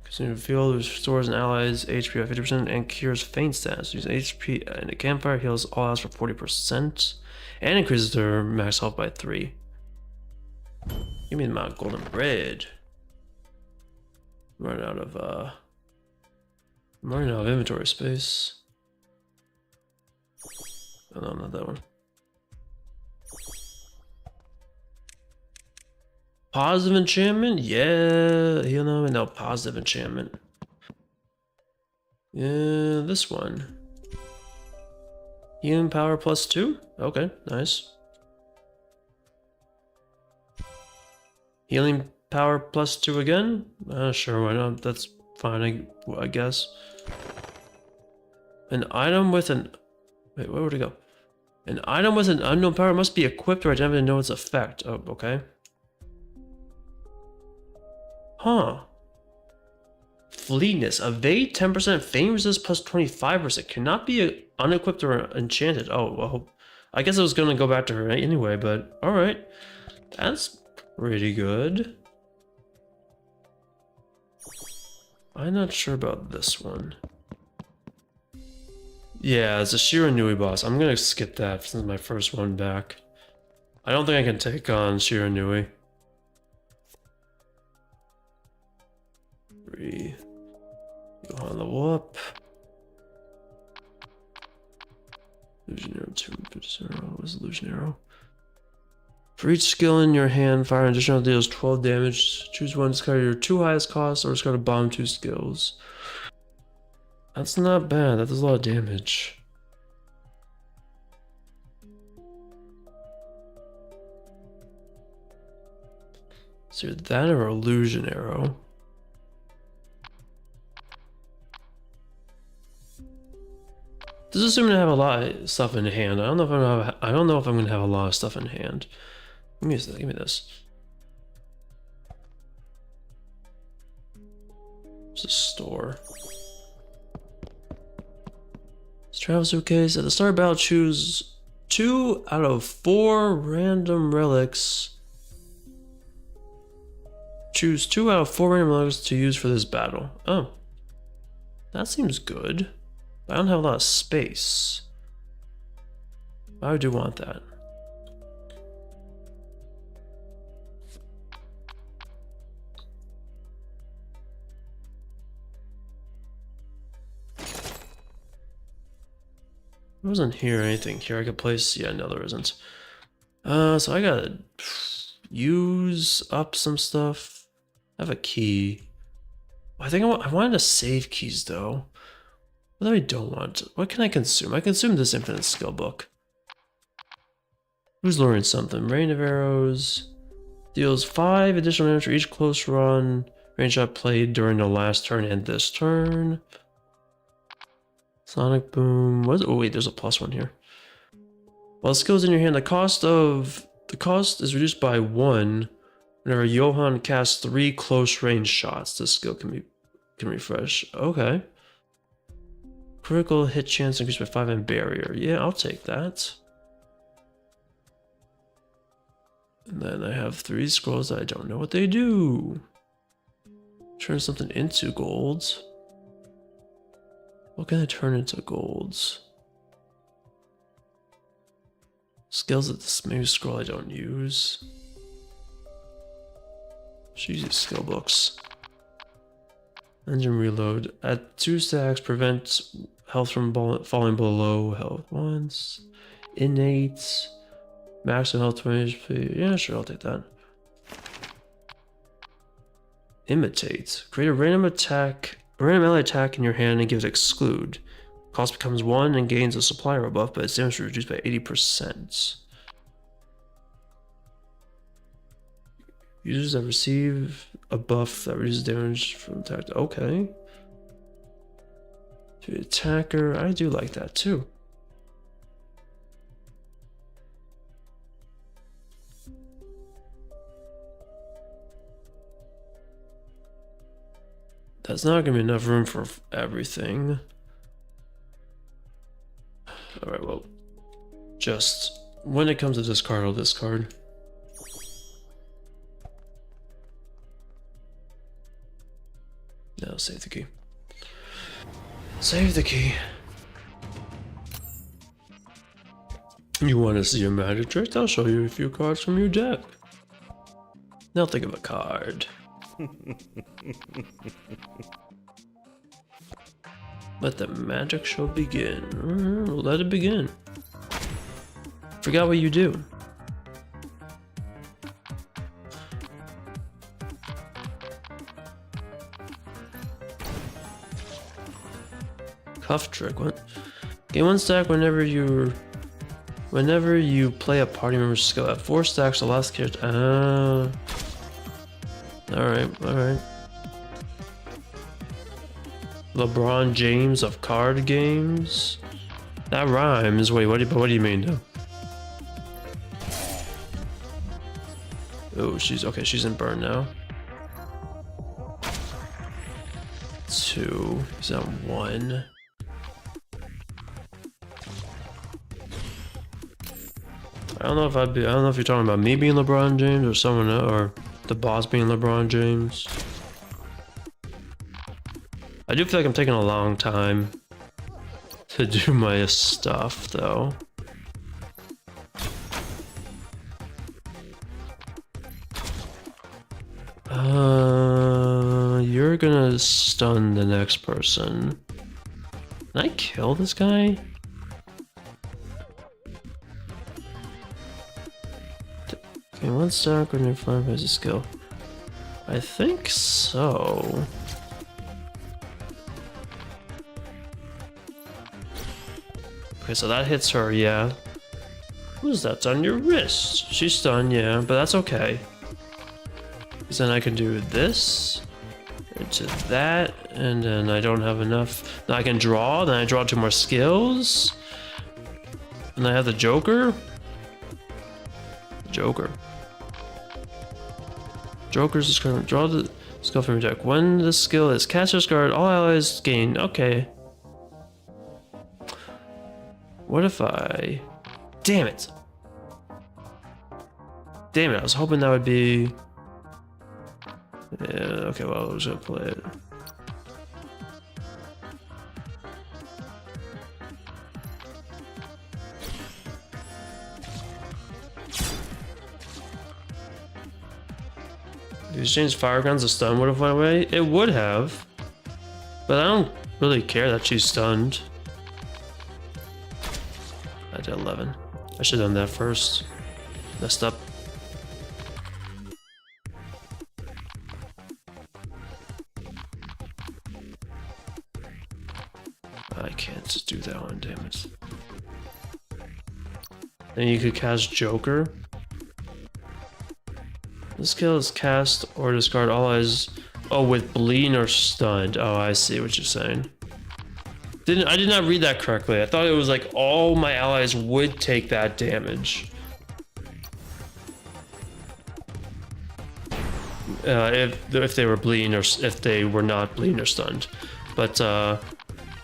A: Continue to field restores an ally's HP by 50% and cures faint stats. Use HP and a campfire heals all allies for 40% and increases their max health by 3. Give me my golden bread. I'm running out of inventory space. Oh no, not that one. Positive enchantment? Yeah, you know, no, positive enchantment. Yeah, this one. Healing power +2? Okay, nice. Healing power +2 again? Sure, why not? That's fine, I guess. An item with an... Wait, where would it go? An item with an unknown power must be equipped or identified to know its effect. Oh, okay. Huh. Fleetness. Evade 10%, fame resist +25%. Cannot be unequipped or enchanted. Oh, well, I guess I was gonna go back to her anyway, but alright. That's pretty good. I'm not sure about this one. Yeah, it's a Shiranui boss. I'm gonna skip that since my first one back. I don't think I can take on Shiranui. 3. Go on the whoop. Illusion arrow 2. What was illusion arrow? For each skill in your hand, fire an additional deals 12 damage. Choose one, discard your 2 highest costs, or discard a bomb 2 skills. That's not bad. That does a lot of damage. So that or illusion arrow. This is assuming I have a lot of stuff in hand. I don't know if I'm gonna have a lot of stuff in hand. Give me this. It's a store. This travel suitcase. At the start of battle, choose 2 out of 4 random relics. Choose 2 out of 4 random relics to use for this battle. Oh. That seems good. I don't have a lot of space. I do want that. There wasn't here anything here I could place. Yeah, no, there isn't. So I gotta use up some stuff. I have a key. I think I wanted to save keys though. What do I don't want? What can I consume? I consume this infinite skill book. Who's learning something? Rain of arrows. Deals 5 additional damage for each close run range shot played during the last turn and this turn. Sonic boom. What is it? Oh wait, there's a +1 here. While the skill is in your hand, the cost is reduced by 1 whenever Johan casts 3 close range shots. This skill can refresh. Okay. Critical hit chance increased by 5 and barrier. Yeah, I'll take that. And then I have 3 scrolls that I don't know what they do. Turn something into golds. What can I turn into golds? Skills at this maybe scroll I don't use. Should use these skill books. Engine reload. At 2 stacks, prevent health from falling below health once. Innate. Maximum health 20 HP. Yeah, sure, I'll take that. Imitate. Create a random melee attack in your hand and give it exclude. Cost becomes 1 and gains a supplier buff, but its damage is reduced by 80%. Users that receive a buff that reduces damage from attack. Okay. To the attacker, I do like that too. That's not gonna be enough room for everything. Alright, well, just when it comes to discard, I'll discard. Now save the key. Save the key. You want to see a magic trick? I'll show you a few cards from your deck. Now think of a card. Let the magic show begin. Let it begin. Forgot what you do. Cuff trick. What? Gain 1 stack whenever you play a party member's skill. At 4 stacks, the last character. Alright. LeBron James of card games? That rhymes. Wait, what do you mean though? Oh, she's in burn now. 2. Is that 1? I don't know if I'd be. I don't know if you're talking about me being LeBron James or someone else, or the boss being LeBron James. I do feel like I'm taking a long time to do my stuff, though. You're gonna stun the next person. Can I kill this guy? Okay, one stack when you're flying as a skill. I think so. Okay, so that hits her, yeah. Who's that on your wrist? She's stunned, yeah, but that's okay. Because then I can do this into that, and then I don't have enough. Then I can draw, then I draw 2 more skills. And I have the Joker. Joker's is going to draw the skill from your deck. When the skill is cast or discard, all allies gain. Okay. What if I... Damn it. Damn it, I was hoping that would be... Yeah, okay, well, I was gonna play it. If you exchange fire guns, the stun would have went away? It would have. But I don't really care that she's stunned. I did 11. I should have done that first. Messed up. I can't do that one, damn it. Then you could cast Joker. This skill is cast or discard all allies. Oh, with bleeding or stunned. Oh, I see what you're saying. I did not read that correctly. I thought it was like all my allies would take that damage. If they were bleeding or if they were not bleeding or stunned. But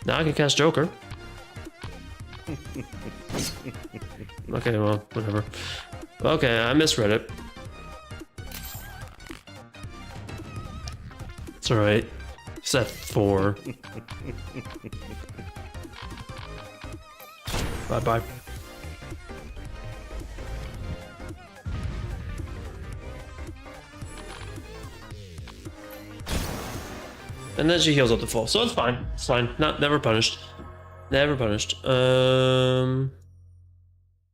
A: now I can cast Joker. Okay, well, whatever. Okay, I misread it. It's alright. It's at 4. Bye-bye. And then she heals up to full, so it's fine. It's fine. Never punished. Never punished. I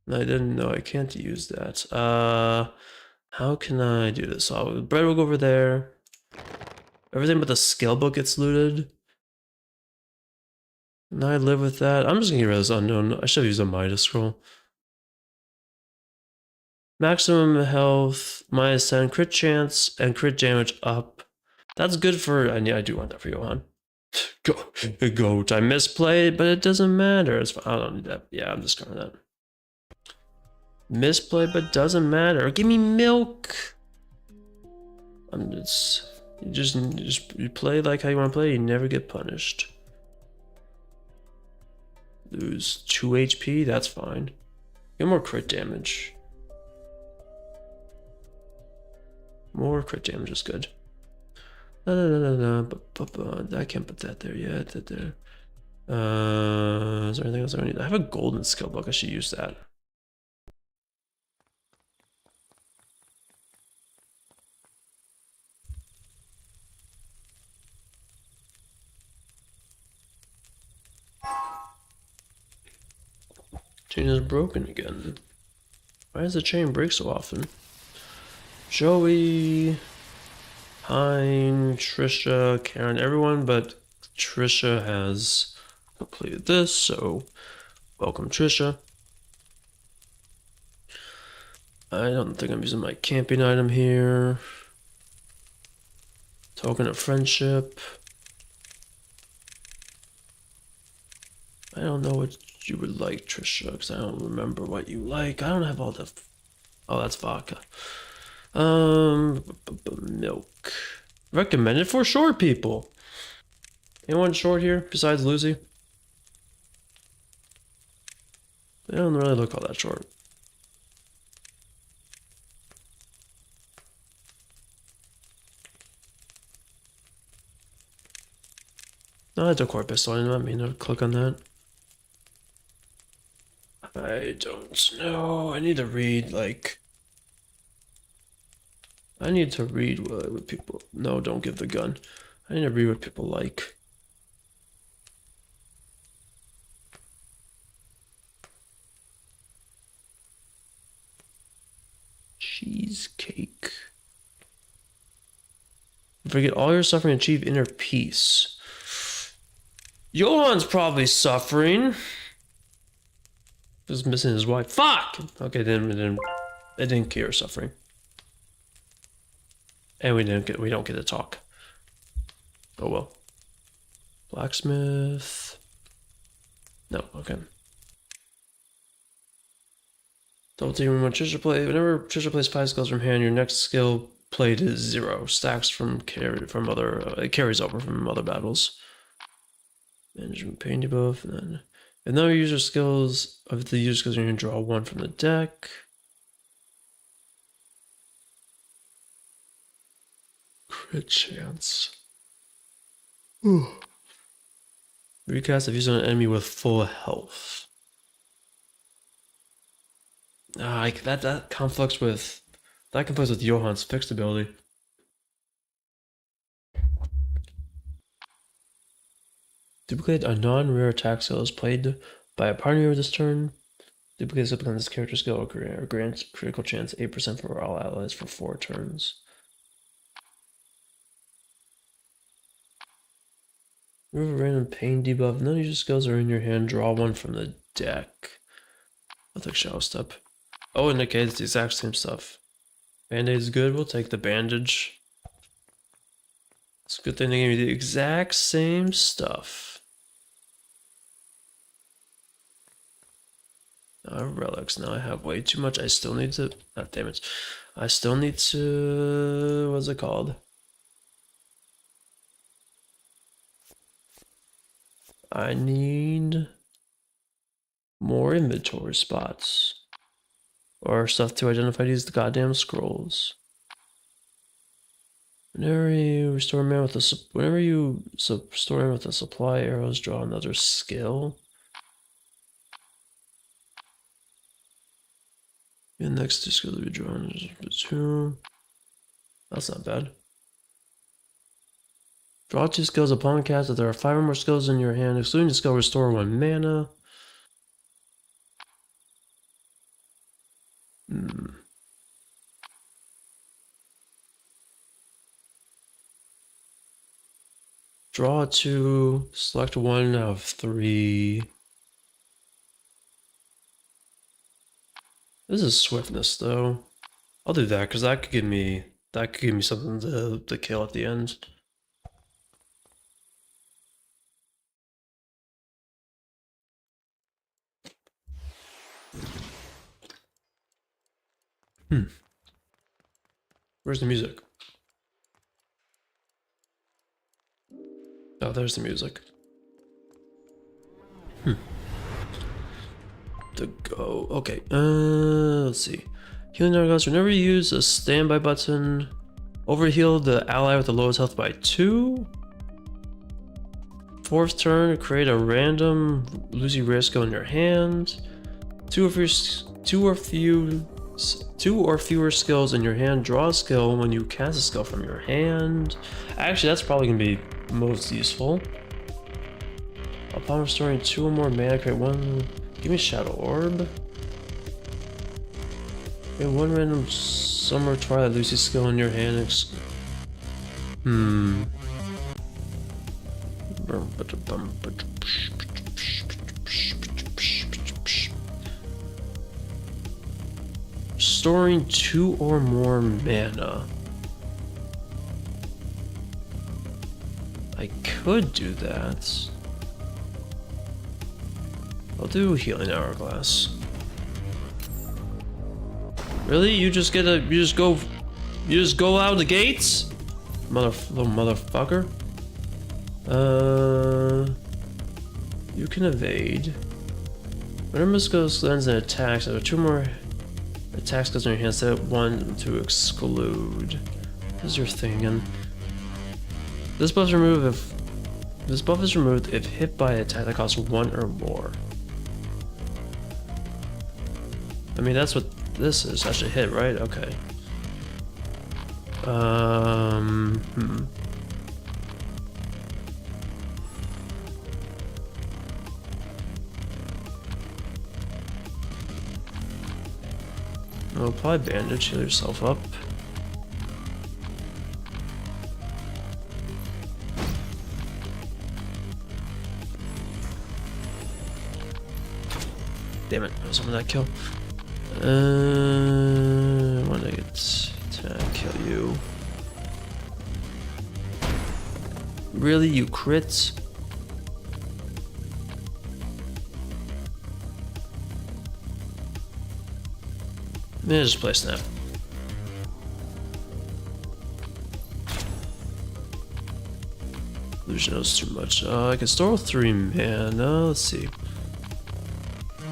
A: didn't know I can't use that. How can I do this? So bread will go over there. Everything but the skill book gets looted. And I live with that. I'm just gonna get rid of this unknown. I should have used a Midas scroll. Maximum health, -10, crit chance, and crit damage up. That's good for. I do want that for Johan. Goat. I misplayed, but it doesn't matter. It's fine. I don't need that. Yeah, I'm discarding that. Misplay, but doesn't matter. Give me milk. You play like how you want to play. You never get punished. Lose 2 HP. That's fine. Get more crit damage. More crit damage is good. I can't put that there yet. Is there anything else I need? I have a golden skill book. I should use that. Chain is broken again. Why does the chain break so often? Joey, Hein, Trisha, Karen, everyone but Trisha has completed this, so welcome Trisha. I don't think I'm using my camping item here. Token of friendship. I don't know what you would like, Trisha, because I don't remember what you like. I don't have all the... Oh, that's vodka. Milk. Recommended for short people. Anyone short here besides Lucy? They don't really look all that short. No, it's a core pistol. I did not mean to click on that. I don't know. I need to read, like... I need to read what people... No, don't give the gun. I need to read what people like. Cheesecake. Forget all your suffering and achieve inner peace. Johan's probably suffering. Just missing his wife. Fuck! Okay, then they didn't care suffering. And we don't get to talk. Oh well. Blacksmith. No, okay. Double team when Trisha plays. Whenever Trisha plays 5 skills from hand, your next skill played is 0. Stacks from other. It carries over from other battles. Management pain debuff, and then if none of your user skills of the user skills, you're gonna draw 1 from the deck. Crit chance. Ooh. Recast if using an enemy with full health. That conflicts with Johan's fixed ability. Duplicate a non-rare attack skill is played by a partner this turn. Duplicate skill becomes this character skill or grants critical chance 8% for all allies for 4 turns. Remove a random pain debuff. None of your skills are in your hand. Draw 1 from the deck. I'll take Shadow Step. Oh, in the case, it's the exact same stuff. Band-Aid is good. We'll take the bandage. It's a good thing they gave me the exact same stuff. Relics. Now I have way too much. I still need to... God damn it. I still need to... What's it called? I need more inventory spots. Or stuff to identify these goddamn scrolls. Whenever you restore man with a supply arrows, draw another skill. The next 2 skills will be drawn. 2. That's not bad. Draw 2 skills upon cast. If there are 5 or more skills in your hand, excluding the skill restore 1 mana. Draw 2, select 1 out of 3. This is swiftness though. I'll do that because that could give me something to kill at the end. Where's the music? Oh, there's the music. To go. Okay. Let's see. Healing Narcos. Whenever you use a standby button, overheal the ally with the lowest health by 2. 4th turn, create a random Lucy rare skill in your hand. 2 or fewer skills in your hand. Draw a skill when you cast a skill from your hand. Actually, that's probably gonna be most useful. Upon restoring 2 or more mana, create 1. Give me Shadow Orb. Create 1 random Summer Twilight Lucy skill in your hand. Restoring 2 or more mana. I could do that. I'll do Healing Hourglass. Really? You just go out the gates? Little motherfucker. You can evade. Whenever skills lands and attacks, there are 2 more attack skills in your hand, set 1 to exclude. What is your thing? And this buff's removed if This buff is removed if hit by an attack that costs 1 or more. I mean, that's what this is. Actually hit, right? Okay. Apply bandage, heal yourself up. Damn it, I was on that kill. When I get to kill you. Really, you crits? Maybe just play snap. Illusion knows too much. I can store 3 mana. Let's see.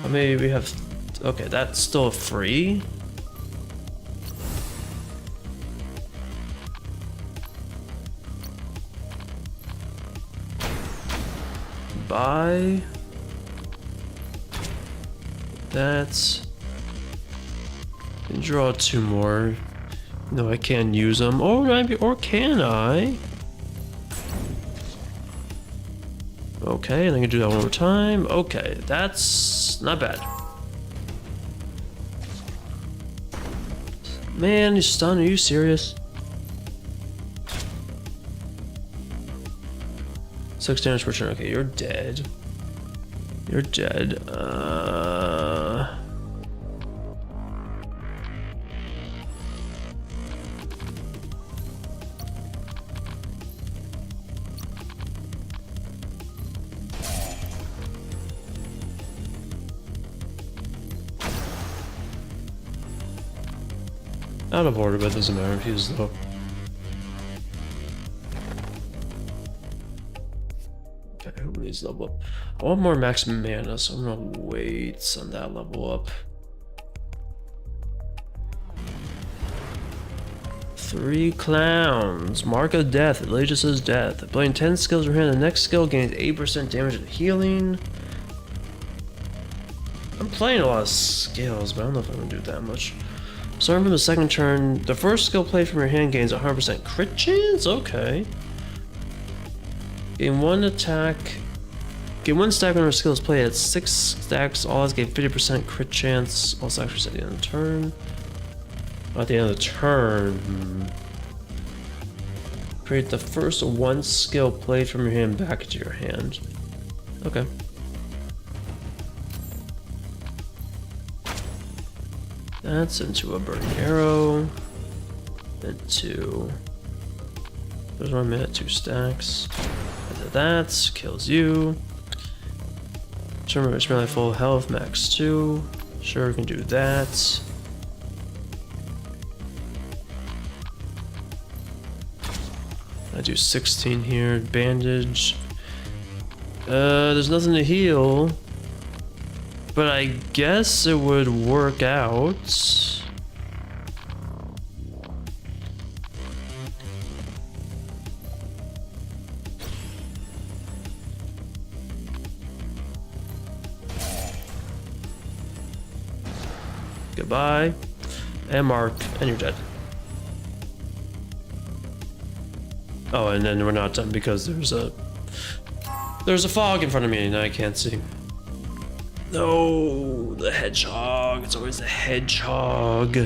A: Maybe we have. Okay, that's still free. Buy. That's. And draw 2 more. No, I can't use them. Or maybe, or can I? Okay, and I can do that one more time. Okay, that's not bad. Man, you stunned. Are you serious? 6 damage per turn. Okay, you're dead. You're dead. Out of order, but it doesn't matter if he's low. Okay, who needs level up? I want more maximum mana, so I'm gonna wait on that level up. 3 clowns. Mark of Death. It literally just says death. Playing 10 skills per hand. The next skill gains 8% damage and healing. I'm playing a lot of skills, but I don't know if I'm gonna do that much. Starting from the second turn, the first skill played from your hand gains 100% crit chance? Okay. Gain 1 attack. Gain 1 stack whenever skill is played at 6 stacks. All has gain 50% crit chance. All stacks at the end of the turn. At the end of the turn. Create the first 1 skill played from your hand back into your hand. Okay. That's into a burning arrow. Into. There's 1 minute, 2 stacks. Into that kills you. Remember, it's really full health, max 2. Sure, we can do that. I do 16 here. Bandage. There's nothing to heal. But I guess it would work out. Goodbye. And mark, and you're dead. Oh, and then we're not done because there's a fog in front of me and I can't see. No, the hedgehog. It's always the hedgehog.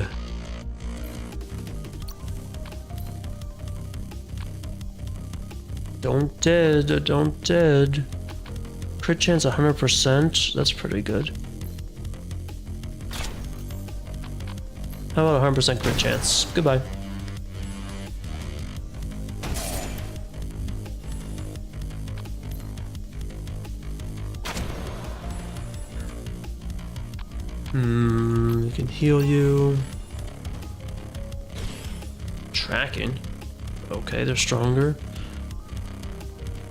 A: Don't dead, don't dead. Crit chance 100%. That's pretty good. How about 100% crit chance? Goodbye. We can heal you. Tracking. Okay, they're stronger.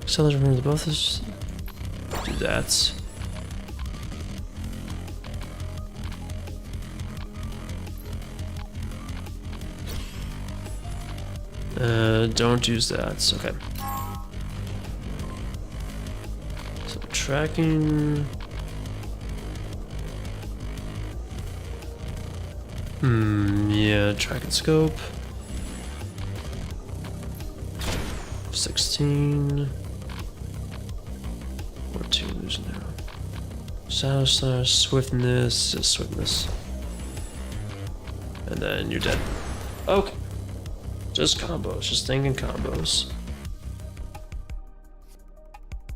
A: Sellers remember the both is. Do that. Don't use that. Okay. tracking. Yeah, track and scope. 16. 14, there's an arrow. Sass, swiftness, swiftness. And then you're dead. Okay. Just combos, just thinking combos.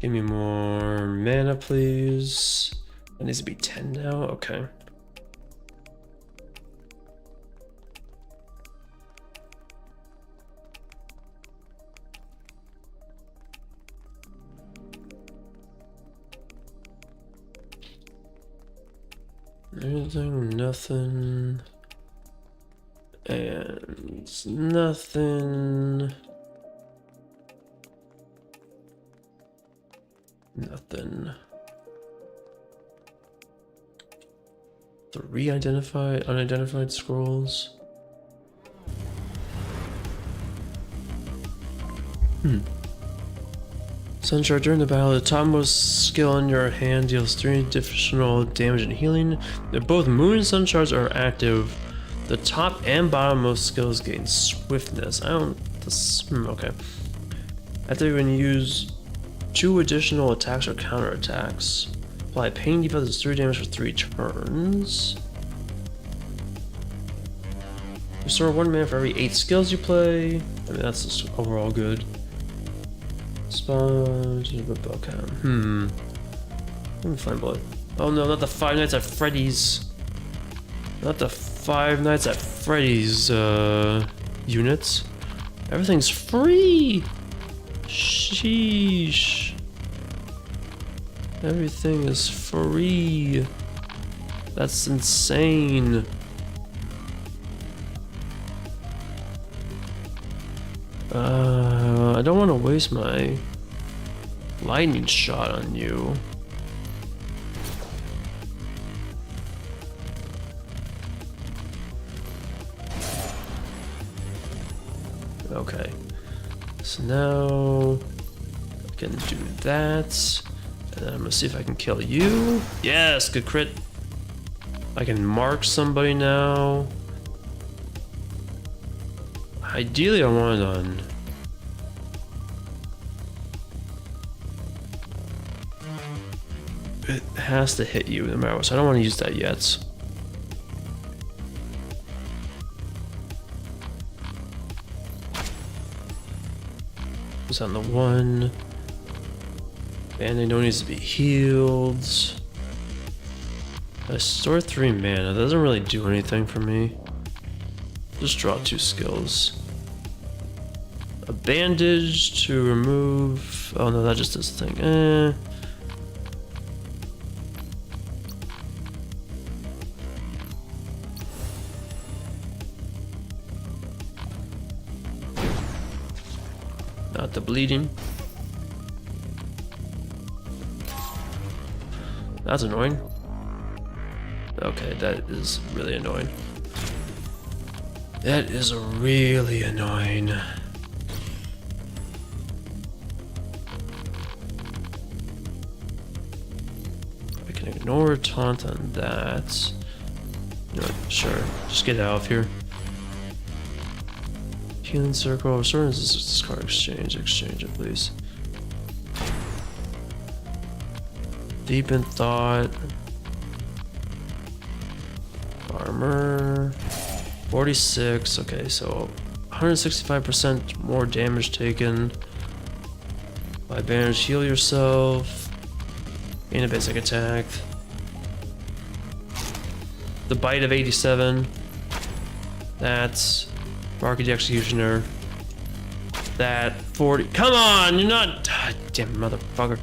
A: Give me more mana, please. That needs to be 10 now, okay. Anything, nothing, and nothing, nothing. 3 unidentified scrolls. Sunshard, during the battle, the topmost skill in your hand deals 3 additional damage and healing. If both moon and sun shards are active, the top and bottommost skills gain swiftness. Okay. After you can use 2 additional attacks or counterattacks. Apply pain debuff does 3 damage for 3 turns. Restore 1 mana for every 8 skills you play. I mean, that's just overall good. Spawn. Okay. Let me find blood. Oh no, not the Five Nights at Freddy's. Not the Five Nights at Freddy's units. Everything's free. Sheesh. Everything is free. That's insane. I don't want to waste my lightning shot on you. Okay. So now I can do that. And then I'm gonna see if I can kill you. Yes, good crit. I can mark somebody now. Ideally, I want it on. It has to hit you no matter what, so I don't want to use that yet. It's on the 1. Band-aid no needs to be healed. I store 3 mana. That doesn't really do anything for me. Just draw 2 skills. A bandage to remove. Oh no, that just does the thing. Not the bleeding. That's annoying. Okay, that is really annoying. That is really annoying. I can ignore taunt on that. No, sure, just get out of here. Healing circle, restoring this card exchange it please. Deep in thought. Armor. 46, okay, so 165% more damage taken. By bandage, heal yourself. Gain a basic attack. The bite of 87. That's Mark of the Executioner. That 40. Come on, you're not. Ah, damn motherfucker.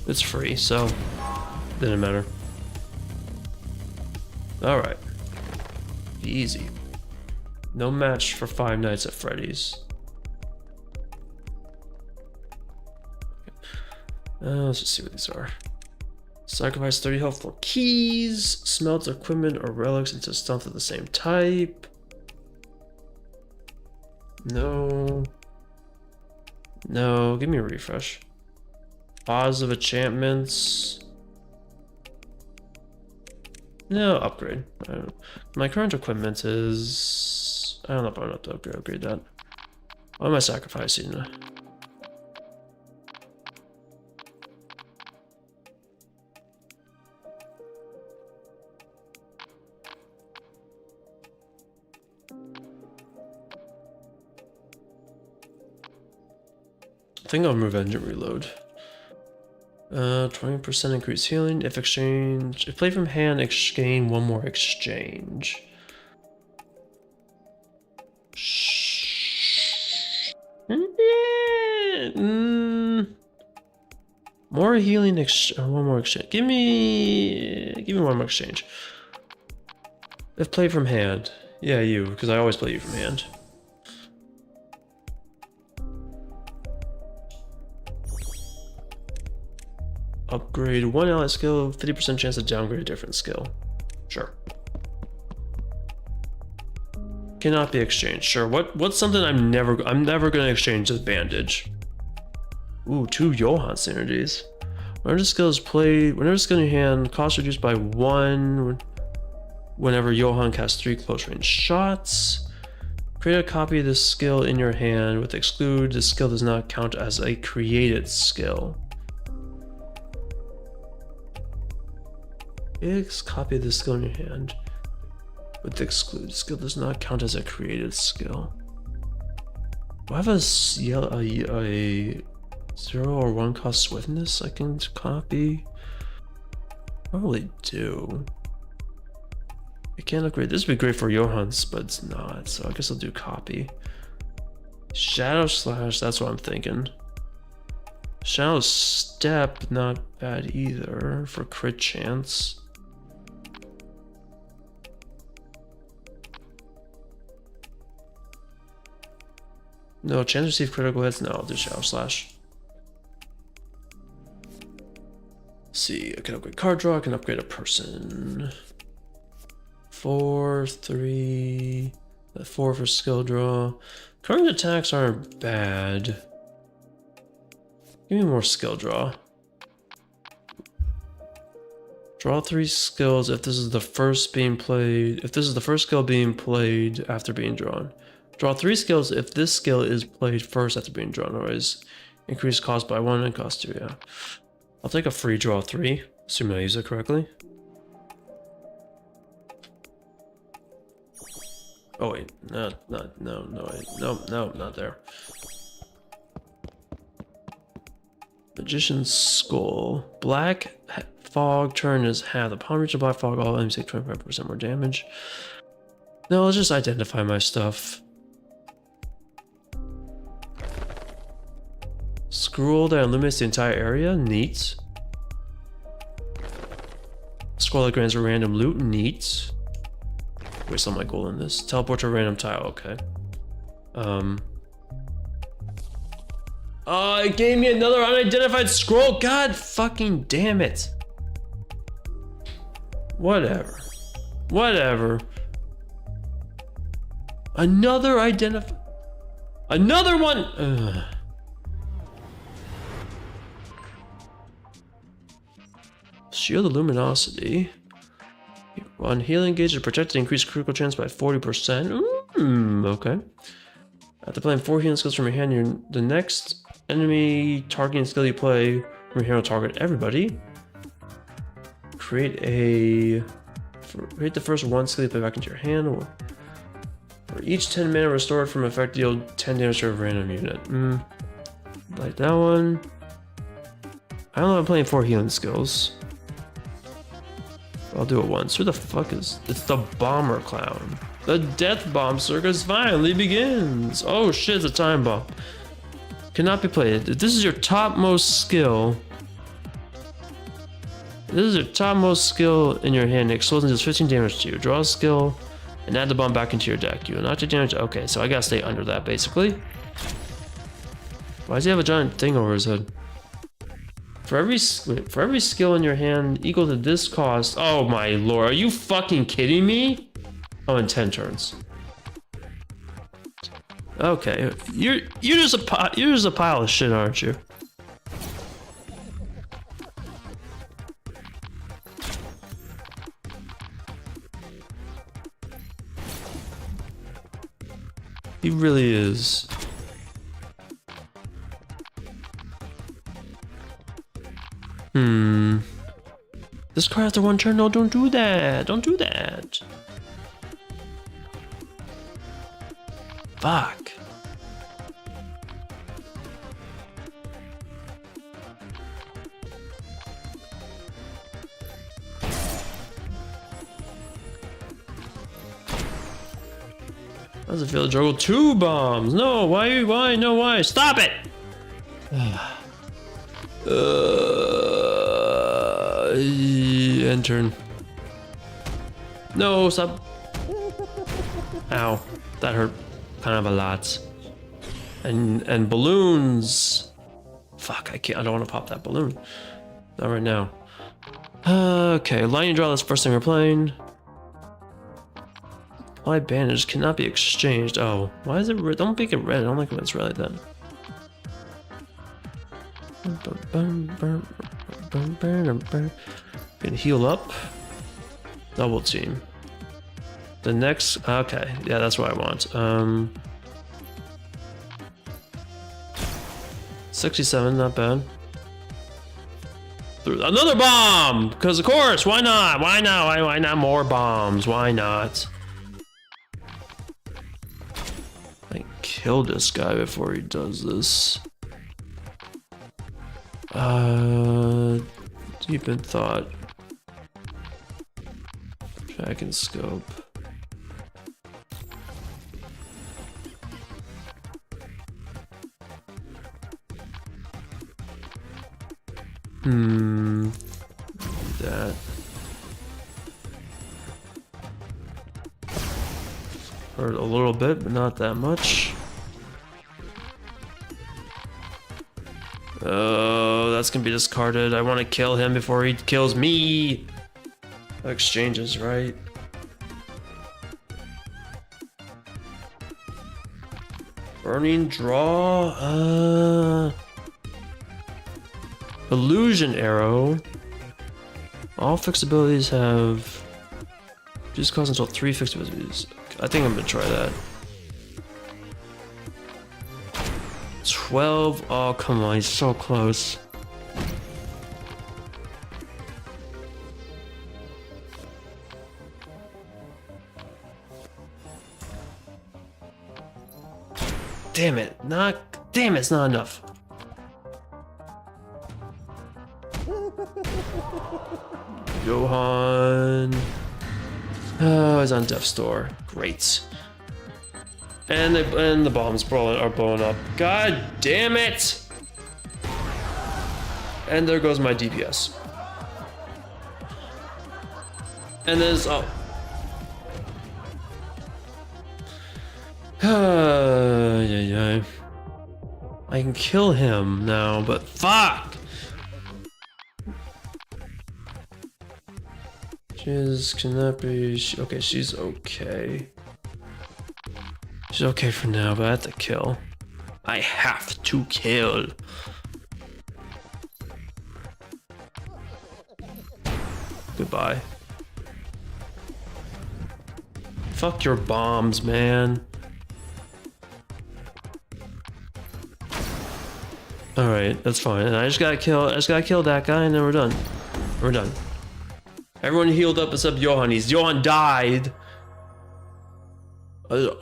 A: It's free, so didn't matter. All right, easy. No match for Five Nights at Freddy's. Let's just see what these are. Sacrifice 30 health for keys. Smelt equipment or relics into stuff of the same type. No. No, give me a refresh. Positive enchantments. No, upgrade. I don't know. My current equipment is... I don't know if I'm going to have to upgrade that. What am I sacrificing? I think I'll remove engine reload. 20% increased healing. If play from hand, exchange one more exchange. More healing. One more exchange. Give me one more exchange. If play from hand, yeah, you, because I always play you from hand. Upgrade one ally skill, 50% chance to downgrade a different skill. Sure. Cannot be exchanged. Sure. What's something I'm never gonna exchange as bandage? Ooh, 2 Johann synergies. Whenever the skill is played, whenever skill in your hand, cost reduced by 1. Whenever Johann casts 3 close range shots. Create a copy of this skill in your hand with exclude. This skill does not count as a created skill. Copy this skill in your hand with exclude. Skill does not count as a created skill. Do I have a 0 or 1 cost swiftness I can copy? Probably do. I can't upgrade. This would be great for Johans, but it's not. So I guess I'll do copy. Shadow slash, that's what I'm thinking. Shadow step, not bad either for crit chance. No, chance to receive critical hits? No, I'll do Shadow Slash. Let's see, I can upgrade card draw, I can upgrade a person. 4, 3, 4 for skill draw. Current attacks aren't bad. Give me more skill draw. Draw 3 skills if this is the first being played. If this is the first skill being played after being drawn. Draw 3 skills if this skill is played first after being drawn. Otherwise, increase cost by 1 and cost 2. Yeah, I'll take a free draw 3, assuming I use it correctly. Oh wait, no, wait, no, not there. Magician's Skull. Black fog turn is half. Upon reaching black fog, all enemies take 25% more damage. No, I'll just identify my stuff. Scroll that illuminates the entire area. Neat. Scroll that grants a random loot. Neat. Waste all my gold in this. Teleport to a random tile. Okay. Oh, it gave me another unidentified scroll. God fucking damn it. Whatever. Another identify. Another one. Ugh. Shield of Luminosity. On healing gauge, protected, increased critical chance by 40%. Okay. After playing 4 healing skills from your hand, the next enemy targeting skill you play from your hand will target everybody. Create the first 1 skill you play back into your hand. For each 10 mana restored from effect, deal 10 damage to a random unit. Like that one. I don't know if I'm playing 4 healing skills. I'll do it once. Who the fuck is... It's the Bomber Clown. The Death Bomb Circus finally begins. Oh shit, it's a time bomb. Cannot be played. If this is your topmost skill... This is your topmost skill in your hand. It explodes and deals 15 damage to you. Draw a skill and add the bomb back into your deck. You will not take damage. Okay, so I gotta stay under that basically. Why does he have a giant thing over his head? For every skill in your hand equal to this cost. Oh my lord, are you fucking kidding me? Oh, in 10 turns. Okay, you're just a pile of shit, aren't you? He really is. This card after 1 turn? No, don't do that. Don't do that. Fuck. How does it feel to juggle 2 bombs? No, why, no, why? Stop it! End turn. No, stop. Ow, that hurt kind of a lot. And balloons. Fuck, I don't want to pop that balloon. Not right now. Okay, lightning draw, that's the first thing we're playing. My bandage cannot be exchanged. Oh, why is it red? Don't make it red. I don't like when it's red like that. Gonna heal up. Double team. The next, okay, yeah, that's what I want. 67, not bad. Another bomb, because of course, why not? Why not? Why not more bombs? Why not? I kill this guy before he does this. Deep in thought. Track and scope. That. Hurt a little bit, but not that much. Oh, that's gonna be discarded. I want to kill him before he kills me. Exchanges, right? Burning draw. Illusion arrow. All fixed abilities have just cause until 3 fixed abilities. I think I'm gonna try that. 12. Oh, come on, he's so close. Damn it, it's not enough. Johan. Oh, he's on Death's Door. Great. And the bombs are blowing up. God damn it! And there goes my DPS. And there's yeah. I can kill him now, but fuck! Cannot be. Okay, she's okay. She's okay for now, but I have to kill. I have to kill. Goodbye. Fuck your bombs, man. Alright, that's fine. And I just gotta kill that guy and then we're done. We're done. Everyone healed up except Johan. Johan died.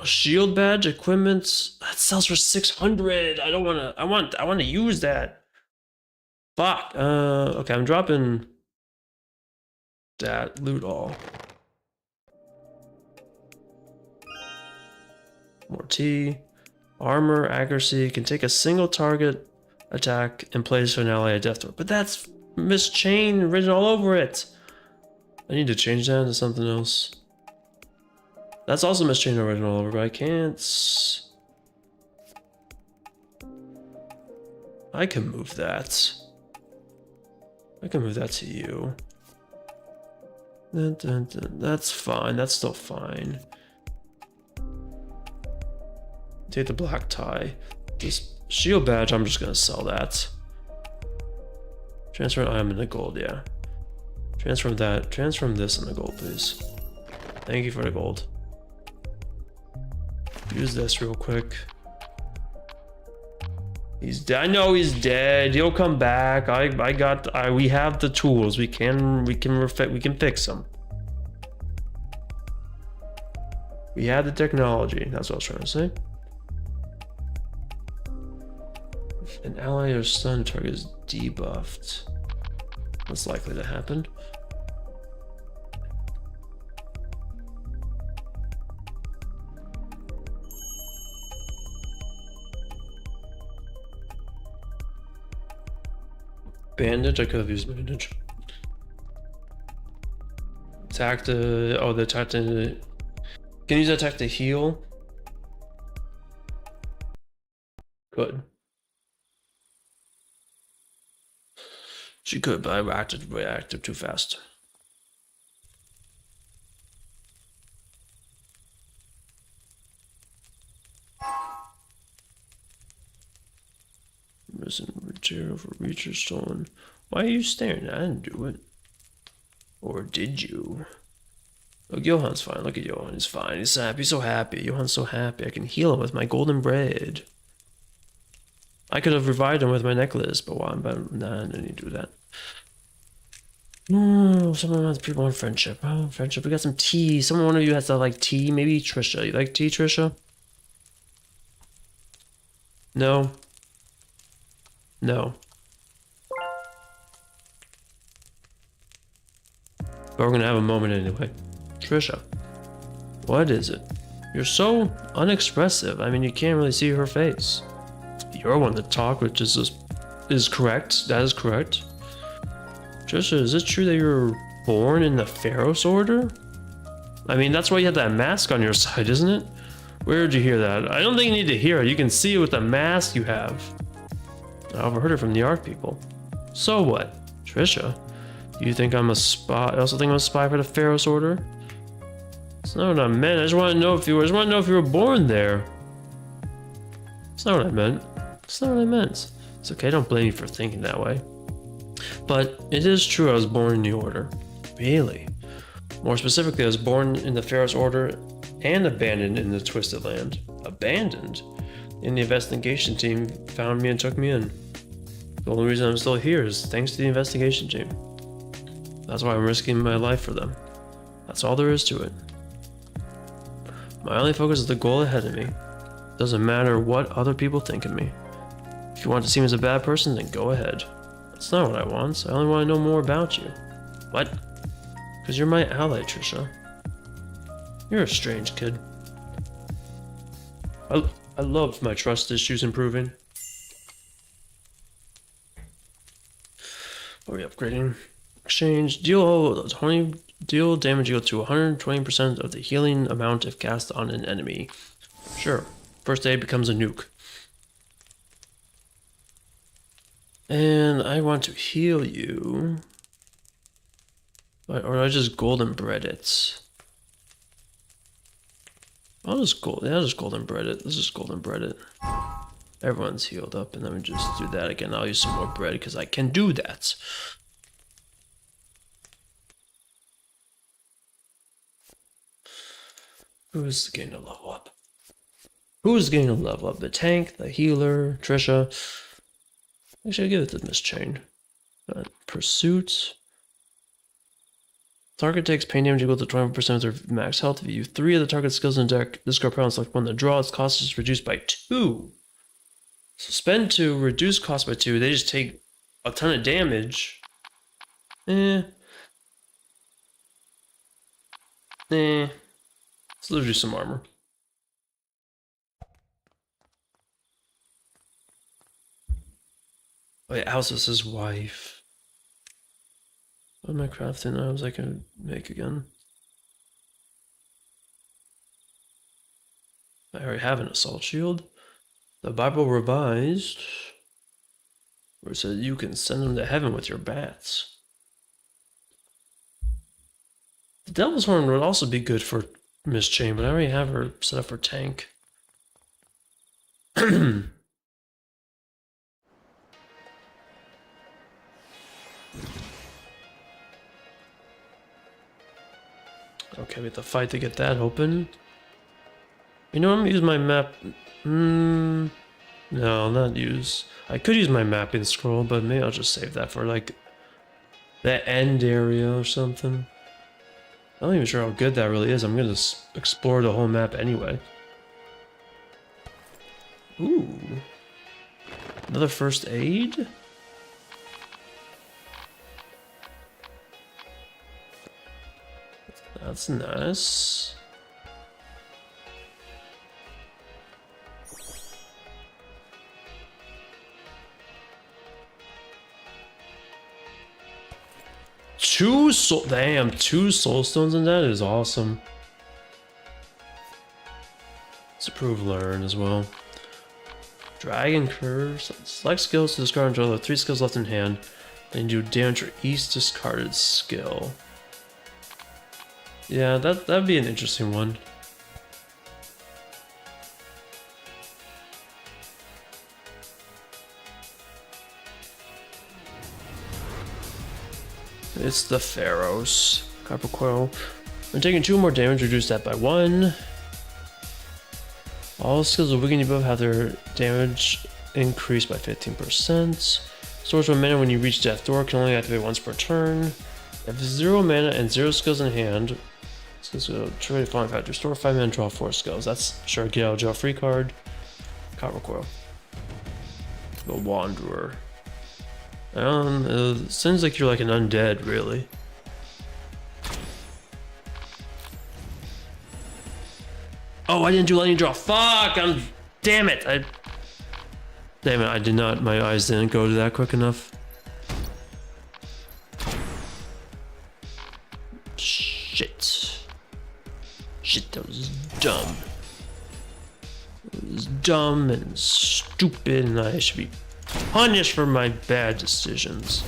A: Shield badge, equipment. That sells for 600. I don't wanna, I want to use that. Fuck. Okay, I'm dropping that. Loot all. More T. Armor, accuracy. Can take a single target attack and place an ally at death door. But that's Miss Chain written all over it. I need to change that into something else. That's also Miss Chain written all over, but I can't. I can move that. I can move that to you. That's fine. That's still fine. Take the black tie. This shield badge, I'm just gonna sell that. Transfer an item into gold, yeah. Transform that. Transform this into gold, please. Thank you for the gold. Use this real quick. He's dead. I know he's dead. He'll come back. We have the tools. We can fix him. We have the technology. That's what I was trying to say. An ally or stun target is debuffed. That's likely to happen. Bandage? I could have used bandage. Attack to... Oh, the attack to... Can you use attack to heal? Good. She could, but I reacted too fast. Missing material for Reacher stolen. Why are you staring? I didn't do it. Or did you? Look, Johan's fine. Look at Johan. He's fine. He's happy. He's so happy. Johan's so happy. I can heal him with my golden bread. I could have revived him with my necklace, but why? Nah, I didn't need to do that. No, someone wants people in friendship. Oh, friendship. We got some tea. One of you has to like tea. Maybe Trisha. You like tea, Trisha? No. No. But we're gonna have a moment anyway. Trisha, what is it? You're so unexpressive. I mean, you can't really see her face. You're one to talk, which is correct. That is correct. Trisha, is it true that you were born in the Pharaoh's Order? I mean, that's why you have that mask on your side, isn't it? Where did you hear that? I don't think you need to hear it. You can see it with the mask you have. I overheard it from the Ark people. So what? Trisha, do you think I'm a spy? I also think I'm a spy for the Pharaoh's Order? That's not what I meant. I just want to know if you were born there. That's not what I meant. That's not what I meant. It's okay, don't blame me for thinking that way. But it is true I was born in the Order. Really? More specifically, I was born in the Pharaoh's Order and abandoned in the Twisted Land. Abandoned? And the investigation team found me and took me in. The only reason I'm still here is thanks to the investigation team. That's why I'm risking my life for them. That's all there is to it. My only focus is the goal ahead of me. Doesn't matter what other people think of me. If you want to see me as a bad person, then go ahead. That's not what I want. I only want to know more about you. What? Because you're my ally, Trisha. You're a strange kid. I love my trust issues improving. What are we upgrading? Exchange. Deal damage equal to 120% of the healing amount if cast on an enemy. Sure. First aid becomes a nuke. And I want to heal you. Or I just golden bread it. I'll just golden bread it. Let's just golden bread it. Everyone's healed up, and then we just do that again. I'll use some more bread because I can do that. Who is getting to level up? Who is getting to level up? The tank, the healer, Trisha. Actually, I'll give it to Miss Chain. Pursuit. Target takes pain damage equal to 20% of their max health. If you use 3 of the target skills in deck, discard power and select one to draw. Its cost is reduced by 2. So spend 2, reduce cost by 2. They just take a ton of damage. Let's lose you some armor. Wait, how's his wife? What am I crafting items I can make again? I already have an assault shield. The Bible revised. Where it says you can send them to heaven with your bats. The Devil's Horn would also be good for Miss Chain, but I already have her set up for tank. Okay, we have to fight to get that open. You know, I'm gonna use my map. No, not use. I could use my mapping scroll, but maybe I'll just save that for like the end area or something. I'm not even sure how good that really is. I'm gonna just explore the whole map anyway. Ooh. Another first aid? That's nice. Two soul stones in that is awesome. Let's improve learn as well. Dragon curves. Select skills to discard until there are 3 skills left in hand. Then do damage for each discarded skill. Yeah, that'd be an interesting one. It's the Pharaohs. Copper Coil. When taking 2 more damage, reduce that by 1. All skills of Weakening above have their damage increased by 15%. Storage of mana when you reach Death Door can only activate once per turn. If 0 mana and 0 skills in hand, skills go trade falling factor. Store 5 mana, draw 4 skills. That's sure get out of jail free card. Copper Coil. The Wanderer. It seems like you're like an undead, really. Oh, I didn't do lightning draw. Fuck! Damn it! Damn it! I did not. My eyes didn't go to that quick enough. Shit! Shit! That was dumb. It was dumb and stupid, and I should be punished for my bad decisions.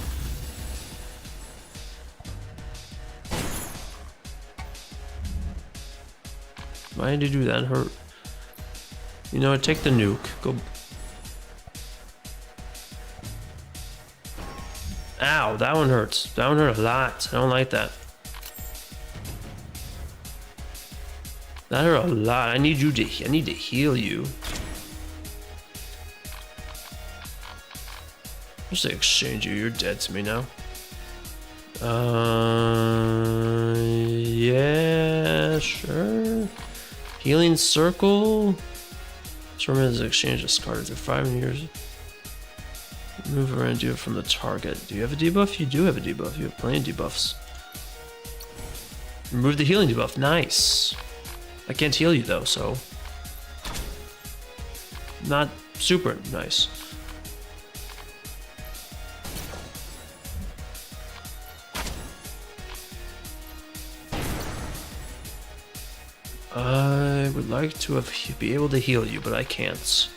A: Why did you do that? Hurt. You know what? Take the nuke. Go. Ow, that one hurts. That one hurt a lot. I don't like that. That hurt a lot. I need to heal you. Just to exchange you. You're dead to me now. Yeah, sure. Healing Circle. Terminate the exchange discarded for 5 years. Move around and do it from the target. Do you have a debuff? You do have a debuff. You have plenty of debuffs. Remove the healing debuff. Nice. I can't heal you though, so not super nice. I would like to be able to heal you, but I can't.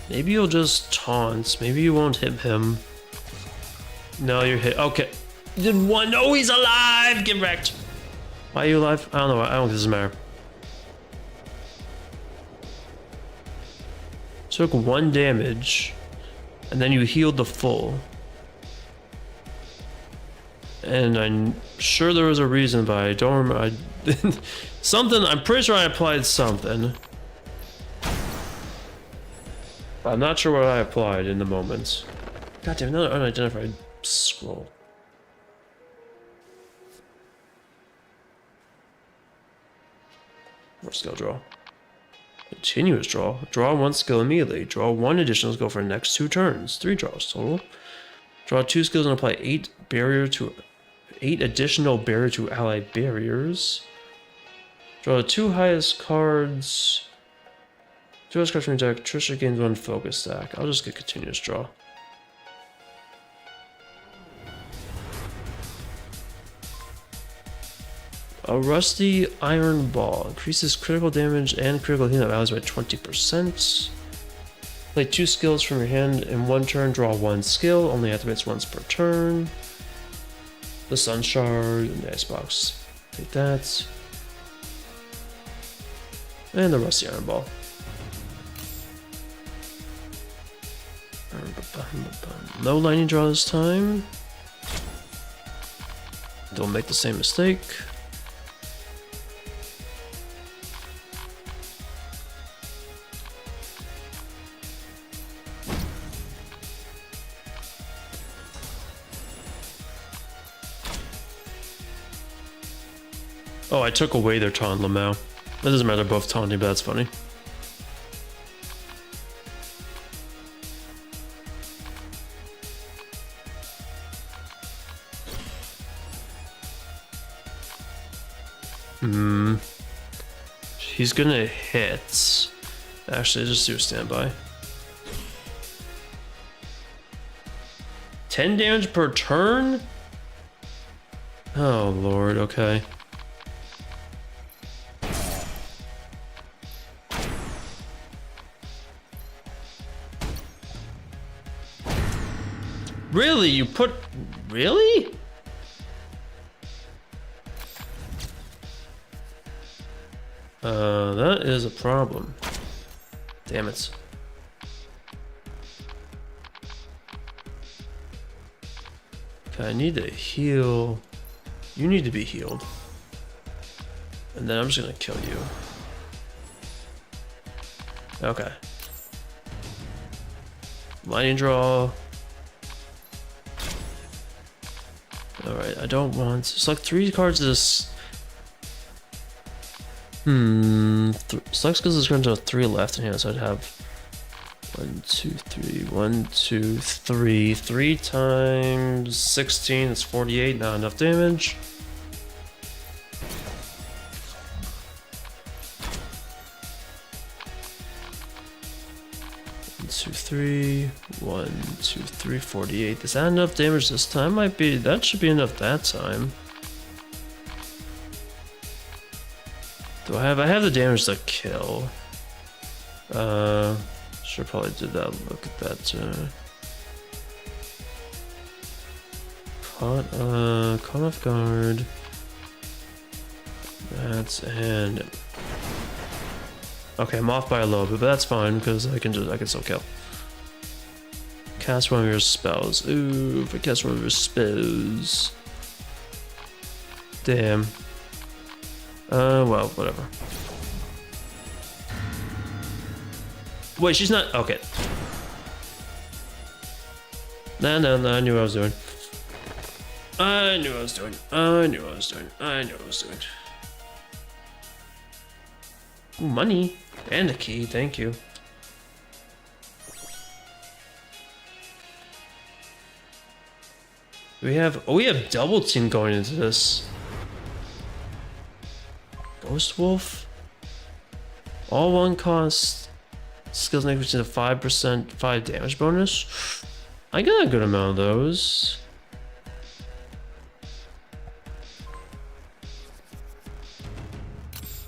A: Maybe you'll just taunt. Maybe you won't hit him. No, you're hit. Okay. Did one? No, he's alive! Get wrecked. Why are you alive? I don't know. I don't think this matter. Took 1 damage. And then you healed the full. And I'm sure there was a reason, but I don't remember. Something, I'm pretty sure I applied something. I'm not sure what I applied in the moment. God damn, another unidentified scroll. More skill draw. Continuous draw. Draw 1 skill immediately. Draw 1 additional skill for the next 2 turns. 3 draws total. Draw 2 skills and apply 8 additional barrier to ally barriers. Draw the 2 highest cards. 2 highest cards from your deck. Trisha gains 1 focus stack. I'll just get continuous draw. A rusty iron ball increases critical damage and critical healing values by 20%. Play 2 skills from your hand in 1 turn, draw 1 skill, only activates once per turn. The sun shard in the icebox. Take that. And the rusty iron ball. No lightning draw this time. Don't make the same mistake. Oh, I took away their taunt, Lamau. That doesn't matter, both taunting, but that's funny. He's gonna hit. Actually, just do a standby. 10 damage per turn? Oh lord, okay. Really? You put... Really? That is a problem. Damn it. Okay, I need to heal. You need to be healed. And then I'm just gonna kill you. Okay. Lightning draw. Alright, I don't want... Select 3 cards of this... Select skills is going to 3 left in hand, so I'd have 1, 2, 3, 1, 2, 3. 3 times 16 is 48, not enough damage. Two, 3, 1, 2, 3, 48. Is that enough damage this time? Might be. That should be enough that time. Do I have? I have the damage to kill. Should probably did that. Look at that. Caught off guard. That's and. Okay, I'm off by a little bit, but that's fine because I can still kill. Cast one of your spells. Ooh, if I cast one of your spells. Damn. Well, whatever. Wait, she's not. Okay. No, I knew what I was doing. I knew what I was doing. Ooh, money. And a key, thank you. We have double team going into this. Ghost Wolf. All 1 cost. Skills next to 5% 5 damage bonus. I got a good amount of those.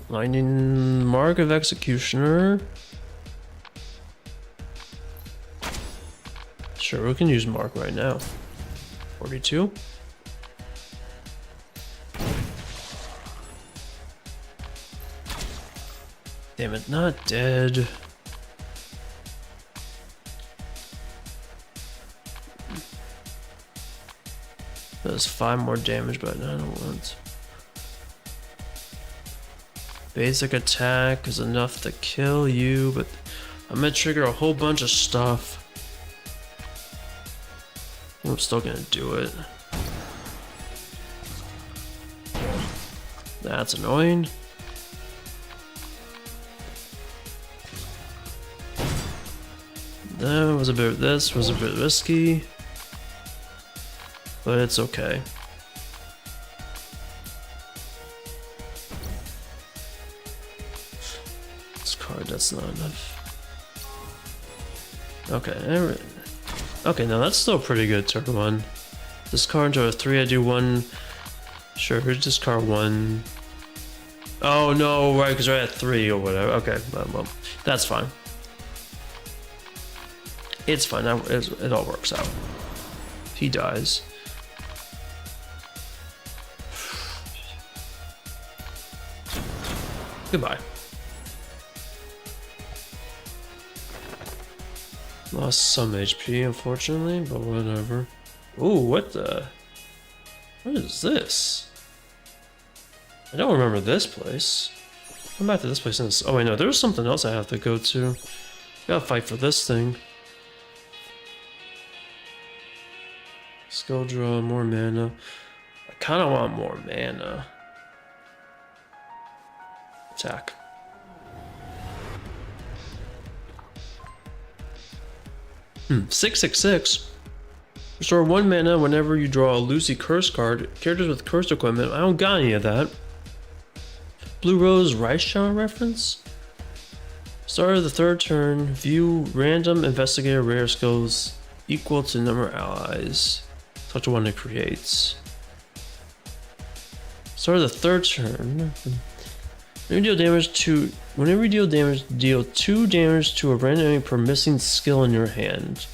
A: Lightning Mark of Executioner. Sure, we can use Mark right now. 42. Damn it, not dead. Does 5 more damage, but I don't want. Basic attack is enough to kill you, but I'm gonna trigger a whole bunch of stuff. I'm still gonna do it. That's annoying. This was a bit risky, but it's okay. That's not enough. Okay, okay, now that's still pretty good, turn 1. Discard into a 3, I do 1. Sure, here's discard 1. Oh no, right, because we're at 3 or whatever. Okay, well, that's fine. It's fine. It all works out. He dies. Goodbye. Lost some HP, unfortunately, but whatever. Ooh, what is this? I don't remember this place. Come back to this place. Oh wait, no, there was something else I have to go to. Gotta fight for this thing. Skill draw, more mana. I kind of want more mana. Attack. 666. Restore 1 mana whenever you draw a Lucy curse card. Characters with cursed equipment. I don't got any of that. Blue Rose Rice Channel reference? Start of the 3rd turn. View random investigator rare skills equal to number of allies. Select one it creates. Start of the 3rd turn. Whenever you deal damage, deal 2 damage to a random enemy per missing skill in your hand.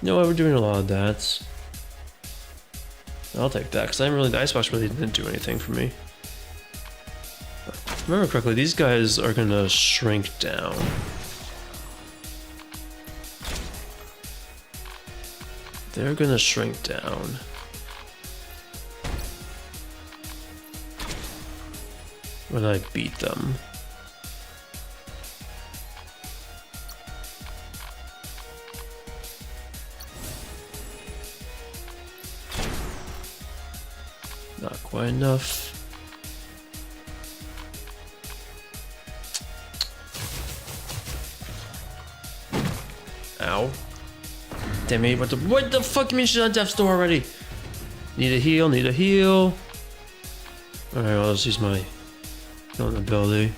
A: You know what, we're doing a lot of that. I'll take that, because the Icebox really didn't do anything for me. If I remember correctly, these guys are gonna shrink down. They're gonna shrink down. When I beat them. Not quite enough. Ow. Damn it, what the fuck you mean she's on death's door already? Need a heal, need a heal. Alright, well, let's use my healing ability.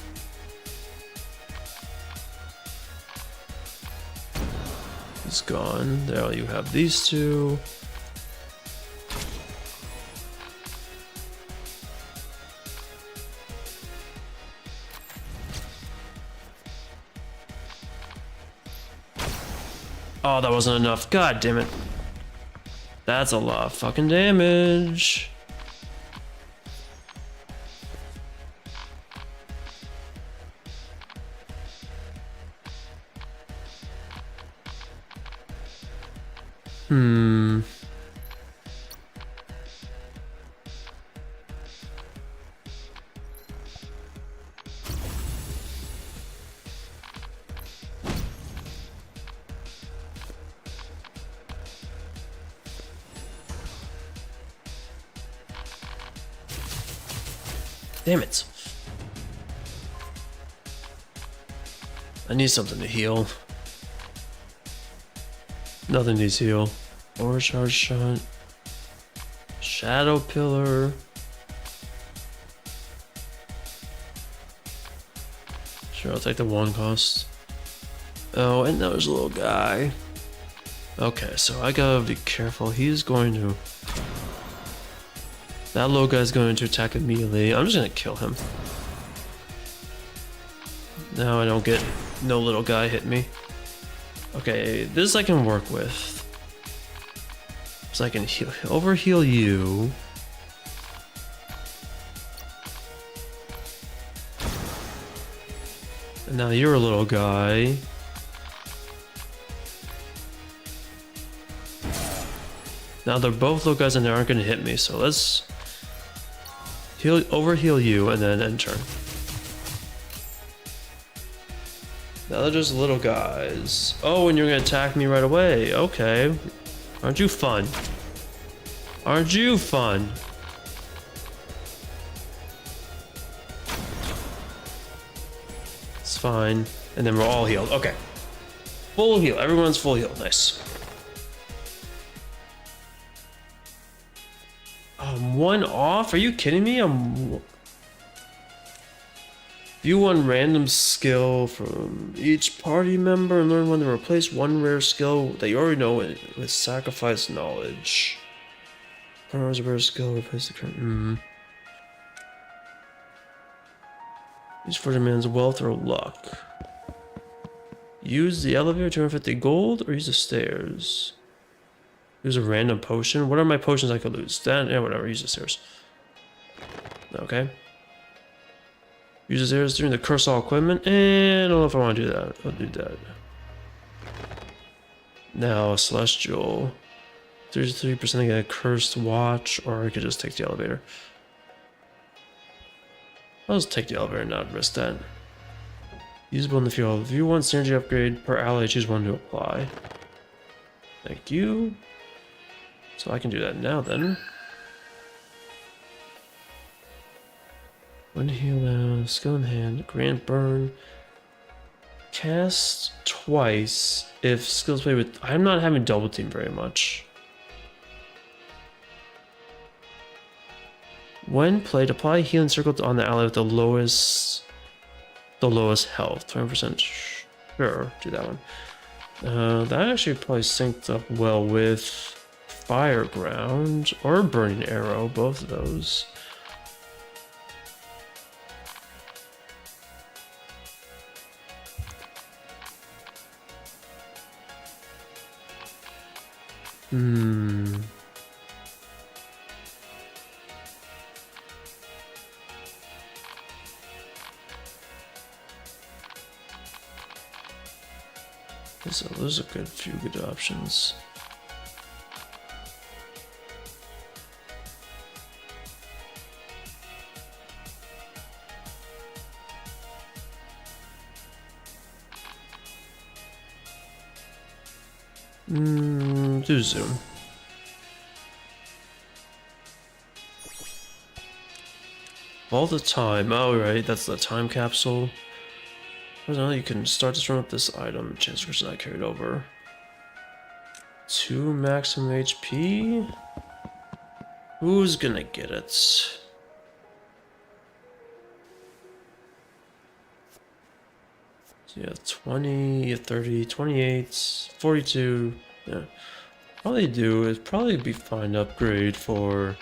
A: It's gone. There you have these two. Oh, that wasn't enough. God damn it. That's a lot of fucking damage. Damn it. I need something to heal. Nothing needs heal. Overcharge shot. Shadow pillar. Sure, I'll take the 1 cost. Oh, and there's a little guy. Okay, so I gotta be careful. He's going to... That little guy's going to attack immediately. I'm just gonna kill him. Now I don't get no little guy hit me. Okay, this I can work with. So I can overheal you. And now you're a little guy. Now they're both little guys and they aren't gonna hit me, so let's overheal you and then end turn. Now they're just little guys. Oh, and you're gonna attack me right away. Okay. Aren't you fun? Aren't you fun? It's fine. And then we're all healed. Okay. Full heal. Everyone's full heal. Nice. I'm 1 off? Are you kidding me? View 1 random skill from each party member and learn when to replace 1 rare skill that you already know with sacrifice knowledge. As a rare skill, replace the current. Use for demands wealth or luck. Use the elevator, 250 gold, or use the stairs? Use a random potion. What are my potions I could lose? Then, yeah, whatever. Use the stairs. Okay. Use the stairs during the curse all equipment. And I don't know if I want to do that. I'll do that. Now, Celestial. 33% I get a cursed watch, or I could just take the elevator. I'll just take the elevator and not risk that. Usable in the field. View 1 synergy upgrade per ally, choose one to apply. Thank you. So I can do that now then. One heal, skill in hand, grant burn. Cast twice if skills play with. I'm not having double team very much. When played, apply a healing circle on the ally with the lowest health. 20%. Sure, do that one. That actually probably synced up well with Fire Ground or Burning Arrow, both of those. So those are good, few good options. Do zoom. All the time. Oh, right, that's the time capsule. Now you can start this run with this item. Chance of not carried over. 2 maximum HP. Who's gonna get it? So yeah, 20, 30, 28, 42. Yeah. Probably do is probably be fine to upgrade for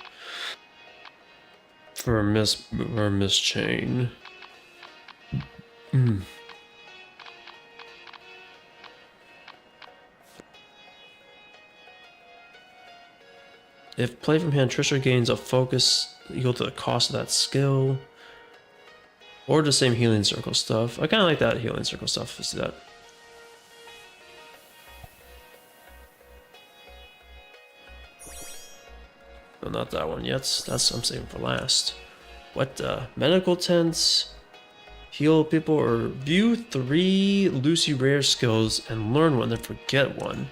A: a miss chain. If played from hand, Trisha gains a focus equal to the cost of that skill. Or the same healing circle stuff. I kind of like that healing circle stuff. Let's do that. No, not that one yet. That's I'm saving for last. What medical tents, heal people, or view 3 Lucy rare skills and learn one, then forget one.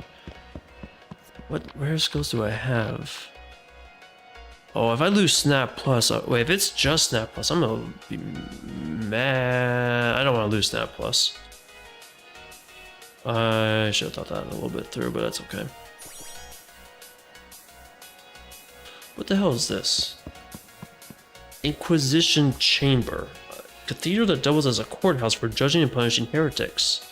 A: What rare skills do I have? Oh, if I lose Snap Plus, wait, if it's just Snap Plus, I'm gonna be mad. I don't want to lose Snap Plus. I should have thought that a little bit through, but that's okay. What the hell is this? Inquisition Chamber. A cathedral that doubles as a courthouse for judging and punishing heretics.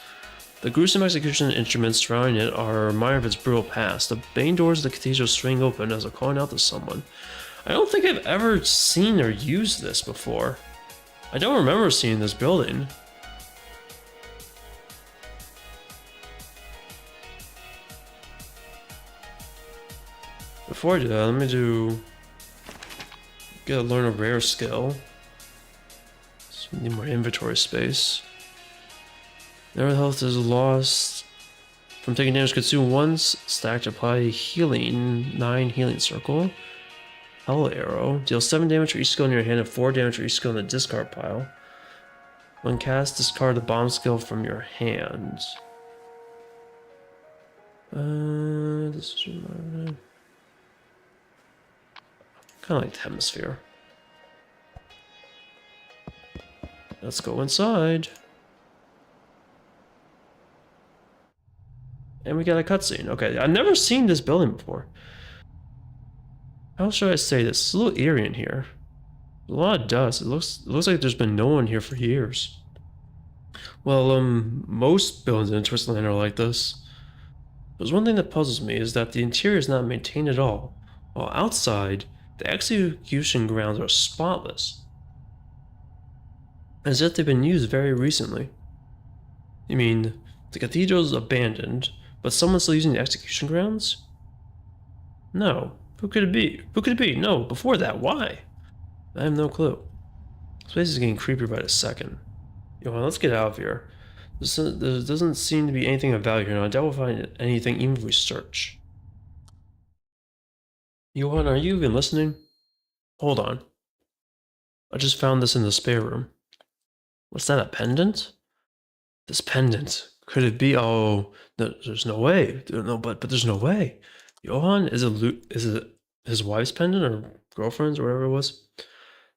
A: The gruesome execution instruments surrounding it are a reminder of its brutal past. The bane doors of the cathedral swing open as a calling out to someone. I don't think I've ever seen or used this before. I don't remember seeing this building. Before I do that, let me get a learn a rare skill. So we need more inventory space. Their health is lost from taking damage consumed once. Stacked, apply healing 9 healing circle. Hell arrow. Deal 7 damage for each skill in your hand and 4 damage for each skill in the discard pile. When cast, discard the bomb skill from your hand. This is kind of like the hemisphere. Let's go inside. And we got a cutscene. Okay, I've never seen this building before. How should I say this? It's a little eerie in here. A lot of dust. It looks like there's been no one here for years. Well, most buildings in Twisted Land are like this. There's one thing that puzzles me is that the interior is not maintained at all, while outside, the execution grounds are spotless. As if they've been used very recently. You mean, the cathedral's abandoned, but someone's still using the execution grounds? No. Who could it be? Who could it be? No, before that, why? I have no clue. This place is getting creepier by the second. Johan, let's get out of here. There doesn't seem to be anything of value here, and I doubt we'll find anything even if we search. Johan, are you even listening? Hold on. I just found this in the spare room. What's that, a pendant? This pendant. Could it be? Oh, no, there's no way. No, but there's no way. Johan, is it his wife's pendant or girlfriend's or whatever it was?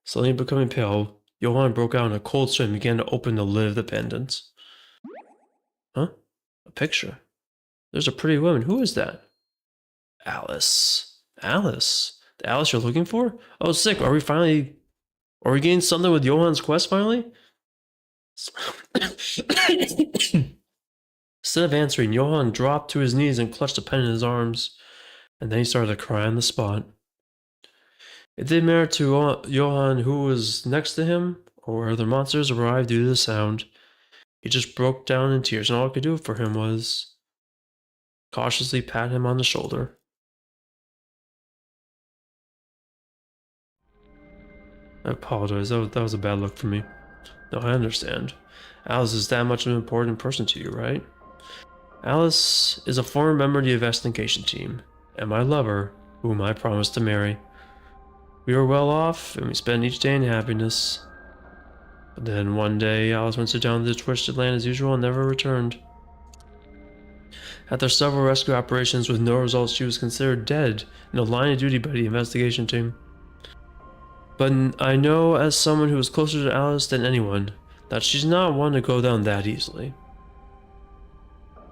A: Suddenly becoming pale, Johan broke out in a cold sweat and began to open the lid of the pendant. Huh? A picture. There's a pretty woman. Who is that? Alice. Alice? The Alice you're looking for? Oh, sick. Are we getting something with Johan's quest finally? Instead of answering, Johan dropped to his knees and clutched the pen in his arms, and then he started to cry on the spot. It didn't matter to Johan who was next to him, or where other monsters arrived due to the sound. He just broke down in tears, and all I could do for him was cautiously pat him on the shoulder. I apologize, that was a bad look for me. No, I understand. Alice is that much of an important person to you, right? Alice is a former member of the investigation team, and my lover, whom I promised to marry. We were well off, and we spent each day in happiness. But then one day, Alice went down to the Twisted Land as usual and never returned. After several rescue operations with no results, she was considered dead in the line of duty by the investigation team. But I know, as someone who is closer to Alice than anyone, that she's not one to go down that easily.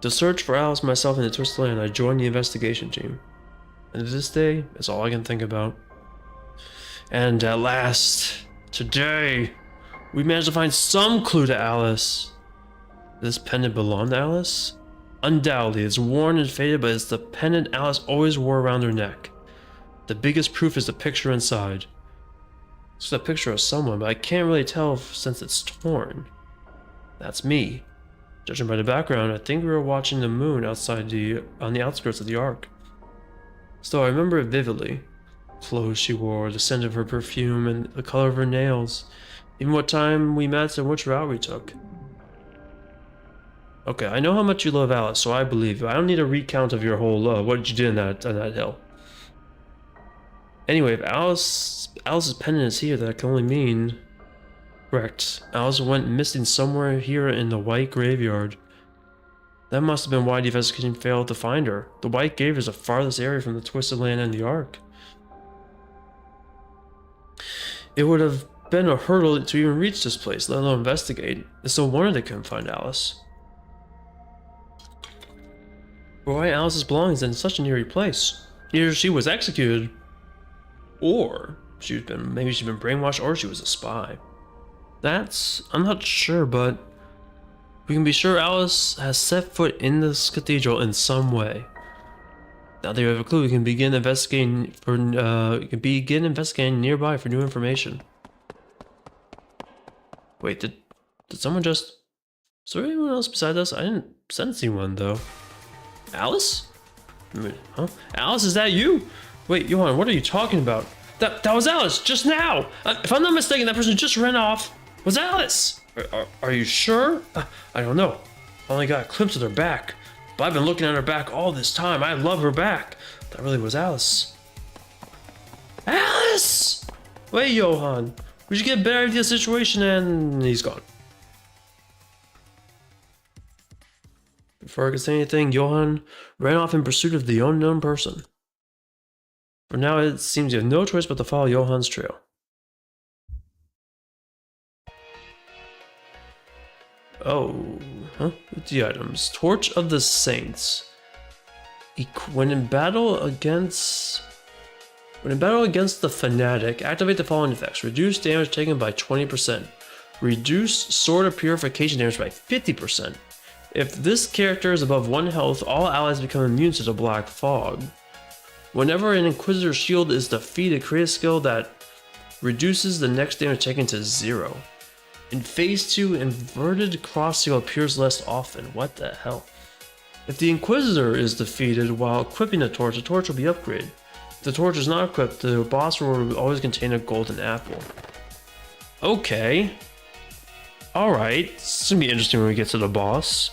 A: To search for Alice myself in the Twisted Land, I joined the investigation team. And to this day, it's all I can think about. And at last, today, we managed to find some clue to Alice. This pendant belonged to Alice? Undoubtedly, it's worn and faded, but it's the pendant Alice always wore around her neck. The biggest proof is the picture inside. It's a picture of someone, but I can't really tell since it's torn. That's me. Judging by the background, I think we were watching the moon on the outskirts of the Ark. Still, I remember it vividly. The clothes she wore, the scent of her perfume, and the color of her nails. Even what time we met and which route we took. Okay, I know how much you love Alice, so I believe you. I don't need a recount of your whole love. What did you do on that hill? Anyway, if Alice's pendant is here, that can only mean... Correct. Alice went missing somewhere here in the White Graveyard. That must have been why the investigation failed to find her. The White Graveyard is the farthest area from the Twisted Land and the Ark. It would have been a hurdle to even reach this place, let alone investigate. It's no wonder they couldn't find Alice. But why Alice's belongings in such an eerie place? Either she was executed, or maybe she's been brainwashed, or she was a spy. I'm not sure, but we can be sure Alice has set foot in this cathedral in some way. Now that you have a clue, we can begin investigating nearby for new information. Wait, did someone just... Is there anyone else beside us? I didn't sense anyone though. Alice? Huh? Alice, is that you? Wait, Johan, what are you talking about? That was Alice, just now! If I'm not mistaken, that person just ran off was Alice! Are you sure? I don't know. I only got a glimpse of her back. But I've been looking at her back all this time. I love her back. That really was Alice. Alice! Wait, Johan. We should get better at the situation, and he's gone. Before I could say anything, Johan ran off in pursuit of the unknown person. For now, it seems you have no choice but to follow Johan's trail. Oh, huh? The items. Torch of the Saints. When in battle against the Fanatic, activate the following effects. Reduce damage taken by 20%. Reduce Sword of Purification damage by 50%. If this character is above 1 health, all allies become immune to the Black Fog. Whenever an Inquisitor's shield is defeated, create a skill that reduces the next damage taken to 0. In phase 2, inverted cross seal appears less often. What the hell? If the Inquisitor is defeated while equipping the torch will be upgraded. If the torch is not equipped, the boss will always contain a golden apple. Okay. Alright, this is gonna be interesting when we get to the boss.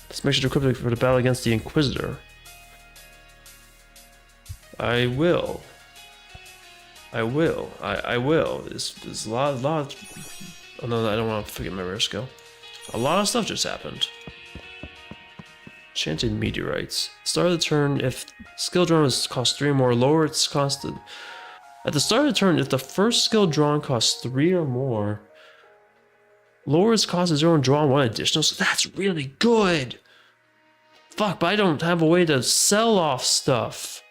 A: Let's make sure to equip it for the battle against the Inquisitor. I will. There's a lot. Oh no, I don't want to forget my rare skill. A lot of stuff just happened. Enchanted meteorites. Start of the turn, if skill drawn costs 3 or more, lower its cost. At the start of the turn, if the first skill drawn costs 3 or more, lower its cost of 0 and draw 1 additional. So that's really good. Fuck, but I don't have a way to sell off stuff.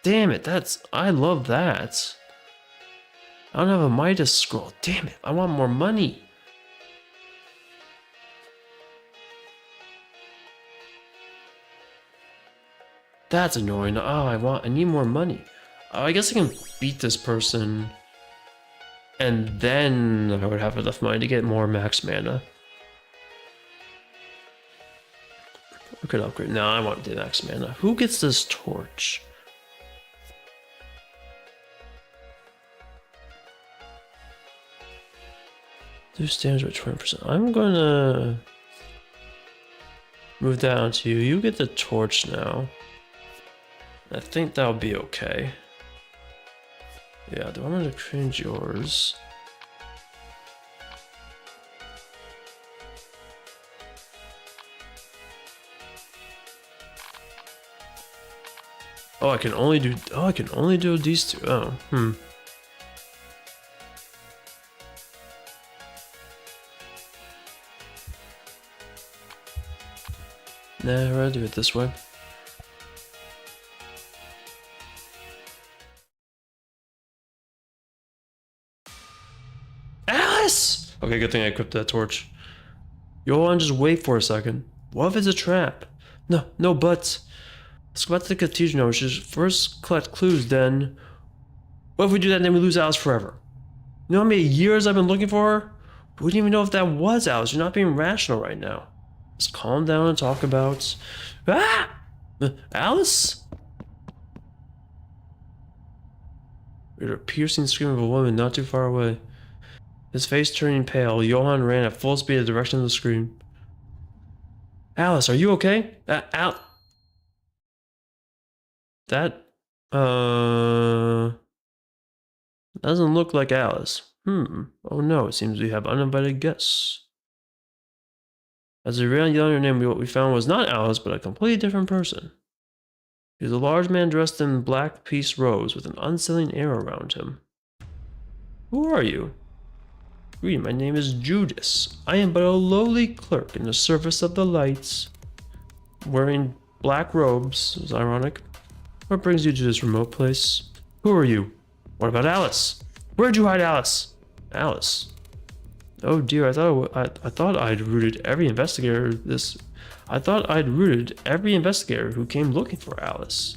A: Damn it, I love that. I don't have a Midas scroll. Damn it, I want more money. That's annoying. Oh, I need more money. I guess I can beat this person. And then I would have enough money to get more max mana. I could upgrade. No, I want the max mana. Who gets this torch? Reduce damage by 20%. I'm gonna move that onto you. You get the torch now. I think that'll be okay. Yeah, do I want to change yours? Oh, I can only do these two. Oh, Nah, I'd rather do it this way. Alice! Okay, good thing I equipped that torch. Johan, just wait for a second. What if it's a trap? No buts. Let's go back to the cathedral now. We should first collect clues, then... What if we do that and then we lose Alice forever? You know how many years I've been looking for her? We didn't even know if that was Alice. You're not being rational right now. Let's calm down and talk about... Ah! Alice? We heard a piercing scream of a woman not too far away. His face turning pale, Johan ran at full speed in the direction of the scream. Alice, are you okay? That doesn't look like Alice. Oh no, it seems we have uninvited guests. As we ran yelling her name, what we found was not Alice, but a completely different person. He was a large man dressed in black piece robes with an unsettling air around him. Who are you? Greeting, my name is Judas. I am but a lowly clerk in the service of the lights. Wearing black robes, is ironic. What brings you to this remote place? Who are you? What about Alice? Where'd you hide Alice? Alice? Oh dear, I thought I'd routed every investigator who came looking for Alice.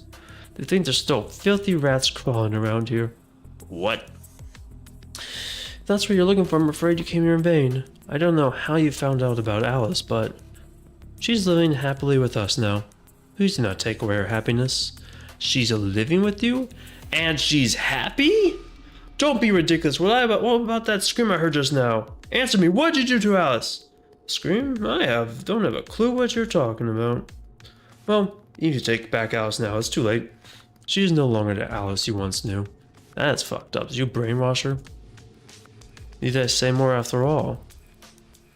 A: They think there's still filthy rats crawling around here. What? If that's what you're looking for, I'm afraid you came here in vain. I don't know how you found out about Alice, but she's living happily with us now. Please do not take away her happiness. She's living with you? And she's happy? Don't be ridiculous. What about that scream I heard just now? Answer me, what'd you do to Alice? Scream? Don't have a clue what you're talking about. Well, you need to take back Alice now, it's too late. She's no longer the Alice you once knew. That's fucked up. Did you brainwash her? Need I say more after all?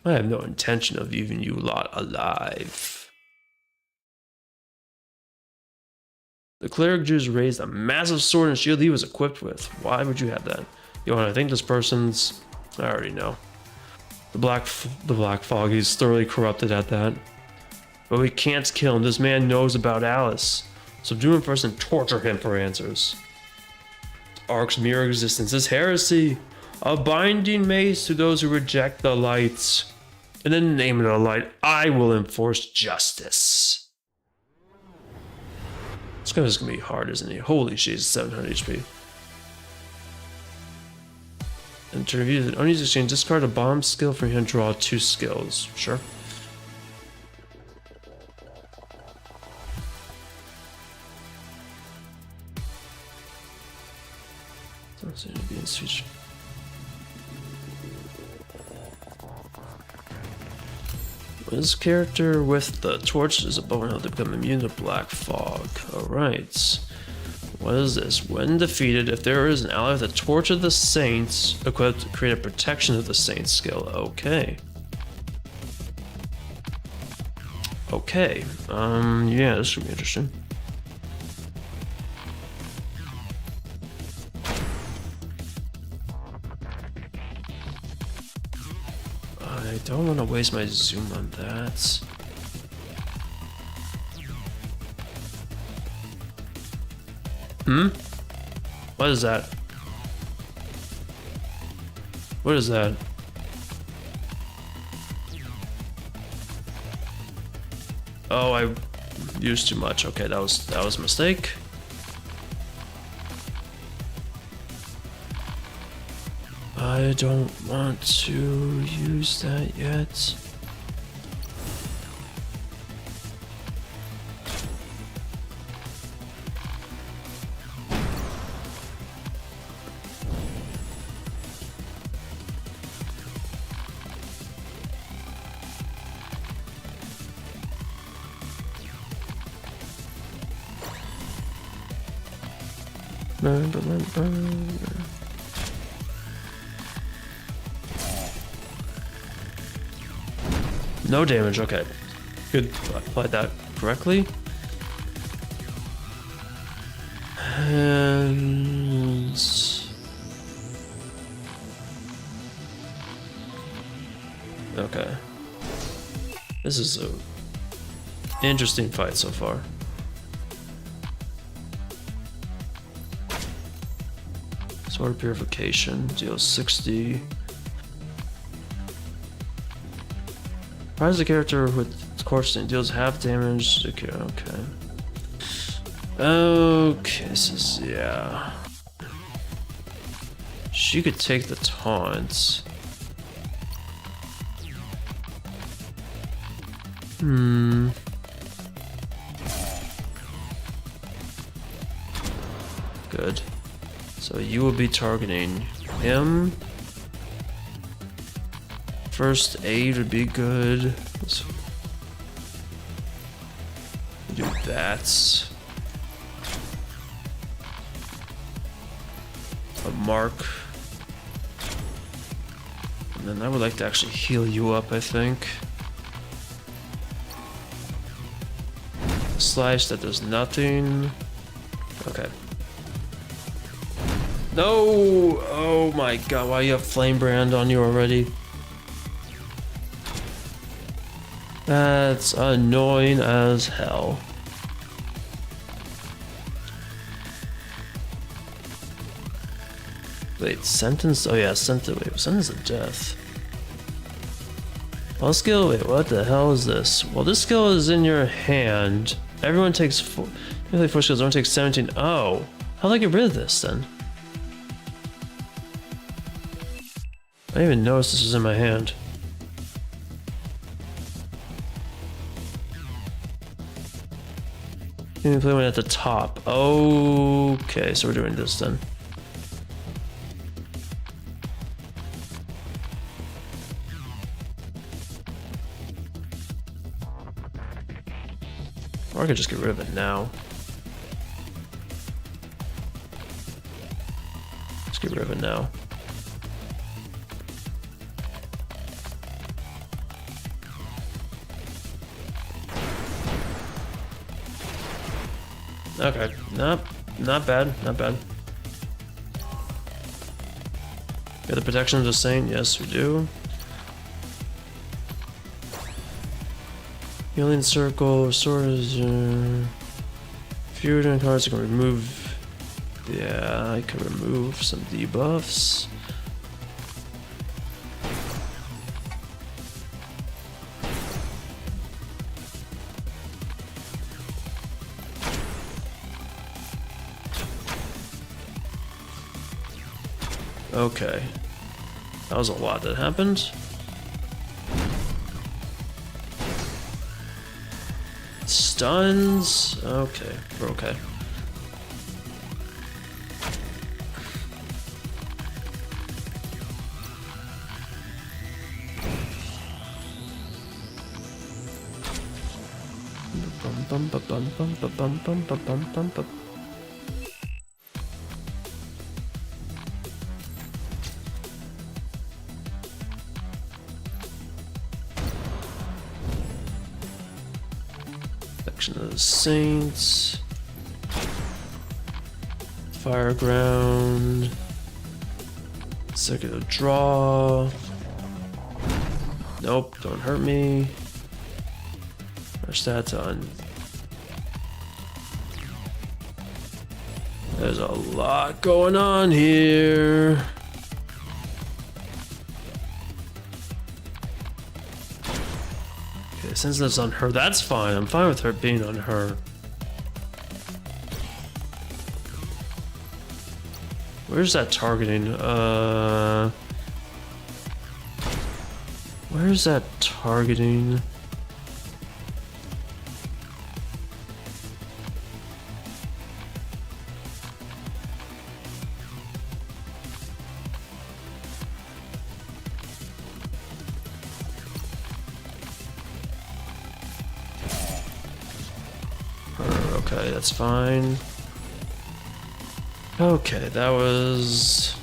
A: I have no intention of leaving you lot alive. The cleric Jews raised a massive sword and shield he was equipped with. Why would you have that? Johan, I think this person's... I already know. The black fog, he's thoroughly corrupted at that. But we can't kill him. This man knows about Alice. Subdue him first and torture him for answers. Ark's mere existence is heresy. A binding mace to those who reject the lights. In the name of the light, I will enforce justice. This guy's gonna be hard, isn't he? Holy shit, 700 HP.
B: Interview the unused exchange. Discard a bomb skill from here and draw 2 skills. Sure. Don't seem to be in switch. This character with the torch is above now to become immune to black fog. Alright. What is this? When defeated, if there is an ally with a torch of the saints equipped to create a protection of the saints skill. Okay. Okay. Yeah, this should be interesting. I don't want to waste my zoom on that. What is that? What is that? Oh, I used too much. Okay, that was a mistake. I don't want to use that yet. No damage, okay. Good, applied that correctly. And... okay. This is a interesting fight so far. Sword of Purification deals 60. Prize the character with Scorching deals half damage. Okay. Okay, this is, yeah. She could take the taunts. Good. So you will be targeting him. First aid would be good. Let's do that. A mark. And then I would like to actually heal you up, I think. Slash, that does nothing. Okay. No! Oh my god, why you have Flame Brand on you already? That's annoying as hell. Wait, sentence? Oh yeah, sentence. Wait, sentence of death. Well, skill. Wait, what the hell is this? Well, this skill is in your hand. Everyone takes 4 skills. Everyone takes 17. Oh, how do I get rid of this then? I didn't even notice this was in my hand. You can play one at the top. Okay, so we're doing this then. Or I could just get rid of it now. Let's get rid of it now. Okay, not bad, not bad. Got the protection of the saint? Yes, we do. Healing circle, restores fewer cards. I can remove. Yeah, I can remove some debuffs. Okay.
A: That was a lot that happened. Stuns. Okay, we're okay. Bum, bum, bum, bum, bum, bum, bum, bum, bum, bum, bum. Section of the Saints. Fireground. Second draw. Nope, don't hurt me. Our stats on. There's a lot going on here. Okay, since that's on her, that's fine. I'm fine with her being on her. Where's that targeting? Where's that targeting? Okay, that's fine. Okay, that was...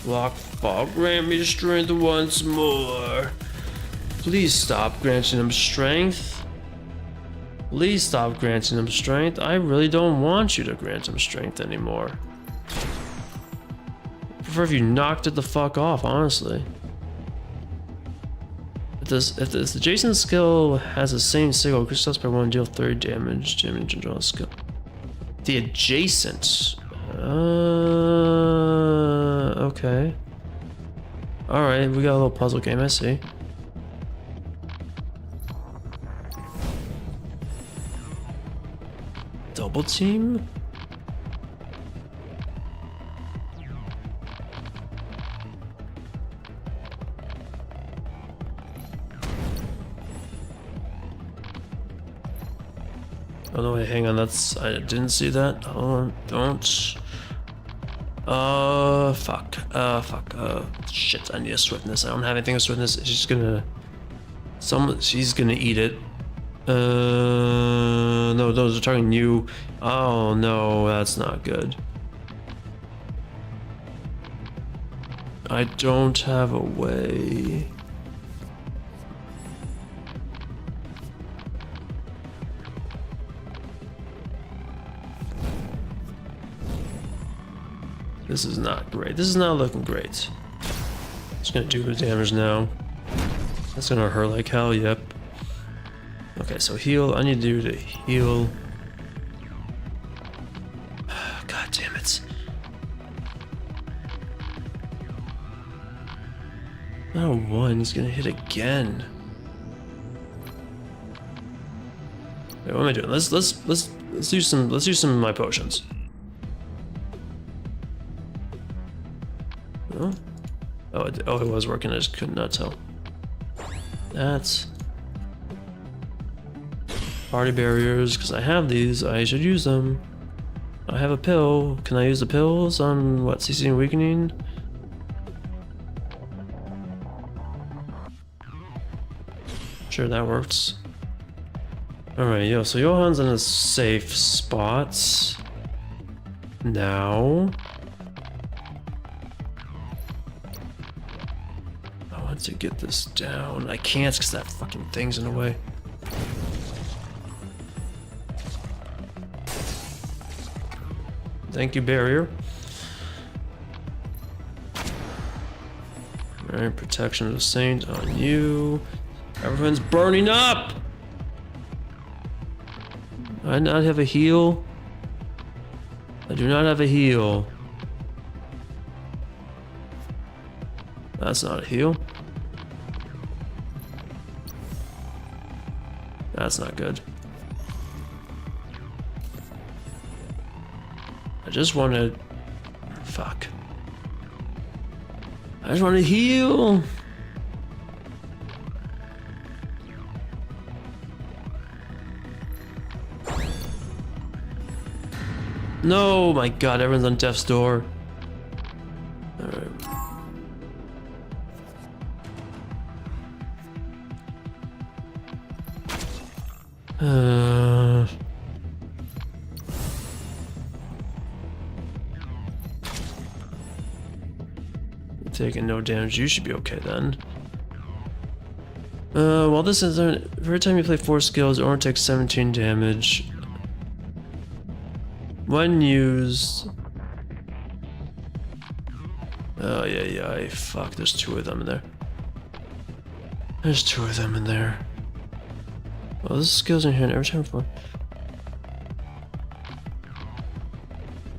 A: Block fog, grant me strength once more. Please stop granting him strength. Please stop granting him strength. I really don't want you to grant him strength anymore. I prefer if you knocked it the fuck off, honestly. If this adjacent skill has the same signal, crystals per 1 deal 30 damage and draw skill. The adjacent. Okay. Alright, we got a little puzzle game, I see. Double team? Oh no, wait, hang on, I didn't see that. Hold on, don't. Fuck. Shit, I need a swiftness. I don't have anything with swiftness. She's gonna... she's gonna eat it. No, those are targeting you. Oh no, that's not good. I don't have a way. This is not great. This is not looking great. Just gonna do the damage now. That's gonna hurt like hell, yep. Okay, so heal. I need to heal. God damn it. Oh, one, he's gonna hit again. Wait, what am I doing? Let's do some of my potions. Oh, it was working, I just could not tell. That's... Party barriers, because I have these, I should use them. I have a pill. Can I use the pills on, what, CC and weakening? Sure, that works. Alright, yo, so Johan's in a safe spot. Now... to get this down. I can't because that fucking thing's in the way. Thank you, barrier. Alright, protection of the saint on you. Everyone's burning up! I not have a heal. I do not have a heal. That's not a heal. That's not good. I just want to... Fuck. I just want to heal. No, my god, everyone's on death's door. Alright. Taking no damage, you should be okay then. Well, this is every time you play 4 skills, it only takes 17 damage. When used. Oh yeah, fuck, there's 2 of them in there. There's 2 of them in there. Well, this skill's in here every time for.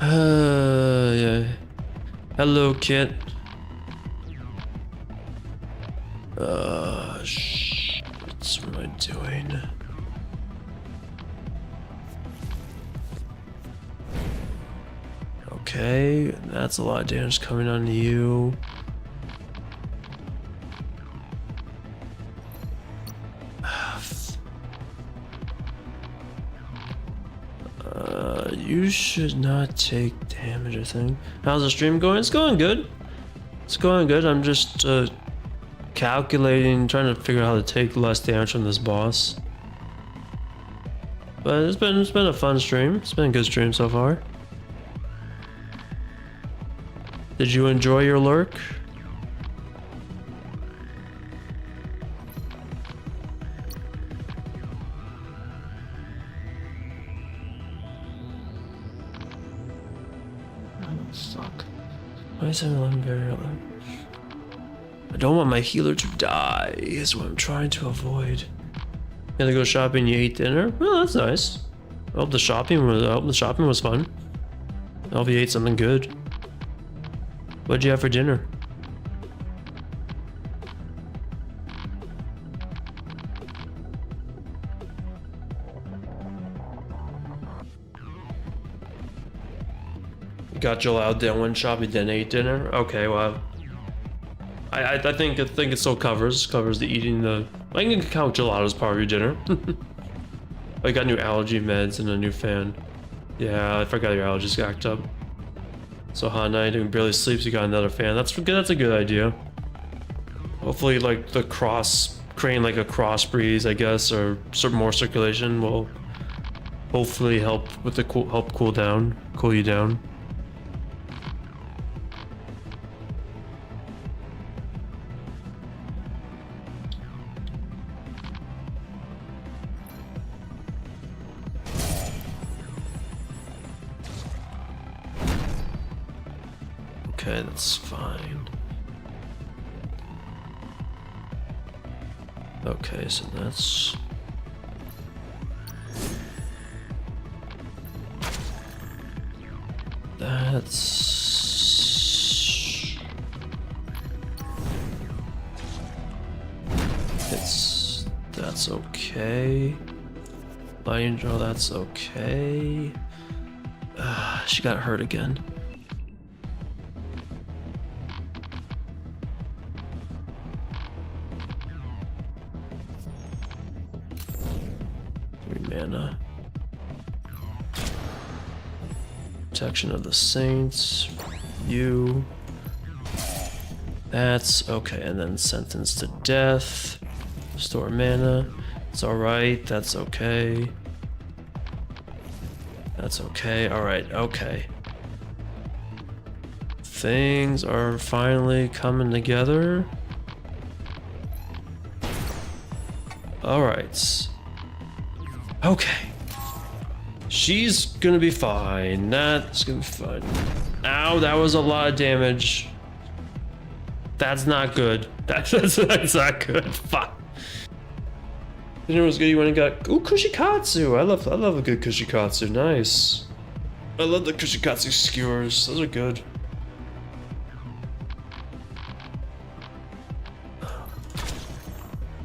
A: Yeah. Hello, kid. Shit. What am I doing? Okay, that's a lot of damage coming on you. You should not take damage, I think. How's the stream going? It's going good. It's going good. I'm just calculating, trying to figure out how to take less damage from this boss. But it's been a fun stream. It's been a good stream so far. Did you enjoy your lurk? Fuck. Why is 7-11 very early? I don't want my healer to die, is what I'm trying to avoid. You had to go shopping, you ate dinner? Well, that's nice. I hope the shopping was fun. I hope you ate something good. What'd you have for dinner? You got Joel out there, went shopping, then ate dinner? Okay, well, I think it still covers the eating the. I can count gelato as part of your dinner. I got new allergy meds and a new fan. Yeah, I forgot your allergies act up. So hot night and barely sleeps. You got another fan. That's good. That's a good idea. Hopefully, like creating like a cross breeze, I guess, or some more circulation will hopefully help with the cool you down. Okay, that's fine. Okay, so that's... That's okay. Lighting draw, that's okay. She got hurt again. Mana. Protection of the Saints. You. That's okay. And then sentence to death. Store mana. It's alright. That's okay. That's okay. Alright. Okay. Things are finally coming together. Alright. Okay. She's gonna be fine. That's gonna be fine. Ow, that was a lot of damage. That's not good. That's not good. Fuck. Dinner was good. You went and got kushikatsu. I love a good kushikatsu. Nice. I love the kushikatsu skewers. Those are good.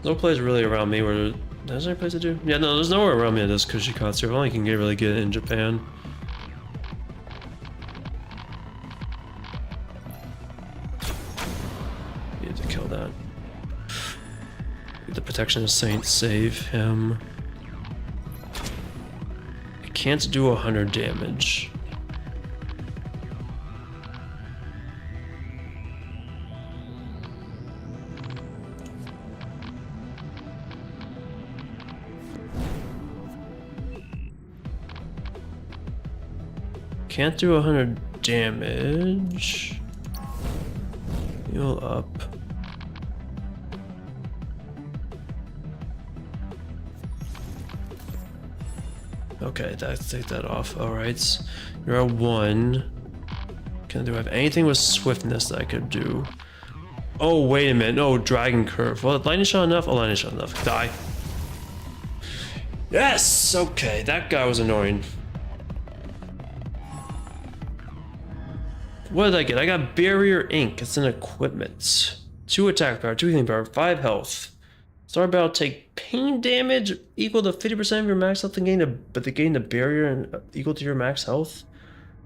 A: No place really around me where there's any place to do? Yeah, no, there's nowhere around me that does kushikatsu. I only can really get it in Japan. The protection of Saint, save him. I can't do 100 damage. Can't do 100 damage. Heal up. Okay, take that off. Alright. You're at 1. Do I have anything with swiftness that I could do? Oh, wait a minute. No, dragon curve. Well, lightning shot enough? Oh, lightning shot enough. Die. Yes! Okay, that guy was annoying. What did I get? I got Barrier Ink. It's an equipment. 2 attack power, 2 healing power, 5 health. Start battle, take pain damage equal to 50% of your max health and gain the barrier and equal to your max health.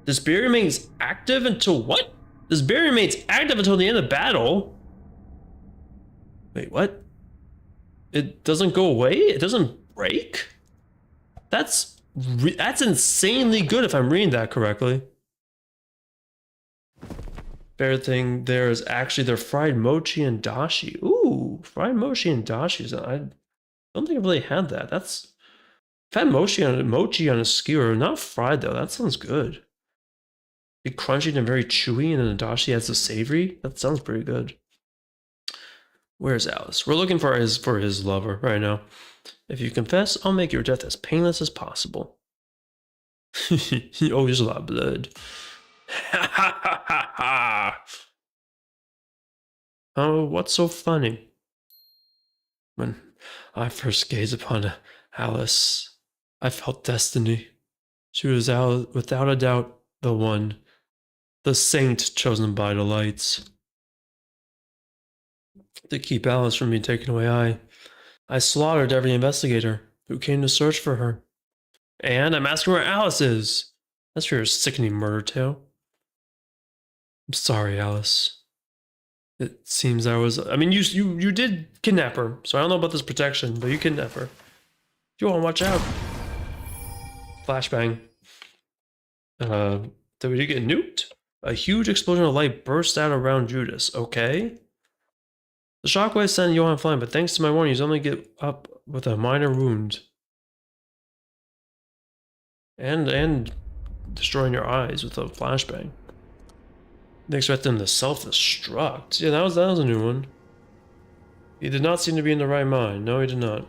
A: This barrier remains active until what? This barrier remains active until the end of battle. Wait, what? It doesn't go away? It doesn't break? That's insanely good if I'm reading that correctly. Favorite thing there is actually their fried mochi and dashi. Ooh, fried mochi and dashi. I don't think I've really had that. I've had mochi on a skewer, not fried though. That sounds good. Be crunchy and very chewy, and then the dashi has the savory. That sounds pretty good. Where's Alice? We're looking for his lover right now. If you confess, I'll make your death as painless as possible. Oh, there's a lot of blood. Ha ha ha ha ha! Oh, what's so funny? When I first gazed upon Alice, I felt destiny. She was without a doubt the one, the saint chosen by the lights. To keep Alice from being taken away, I slaughtered every investigator who came to search for her. And I'm asking where Alice is. That's for your sickening murder tale. I'm sorry, Alice. It seems I mean, you did kidnap her, so I don't know about this protection, but you kidnapped her. You want to watch out. Flashbang. Did we get nuked? A huge explosion of light burst out around Judas. Okay. The shockwave sent Johan flying, but thanks to my warning, he's only get up with a minor wound. And destroying your eyes with a flashbang. They expect him to self-destruct. Yeah, that was a new one. He did not seem to be in the right mind. No, he did not.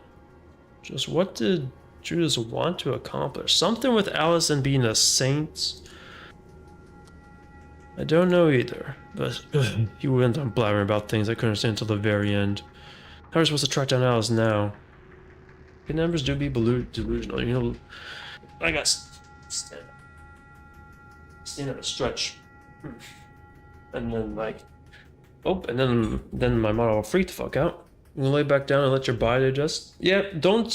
A: Just what did Judas want to accomplish? Something with Alice and being a saint? I don't know either, but he went on blabbering about things I couldn't understand until the very end. How are we supposed to track down Alice now? Kidnappers do be delusional, you know. I got stand up a stretch. And then and then my model will freak the fuck out. You can lay back down and let your body adjust. Yeah, don't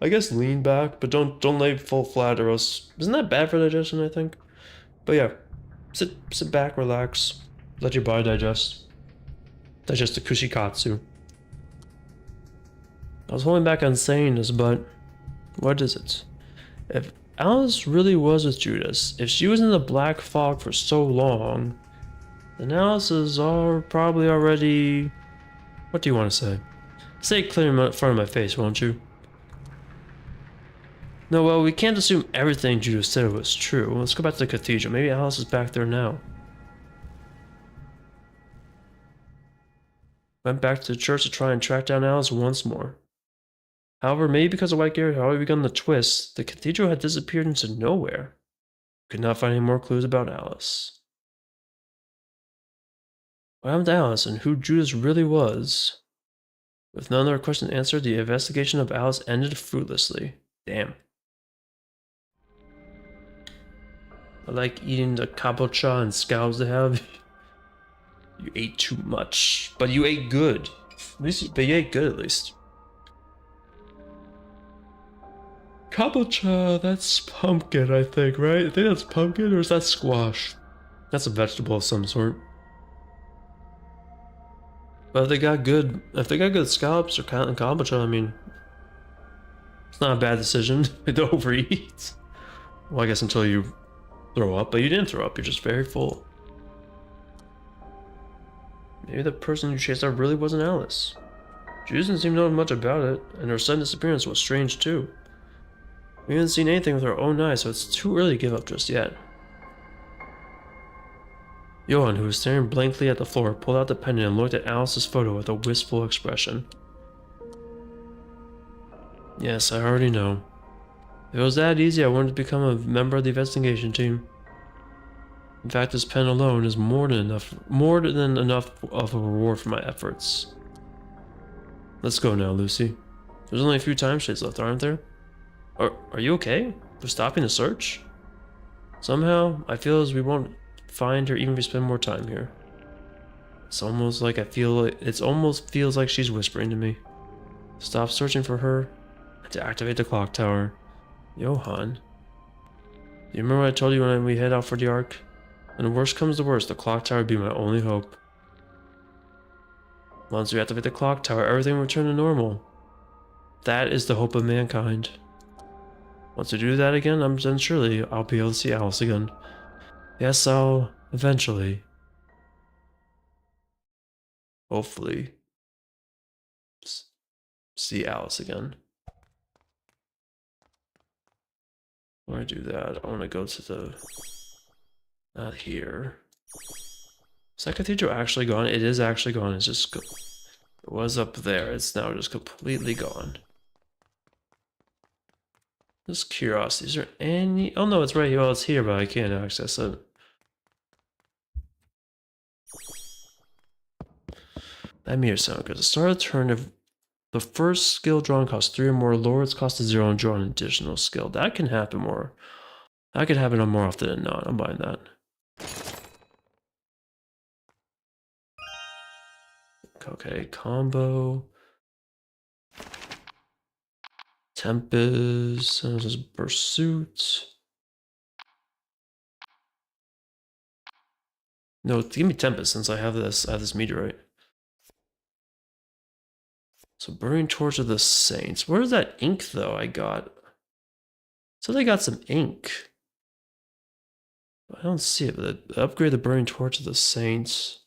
A: I guess lean back, but don't lay full flat or else isn't that bad for digestion, I think. But yeah, sit back, relax, let your body digest the kushikatsu. I was holding back on saying this, but what is it? If Alice really was with Judas, if she was in the black fog for so long, then Alice is probably already... What do you want to say? Say it clear in front of my face, won't you? No, well, we can't assume everything Judas said was true. Let's go back to the cathedral. Maybe Alice is back there now. Went back to the church to try and track down Alice once more. However, maybe because of White Garrett had already begun the twist, the cathedral had disappeared into nowhere. Could not find any more clues about Alice. What happened to Alice and who Judas really was? With none of their questions answered, the investigation of Alice ended fruitlessly. Damn. I like eating the kabocha and scallops they have. You ate too much, but you ate good. But you ate good at least. Kabocha, that's pumpkin, I think, right? I think that's pumpkin, or is that squash? That's a vegetable of some sort. But if they got good scallops or kombucha, I mean, it's not a bad decision to overeat. Well, I guess until you throw up, but you didn't throw up, you're just very full. Maybe the person you chased out really wasn't Alice. She doesn't seem to know much about it, and her sudden disappearance was strange too. We haven't seen anything with our own eyes, so it's too early to give up just yet. Johan, who was staring blankly at the floor, pulled out the pendant and looked at Alice's photo with a wistful expression. Yes, I already know. If it was that easy, I wanted to become a member of the investigation team. In fact, this pen alone is more than enough of a reward for my efforts. Let's go now, Lucy. There's only a few time shades left, aren't there? Are you okay? For stopping the search? Somehow, I feel as we won't find her even if we spend more time here. It's almost feels like she's whispering to me. Stop searching for her and to activate the clock tower. Johan. Do you remember what I told you when we head out for the Ark? When the worst comes to worst, the clock tower would be my only hope. Once we activate the clock tower, everything will return to normal. That is the hope of mankind. Once we do that again, then surely I'll be able to see Alice again. Yes, I'll eventually, hopefully, see Alice again. When I do that, I want to go to the... Not here. Is that cathedral actually gone? It is actually gone. It's just... It was up there. It's now just completely gone. Just curiosity. Is there any... Oh no, it's right here. Well, it's here, but I can't access it. That meter sound good. The start of the turn of the first skill drawn costs 3 or more, lower its cost to 0 and draw an additional skill. That can happen more. That could happen more often than not. I'm buying that. Okay, combo. Tempest. This is Pursuit. No, give me Tempest since I have this meteorite. So Burning Torch of the Saints. Where's that ink though I got? So they got some ink. I don't see it, but upgrade the Burning Torch of the Saints,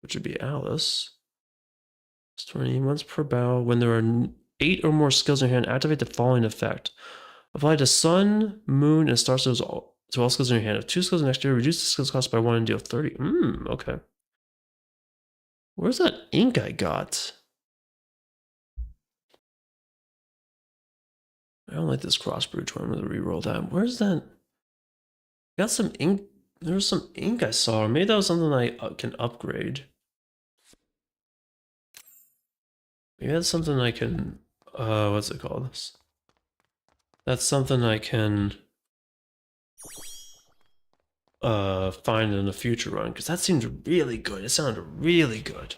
A: which would be Alice. It's 20 once per battle. When there are 8 or more skills in your hand, activate the following effect. Apply to Sun, Moon, and Star skills to all skills in your hand. If 2 skills next year, reduce the skills cost by 1 and deal 30. Okay. Where's that ink I got? I don't like this cross breach one. I'm gonna reroll that. Where's that? Got some ink. There was some ink I saw. Or maybe that was something I can upgrade. Maybe that's something I can. What's it called? That's something I can find in a future run, because that seemed really good. It sounded really good.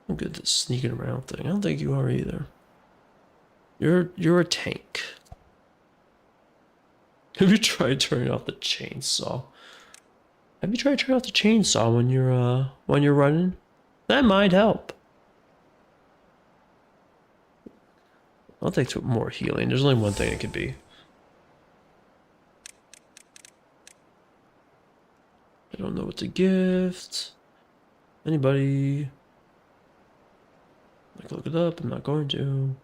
A: I'm good at this sneaking around thing. I don't think you are either. You're a tank. Have you tried turning off the chainsaw? Have you tried turning off the chainsaw when you're running? That might help. I'll take more healing. There's only one thing it could be. I don't know what to gift. Anybody? I can look it up. I'm not going to.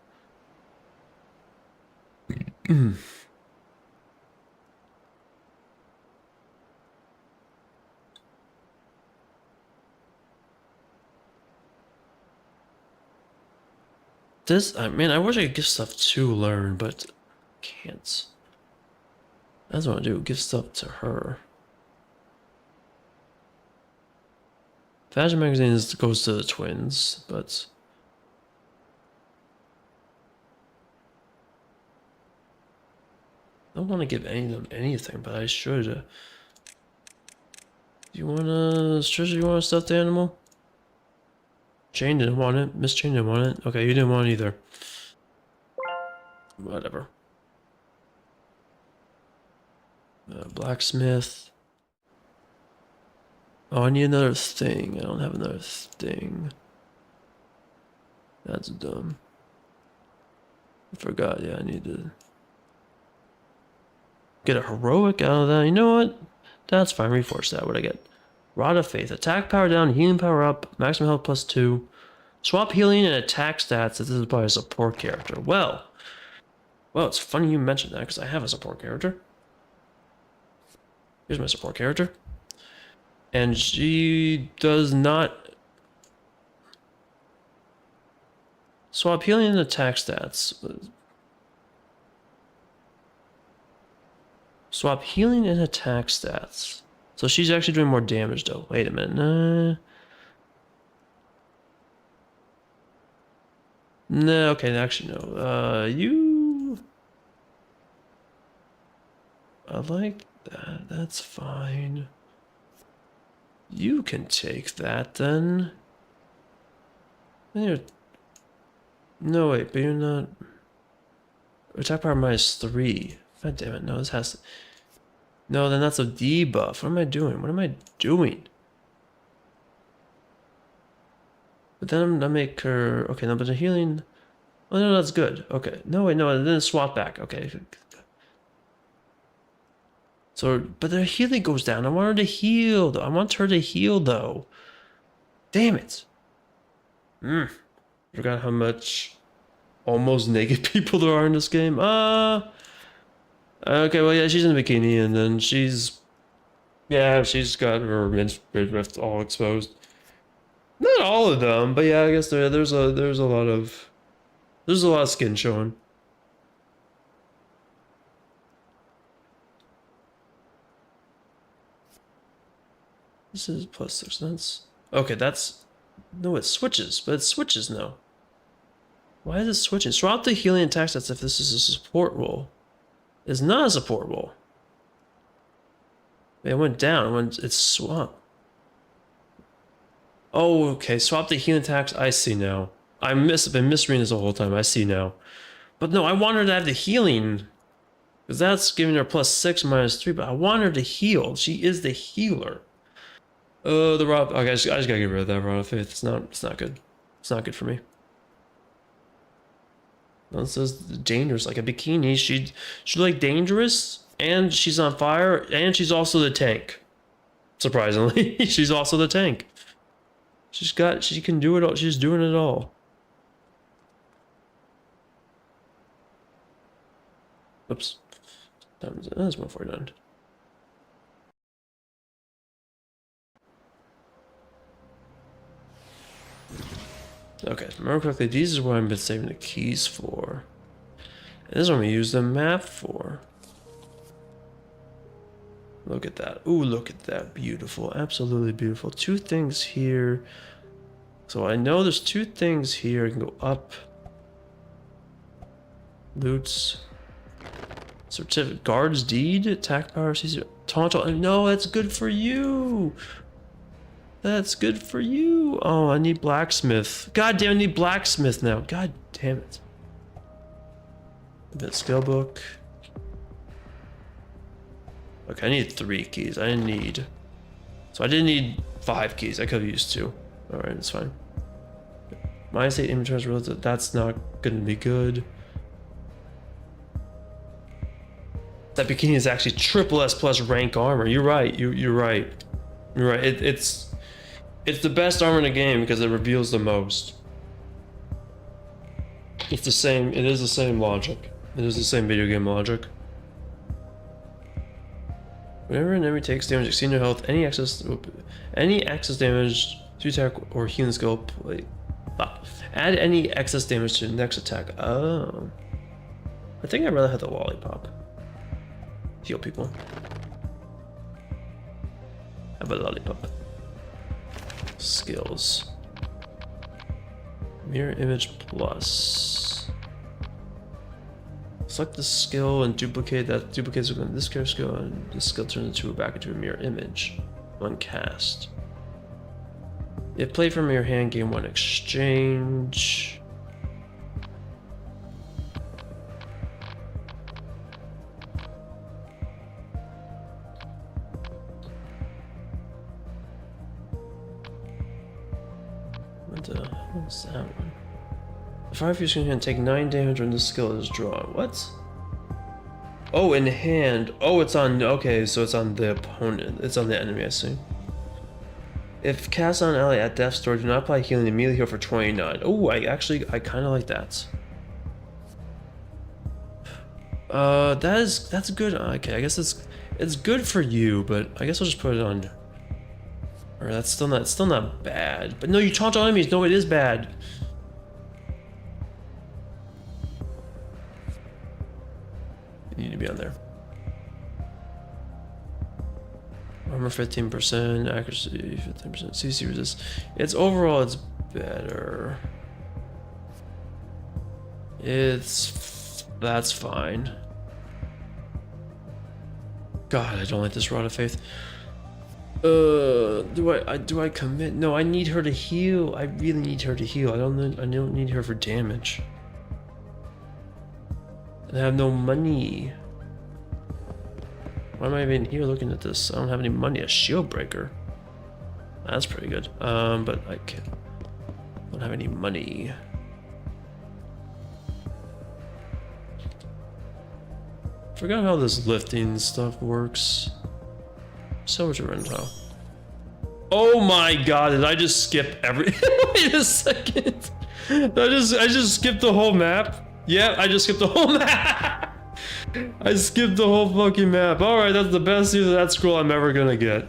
A: I mean, I wish I could give stuff to learn, but can't. That's what I do. Give stuff to her. Fashion magazine goes to the twins, but I don't want to give any of them anything, but I should. Do you want a stuffed animal? Jane didn't want it. Miss Jane didn't want it. Okay, you didn't want it either. Whatever. Blacksmith. Oh, I need another thing. I don't have another thing. That's dumb. I forgot. Yeah, I need to get a heroic out of that. You know what? That's fine. Reforce that. What'd I get? Rod of Faith. Attack power down, healing power up, maximum health +2. Swap healing and attack stats. This is probably a support character. Well, it's funny you mentioned that because I have a support character. Here's my support character. And she does not swap healing and attack stats. Swap healing and attack stats. So she's actually doing more damage though. Wait a minute. No, okay, actually no. I like that. That's fine. You can take that then. No, wait, but you're not. Attack power -3. God damn it! No, this has to. No, then that's a debuff. What am I doing? What am I doing? But then I'm gonna make her. Okay, no, but the healing. Oh no, that's good. Okay, no wait, no, then swap back. Okay. So, but the healing goes down. I want her to heal, though. I want her to heal, though. Damn it. Forgot how much almost naked people there are in this game. Okay, well, yeah, she's in a bikini, and then she's got her midriff all exposed. Not all of them, but yeah, I guess there's a lot of skin showing. This is +6. That's okay. That's no, it switches, but it switches now. Why is it switching? Swap the healing attack stats if this is a support role. It's not a support role. It went down. It's swap. Oh, okay. Swap the healing attacks. I see now. I've been misreading this the whole time. I see now. But no, I want her to have the healing. Because that's giving her +6 -3, but I want her to heal. She is the healer. The Rod. Okay, I just gotta get rid of that Rod of Faith. It's not good. It's not good for me. No, this is dangerous, like a bikini. She's like dangerous, and she's on fire, and she's also the tank. Surprisingly, she's also the tank. She can do it all. She's doing it all. Oops. That's 149. Okay, remember correctly, these is what I've been saving the keys for. And this is what we use the map for. Look at that. Ooh, look at that. Beautiful. Absolutely beautiful. 2 things here. So I know there's 2 things here. I can go up. Loots. Certificate. Guard's deed. Attack power. Taunt. No, that's good for you. That's good for you. Oh, I need blacksmith. God damn, I need blacksmith now. God damn it. A bit skill book. Okay, I need 3 keys. So I didn't need 5 keys. I could have used 2. Alright, it's fine. -8 inventory relative. That's not gonna be good. That bikini is actually triple S plus rank armor. You're right. You're right. You're right. It's the best armor in the game because it reveals the most. It's the same. It is the same logic. It is the same video game logic. Whenever an enemy takes damage exceeding their health, any excess damage to attack or healing skill. Add any excess damage to the next attack. Oh, I think I'd rather have the lollipop. Heal people. How about lollipop? Skills. Mirror image plus. Select the skill and duplicate that. Duplicates this character skill, and this skill turns back into a mirror image when cast. If played from your hand, gain 1 exchange. What's that one? The fire fuse can take 9 damage when the skill is drawn. What? Oh, in hand. Oh, it's on. Okay, so it's on the opponent. It's on the enemy, I assume. If cast on ally at death's door, do not apply healing. Immediately heal for 29. Oh, I kind of like that. That's good. Okay, I guess it's good for you, but I guess I'll just put it on. Or that's still not bad. But no, you taunt on enemies. No, it is bad. You need to be on there. Armor 15%, accuracy 15%, CC resist. It's overall it's better. That's fine. God, I don't like this Rod of Faith. Do I commit? No, I need her to heal. I really need her to heal. I don't need her for damage. And I have no money. Why am I even here looking at this? I don't have any money. A shield breaker. That's pretty good. But I don't have any money. Forgot how this lifting stuff works. So much rental. Oh my god, did I just skip every wait a second. I just skipped the whole map. Yeah, I just skipped the whole map. I skipped the whole fucking map. Alright, that's the best use of that scroll I'm ever gonna get.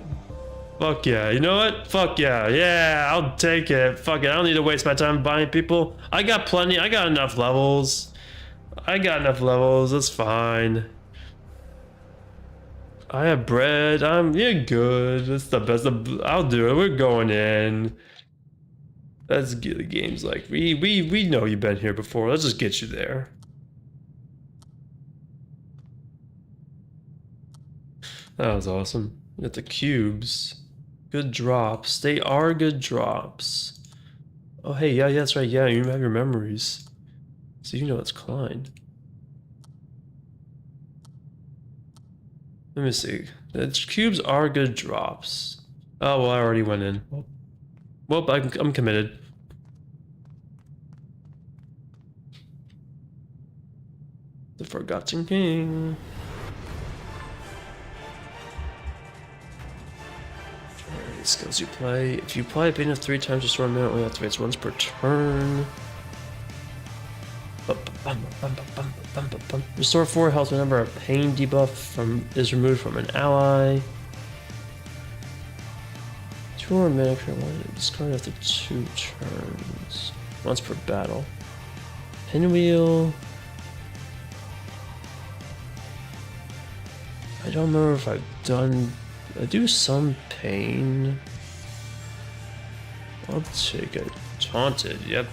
A: Fuck yeah. You know what? Fuck yeah. Yeah, I'll take it. Fuck it. I don't need to waste my time buying people. I got plenty. I got enough levels. That's fine. I have bread. You're good. That's the best. I'll do it. We're going in. Let's get the games like we know you've been here before. Let's just get you there. That was awesome. You got the cubes. Good drops. They are good drops. Oh hey, yeah, that's right. Yeah, you have your memories. So you know it's Klein. Let me see. The cubes are good drops. Oh well, I already went in. Well, I'm committed. The Forgotten King. Skills you play. If you play a pain of 3 times, restore a minute, only activates once per turn. Restore 4 health whenever a pain debuff is removed from an ally. 2 more minute for one. Discard after 2 turns. Once per battle. Pinwheel. I don't remember if I've done. I do some pain. I'll take it. Taunted, yep.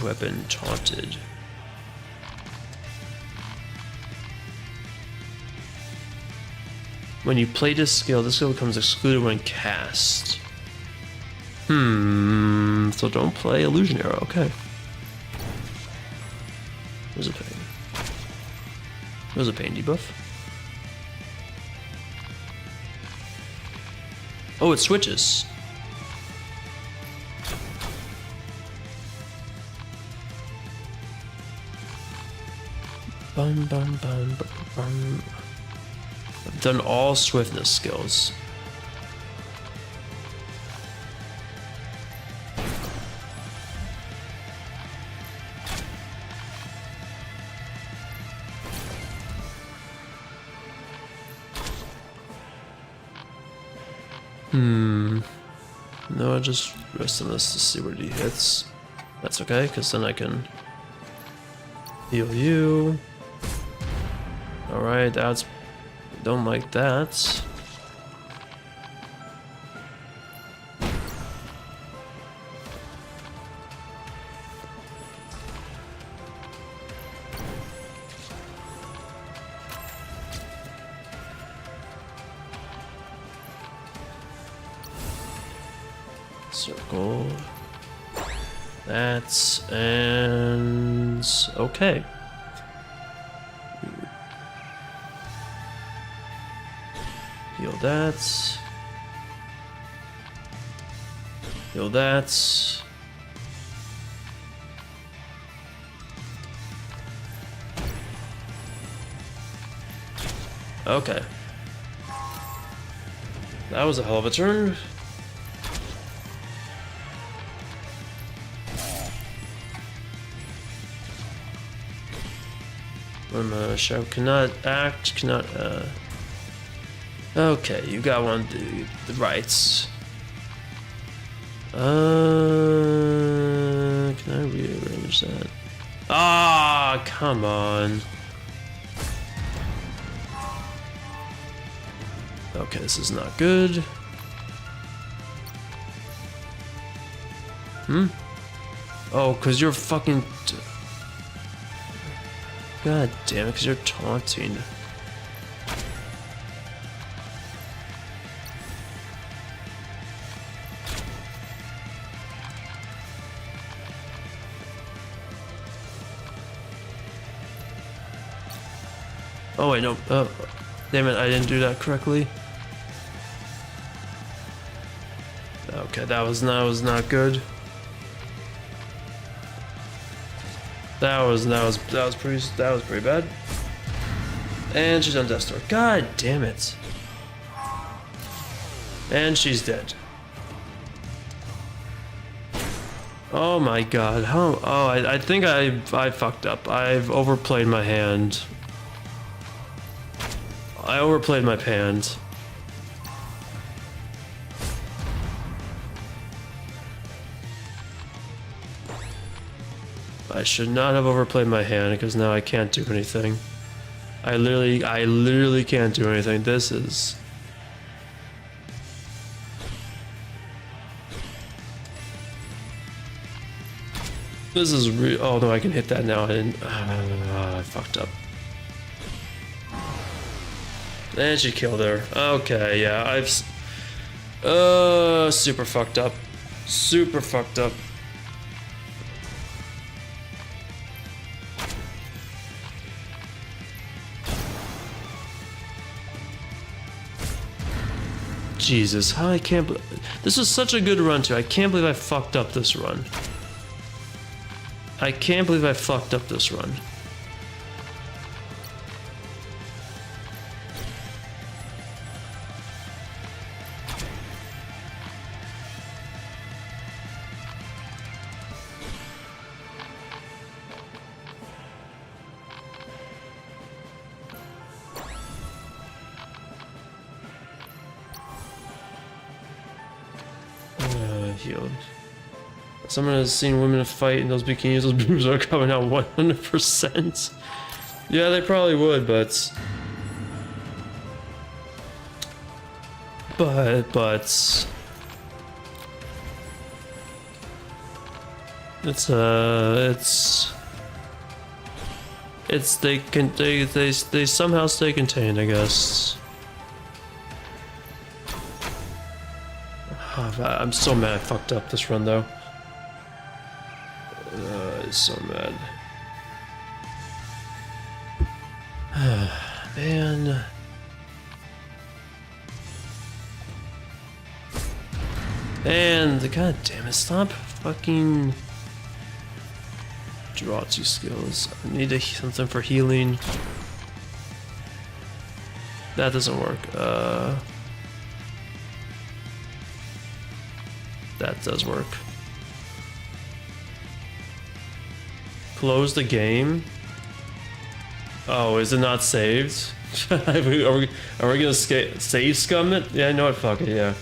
A: Weapon taunted. When you play this skill becomes excluded when cast. So don't play Illusion Arrow, okay. There's a pain. There's a pain debuff. Oh, it switches. Bum, bum, bum, bum, bum. I've done all swiftness skills. No, I just rest on this to see where he hits. That's okay, because then I can heal you. Alright, that's... don't like that. Circle. That's... and... okay. Heal that. Kill that. Okay. That was a hell of a turn. Show cannot act, cannot, Okay, you got one of the rights. Can I rearrange that? Ah, come on. Okay, this is not good. Oh, cause you're fucking... God damn it, cause you're taunting. Oh wait, no. Oh, damn it, I didn't do that correctly. Okay, that was not good. That was pretty bad. And she's on death's door. God damn it. And she's dead. Oh my god. How? Oh, I think I fucked up. I've overplayed my hand. I overplayed my hand. I should not have overplayed my hand because now I can't do anything. I literally can't do anything. This is... real. Oh no, I can hit that now. I didn't. I fucked up. And she killed her. Okay, yeah, I've... super fucked up. Super fucked up. Jesus, how I can't believe... This was such a good run too. I can't believe I fucked up this run. I can't believe I fucked up this run. Healed. Someone has seen women fight in those bikinis. Those boobs are coming out 100%. Yeah, they probably would, but it's they somehow stay contained, I guess. I'm so mad I fucked up this run though. I'm so mad. Man. And god damn it, stop fucking... Draw 2 skills. I need something for healing. That doesn't work. That does work. Close the game. Oh, is it not saved? are we gonna save scum it? Yeah, I know it. Fuck it. Yeah.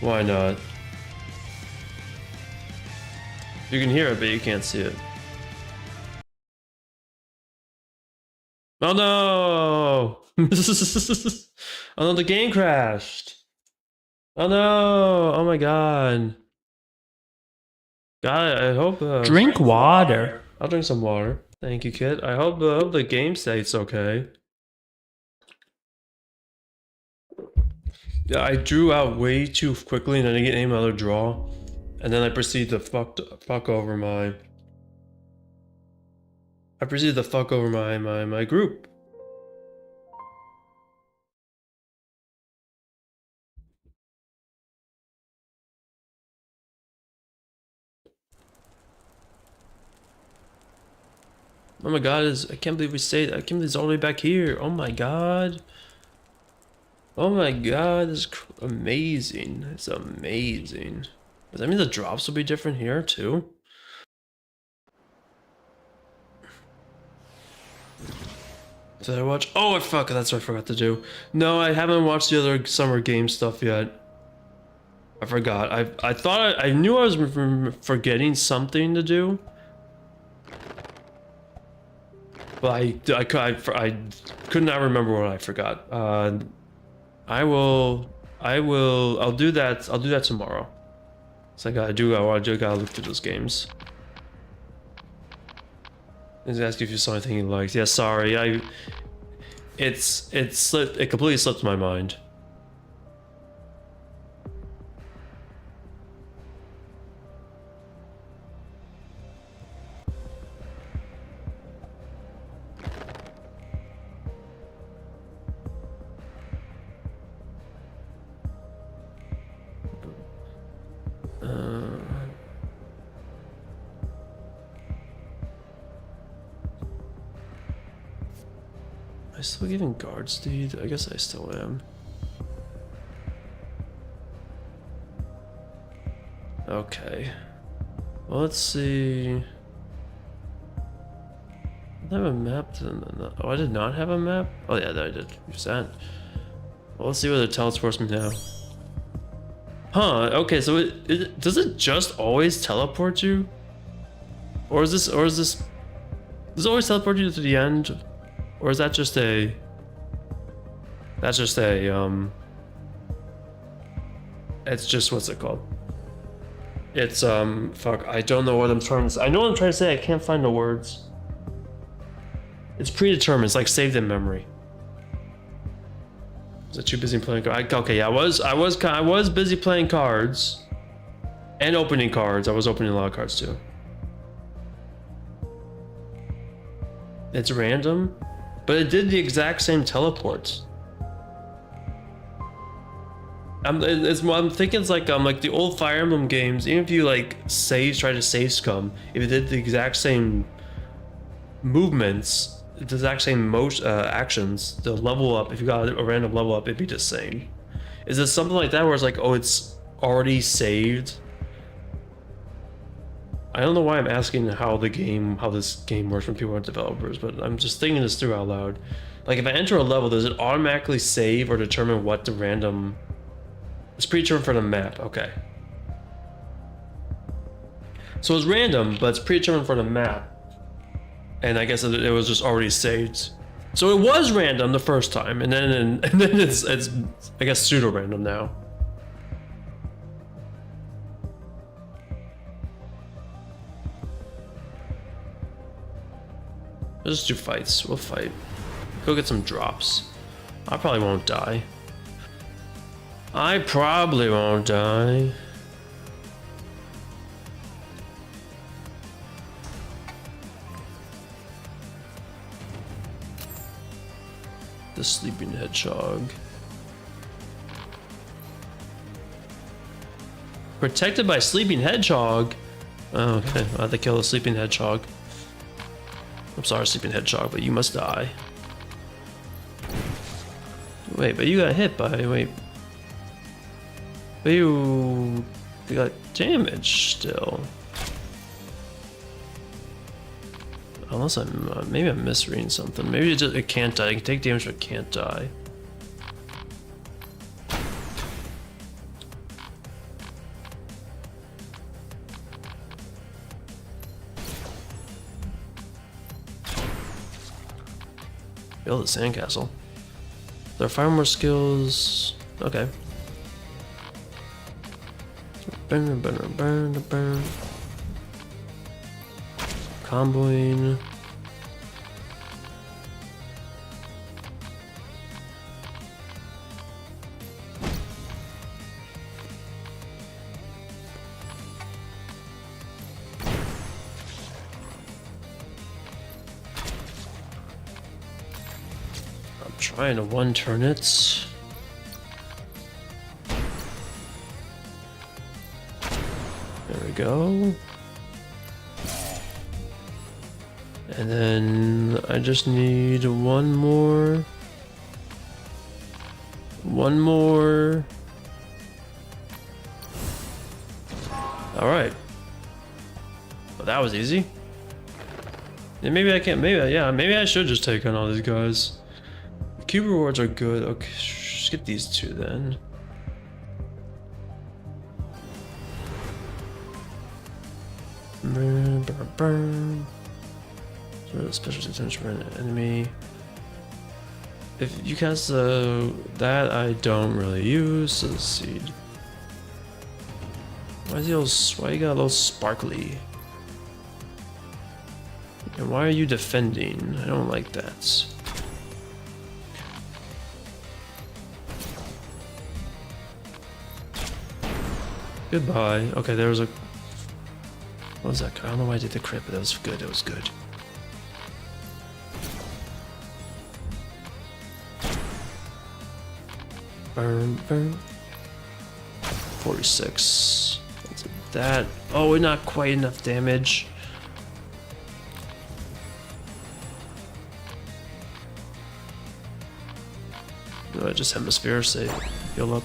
A: Why not? You can hear it, but you can't see it. Oh no! Oh no, the game crashed. Oh no! Oh my god. God, I hope...
B: Drink water.
A: I'll drink some water. Thank you, kid. I hope the game stays okay. Yeah, I drew out way too quickly and then I didn't get another draw. And then I proceeded to fuck over my... my group. Oh my god, I can't believe we stayed. I can't believe it's all the way back here. Oh my god. Oh my god, this is amazing. It's amazing. Does that mean the drops will be different here too? Did I watch? Oh, fuck, that's what I forgot to do. No, I haven't watched the other summer game stuff yet. I forgot. I thought I knew I was forgetting something to do. But I could not remember what I forgot. I'll do that. I'll do that tomorrow. So I gotta look through those games. He's asking if you saw anything he likes. Yeah, sorry. It completely slipped my mind. Am I still giving guard speed? I guess I still am. Okay. Well, let's see. I have a map. Oh, I did not have a map? Oh yeah, I did. Use that. Well, let's see whether it teleports me now. Huh, okay, so does it just always teleport you? Or is this, does it always teleport you to the end? Or is that just a, it's just, what's it called? It's, fuck, I don't know what I'm trying to say. I know what I'm trying to say, I can't find the words. It's predetermined, it's like saved in memory. Was it too busy playing cards? Okay, yeah, I was busy playing cards and opening cards. I was opening a lot of cards too. It's random, but it did the exact same teleports. I'm thinking it's like the old Fire Emblem games. Even if you like try to save scum, if it did the exact same movements, the exact same motion actions, the level up, if you got a random level up, it'd be the same. Is it something like that where it's like, oh, it's already saved? I don't know why I'm asking how this game works from people who are developers, but I'm just thinking this through out loud. Like if I enter a level, does it automatically save or determine what the random? It's predetermined for the map. Okay. So it's random, but it's predetermined for the map. And I guess it was just already saved. So it was random the first time, and then it's I guess pseudo random now. Let's just do fights. We'll fight. Go get some drops. I probably won't die. I probably won't die. The sleeping hedgehog. Protected by sleeping hedgehog? Oh, okay, I have to kill the sleeping hedgehog. I'm sorry, sleeping hedgehog, but you must die. Wait, but you got hit by, wait. But you got damaged still. Unless maybe I'm misreading something. Maybe it can't die. It can take damage but can't die. Build a sandcastle. There are 5 more skills. Okay. Comboing. I'm trying to one-turn it. There we go. And then I just need one more. One more. Alright. Well, that was easy. Yeah, maybe I can't, maybe I should just take on all these guys. Cube rewards are good. Okay, skip these two then. Burn. Special attention for an enemy. If you cast that, I don't really use the seed. Why you got a little sparkly? And why are you defending? I don't like that. Goodbye. Okay, there was a. What was that? I don't know why I did the crit, but that was good. It was good. Burn, burn. 46. That. Oh, we're not quite enough damage. No, just hemisphere, say, heal up.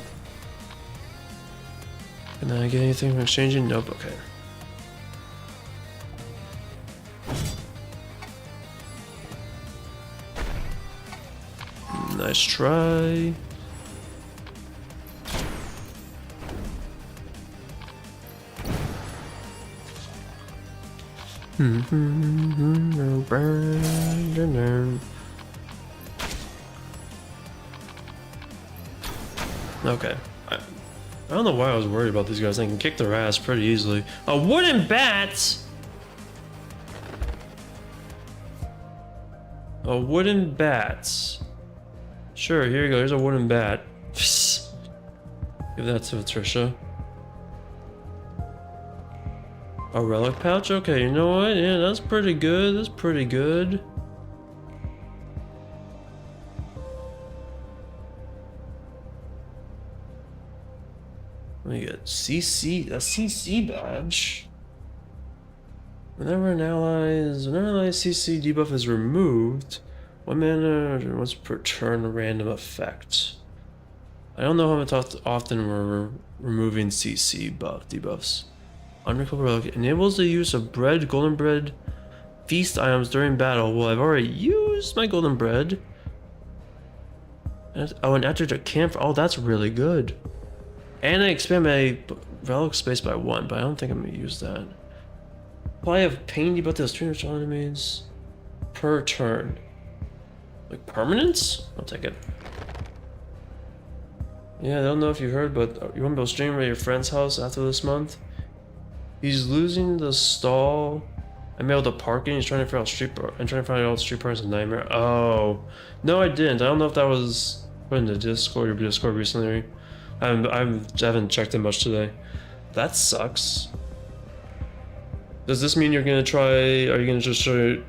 A: Can I get anything from exchanging? Nope, okay. Nice try. Okay. I don't know why I was worried about these guys. They can kick their ass pretty easily. A wooden bat! A wooden bat. Sure, here you go. Here's a wooden bat. Give that to Patricia. A relic pouch? Okay, you know what? Yeah, that's pretty good. That's pretty good. Let me get CC, a CC badge. Whenever an ally's CC debuff is removed, 1 mana once per turn a random effect. I don't know how often we're removing CC debuffs. Unrecoverable relic enables the use of bread, golden bread, feast items during battle. Well, I've already used my golden bread. Oh, and after the camp. Oh, that's really good. And I expand my relic space by 1, but I don't think I'm gonna use that. Apply a pain debuff to streamers enemies per turn. Like permanence? I'll take it. Yeah, I don't know if you heard, but you want to go stream at your friend's house after this month? He's losing the stall. I'm able to park it. He's trying to figure out street parking is a nightmare. Oh, no, I didn't. I don't know if that was put in the Discord or Discord recently. I haven't checked it much today. That sucks. Does this mean you're gonna try? Are you gonna just show?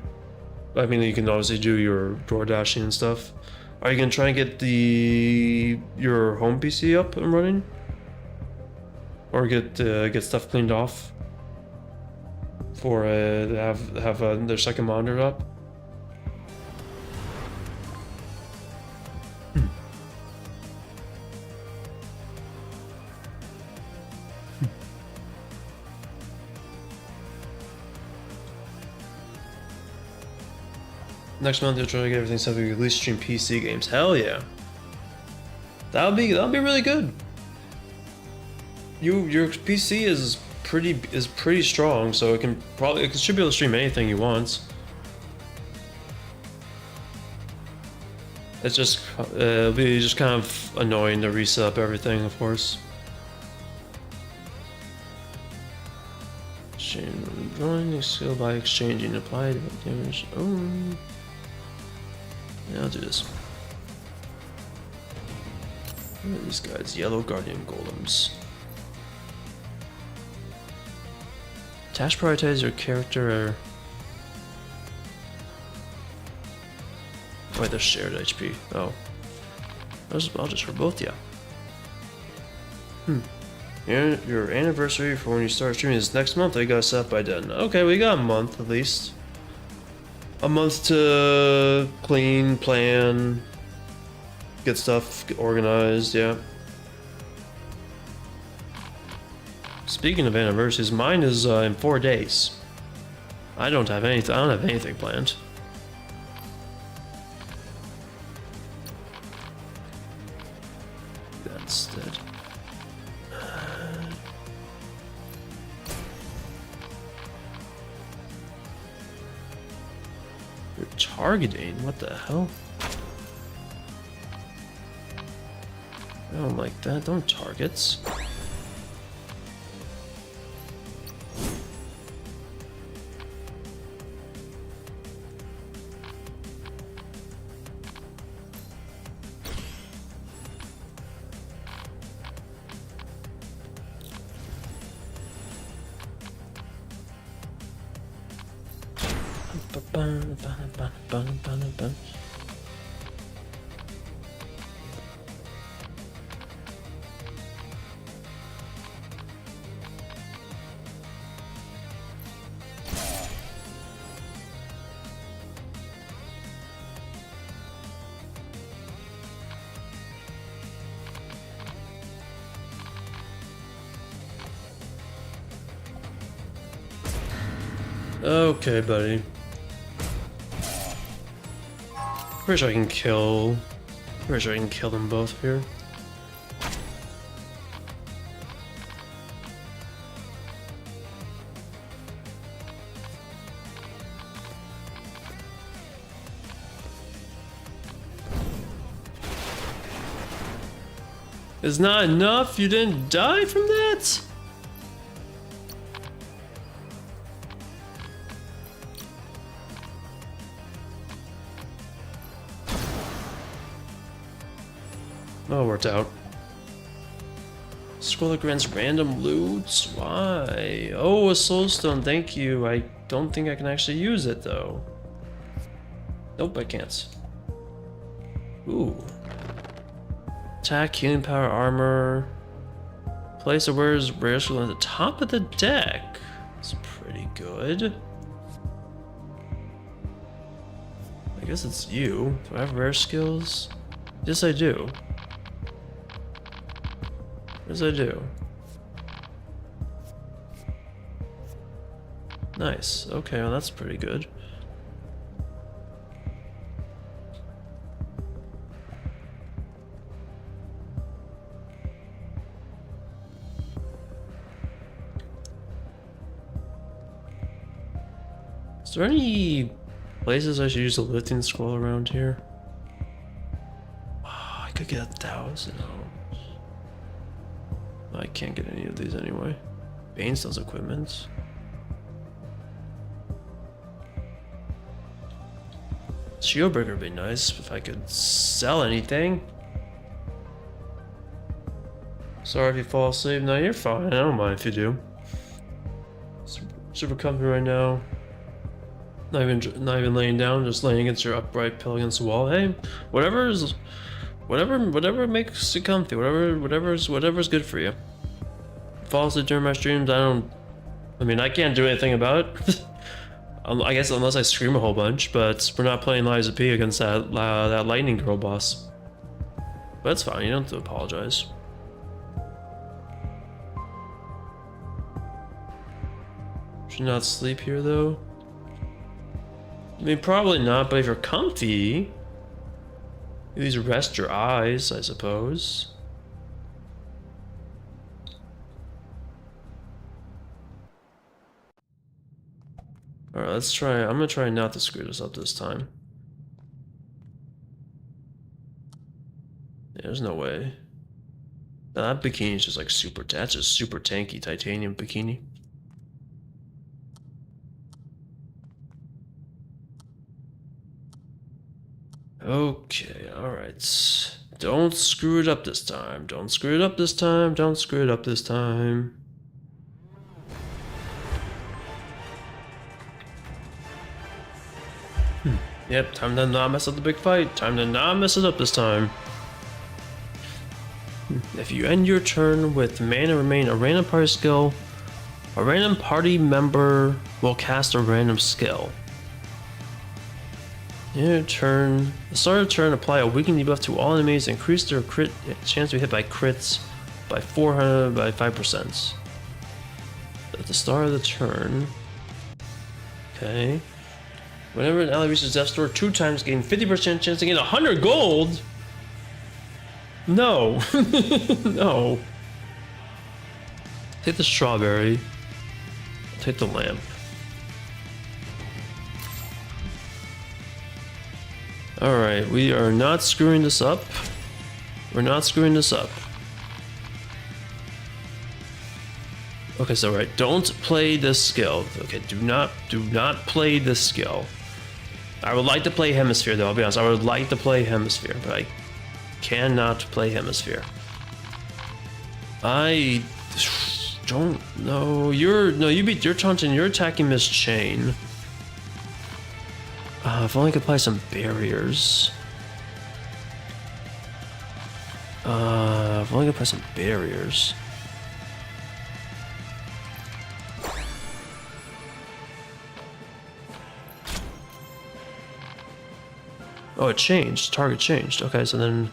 A: I mean, you can obviously do your door dashing and stuff. Are you gonna try and get your home PC up and running, or get stuff cleaned off for have their second monitor up? Next month you'll try to get everything set up. You at least stream PC games. Hell yeah. That'll be really good. Your PC is pretty strong, so it should be able to stream anything you want. It's just it'll be just kind of annoying to reset up everything, of course. Drawing a skill by exchanging applied damage. Oh. Yeah, I'll do this. What are these guys? Yellow Guardian Golems. Task prioritize your character. Wait, they're shared HP. Oh. I'll just for both, yeah. Your anniversary for when you start streaming is next month. I got set up by then. Okay, we got a month at least. A month to clean, plan, get stuff organized, yeah. Speaking of anniversaries, mine is in 4 days. I don't have anything planned. That's dead. You're targeting? What the hell? I don't like that. Don't targets. Okay, buddy. Pretty sure I can kill. Pretty sure I can kill them both here. It's not enough? You didn't die from that? Oh, it worked out. Scroll that grants random loot? Why? Oh, a soulstone, thank you. I don't think I can actually use it though. Nope, I can't. Ooh. Attack, healing power, armor. Place a rare skill at the top of the deck. It's pretty good. I guess it's you. Do I have rare skills? Yes, I do. Yes, I do. Nice. Okay, well that's pretty good. Is there any places I should use a lifting scroll around here? Oh, I could get 1,000. I can't get any of these anyway. Bane sells equipment. Shieldbreaker would be nice if I could sell anything. Sorry if you fall asleep. No, you're fine. I don't mind if you do. Super comfy right now. Not even laying down, just laying against your upright pillow against the wall. Hey, whatever makes you comfy. Whatever's good for you. Fall asleep during my streams. I mean, I can't do anything about it. I guess unless I scream a whole bunch. But we're not playing Liza P against that lightning girl boss. But that's fine. You don't have to apologize. Should not sleep here though. I mean, probably not. But if you're comfy, at least rest your eyes, I suppose. Alright, let's try. I'm gonna try not to screw this up this time. Yeah, there's no way. Now, that bikini's just like super. That's just super tanky titanium bikini. Okay, alright. Don't screw it up this time. Don't screw it up this time. Don't screw it up this time. Yep, time to not mess up the big fight. Time to not mess it up this time. If you end your turn with mana remain a random party skill, a random party member will cast a random skill. Your turn. The start of turn, apply a weakening debuff to all enemies, increase their crit chance to be hit by crits by 400 by 5%. At the start of the turn. Okay. Whenever an ally reaches death store 2 times, gain 50% chance to gain 100 gold. No. No. Take the strawberry. Take the lamp. Alright, we are not screwing this up. We're not screwing this up. Okay, so right, don't play this skill. Okay, do not play this skill. I would like to play Hemisphere though, I'll be honest. I would like to play Hemisphere, but I cannot play Hemisphere. I don't know. You're taunting, you're attacking Miss Chain. If only I could apply some barriers. If only I could apply some barriers. Oh, it changed. Target changed. Okay, so then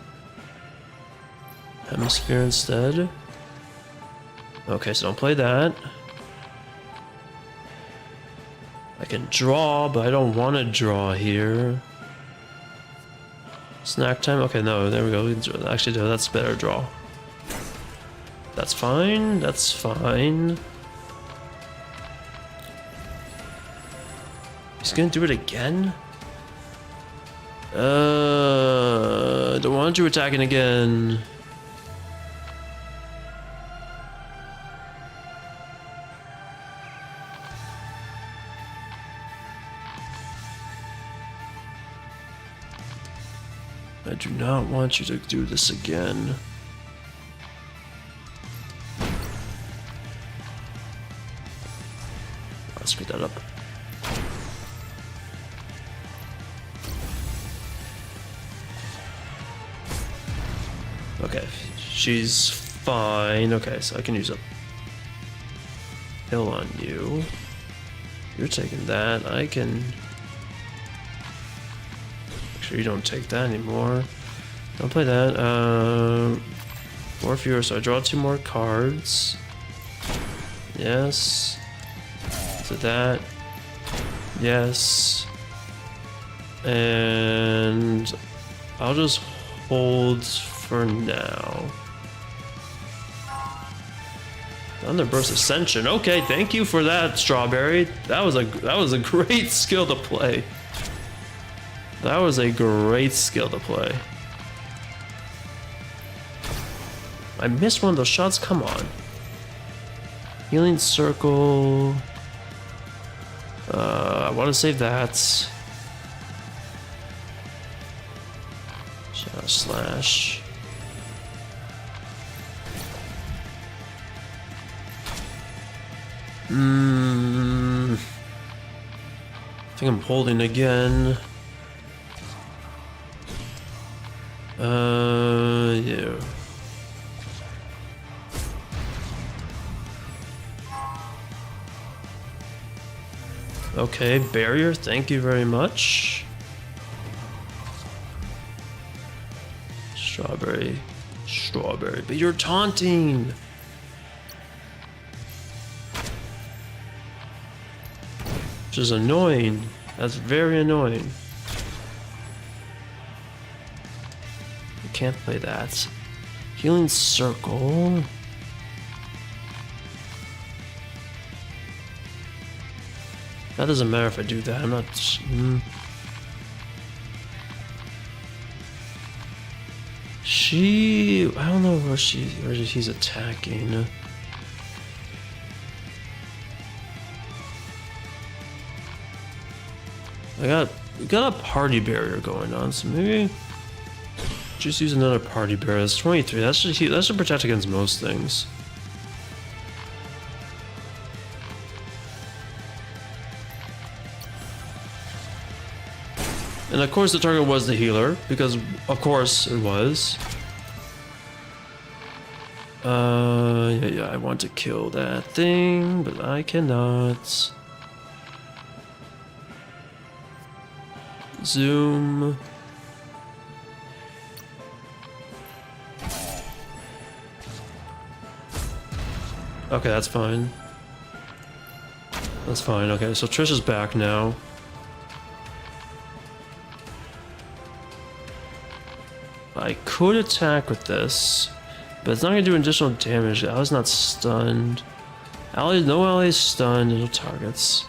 A: Hemisphere instead. Okay, so don't play that. I can draw, but I don't want to draw here. Snack time? Okay, no, there we go. Actually, no, that's better draw. That's fine. That's fine. He's gonna do it again? Don't want you attacking again. I do not want you to do this again. I'll speed that up. Okay, she's fine. Okay, so I can use a hill on you. You're taking that. I can... Make sure you don't take that anymore. Don't play that. More fewer, so I draw 2 more cards. Yes. To that. Yes. And I'll just hold for now. Thunderburst Ascension. Okay, thank you for that, Strawberry. That was a great skill to play. That was a great skill to play. I missed one of those shots. Come on. Healing Circle. I want to save that. Shadow Slash. I think I'm holding again. Yeah. Okay, barrier, thank you very much. Strawberry. Strawberry, but you're taunting! Which is annoying. That's very annoying. You can't play that. Healing Circle. That doesn't matter if I do that. I'm not. I don't know where he's attacking. We got a party barrier going on, so maybe just use another party barrier. That's 23. That should protect against most things. And of course the target was the healer, because of course it was. Yeah, I want to kill that thing, but I cannot. Zoom. Okay, that's fine. That's fine. Okay, so Trish is back now. I could attack with this, but it's not gonna do additional damage. I was not stunned. Allies, no allies stunned, no targets.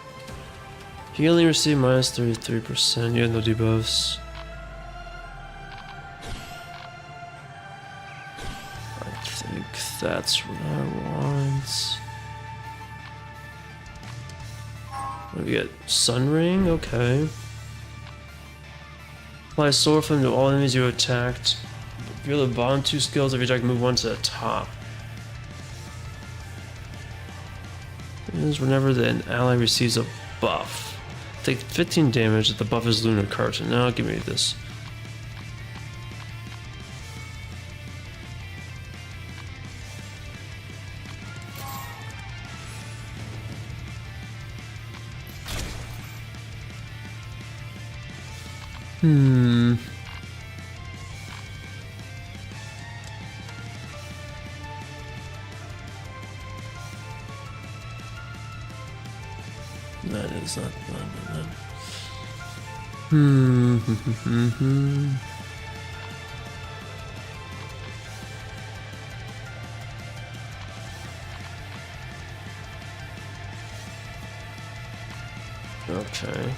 A: You only receive minus 33%. You have no debuffs. I think that's what I want. What do we get? Sun Ring? Okay. Apply Solar Flame to all enemies you attacked. Reveal the bottom 2 skills of your deck, move 1 to the top. This is whenever an ally receives a buff. Take 15 damage if the buff is Lunar Carton. Now give me this. That is not that. Okay.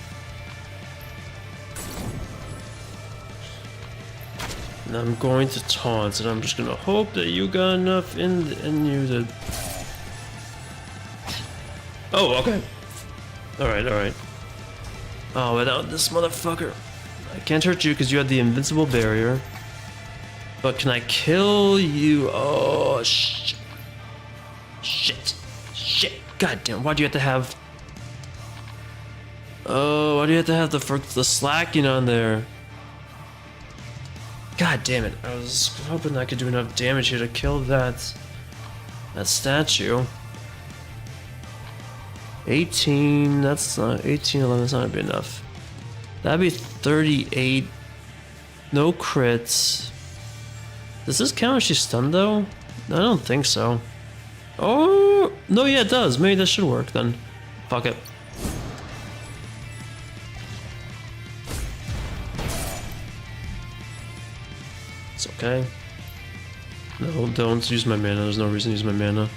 A: And I'm going to taunt, and I'm just gonna hope that you got enough in you to. Oh, okay. Alright, alright. Oh, without this motherfucker. I can't hurt you because you have the invincible barrier. But can I kill you? Oh, shit. Shit. Shit. God damn, why do you have to have... Oh, why do you have to have the slacking on there? God damn it. I was hoping I could do enough damage here to kill that statue. 18, that's not 18, 11, that's not gonna be enough. That'd be 38. No crits. Does this count if she's stunned though? I don't think so. Oh no, yeah, it does. Maybe this should work then. Fuck it. It's okay. No, don't use my mana. There's no reason to use my mana.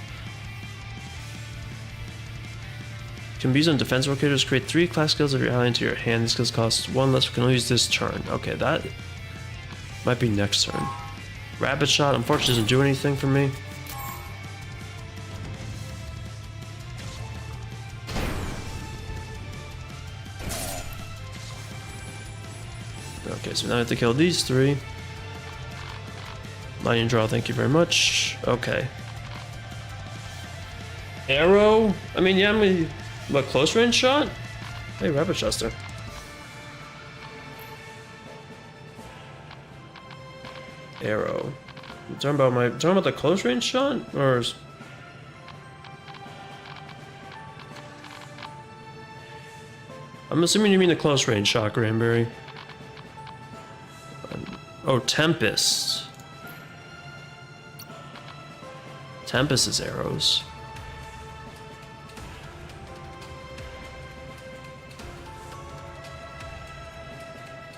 A: Can be used on defense locators. Create 3 class skills of your ally into your hand. These skills cost 1 less. We can only use this turn. Okay, that might be next turn. Rapid Shot, unfortunately, doesn't do anything for me. Okay, so now I have to kill these 3. Lightning Draw, thank you very much. Okay. Arrow? I mean, yeah, I'm gonna... What, close range shot? Hey, Rapid Shot's there. Arrow. You talking about the close range shot? Or is... I'm assuming you mean the close range shot, Granberry. Oh, Tempest. Tempest is arrows.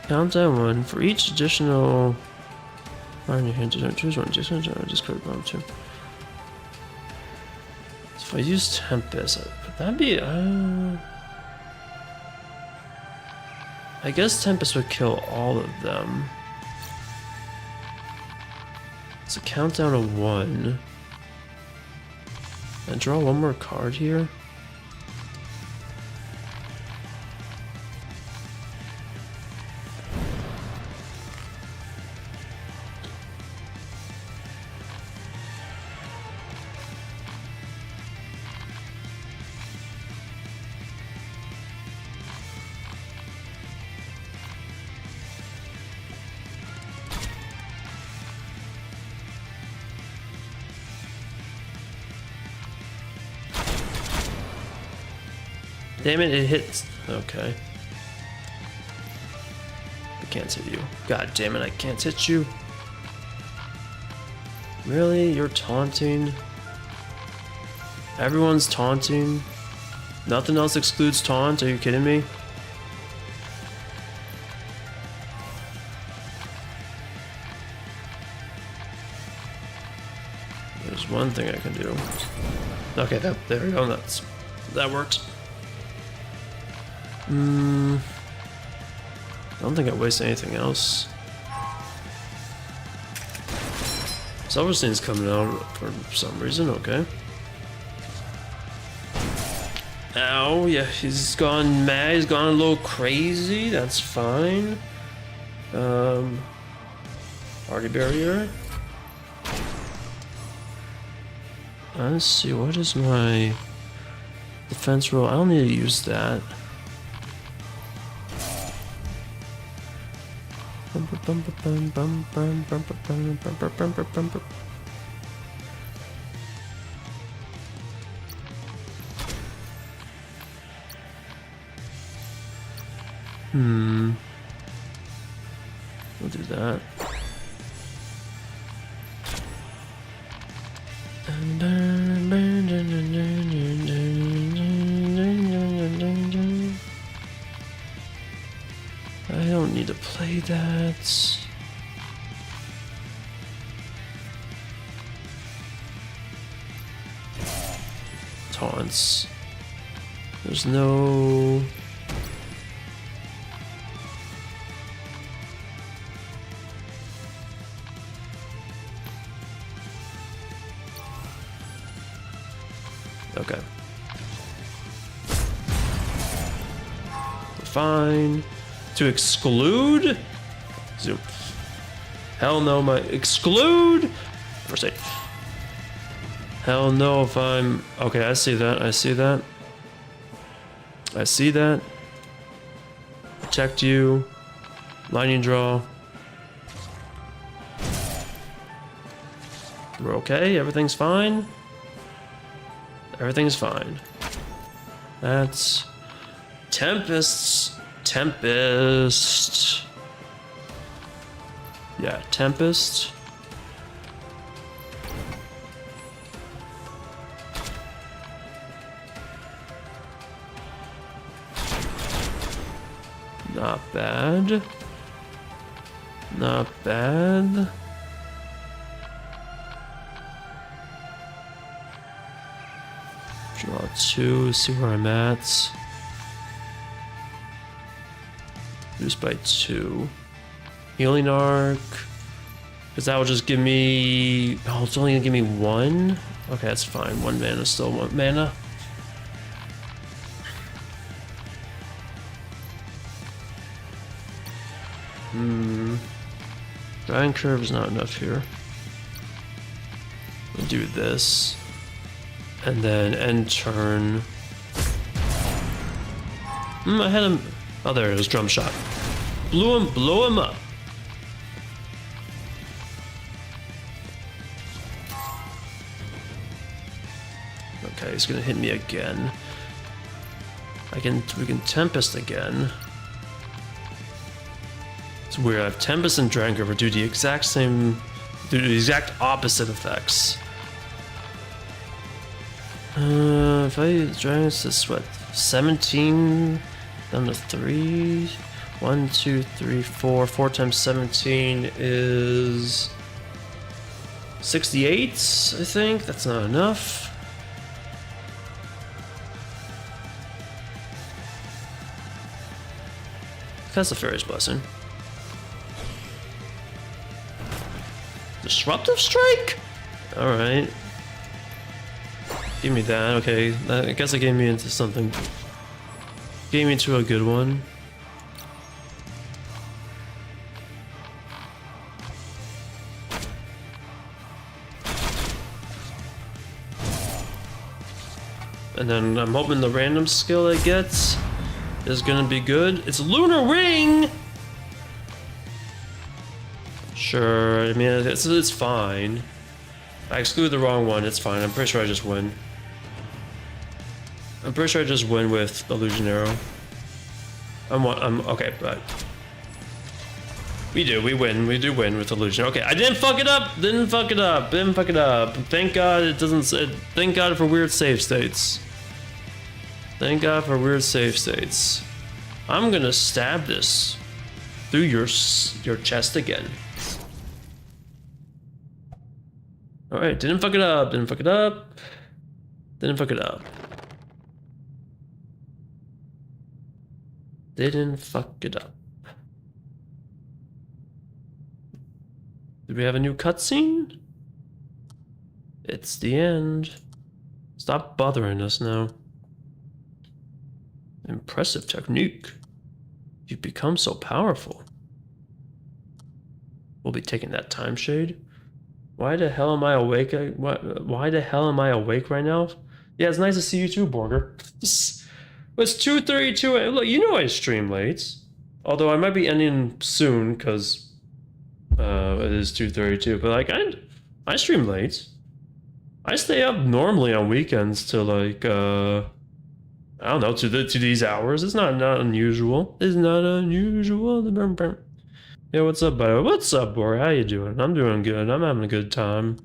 A: Countdown 1 for each additional. Fire in your hand, choose one. Just click bomb 2. So if I use Tempest, that'd be. I guess Tempest would kill all of them. It's a countdown of 1. And draw one more card here. Damn it, it hits. Okay. can't hit you. God damn it, I can't hit you. Really? You're taunting? Everyone's taunting? Nothing else excludes taunt? Are you kidding me? There's one thing I can do. Okay, there we go. That works. I don't think I waste anything else. Silverstein's coming out for some reason. Okay. Ow, yeah, he's gone mad. He's gone a little crazy. That's fine. Party barrier. Let's see, what is my defense roll? I don't need to use that. We'll do that. I don't need to play that. Taunts. There's no... Okay. Fine. To exclude? Zoom. Hell no, my exclude? First aid. Hell no if I'm... Okay, I see that. I see that. I see that. Protect you. Lightning draw. We're okay. Everything's fine. Everything's fine. That's... Tempests. Tempest. Yeah, Tempest. Not bad. Not bad. Draw 2, see where I'm at. Reduced by 2. Healing Arc. Because that will just give me... Oh, it's only going to give me 1? Okay, that's fine. 1 mana, still 1 mana. Drying Curve is not enough here. We'll do this. And then end turn. I had him... Oh, there it is. Drum shot. Blow him up. Okay, he's gonna hit me again. We can Tempest again. It's weird. I have Tempest and Dragon Curve do the exact same, do the exact opposite effects. If I Dragon, this what? 17 down to 3. 1, 2, 3, 4. 4 times 17 is 68, I think. That's not enough. That's a Fairy's Blessing. Disruptive Strike? Alright. Give me that, okay. I guess it gave me into something. Gave me into a good one. And then I'm hoping the random skill it gets is gonna be good. It's Lunar Ring! Sure, I mean, it's fine. I excluded the wrong one, it's fine. I'm pretty sure I just win. I'm pretty sure I just win with Illusion Arrow. I'm okay, but... We do, we win. We do win with illusion. Okay, I didn't fuck it up. Didn't fuck it up. Didn't fuck it up. Thank God it doesn't say. Thank God for weird save states. Thank God for weird save states. I'm gonna stab this through your chest again. All right, didn't fuck it up. Didn't fuck it up. Didn't fuck it up. Didn't fuck it up. Did we have a new cutscene? It's the end. Stop bothering us now. Impressive technique. You've become so powerful. We'll be taking that time shade. Why the hell am I awake? Why the hell am I awake right now? Yeah, it's nice to see you too, Borger. It's 2:32. Look, you know I stream late. Although I might be ending soon because it is 2:32. But like I stream late. I stay up normally on weekends till like I don't know, to these hours. It's not unusual. It's not unusual. Yeah, what's up, buddy? What's up, boy? How you doing? I'm doing good. I'm having a good time.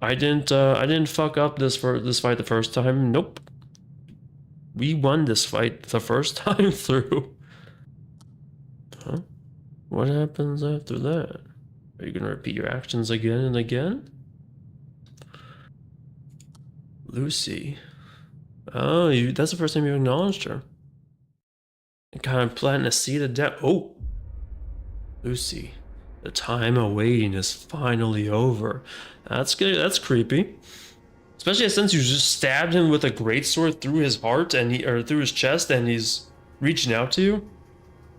A: I didn't fuck up this fight the first time. Nope. We won this fight the first time through. Huh? What happens after that? Are you gonna repeat your actions again and again? Lucy. Oh, that's the first time you acknowledged her. And kind of planting a seed of death. Oh! Lucy, the time of waiting is finally over. That's good. That's creepy. Especially since you just stabbed him with a greatsword through his heart or through his chest, and he's reaching out to you.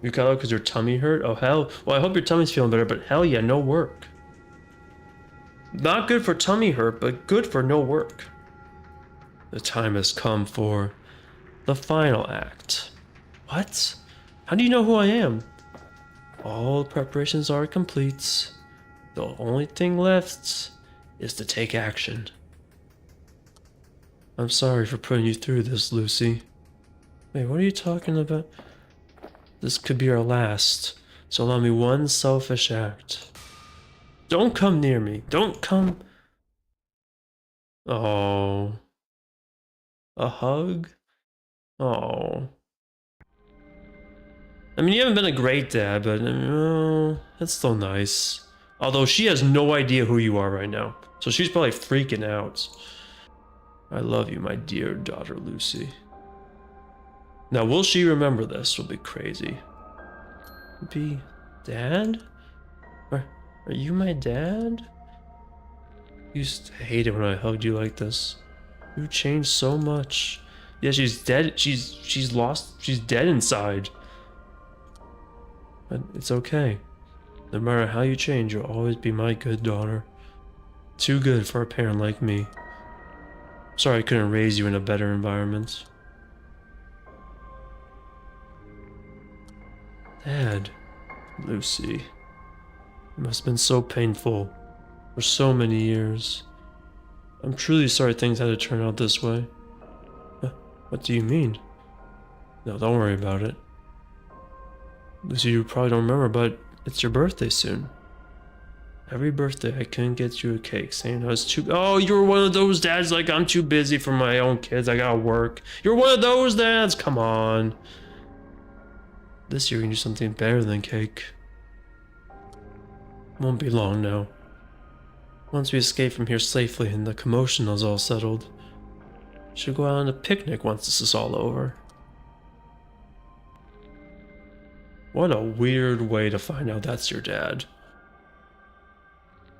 A: You got out because your tummy hurt? Oh hell. Well, I hope your tummy's feeling better, but hell yeah, no work. Not good for tummy hurt, but good for no work. The time has come for the final act. What? How do you know who I am? All preparations are complete. The only thing left is to take action. I'm sorry for putting you through this, Lucy. Wait, what are you talking about? This could be our last, so allow me one selfish act. Don't come near me. Don't come. Oh. A hug? Oh. I mean, you haven't been a great dad, but that's still nice. Although she has no idea who you are right now, so she's probably freaking out. I love you, my dear daughter Lucy. Now, will she remember this? Will be crazy. Be dad? Are you my dad? You used to hate it when I hugged you like this. You changed so much. Yeah, she's dead. She's lost. She's dead inside. But it's okay. No matter how you change, you'll always be my good daughter. Too good for a parent like me. Sorry I couldn't raise you in a better environment. Dad. Lucy. It must have been so painful. For so many years. I'm truly sorry things had to turn out this way. What do you mean? No, don't worry about it. Lucy, you probably don't remember, but it's your birthday soon. Every birthday I couldn't get you a cake, saying I was too— Oh, you're one of those dads like, I'm too busy for my own kids, I gotta work. You're one of those dads, come on. This year we can do something better than cake. Won't be long now. Once we escape from here safely and the commotion is all settled, we should go out on a picnic once this is all over. What a weird way to find out that's your dad.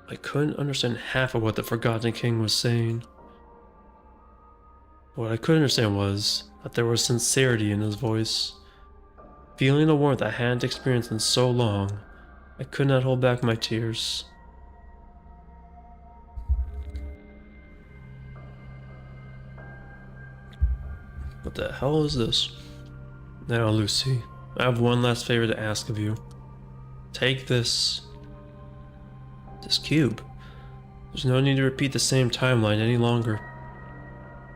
A: I couldn't understand half of what the Forgotten King was saying. What I could understand was that there was sincerity in his voice. Feeling the warmth I hadn't experienced in so long, I could not hold back my tears. What the hell is this? Now, Lucy, I have one last favor to ask of you. Take this cube. There's no need to repeat the same timeline any longer.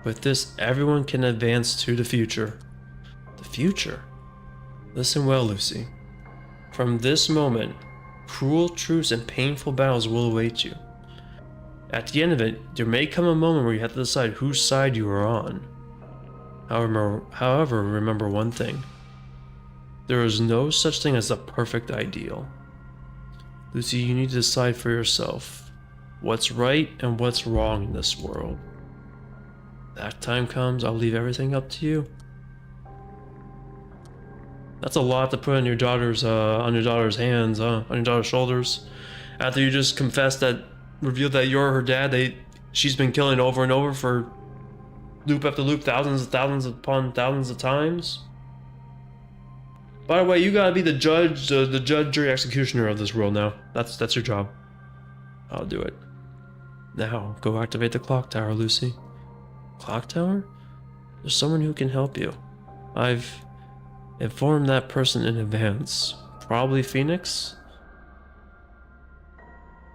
A: With this, everyone can advance to the future. The future? Listen well, Lucy. From this moment, cruel truths and painful battles will await you. At the end of it, there may come a moment where you have to decide whose side you are on. However, remember one thing. There is no such thing as the perfect ideal. Lucy, you need to decide for yourself what's right and what's wrong in this world. That time comes, I'll leave everything up to you. That's a lot to put on your daughter's hands, on your daughter's shoulders. After you just confessed that, revealed that you're her dad, she's been killing over and over for loop after loop, thousands upon thousands of times. By the way, you gotta be the judge, the judge, jury, executioner of this world now. That's your job. I'll do it. Now, go activate the clock tower, Lucy. Clock tower? There's someone who can help you. I've informed that person in advance. Probably Phoenix?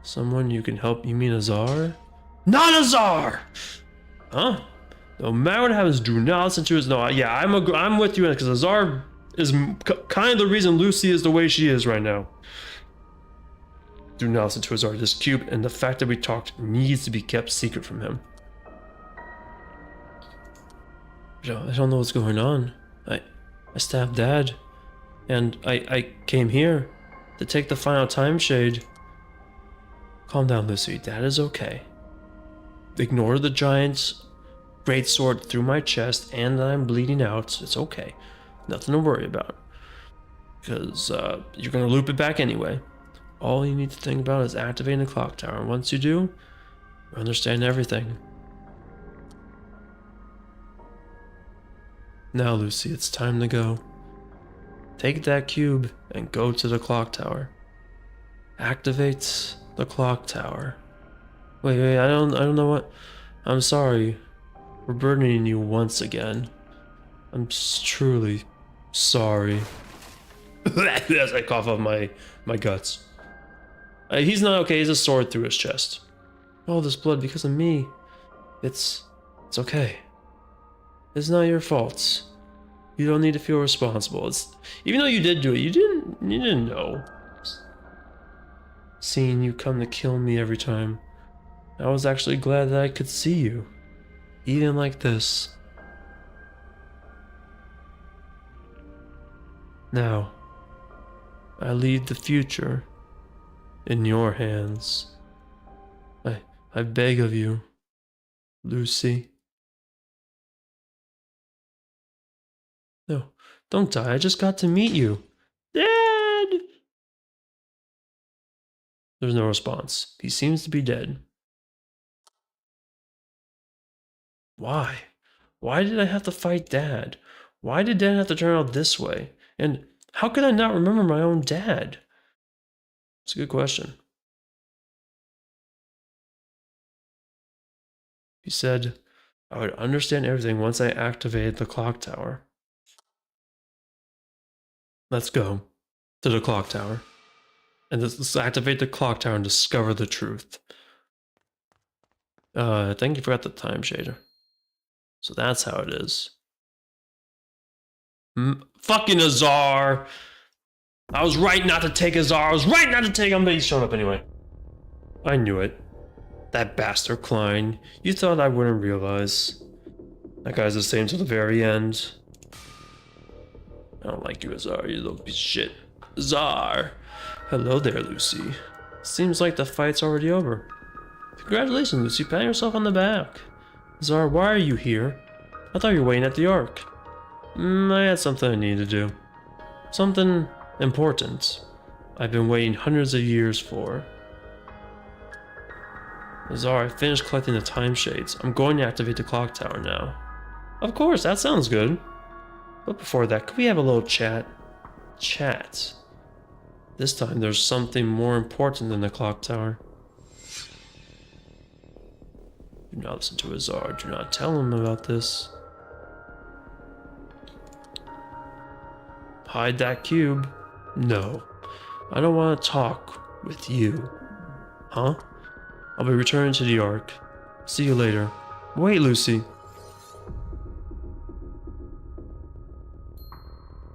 A: Someone you can help, you mean Azar? Not Azar! Huh? No matter what happens, do not listen to his no. Yeah, I'm with you because Azar is kind of the reason Lucy is the way she is right now. Do not listen to Azar. This cube and the fact that we talked needs to be kept secret from him. I don't know what's going on. I stabbed Dad, and I came here to take the final time shade. Calm down, Lucy. Dad is okay. Ignore the giant's great sword through my chest and that I'm bleeding out. It's okay. Nothing to worry about. Because you're going to loop it back anyway. All you need to think about is activating the clock tower. And once you do, you understand everything. Now, Lucy, it's time to go. Take that cube and go to the clock tower. Activate the clock tower. Wait, I don't know what. I'm sorry. We're burdening you once again. I'm truly sorry. As I cough up my guts. He's not okay. He's a sword through his chest. All this blood because of me. It's okay. It's not your fault. You don't need to feel responsible. Even though you did do it, you didn't know. Seeing you come to kill me every time, I was actually glad that I could see you, even like this. Now, I leave the future in your hands. I beg of you, Lucy. No, don't die. I just got to meet you. Dad! There's no response. He seems to be dead. Why? Why did I have to fight Dad? Why did Dad have to turn out this way? And how could I not remember my own dad? It's a good question. He said I would understand everything once I activated the clock tower. Let's go to the clock tower. And let's activate the clock tower and discover the truth. I think you forgot the time shader. So that's how it is. Fucking Azar! I was right not to take Azar. I was right not to take him, but he's showing up anyway. I knew it. That bastard Klein. You thought I wouldn't realize. That guy's the same to the very end. I don't like you, Azar, you little piece of shit. Azar! Hello there, Lucy. Seems like the fight's already over. Congratulations, Lucy. Pat yourself on the back. Azar, why are you here? I thought you were waiting at the Ark. I had something I needed to do. Something important. I've been waiting hundreds of years for. Azar, I finished collecting the time shades. I'm going to activate the clock tower now. Of course, that sounds good. But before that, could we have a little chat? Chat. This time there's something more important than the clock tower. Do not listen to Azar. Do not tell him about this. Hide that cube. No. I don't want to talk with you. Huh? I'll be returning to the Ark. See you later. Wait, Lucy.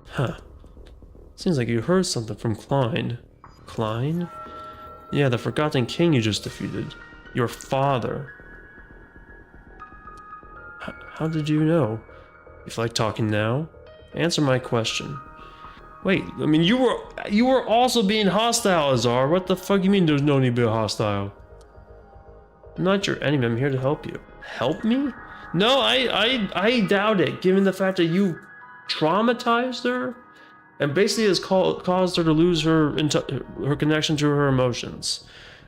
A: Huh. Seems like you heard something from Klein. Klein? Yeah, the forgotten king you just defeated. Your father. How did you know? You feel like talking now? Answer my question. Wait, I mean, you were also being hostile, Azar. What the fuck you mean there's no need to be hostile? I'm not your enemy, I'm here to help you. Help me? No, I doubt it, given the fact that you traumatized her and basically has caused her to lose her connection to her emotions.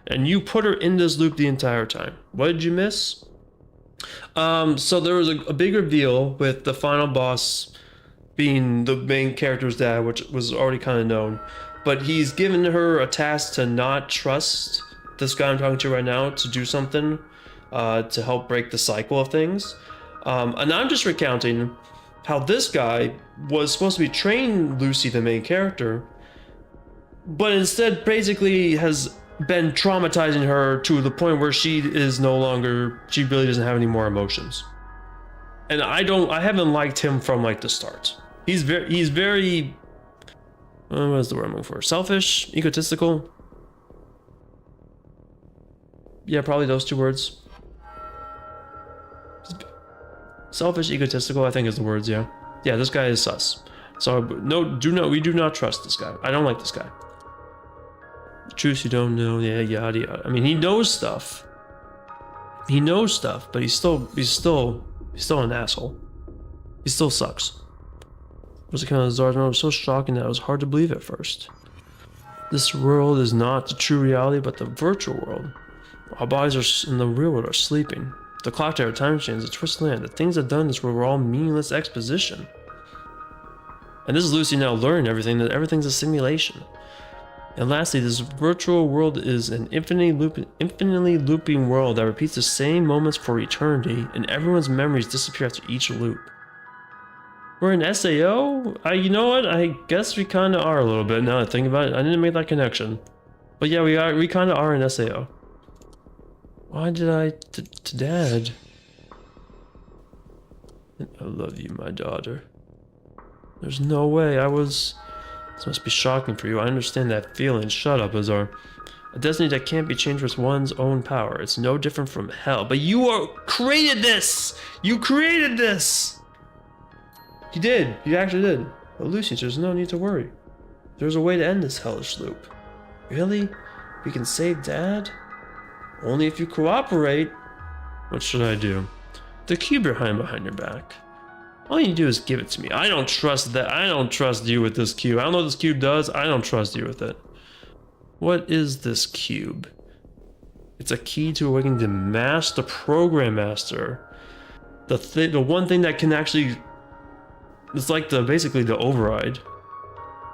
A: And you put her in this loop the entire time. What did you miss? So there was a big reveal with the final boss being the main character's dad, which was already kind of known. But he's given her a task to not trust this guy I'm talking to right now to do something to help break the cycle of things. And I'm just recounting how this guy was supposed to be training Lucy, the main character, but instead basically has been traumatizing her to the point where she really doesn't have any more emotions. And I haven't liked him from like the start. He's very what is the word I'm looking for? Selfish, egotistical. Yeah, probably those two words. Selfish, egotistical, I think is the words, yeah. Yeah, this guy is sus. So we do not trust this guy. I don't like this guy. Truth you don't know, yeah, yada yada. I mean, he knows stuff. He knows stuff, but he's still an asshole. He still sucks. It was kind of bizarre. It was so shocking that it was hard to believe at first. This world is not the true reality, but the virtual world. Our bodies in the real world are sleeping. The clock tower, time chains, the twisted land, the things I've done in this world were all meaningless exposition. And this is Lucy now learning everything, that everything's a simulation. And lastly, this virtual world is an infinitely looping world that repeats the same moments for eternity, and everyone's memories disappear after each loop. We're an SAO? You know what? I guess we kind of are a little bit now that I think about it. I didn't make that connection. But yeah, we kind of are an SAO. Why did I... to Dad? I love you, my daughter. There's no way This must be shocking for you. I understand that feeling. Shut up, Azar. A destiny that can't be changed with one's own power. It's no different from hell. But you created this! You created this! You did. You actually did. But Lucy, there's no need to worry. There's a way to end this hellish loop. Really? We can save Dad? Only if you cooperate. What should I do? The cube behind your back. All you do is give it to me. I don't trust that. I don't trust you with this cube. I don't know what this cube does. I don't trust you with it. What is this cube? It's a key to awakening the program master. The one thing that can actually... It's like basically the override.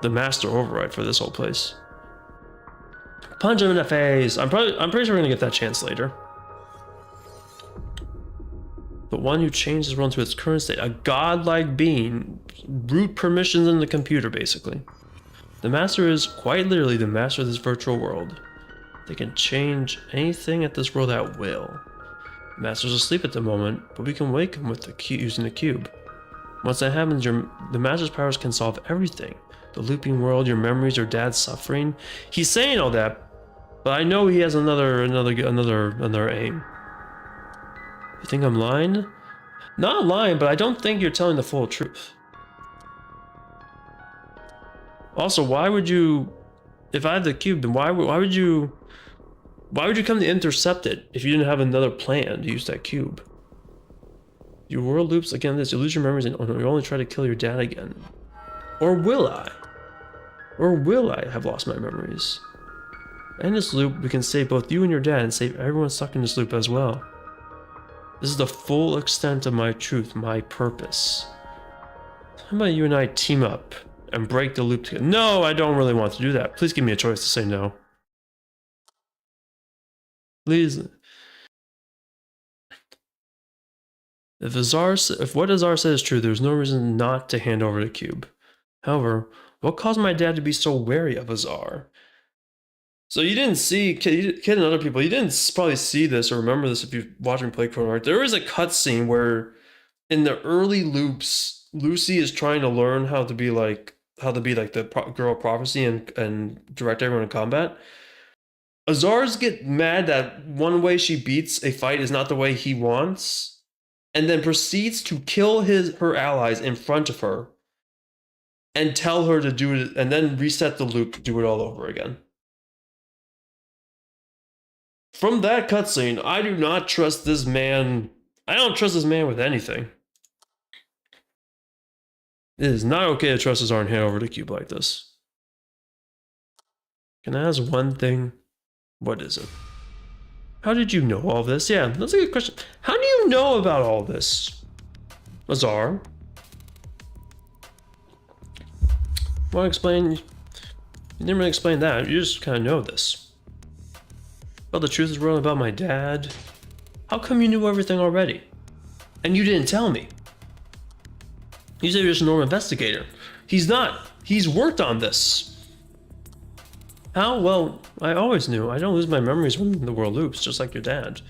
A: The master override for this whole place. Punch him in the face. I'm pretty sure we're gonna get that chance later. The one who changed this world to its current state, a godlike being, root permissions in the computer, basically. The master is quite literally the master of this virtual world. They can change anything at this world at will. The master's asleep at the moment, but we can wake him with using the cube. Once that happens, the master's powers can solve everything. The looping world, your memories, your dad's suffering. He's saying all that, but I know he has another aim. You think I'm lying? Not lying, but I don't think you're telling the full truth. Also, why would you, if I had the cube, then why would you come to intercept it if you didn't have another plan to use that cube? Your world loops again this, you lose your memories and you only try to kill your dad again. Or will I? Or will I have lost my memories? In this loop, we can save both you and your dad and save everyone stuck in this loop as well. This is the full extent of my truth, my purpose. How about you and I team up and break the loop together? No, I don't really want to do that. Please give me a choice to say no. Please. If what Azar said is true, there's no reason not to hand over the cube. However, what caused my dad to be so wary of Azar? So you didn't see, Kid and other people, you didn't probably see this or remember this if you watch me play CHRONO ARK. There is a cutscene where in the early loops, Lucy is trying to learn how to be like how to be like the girl prophecy and direct everyone in combat. Azars get mad that one way she beats a fight is not the way he wants, and then proceeds to kill her allies in front of her and tell her to do it, and then reset the loop to do it all over again. From that cutscene, I do not trust this man. I don't trust this man with anything. It is not okay to trust Azar and hand over the cube like this. Can I ask one thing? What is it? How did you know all this? Yeah, that's a good question. How do you know about all this, Azar? Want to explain? You didn't really explain that. You just kind of know this. Well, the truth is really about my dad. How come you knew everything already? And you didn't tell me. You said you're just a normal investigator. He's not. He's worked on this. How? Well, I always knew. I don't lose my memories when the world loops, just like your dad.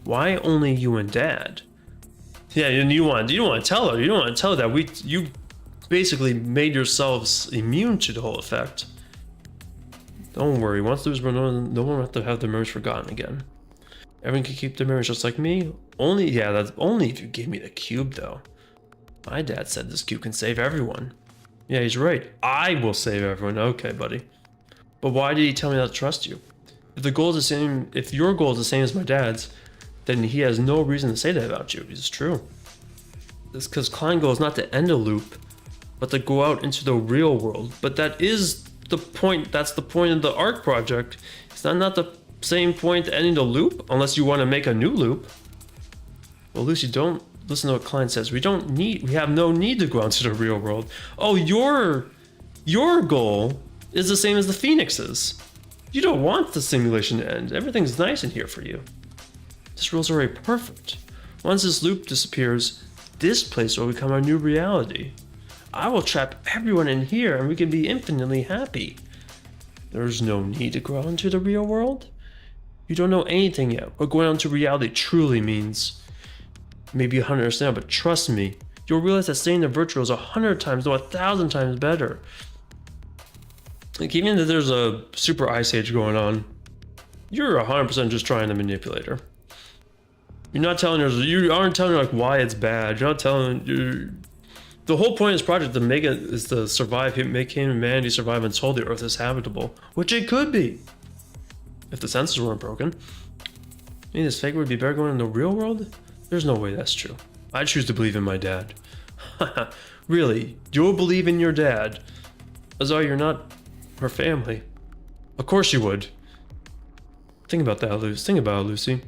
A: Why only you and dad? Yeah, and you don't want to tell her. You don't want to tell her that you basically made yourselves immune to the whole effect. Don't worry. Once there's no one will have to have their memories forgotten again. Everyone can keep their memories just like me. That's only if you give me the cube, though. My dad said this cube can save everyone. Yeah, he's right. I will save everyone. Okay, buddy. But why did he tell me not to trust you? If the goal is the same, if your goal is the same as my dad's, then he has no reason to say that about you. It's true. It's because Klein's goal is not to end a loop, but to go out into the real world. But that is the point. That's the point of the ARK project. It's not the same point to ending the loop, unless you want to make a new loop. Well, Lucy, don't listen to what Klein says. We have no need to go out into the real world. Oh, your goal is the same as the Phoenix's. You don't want the simulation to end. Everything's nice in here for you. This world's already perfect. Once this loop disappears, this place will become our new reality. I will trap everyone in here and we can be infinitely happy. There's no need to go out into the real world. You don't know anything yet what going out into reality truly means. Maybe you don't understand, but trust me, you'll realize that staying in the virtual is 100 times, no, 1,000 times better. Like, even if there's a super ice age going on, you're 100% just trying to manipulate her. You're not telling her, you aren't telling her like why it's bad. You're not telling you. The whole point of this project is to survive, make humanity survive until the Earth is habitable, which it could be, if the sensors weren't broken. I mean, this fake would be better going in the real world? There's no way that's true. I choose to believe in my dad. Really? You'll believe in your dad? Azar, you're not her family. Of course you would. Think about that, Lucy. Think about it, Lucy.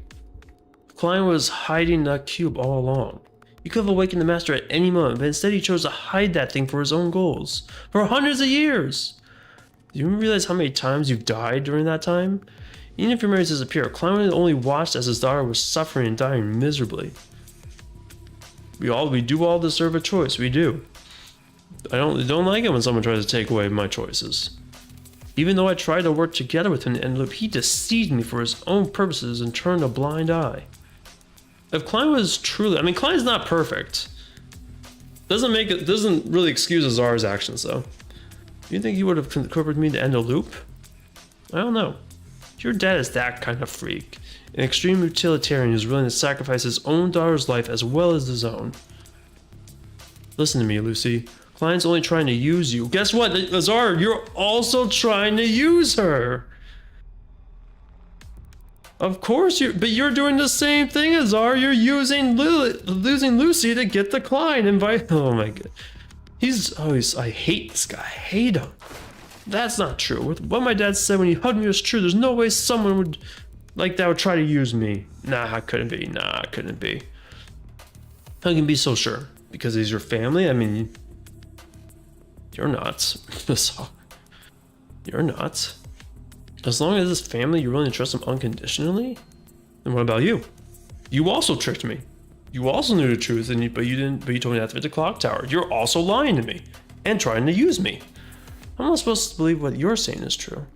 A: Klein was hiding that cube all along. He could have awakened the master at any moment, but instead he chose to hide that thing for his own goals. For hundreds of years! Do you realize how many times you've died during that time? Even if your memories disappear, Klein only watched as his daughter was suffering and dying miserably. We do all deserve a choice, we do. I don't like it when someone tries to take away my choices. Even though I tried to work together with him in the end loop, he deceived me for his own purposes and turned a blind eye. If Klein was truly, I mean, Klein's not perfect. Doesn't really excuse Azar's actions though. Do you think he would have cooperated with me to end a loop? I don't know. Your dad is that kind of freak. An extreme utilitarian who's willing to sacrifice his own daughter's life as well as his own. Listen to me, Lucy. Klein's only trying to use you. Guess what, Azar? You're also trying to use her. Of course but you're doing the same thing, Azar. You're using Lucy to get the Klein invite. Oh my god. I hate this guy. I hate him. That's not true. What my dad said when he hugged me was true. There's no way someone would like that would try to use me. Nah, it couldn't be. Nah, it couldn't be. How can you be so sure? Because he's your family? I mean, you're nuts. You're nuts. As long as this family, you're willing to trust them unconditionally? Then what about you? You also tricked me. You also knew the truth, but you told me not to hit the clock tower. You're also lying to me and trying to use me. I'm not supposed to believe what you're saying is true.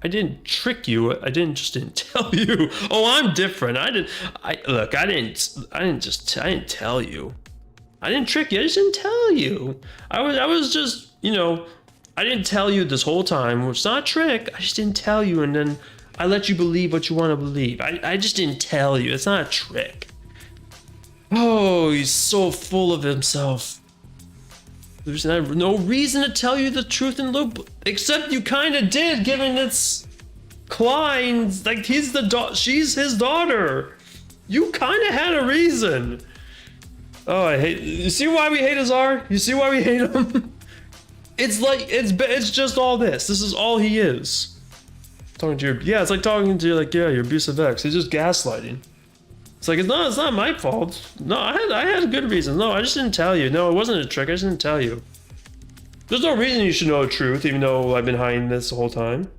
A: I didn't trick you. I didn't tell you. Oh, I'm different. I didn't tell you. I didn't trick you. I just didn't tell you. I was just, I didn't tell you this whole time, which is not a trick. I just didn't tell you, and then I let you believe what you want to believe. I just didn't tell you. It's not a trick. Oh, he's so full of himself. There's no reason to tell you the truth in loop, except you kind of did, given it's Klein's. Like, she's his daughter. You kind of had a reason. Oh, I hate. You see why we hate Azar? You see why we hate him? It's like it's just all this. This is all he is. Talking to your it's like talking to your abusive ex. He's just gaslighting. It's like it's not my fault. No, I had a good reason. No, I just didn't tell you. No, it wasn't a trick. I just didn't tell you. There's no reason you should know the truth, even though I've been hiding this the whole time.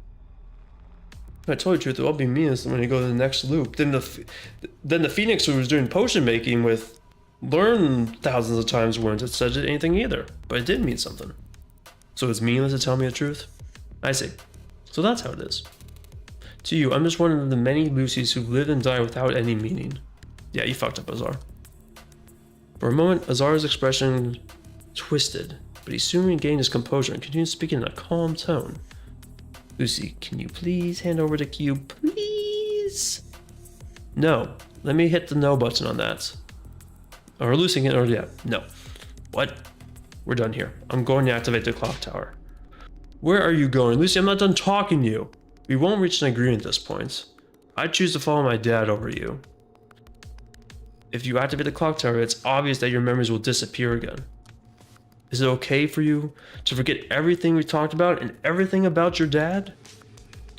A: If I told you the truth, it will be meanest when you go to the next loop. Then the Phoenix who was doing potion making with learned thousands of times wouldn't have said anything either, but it did mean something. So it's meaningless to tell me the truth? I see. So that's how it is. To you, I'm just one of the many Lucys who've lived and died without any meaning. Yeah, you fucked up, Azar. For a moment, Azar's expression twisted, but he soon regained his composure and continued speaking in a calm tone. Lucy, can you please hand over the cube, please? No. Let me hit the no button on that. Or Lucy can, or yeah, no. What? We're done here. I'm going to activate the clock tower. Where are you going? Lucy, I'm not done talking to you. We won't reach an agreement at this point. I choose to follow my dad over you. If you activate the clock tower, it's obvious that your memories will disappear again. Is it okay for you to forget everything we talked about and everything about your dad?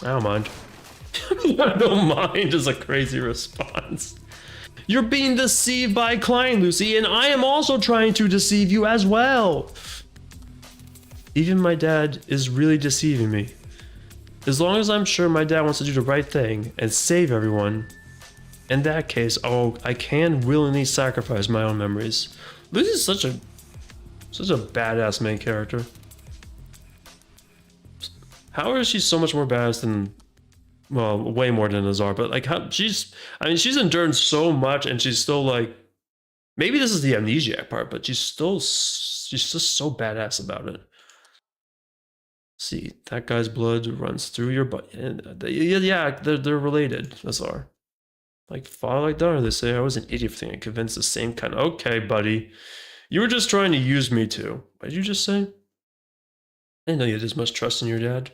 A: I don't mind. I don't mind is a crazy response. You're being deceived by Klein, Lucy, and I am also trying to deceive you as well. Even my dad is really deceiving me. As long as I'm sure my dad wants to do the right thing and save everyone, in that case, I can willingly sacrifice my own memories. Lucy's such a badass main character. How is she so much more badass than, well, way more than Azar, but like she's endured so much and she's still like, maybe this is the amnesiac part, but she's just so badass about it. See, that guy's blood runs through your butt. Yeah, they're related, Azar. Like father, like daughter, they say. I was an idiot for thinking I convinced the same kind. Okay, buddy. You were just trying to use me too. What did you just say? I didn't know you had as much trust in your dad.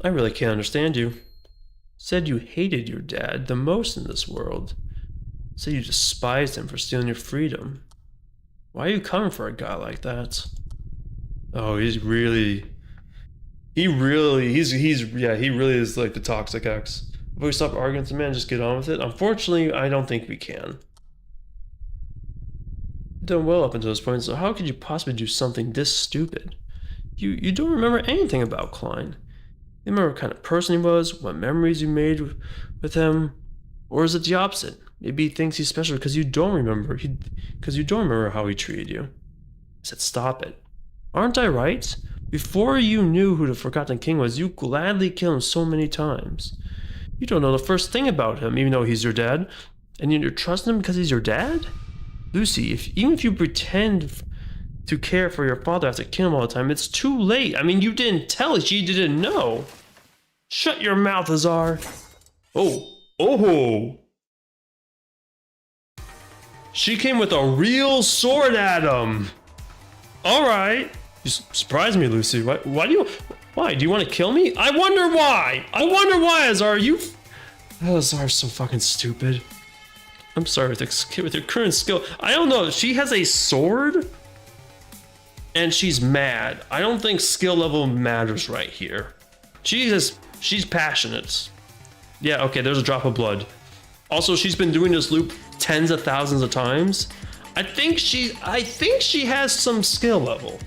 A: I really can't understand you. Said you hated your dad the most in this world. Said you despised him for stealing your freedom. Why are you coming for a guy like that? Oh, he really is like the toxic ex. If we stop arguing with the man, just get on with it. Unfortunately, I don't think we can. You've done well up until this point, so how could you possibly do something this stupid? You don't remember anything about Klein. You remember what kind of person he was, what memories you made with him, or is it the opposite? Maybe he thinks he's special because you don't remember how he treated you. I said, stop it. Aren't I right? Before you knew who the Forgotten King was, you gladly killed him so many times. You don't know the first thing about him, even though he's your dad, and you're trusting him because he's your dad? Lucy, even if you pretend to care for your father after killing him all the time, it's too late. I mean, you didn't tell her, she didn't know. Shut your mouth, Azar. Oh. She came with a real sword at him. All right. You surprised me, Lucy. Why? Do you want to kill me? I wonder why, Azar. Azar's so fucking stupid. I'm sorry, with your current skill. I don't know. She has a sword and she's mad. I don't think skill level matters right here. She's passionate. Yeah, okay, there's a drop of blood. Also, she's been doing this loop tens of thousands of times. I think she has some skill level.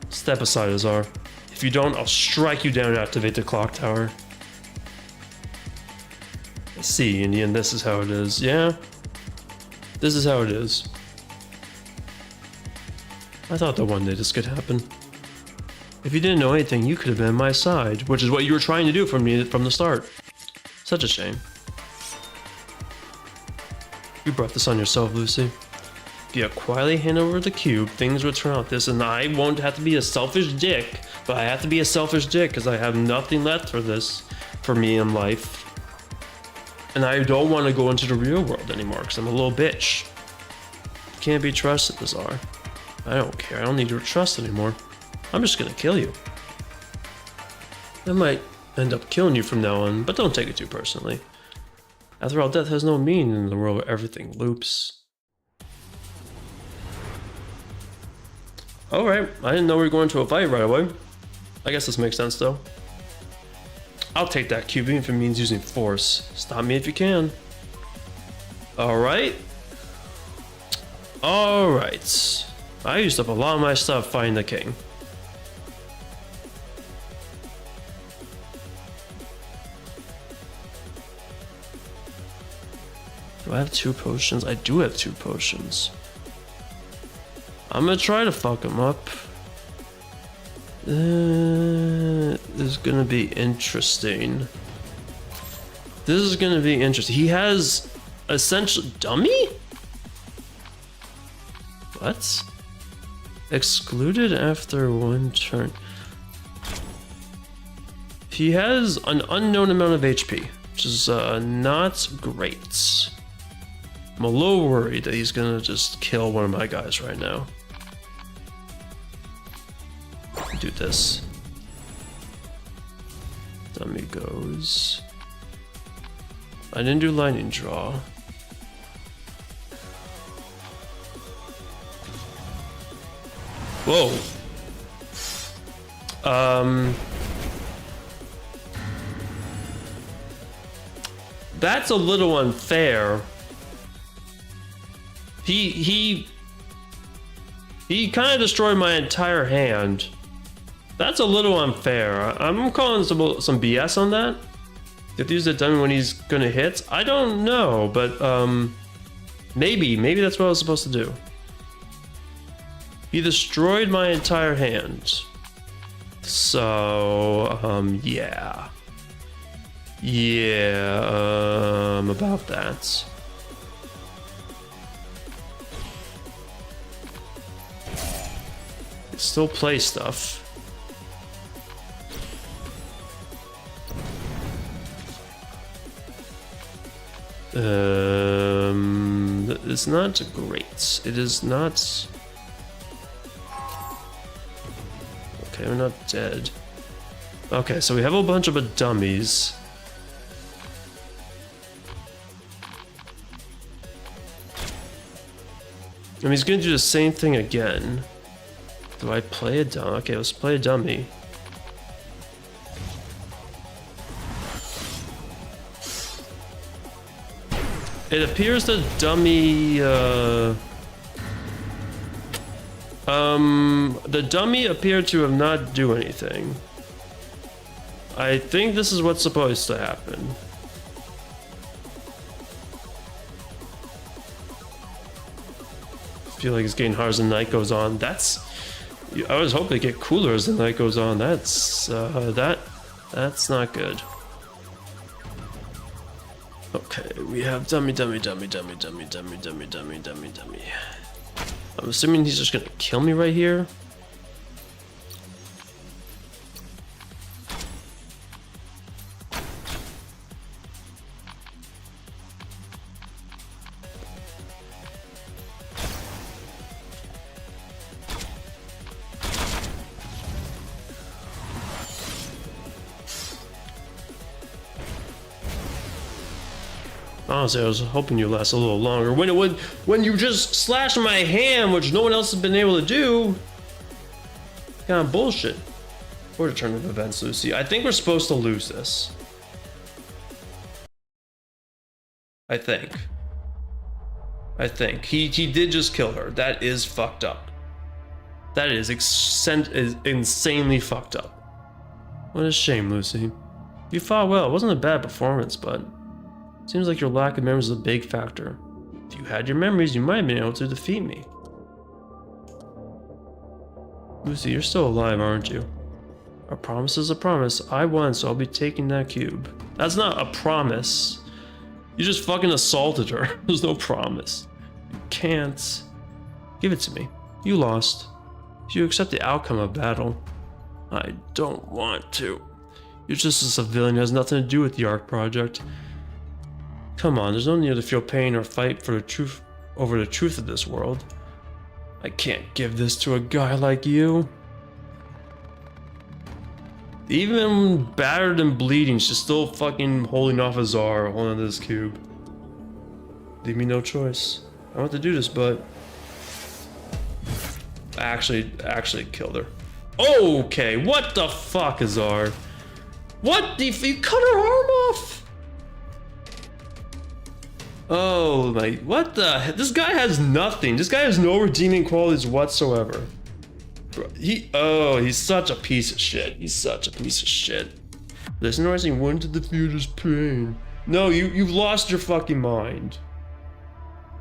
A: Step aside, Azar. If you don't, I'll strike you down and activate the clock tower. I see, Indian, this is how it is. Yeah? This is how it is. I thought that one day this could happen. If you didn't know anything, you could have been on my side, which is what you were trying to do for me from the start. Such a shame. You brought this on yourself, Lucy. you quietly hand over the cube, things will turn out this, and I won't have to be a selfish dick, but I have to be a selfish dick because I have nothing left for this, for me in life. And I don't want to go into the real world anymore because I'm a little bitch. Can't be trusted, Bizarre. I don't care, I don't need your trust anymore. I'm just gonna kill you. I might end up killing you from now on, but don't take it too personally. After all, death has no meaning in the world where everything loops. Alright, I didn't know we were going to a fight right away. I guess this makes sense though. I'll take that cube even if it means using force. Stop me if you can. Alright. Alright. I used up a lot of my stuff fighting the king. Do I have 2 potions? I do have 2 potions. I'm gonna try to fuck him up. This is gonna be interesting. This is gonna be interesting. He has essentially dummy? What? Excluded after 1 turn. He has an unknown amount of HP, which is not great. I'm a little worried that he's gonna just kill one of my guys right now. Do this. Dummy goes. I didn't do lightning draw. Whoa. That's a little unfair. He kind of destroyed my entire hand. That's a little unfair. I'm calling some BS on that. You have to use the dummy when he's gonna hit. I don't know, but maybe that's what I was supposed to do. He destroyed my entire hand. So yeah, about that. Still play stuff. It's not great. It is not. Okay, we're not dead. Okay, so we have a bunch of dummies. And he's gonna do the same thing again. Do I play a dummy? Okay, let's play a dummy. It appears the dummy, the dummy appeared to have not do anything. I think this is what's supposed to happen. I feel like it's getting harder as the night goes on. I was hoping to get cooler as the night goes on. That's not good. Okay, we have dummy. I'm assuming he's just gonna kill me right here. Honestly, I was hoping you last a little longer. When you just slash my hand, which no one else has been able to do, kind of bullshit. What a turn of events, Lucy. I think we're supposed to lose this. I think he did just kill her. That is fucked up. That is insanely fucked up. What a shame, Lucy. You fought well. It wasn't a bad performance, but seems like your lack of memories is a big factor. If you had your memories, you might have been able to defeat me. Lucy, you're still alive, aren't you? A promise is a promise. I won, so I'll be taking that cube. That's not a promise. You just fucking assaulted her. There's no promise. You can't Give it to me. You lost. You accept the outcome of battle. I don't want to. You're just a civilian who has nothing to do with the Ark project. Come on, there's no need to feel pain or fight for the truth over the truth of this world. I can't give this to a guy like you. Even battered and bleeding, she's still fucking holding off Azar, holding on to this cube. Leave me no choice. I want to do this, but actually killed her. Okay, what the fuck, Azar? What? You cut her arm off? Oh my, what the? This guy has nothing. This guy has no redeeming qualities whatsoever. He's such a piece of shit. He's such a piece of shit. There's no reason one to defeat his pain. No, you've lost your fucking mind.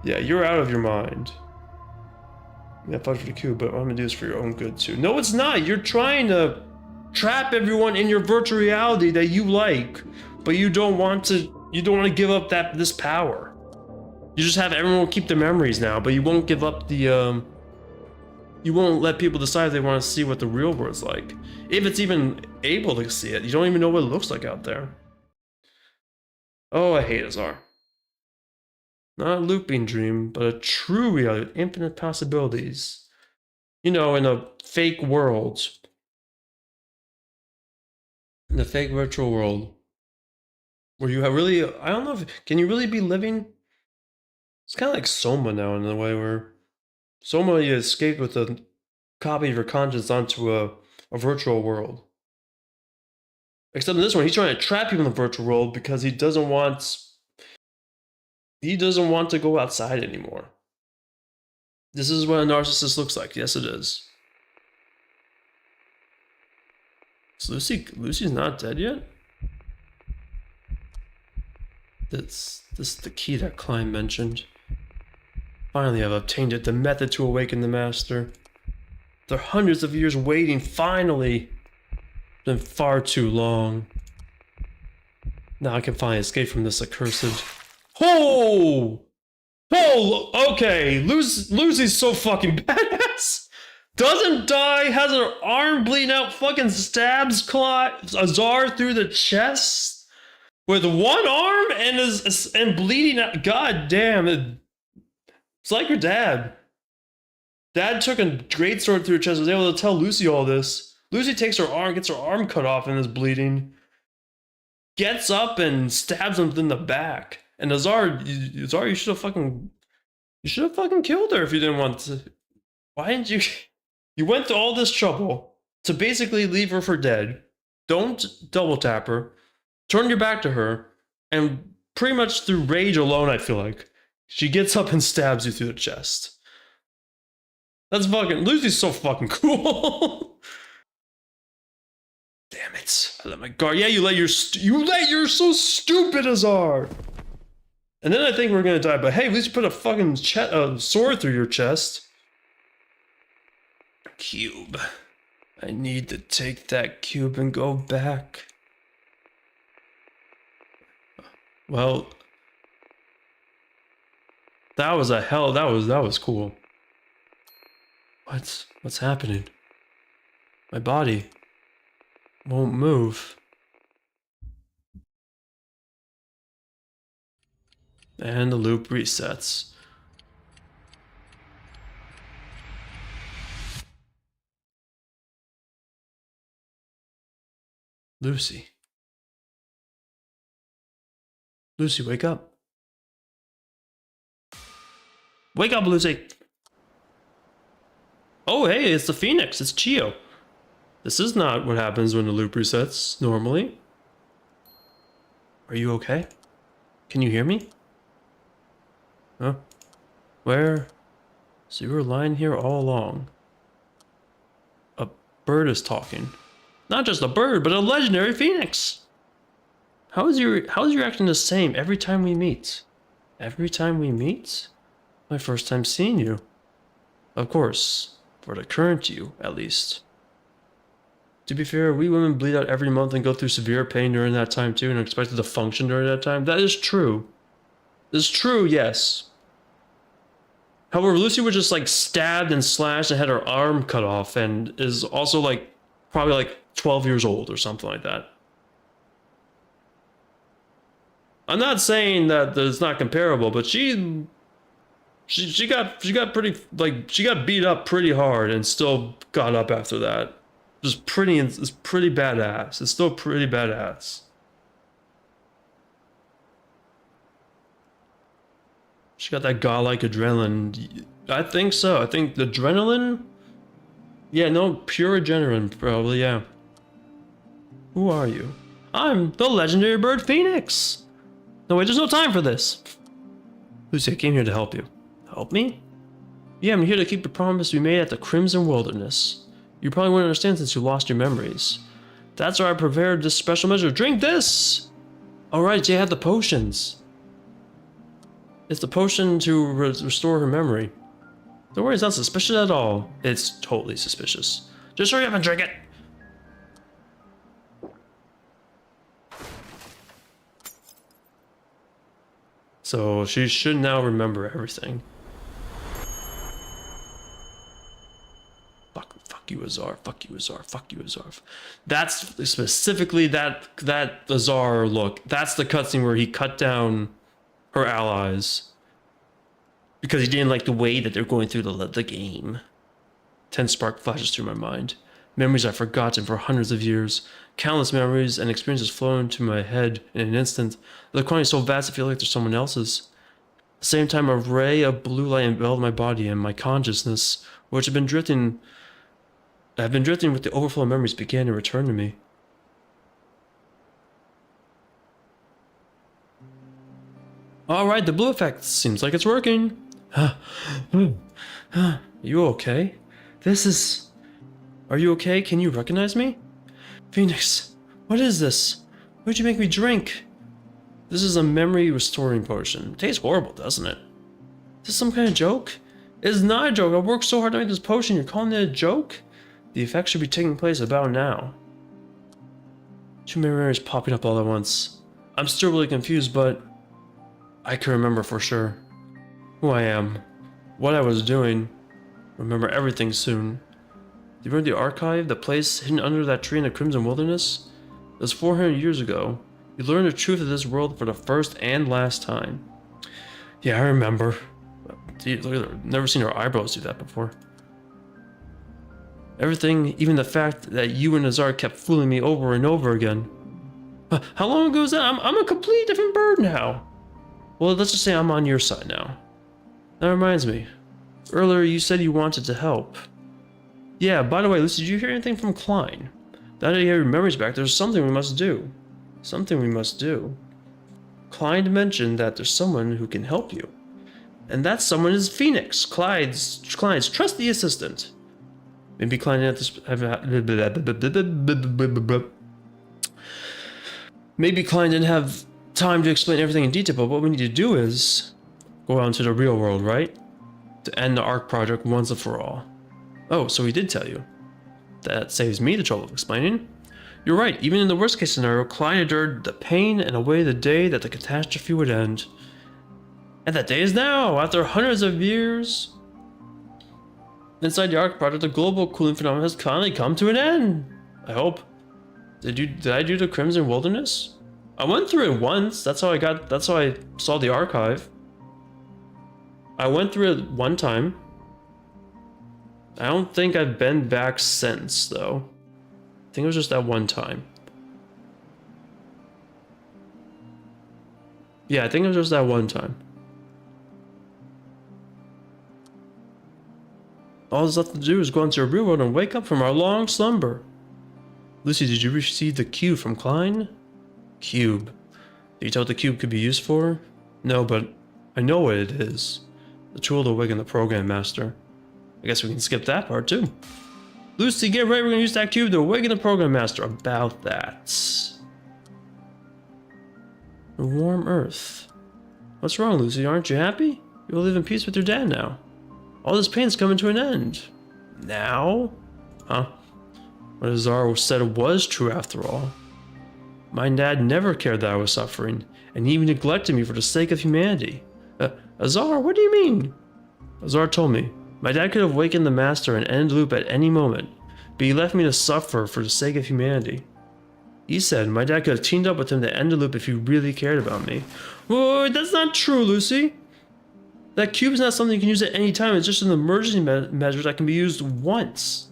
A: Yeah, you're out of your mind. Yeah, fight for the cube, but I'm gonna do this for your own good too. No, it's not. You're trying to trap everyone in your virtual reality that you like, but you don't want to. You don't want to give up this power. You just have everyone keep their memories now, but you won't give up the. You won't let people decide if they want to see what the real world's like. If it's even able to see it, you don't even know what it looks like out there. Oh, I hate Azar. Not a looping dream, but a true reality with infinite possibilities. You know, in a fake world. In a fake virtual world. Where you have really, I don't know if, can you really be living? It's kind of like Soma now in a way where Soma, you escape with a copy of your conscience onto a virtual world. Except in this one, he's trying to trap you in the virtual world because he doesn't want to go outside anymore. This is what a narcissist looks like. Yes, it is. Is Lucy's not dead yet? This is the key that Klein mentioned. Finally, I've obtained it, the method to awaken the master. After hundreds of years waiting, finally. It's been far too long. Now I can finally escape from this accursed. Oh! Oh, okay. Lucy's so fucking badass. Doesn't die, has her arm bleeding out, fucking stabs Azar through the chest with one arm and bleeding out. God damn it. It's like her dad. Dad took a great sword through her chest, was able to tell Lucy all this. Lucy takes her arm, gets her arm cut off and is bleeding. Gets up and stabs him in the back. And Azar, you should have fucking killed her if you didn't want to. Why didn't you? You went to all this trouble to basically leave her for dead. Don't double tap her. Turn your back to her. And pretty much through rage alone, I feel like, she gets up and stabs you through the chest. That's fucking, Lucy's so fucking cool. Damn it. I let my guard. Yeah, you let your so stupid Azar. And then I think we're gonna die, but hey, at least you put a fucking sword through your chest. Cube. I need to take that cube and go back. Well, that was cool. What's happening? My body won't move. And the loop resets. Lucy. Lucy, wake up. Wake up, Lucy. Oh, hey, it's the Phoenix. It's Chio. This is not what happens when the loop resets normally. Are you okay? Can you hear me? Huh? Where? So you were lying here all along. A bird is talking. Not just a bird, but a legendary phoenix. How is your acting the same every time we meet? Every time we meet? My first time seeing you. Of course, for the current you, at least. To be fair, we women bleed out every month and go through severe pain during that time too, and are expected to function during that time. That is true. This is true, yes. However, Lucy was just like stabbed and slashed and had her arm cut off and is also like probably like 12 years old or something like that. I'm not saying that it's not comparable, but she got pretty, like, she got beat up pretty hard and still got up after that. It's pretty badass. It's still pretty badass. She got that godlike adrenaline. I think so. I think the adrenaline. Yeah, no, pure adrenaline, probably. Yeah. Who are you? I'm the legendary bird Phoenix. No, wait, there's no time for this. Lucy, I came here to help you. Help me? Yeah, I'm here to keep the promise we made at the Crimson Wilderness. You probably won't understand since you lost your memories. That's why I prepared this special measure. Drink this! Alright, you have the potions. It's the potion to restore her memory. Don't worry, it's not suspicious at all. It's totally suspicious. Just hurry up and drink it! So she should now remember everything. Fuck you, Azar. Fuck you, Azar. Fuck you, Azar. That's specifically that Azar look. That's the cutscene where he cut down her allies because he didn't like the way that they're going through the game. 10 spark flashes through my mind. Memories I've forgotten for hundreds of years. Countless memories and experiences flow into my head in an instant. The quantity is so vast I feel like they're someone else's. At the same time, a ray of blue light enveloped my body and my consciousness, which I've been drifting with the overflow of memories, began to return to me. Alright, the blue effect seems like it's working. You okay? Are you okay? Can you recognize me? Phoenix, what is this? Why'd you make me drink? This is a memory restoring potion. It tastes horrible, doesn't it? Is this some kind of joke? It's not a joke. I worked so hard to make this potion. You're calling it a joke? The effect should be taking place about now. Too many memories popping up all at once. I'm still really confused, but I can remember for sure who I am, what I was doing. Remember everything soon. You remember the archive, the place hidden under that tree in the Crimson Wilderness? It was 400 years ago. You learned the truth of this world for the first and last time. Yeah, I remember. Dude, look at her. Never seen her eyebrows do that before. Everything, even the fact that you and Azar kept fooling me over and over again. How long ago was that? I'm a completely different bird now. Well, let's just say I'm on your side now. That reminds me. Earlier you said you wanted to help. Yeah, by the way, Lucy, did you hear anything from Klein? Now that you have your memories back, there's something we must do. Something we must do. Klein mentioned that there's someone who can help you. And that someone is Phoenix, Klein's trusty assistant. Maybe Klein didn't Maybe Klein didn't have time to explain everything in detail, but what we need to do is go out into the real world, right? To end the ARK project once and for all. Oh, so he did tell you. That saves me the trouble of explaining. You're right, even in the worst case scenario, Klein endured the pain and awaited the day that the catastrophe would end. And that day is now, after hundreds of years. Inside the ARK project, the global cooling phenomenon has finally come to an end. I hope. Did I do the Crimson Wilderness? I went through it once, that's how I saw the archive. I went through it one time. I don't think I've been back since, though. I think it was just that one time. Yeah, I think it was just that one time. All that's left to do is go into the real world and wake up from our long slumber. Lucy, did you receive the cube from Klein? Cube. Did you tell what the cube could be used for? No, but I know what it is. The tool to awaken the program master. I guess we can skip that part too. Lucy, get ready, we're gonna use that cube to awaken the program master. About that. The warm earth. What's wrong, Lucy? Aren't you happy? You'll live in peace with your dad now. All this pain's coming to an end. Now? Huh? What Azar said was true after all. My dad never cared that I was suffering, and he even neglected me for the sake of humanity. Azar, what do you mean? Azar told me, my dad could have wakened the master and ended the loop at any moment, but he left me to suffer for the sake of humanity. He said my dad could have teamed up with him to end the loop if he really cared about me. Whoa, that's not true, Lucy. That cube is not something you can use at any time. It's just an emergency measure that can be used once.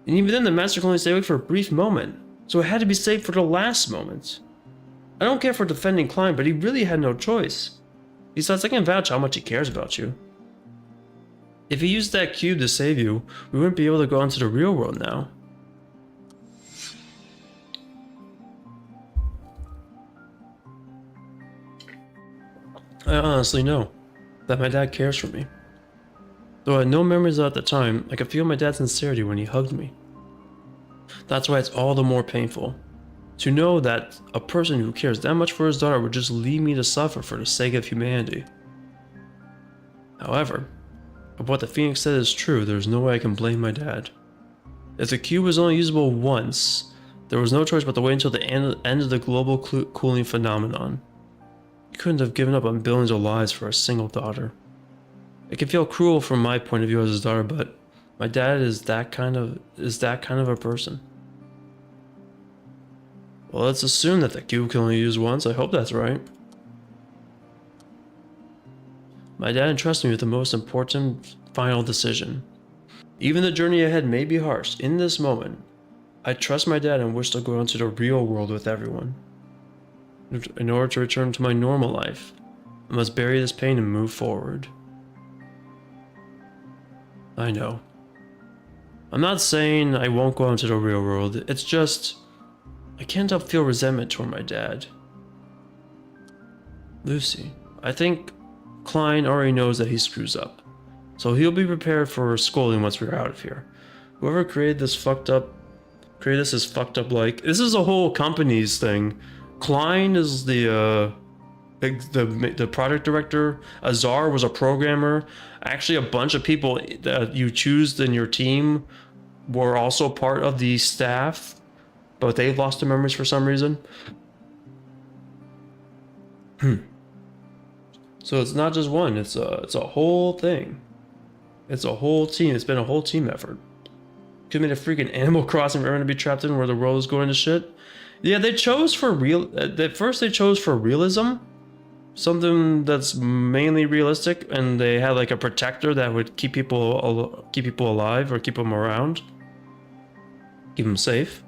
A: And even then, the master can only stay awake for a brief moment, so it had to be saved for the last moment. I don't care for defending Klein, but he really had no choice. Besides, I can vouch how much he cares about you. If he used that cube to save you, we wouldn't be able to go into the real world now. I honestly know that my dad cares for me. Though I had no memories of it at the time, I could feel my dad's sincerity when he hugged me. That's why it's all the more painful to know that a person who cares that much for his daughter would just leave me to suffer for the sake of humanity. However, if what the Phoenix said is true, there's no way I can blame my dad. If the cube was only usable once, there was no choice but to wait until the end of the global cooling phenomenon. He couldn't have given up on billions of lives for a single daughter. It can feel cruel from my point of view as his daughter, but my dad is that kind of a person. Well, let's assume that the cube can only use once. I hope that's right. My dad entrusted me with the most important final decision. Even the journey ahead may be harsh. In this moment, I trust my dad and wish to go into the real world with everyone. In order to return to my normal life, I must bury this pain and move forward. I know. I'm not saying I won't go into the real world. It's just, I can't help feel resentment toward my dad. Lucy, I think Klein already knows that he screws up, so he'll be prepared for scolding once we're out of here. Whoever created this is fucked up like, this is a whole company's thing. Klein is the product director. Azar was a programmer. Actually, a bunch of people that you choose in your team were also part of the staff, but they lost their memories for some reason. So it's not just one. It's a whole thing. It's a whole team. It's been a whole team effort. Could have made a freaking Animal Crossing for everyone to be trapped in where the world is going to shit. Yeah, they chose for real. At first, they chose for realism, something that's mainly realistic, and they had like a protector that would keep people alive or keep them around, keep them safe.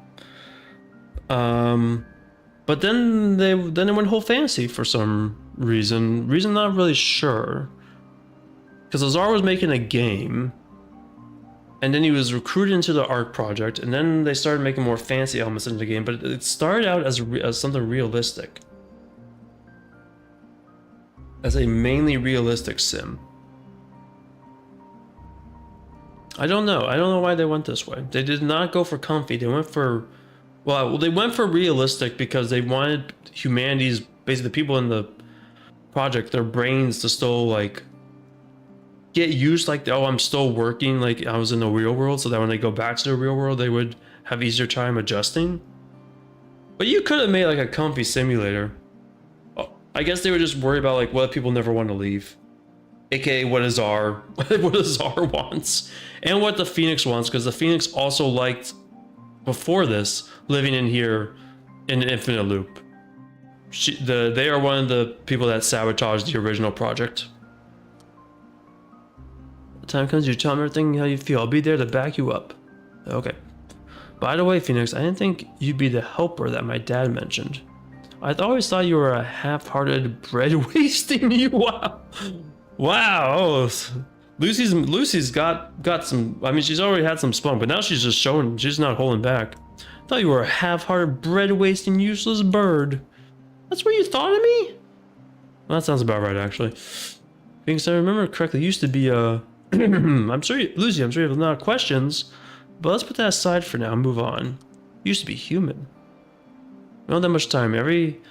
A: But then they went whole fantasy for some reason. Not really sure. Because Azar was making a game. And then he was recruited into the ARK project, and then they started making more fancy elements into the game, but it started out as something realistic. As a mainly realistic sim. I don't know why they went this way. They did not go for comfy, they went for... Well, they went for realistic because they wanted humanity's... Basically, the people in the project, their brains to still, like... get used, like, oh, I'm still working like I was in the real world, so that when they go back to the real world they would have easier time adjusting. But you could have made like a comfy simulator. I guess they would just worry about like what people never want to leave, aka what Azar wants and what the Phoenix wants, because the Phoenix also liked before this living in here in an infinite loop. They are one of the people that sabotaged the original project. The time comes, you tell me everything how you feel. I'll be there to back you up. Okay. By the way, Phoenix, I didn't think you'd be the helper that my dad mentioned. I always thought you were a half-hearted bread wasting you. Wow. Wow. Oh, Lucy's got some. I mean, she's already had some spunk, but now she's just showing. She's not holding back. I thought you were a half-hearted bread wasting useless bird. That's what you thought of me? Well, that sounds about right, actually. Phoenix, I remember correctly, you used to be a. I'm sure, Lucy, I'm sure you have a lot of questions, but let's put that aside for now and move on. You used to be human. We don't have that much time. We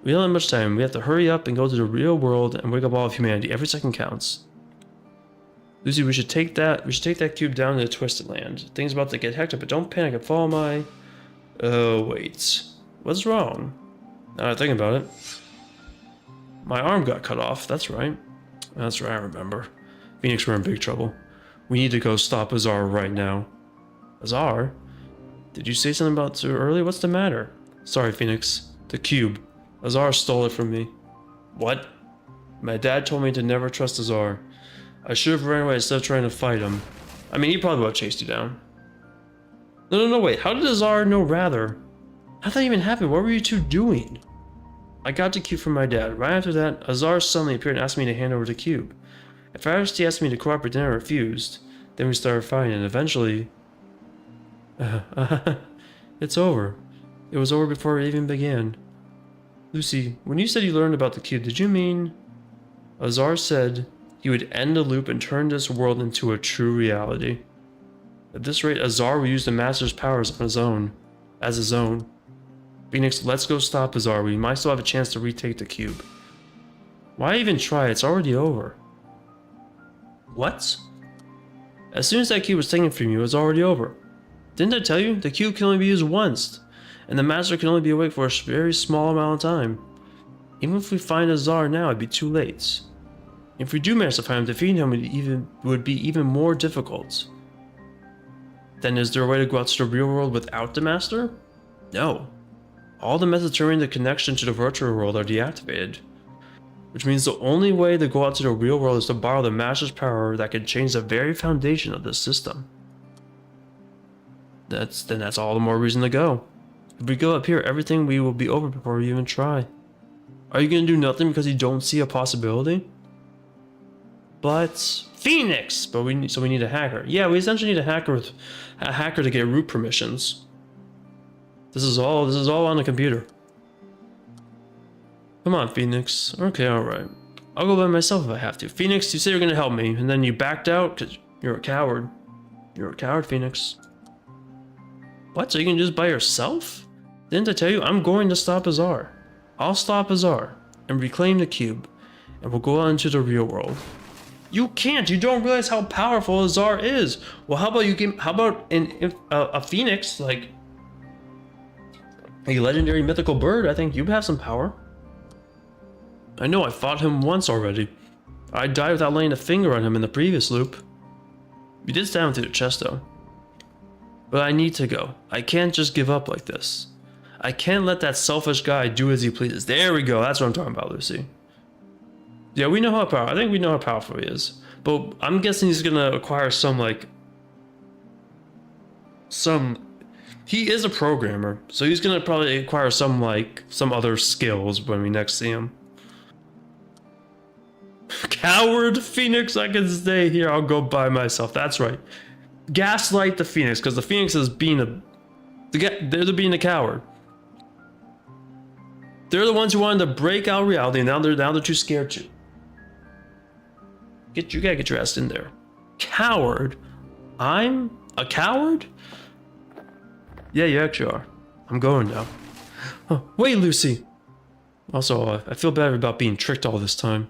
A: don't have much time. We have to hurry up and go to the real world and wake up all of humanity. Every second counts. Lucy, we should take that cube down to the Twisted Land. Things about to get hectic, but don't panic and follow my... Oh, wait. What's wrong? Now I think about it. My arm got cut off. That's right. That's right, I remember. Phoenix, we're in big trouble. We need to go stop Azar right now. Azar? Did you say something about too early? What's the matter? Sorry, Phoenix. The cube. Azar stole it from me. What? My dad told me to never trust Azar. I should have ran away instead of trying to fight him. I mean, he probably would have chased you down. No, wait. How did Azar know rather? How did that even happen? What were you two doing? I got the cube from my dad. Right after that, Azar suddenly appeared and asked me to hand over the cube. At first, he asked me to cooperate, then I refused. Then we started fighting, and eventually... it's over. It was over before it even began. Lucy, when you said you learned about the cube, did you mean... Azar said he would end the loop and turn this world into a true reality. At this rate, Azar will use the Master's powers on his own. As his own. Phoenix, let's go stop Azar. We might still have a chance to retake the cube. Why even try? It's already over. What? As soon as that cube was taken from you, it was already over. Didn't I tell you? The cube can only be used once, and the Master can only be awake for a very small amount of time. Even if we find Azar now, it'd be too late. If we do manage to find him, defeating him would be even more difficult. Then is there a way to go out to the real world without the Master? No. All the methods during the connection to the virtual world are deactivated. Which means the only way to go out to the real world is to borrow the Master's power that can change the very foundation of this system. Then that's all the more reason to go. If we go up here, everything will be over before we even try. Are you gonna do nothing because you don't see a possibility? But Phoenix! But we need a hacker. Yeah, we essentially need a hacker to get root permissions. This is all on the computer. Come on, Phoenix. Okay, alright. I'll go by myself if I have to. Phoenix, you said you're gonna help me, and then you backed out because you're a coward. You're a coward, Phoenix. What? So you can just by yourself? Didn't I tell you? I'm going to stop Azar. I'll stop Azar and reclaim the cube, and we'll go out into the real world. You can't. You don't realize how powerful Azar is. Well, how about you give? How about a Phoenix, like a legendary mythical bird? I think you have some power. I know. I fought him once already. I died without laying a finger on him in the previous loop. You did stab him through the chest, though. But I need to go. I can't just give up like this. I can't let that selfish guy do as he pleases. There we go. That's what I'm talking about, Lucy. Yeah, we know how powerful. I think we know how powerful he is. But I'm guessing he's gonna acquire some, like... He is a programmer. So he's gonna probably acquire some other skills when we next see him. Coward Phoenix, I can stay here. I'll go by myself. That's right. Gaslight the Phoenix, because the Phoenix is being they're being a coward. They're the ones who wanted to break out reality, and now they're too scared to. You gotta get your ass in there. Coward? I'm a coward? Yeah, you actually are. I'm going now. Oh, wait, Lucy. Also, I feel bad about being tricked all this time,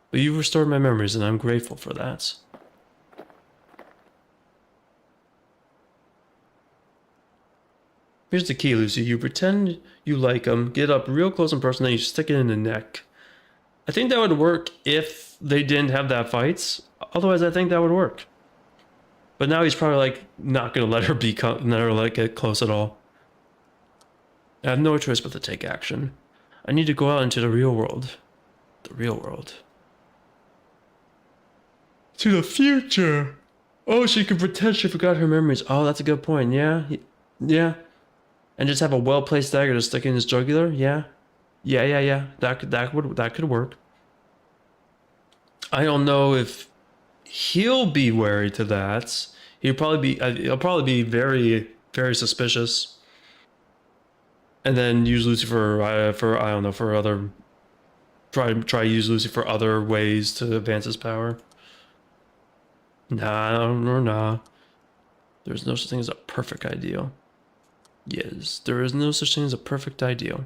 A: but you've restored my memories, and I'm grateful for that. Here's the key, Lucy. You pretend you like them, get up real close and personal, then you stick it in the neck. I think that would work if they didn't have that fight. Otherwise, I think that would work. But now he's probably like not gonna let her get close at all. I have no choice but to take action. I need to go out into the real world. The real world. To the future. Oh, she could pretend she forgot her memories. Oh, that's a good point. Yeah. Yeah. And just have a well-placed dagger to stick in his jugular? Yeah. Yeah. That could work. I don't know if he'll be wary to that. He'll probably be very, very suspicious. And then use Lucy for I don't know, for other try use Lucy for other ways to advance his power. Nah. There's no such thing as a perfect ideal. Yes, there is no such thing as a perfect ideal.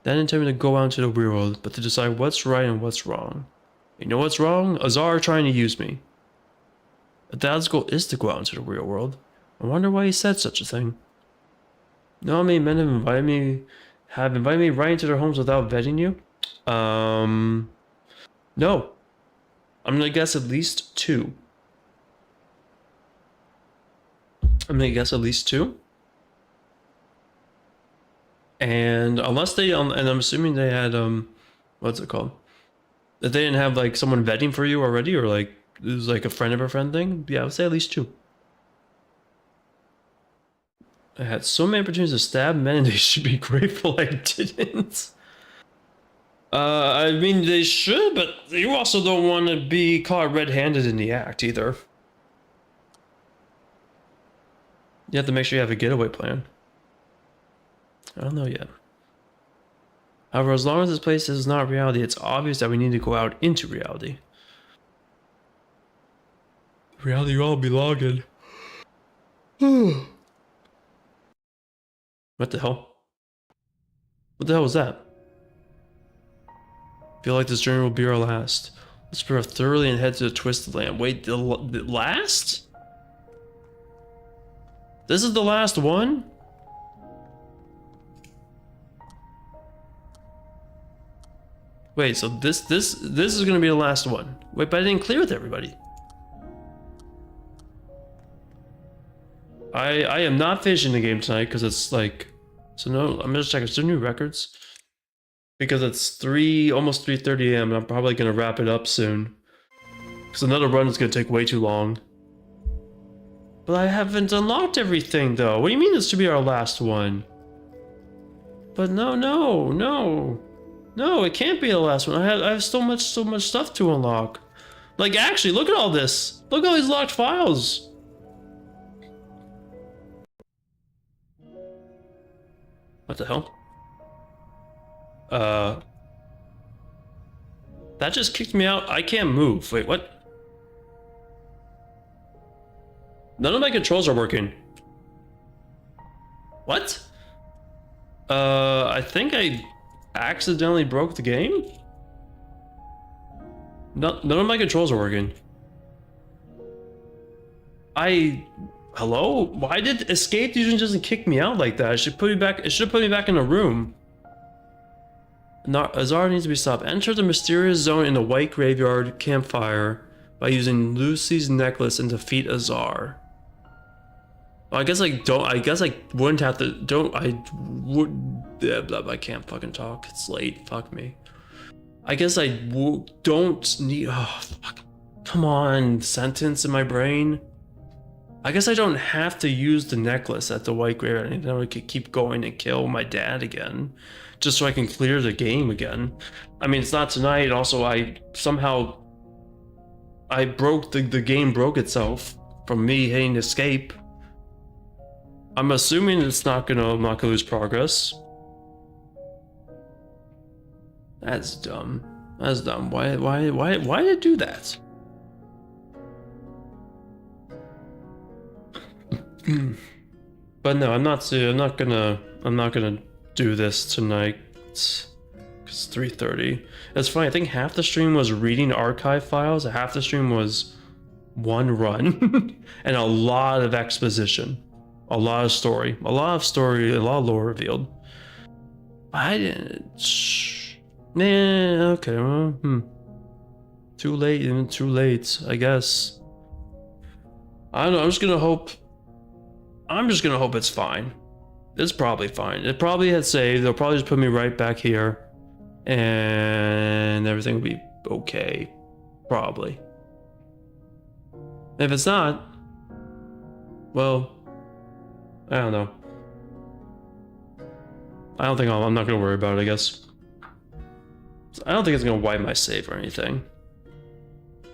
A: That didn't tell me to go out into the real world, but to decide what's right and what's wrong. You know what's wrong? Azar trying to use me. But Dad's goal is to go out into the real world. I wonder why he said such a thing. No, I mean, men have invited me right into their homes without vetting you? No. I'm gonna guess at least 2. I'm gonna guess at least 2. And unless they, and I'm assuming they had, what's it called? That they didn't have like someone vetting for you already, or like it was like a friend of a friend thing. Yeah, I would say at least 2. I had so many opportunities to stab men, and they should be grateful I didn't. I mean, they should, but you also don't want to be caught red-handed in the act either. You have to make sure you have a getaway plan. I don't know yet. However, as long as this place is not reality, it's obvious that we need to go out into reality. Reality will all be logged. What the hell? What the hell was that? Feel like this journey will be our last. Let's prepare thoroughly and head to the Twisted Land. Wait, the last? This is the last one? Wait, so this is gonna be the last one. Wait, but I didn't clear with everybody. I am not finishing the game tonight because it's like, so no, I'm just checking. Is there new records? Because it's almost 3:30 a.m. and I'm probably gonna wrap it up soon. Because another run is gonna take way too long. But I haven't unlocked everything though. What do you mean this should be our last one? But no, it can't be the last one. I have so much stuff to unlock. Like actually, look at all this. Look at all these locked files. What the hell? That just kicked me out. I can't move. Wait, what? None of my controls are working. What? I think I accidentally broke the game? None of my controls are working. Hello? Why did escape usually doesn't kick me out like that? It should put me back. It should put me back in a room. Azar needs to be stopped. Enter the mysterious zone in the white graveyard campfire by using Lucy's necklace and defeat Azar. Well, I guess I don't. I guess I wouldn't have to. Don't. I would. I can't fucking talk. It's late. Fuck me. I guess I don't need. Oh fuck. Come on, sentence in my brain. I guess I don't have to use the necklace at the white graveyard. And then I could keep going and kill my dad again, just so I can clear the game again. I mean, it's not tonight. Also, I broke the game broke itself from me hitting escape. I'm assuming it's I'm not gonna lose progress. That's dumb. That's dumb. Why did it do that? But no, I'm not gonna do this tonight. It's 3:30. It's funny, I think half the stream was reading archive files, half the stream was one run, and a lot of exposition. A lot of story, a lot of lore revealed. I didn't. Nah, okay, well, too late, I guess. I don't know. I'm just gonna hope it's fine. It's probably fine. It probably had saved. They'll probably just put me right back here, and everything will be okay. Probably. If it's not, well, I don't know. I'm not gonna worry about it, I guess. I don't think it's gonna wipe my save or anything. I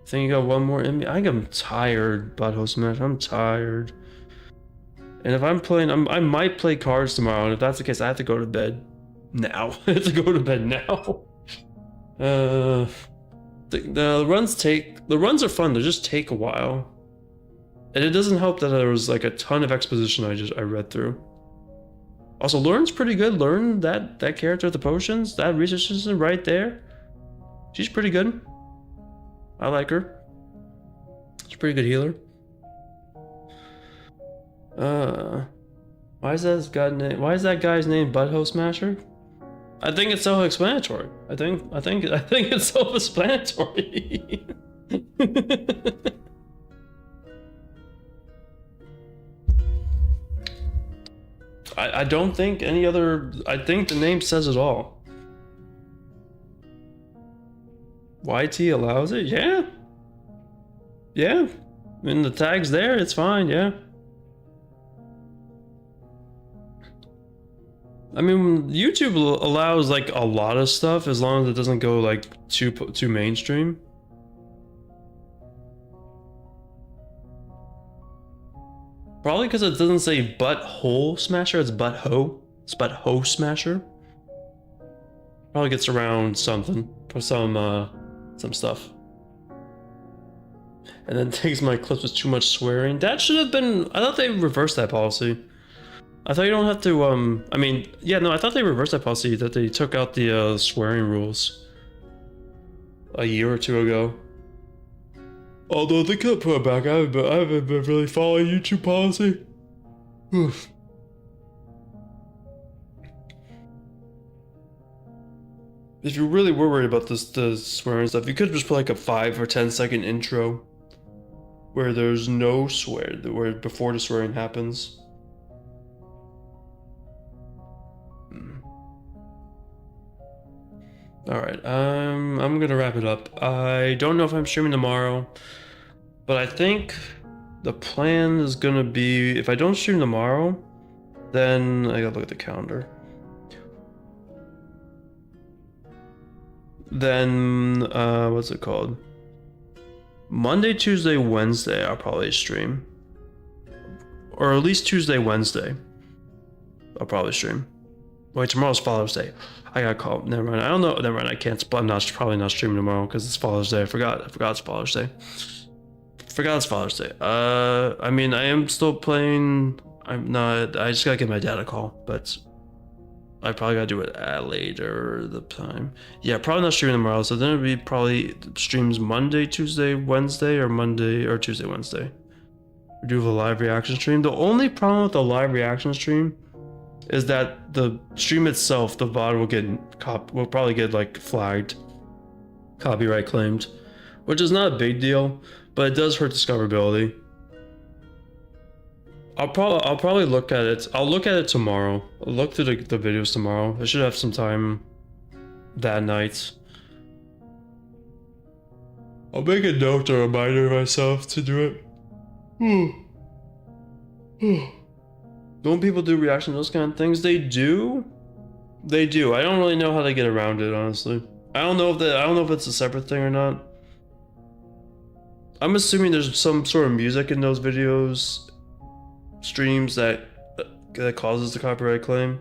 A: think you got one more in me. I think I'm tired, Butthole Smash. I'm tired. And if I'm playing, I might play cards tomorrow, and if that's the case, I have to go to bed now. I have to go to bed now. The runs are fun, they just take a while. And it doesn't help that there was like a ton of exposition I read through. Also, Lauren's pretty good. Lauren, that character with the potions, that research assistant right there, she's pretty good. I like her. She's a pretty good healer. Why is that guy's name Butthole Smasher? I think it's self-explanatory. I think it's self-explanatory. I don't think any other. I think the name says it all. YT allows it? Yeah. Yeah. I mean, the tag's there, it's fine, yeah. I mean, YouTube allows like a lot of stuff as long as it doesn't go like too mainstream. Probably because it doesn't say butthole smasher, it's butthole. It's butthole smasher. Probably gets around something for some stuff. And then takes my clips with too much swearing. That should have been. I thought they reversed that policy. I thought you don't have to. I mean, yeah, no, I thought they reversed that policy. That they took out the swearing rules a year or two ago. Although they could put it back. I haven't been really following YouTube policy. Oof. If you really were worried about the swearing stuff, you could just put like a 5 or 10-second intro where there's no swear, where before the swearing happens. Alright, I'm gonna wrap it up. I don't know if I'm streaming tomorrow, but I think the plan is gonna be, if I don't stream tomorrow, then I gotta look at the calendar. Then, what's it called? Monday, Tuesday, Wednesday, I'll probably stream. Or at least Tuesday, Wednesday, I'll probably stream. Wait, tomorrow's Father's Day. I gotta call. Never mind. I don't know. Never mind. I can't. I'm probably not streaming tomorrow because it's Father's Day. I forgot it's Father's Day. Forgot it's Father's Day. I mean, I am still playing. I'm not. I just gotta give my dad a call, but I probably gotta do it at later the time. Yeah, probably not streaming tomorrow. So then it'd be probably streams Monday, Tuesday, Wednesday, or Monday or Tuesday, Wednesday. We do a live reaction stream. The only problem with the live reaction stream is that the stream itself, the VOD will probably get like flagged, copyright claimed, which is not a big deal, but it does hurt discoverability. I'll probably look at it. I'll look at it tomorrow. I'll look through the videos tomorrow. I should have some time that night. I'll make a note to remind myself to do it. Don't people do reaction to those kind of things? They do. They do. I don't really know how they get around it, honestly. I don't know if it's a separate thing or not. I'm assuming there's some sort of music in those videos, streams that causes the copyright claim.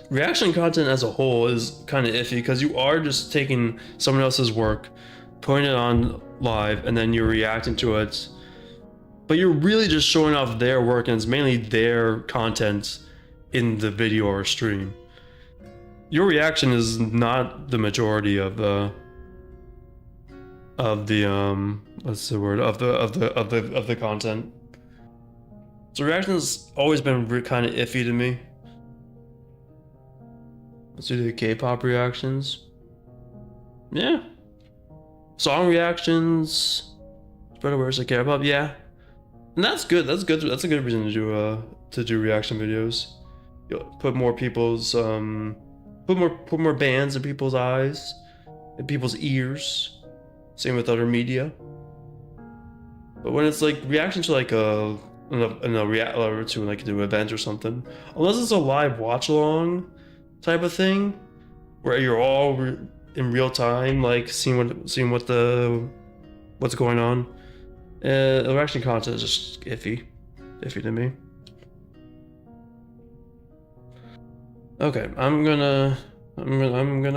A: Reaction content as a whole is kind of iffy because you are just taking someone else's work, putting it on live, and then you're reacting to it. But you're really just showing off their work, and it's mainly their content in the video or stream. Your reaction is not the majority of the what's the word, of the content. So reaction's always been kind of iffy to me. Let's do the K-pop reactions. Yeah. Song reactions. Spread awareness of K-pop. Yeah. And that's good. That's good. That's a good reason to do reaction videos. You'll put more people's put more bands in people's eyes, in people's ears. Same with other media. But when it's like reaction to like to like an event or something, unless it's a live watch along type of thing, where you're all in real time, like seeing what's going on. The reaction content is just iffy to me. Okay, I'm gonna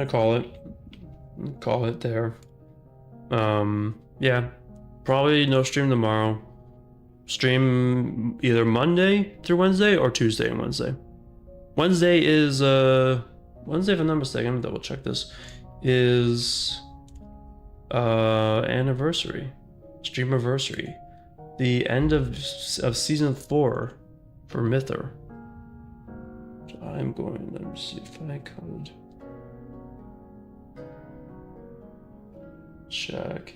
A: call it there. Yeah, probably no stream tomorrow. Stream either Monday through Wednesday or Tuesday and Wednesday. Wednesday is Wednesday, if I'm not mistaken, I'm gonna double check this, is anniversary. Streamiversary. The end of season 4 for Mither. I'm going, let me see if I could check.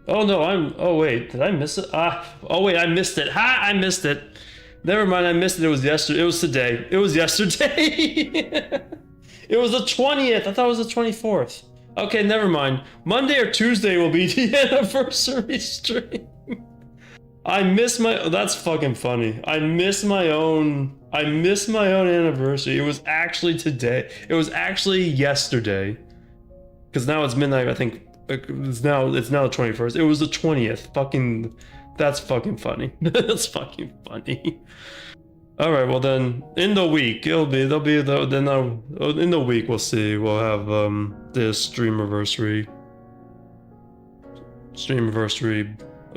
A: Oh no, oh wait, did I miss it? Oh wait, I missed it. Ha, I missed it. Never mind, I missed it. It was yesterday. It was today. It was yesterday. It was the 20th. I thought it was the 24th. Okay, never mind. Monday or Tuesday will be the anniversary stream. I miss my, that's fucking funny. I miss my own anniversary. It was actually today. It was actually yesterday. Because now it's midnight, I think. It's now the 21st. It was the 20th. Fucking, that's fucking funny. That's fucking funny. All right, well then, in the week in the week we'll see. We'll have this streamiversary,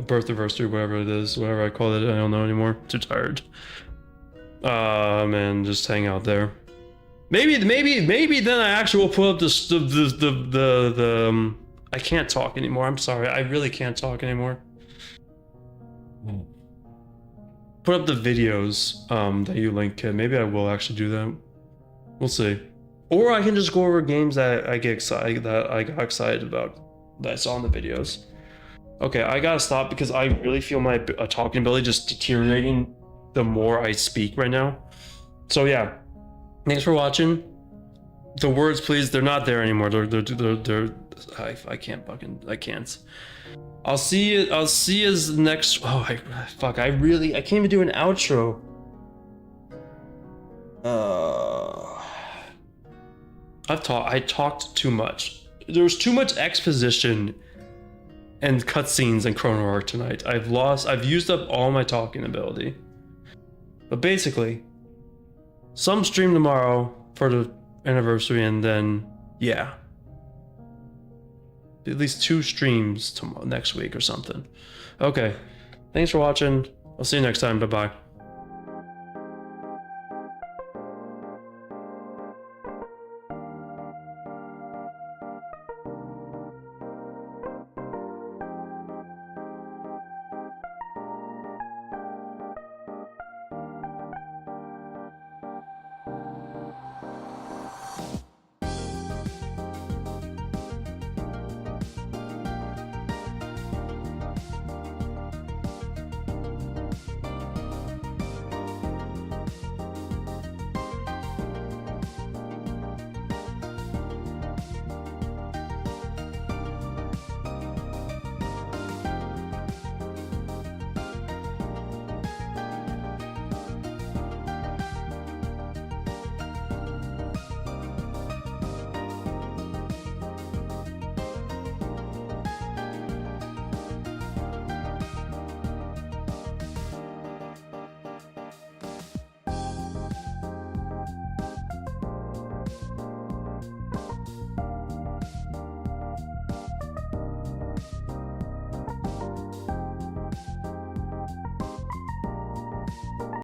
A: birth anniversary, whatever it is, whatever I call it. I don't know anymore. Too tired. And just hang out there. Maybe then I actually will put up the I can't talk anymore. I'm sorry. I really can't talk anymore. Put up the videos that you link. Maybe I will actually do that. We'll see. Or I can just go over games that I got excited about that I saw in the videos. Okay, I gotta stop because I really feel my talking ability just deteriorating the more I speak right now. So yeah, thanks for watching. The words, please, they're not there anymore. I can't. I'll see you next. Oh, I can't even do an outro. I talked too much. There was too much exposition and cutscenes in Chrono Ark tonight. I've used up all my talking ability. But basically, some stream tomorrow for the anniversary, and then yeah, at least 2 streams tomorrow, next week or something. Okay, thanks for watching. I'll see you next time. Bye bye.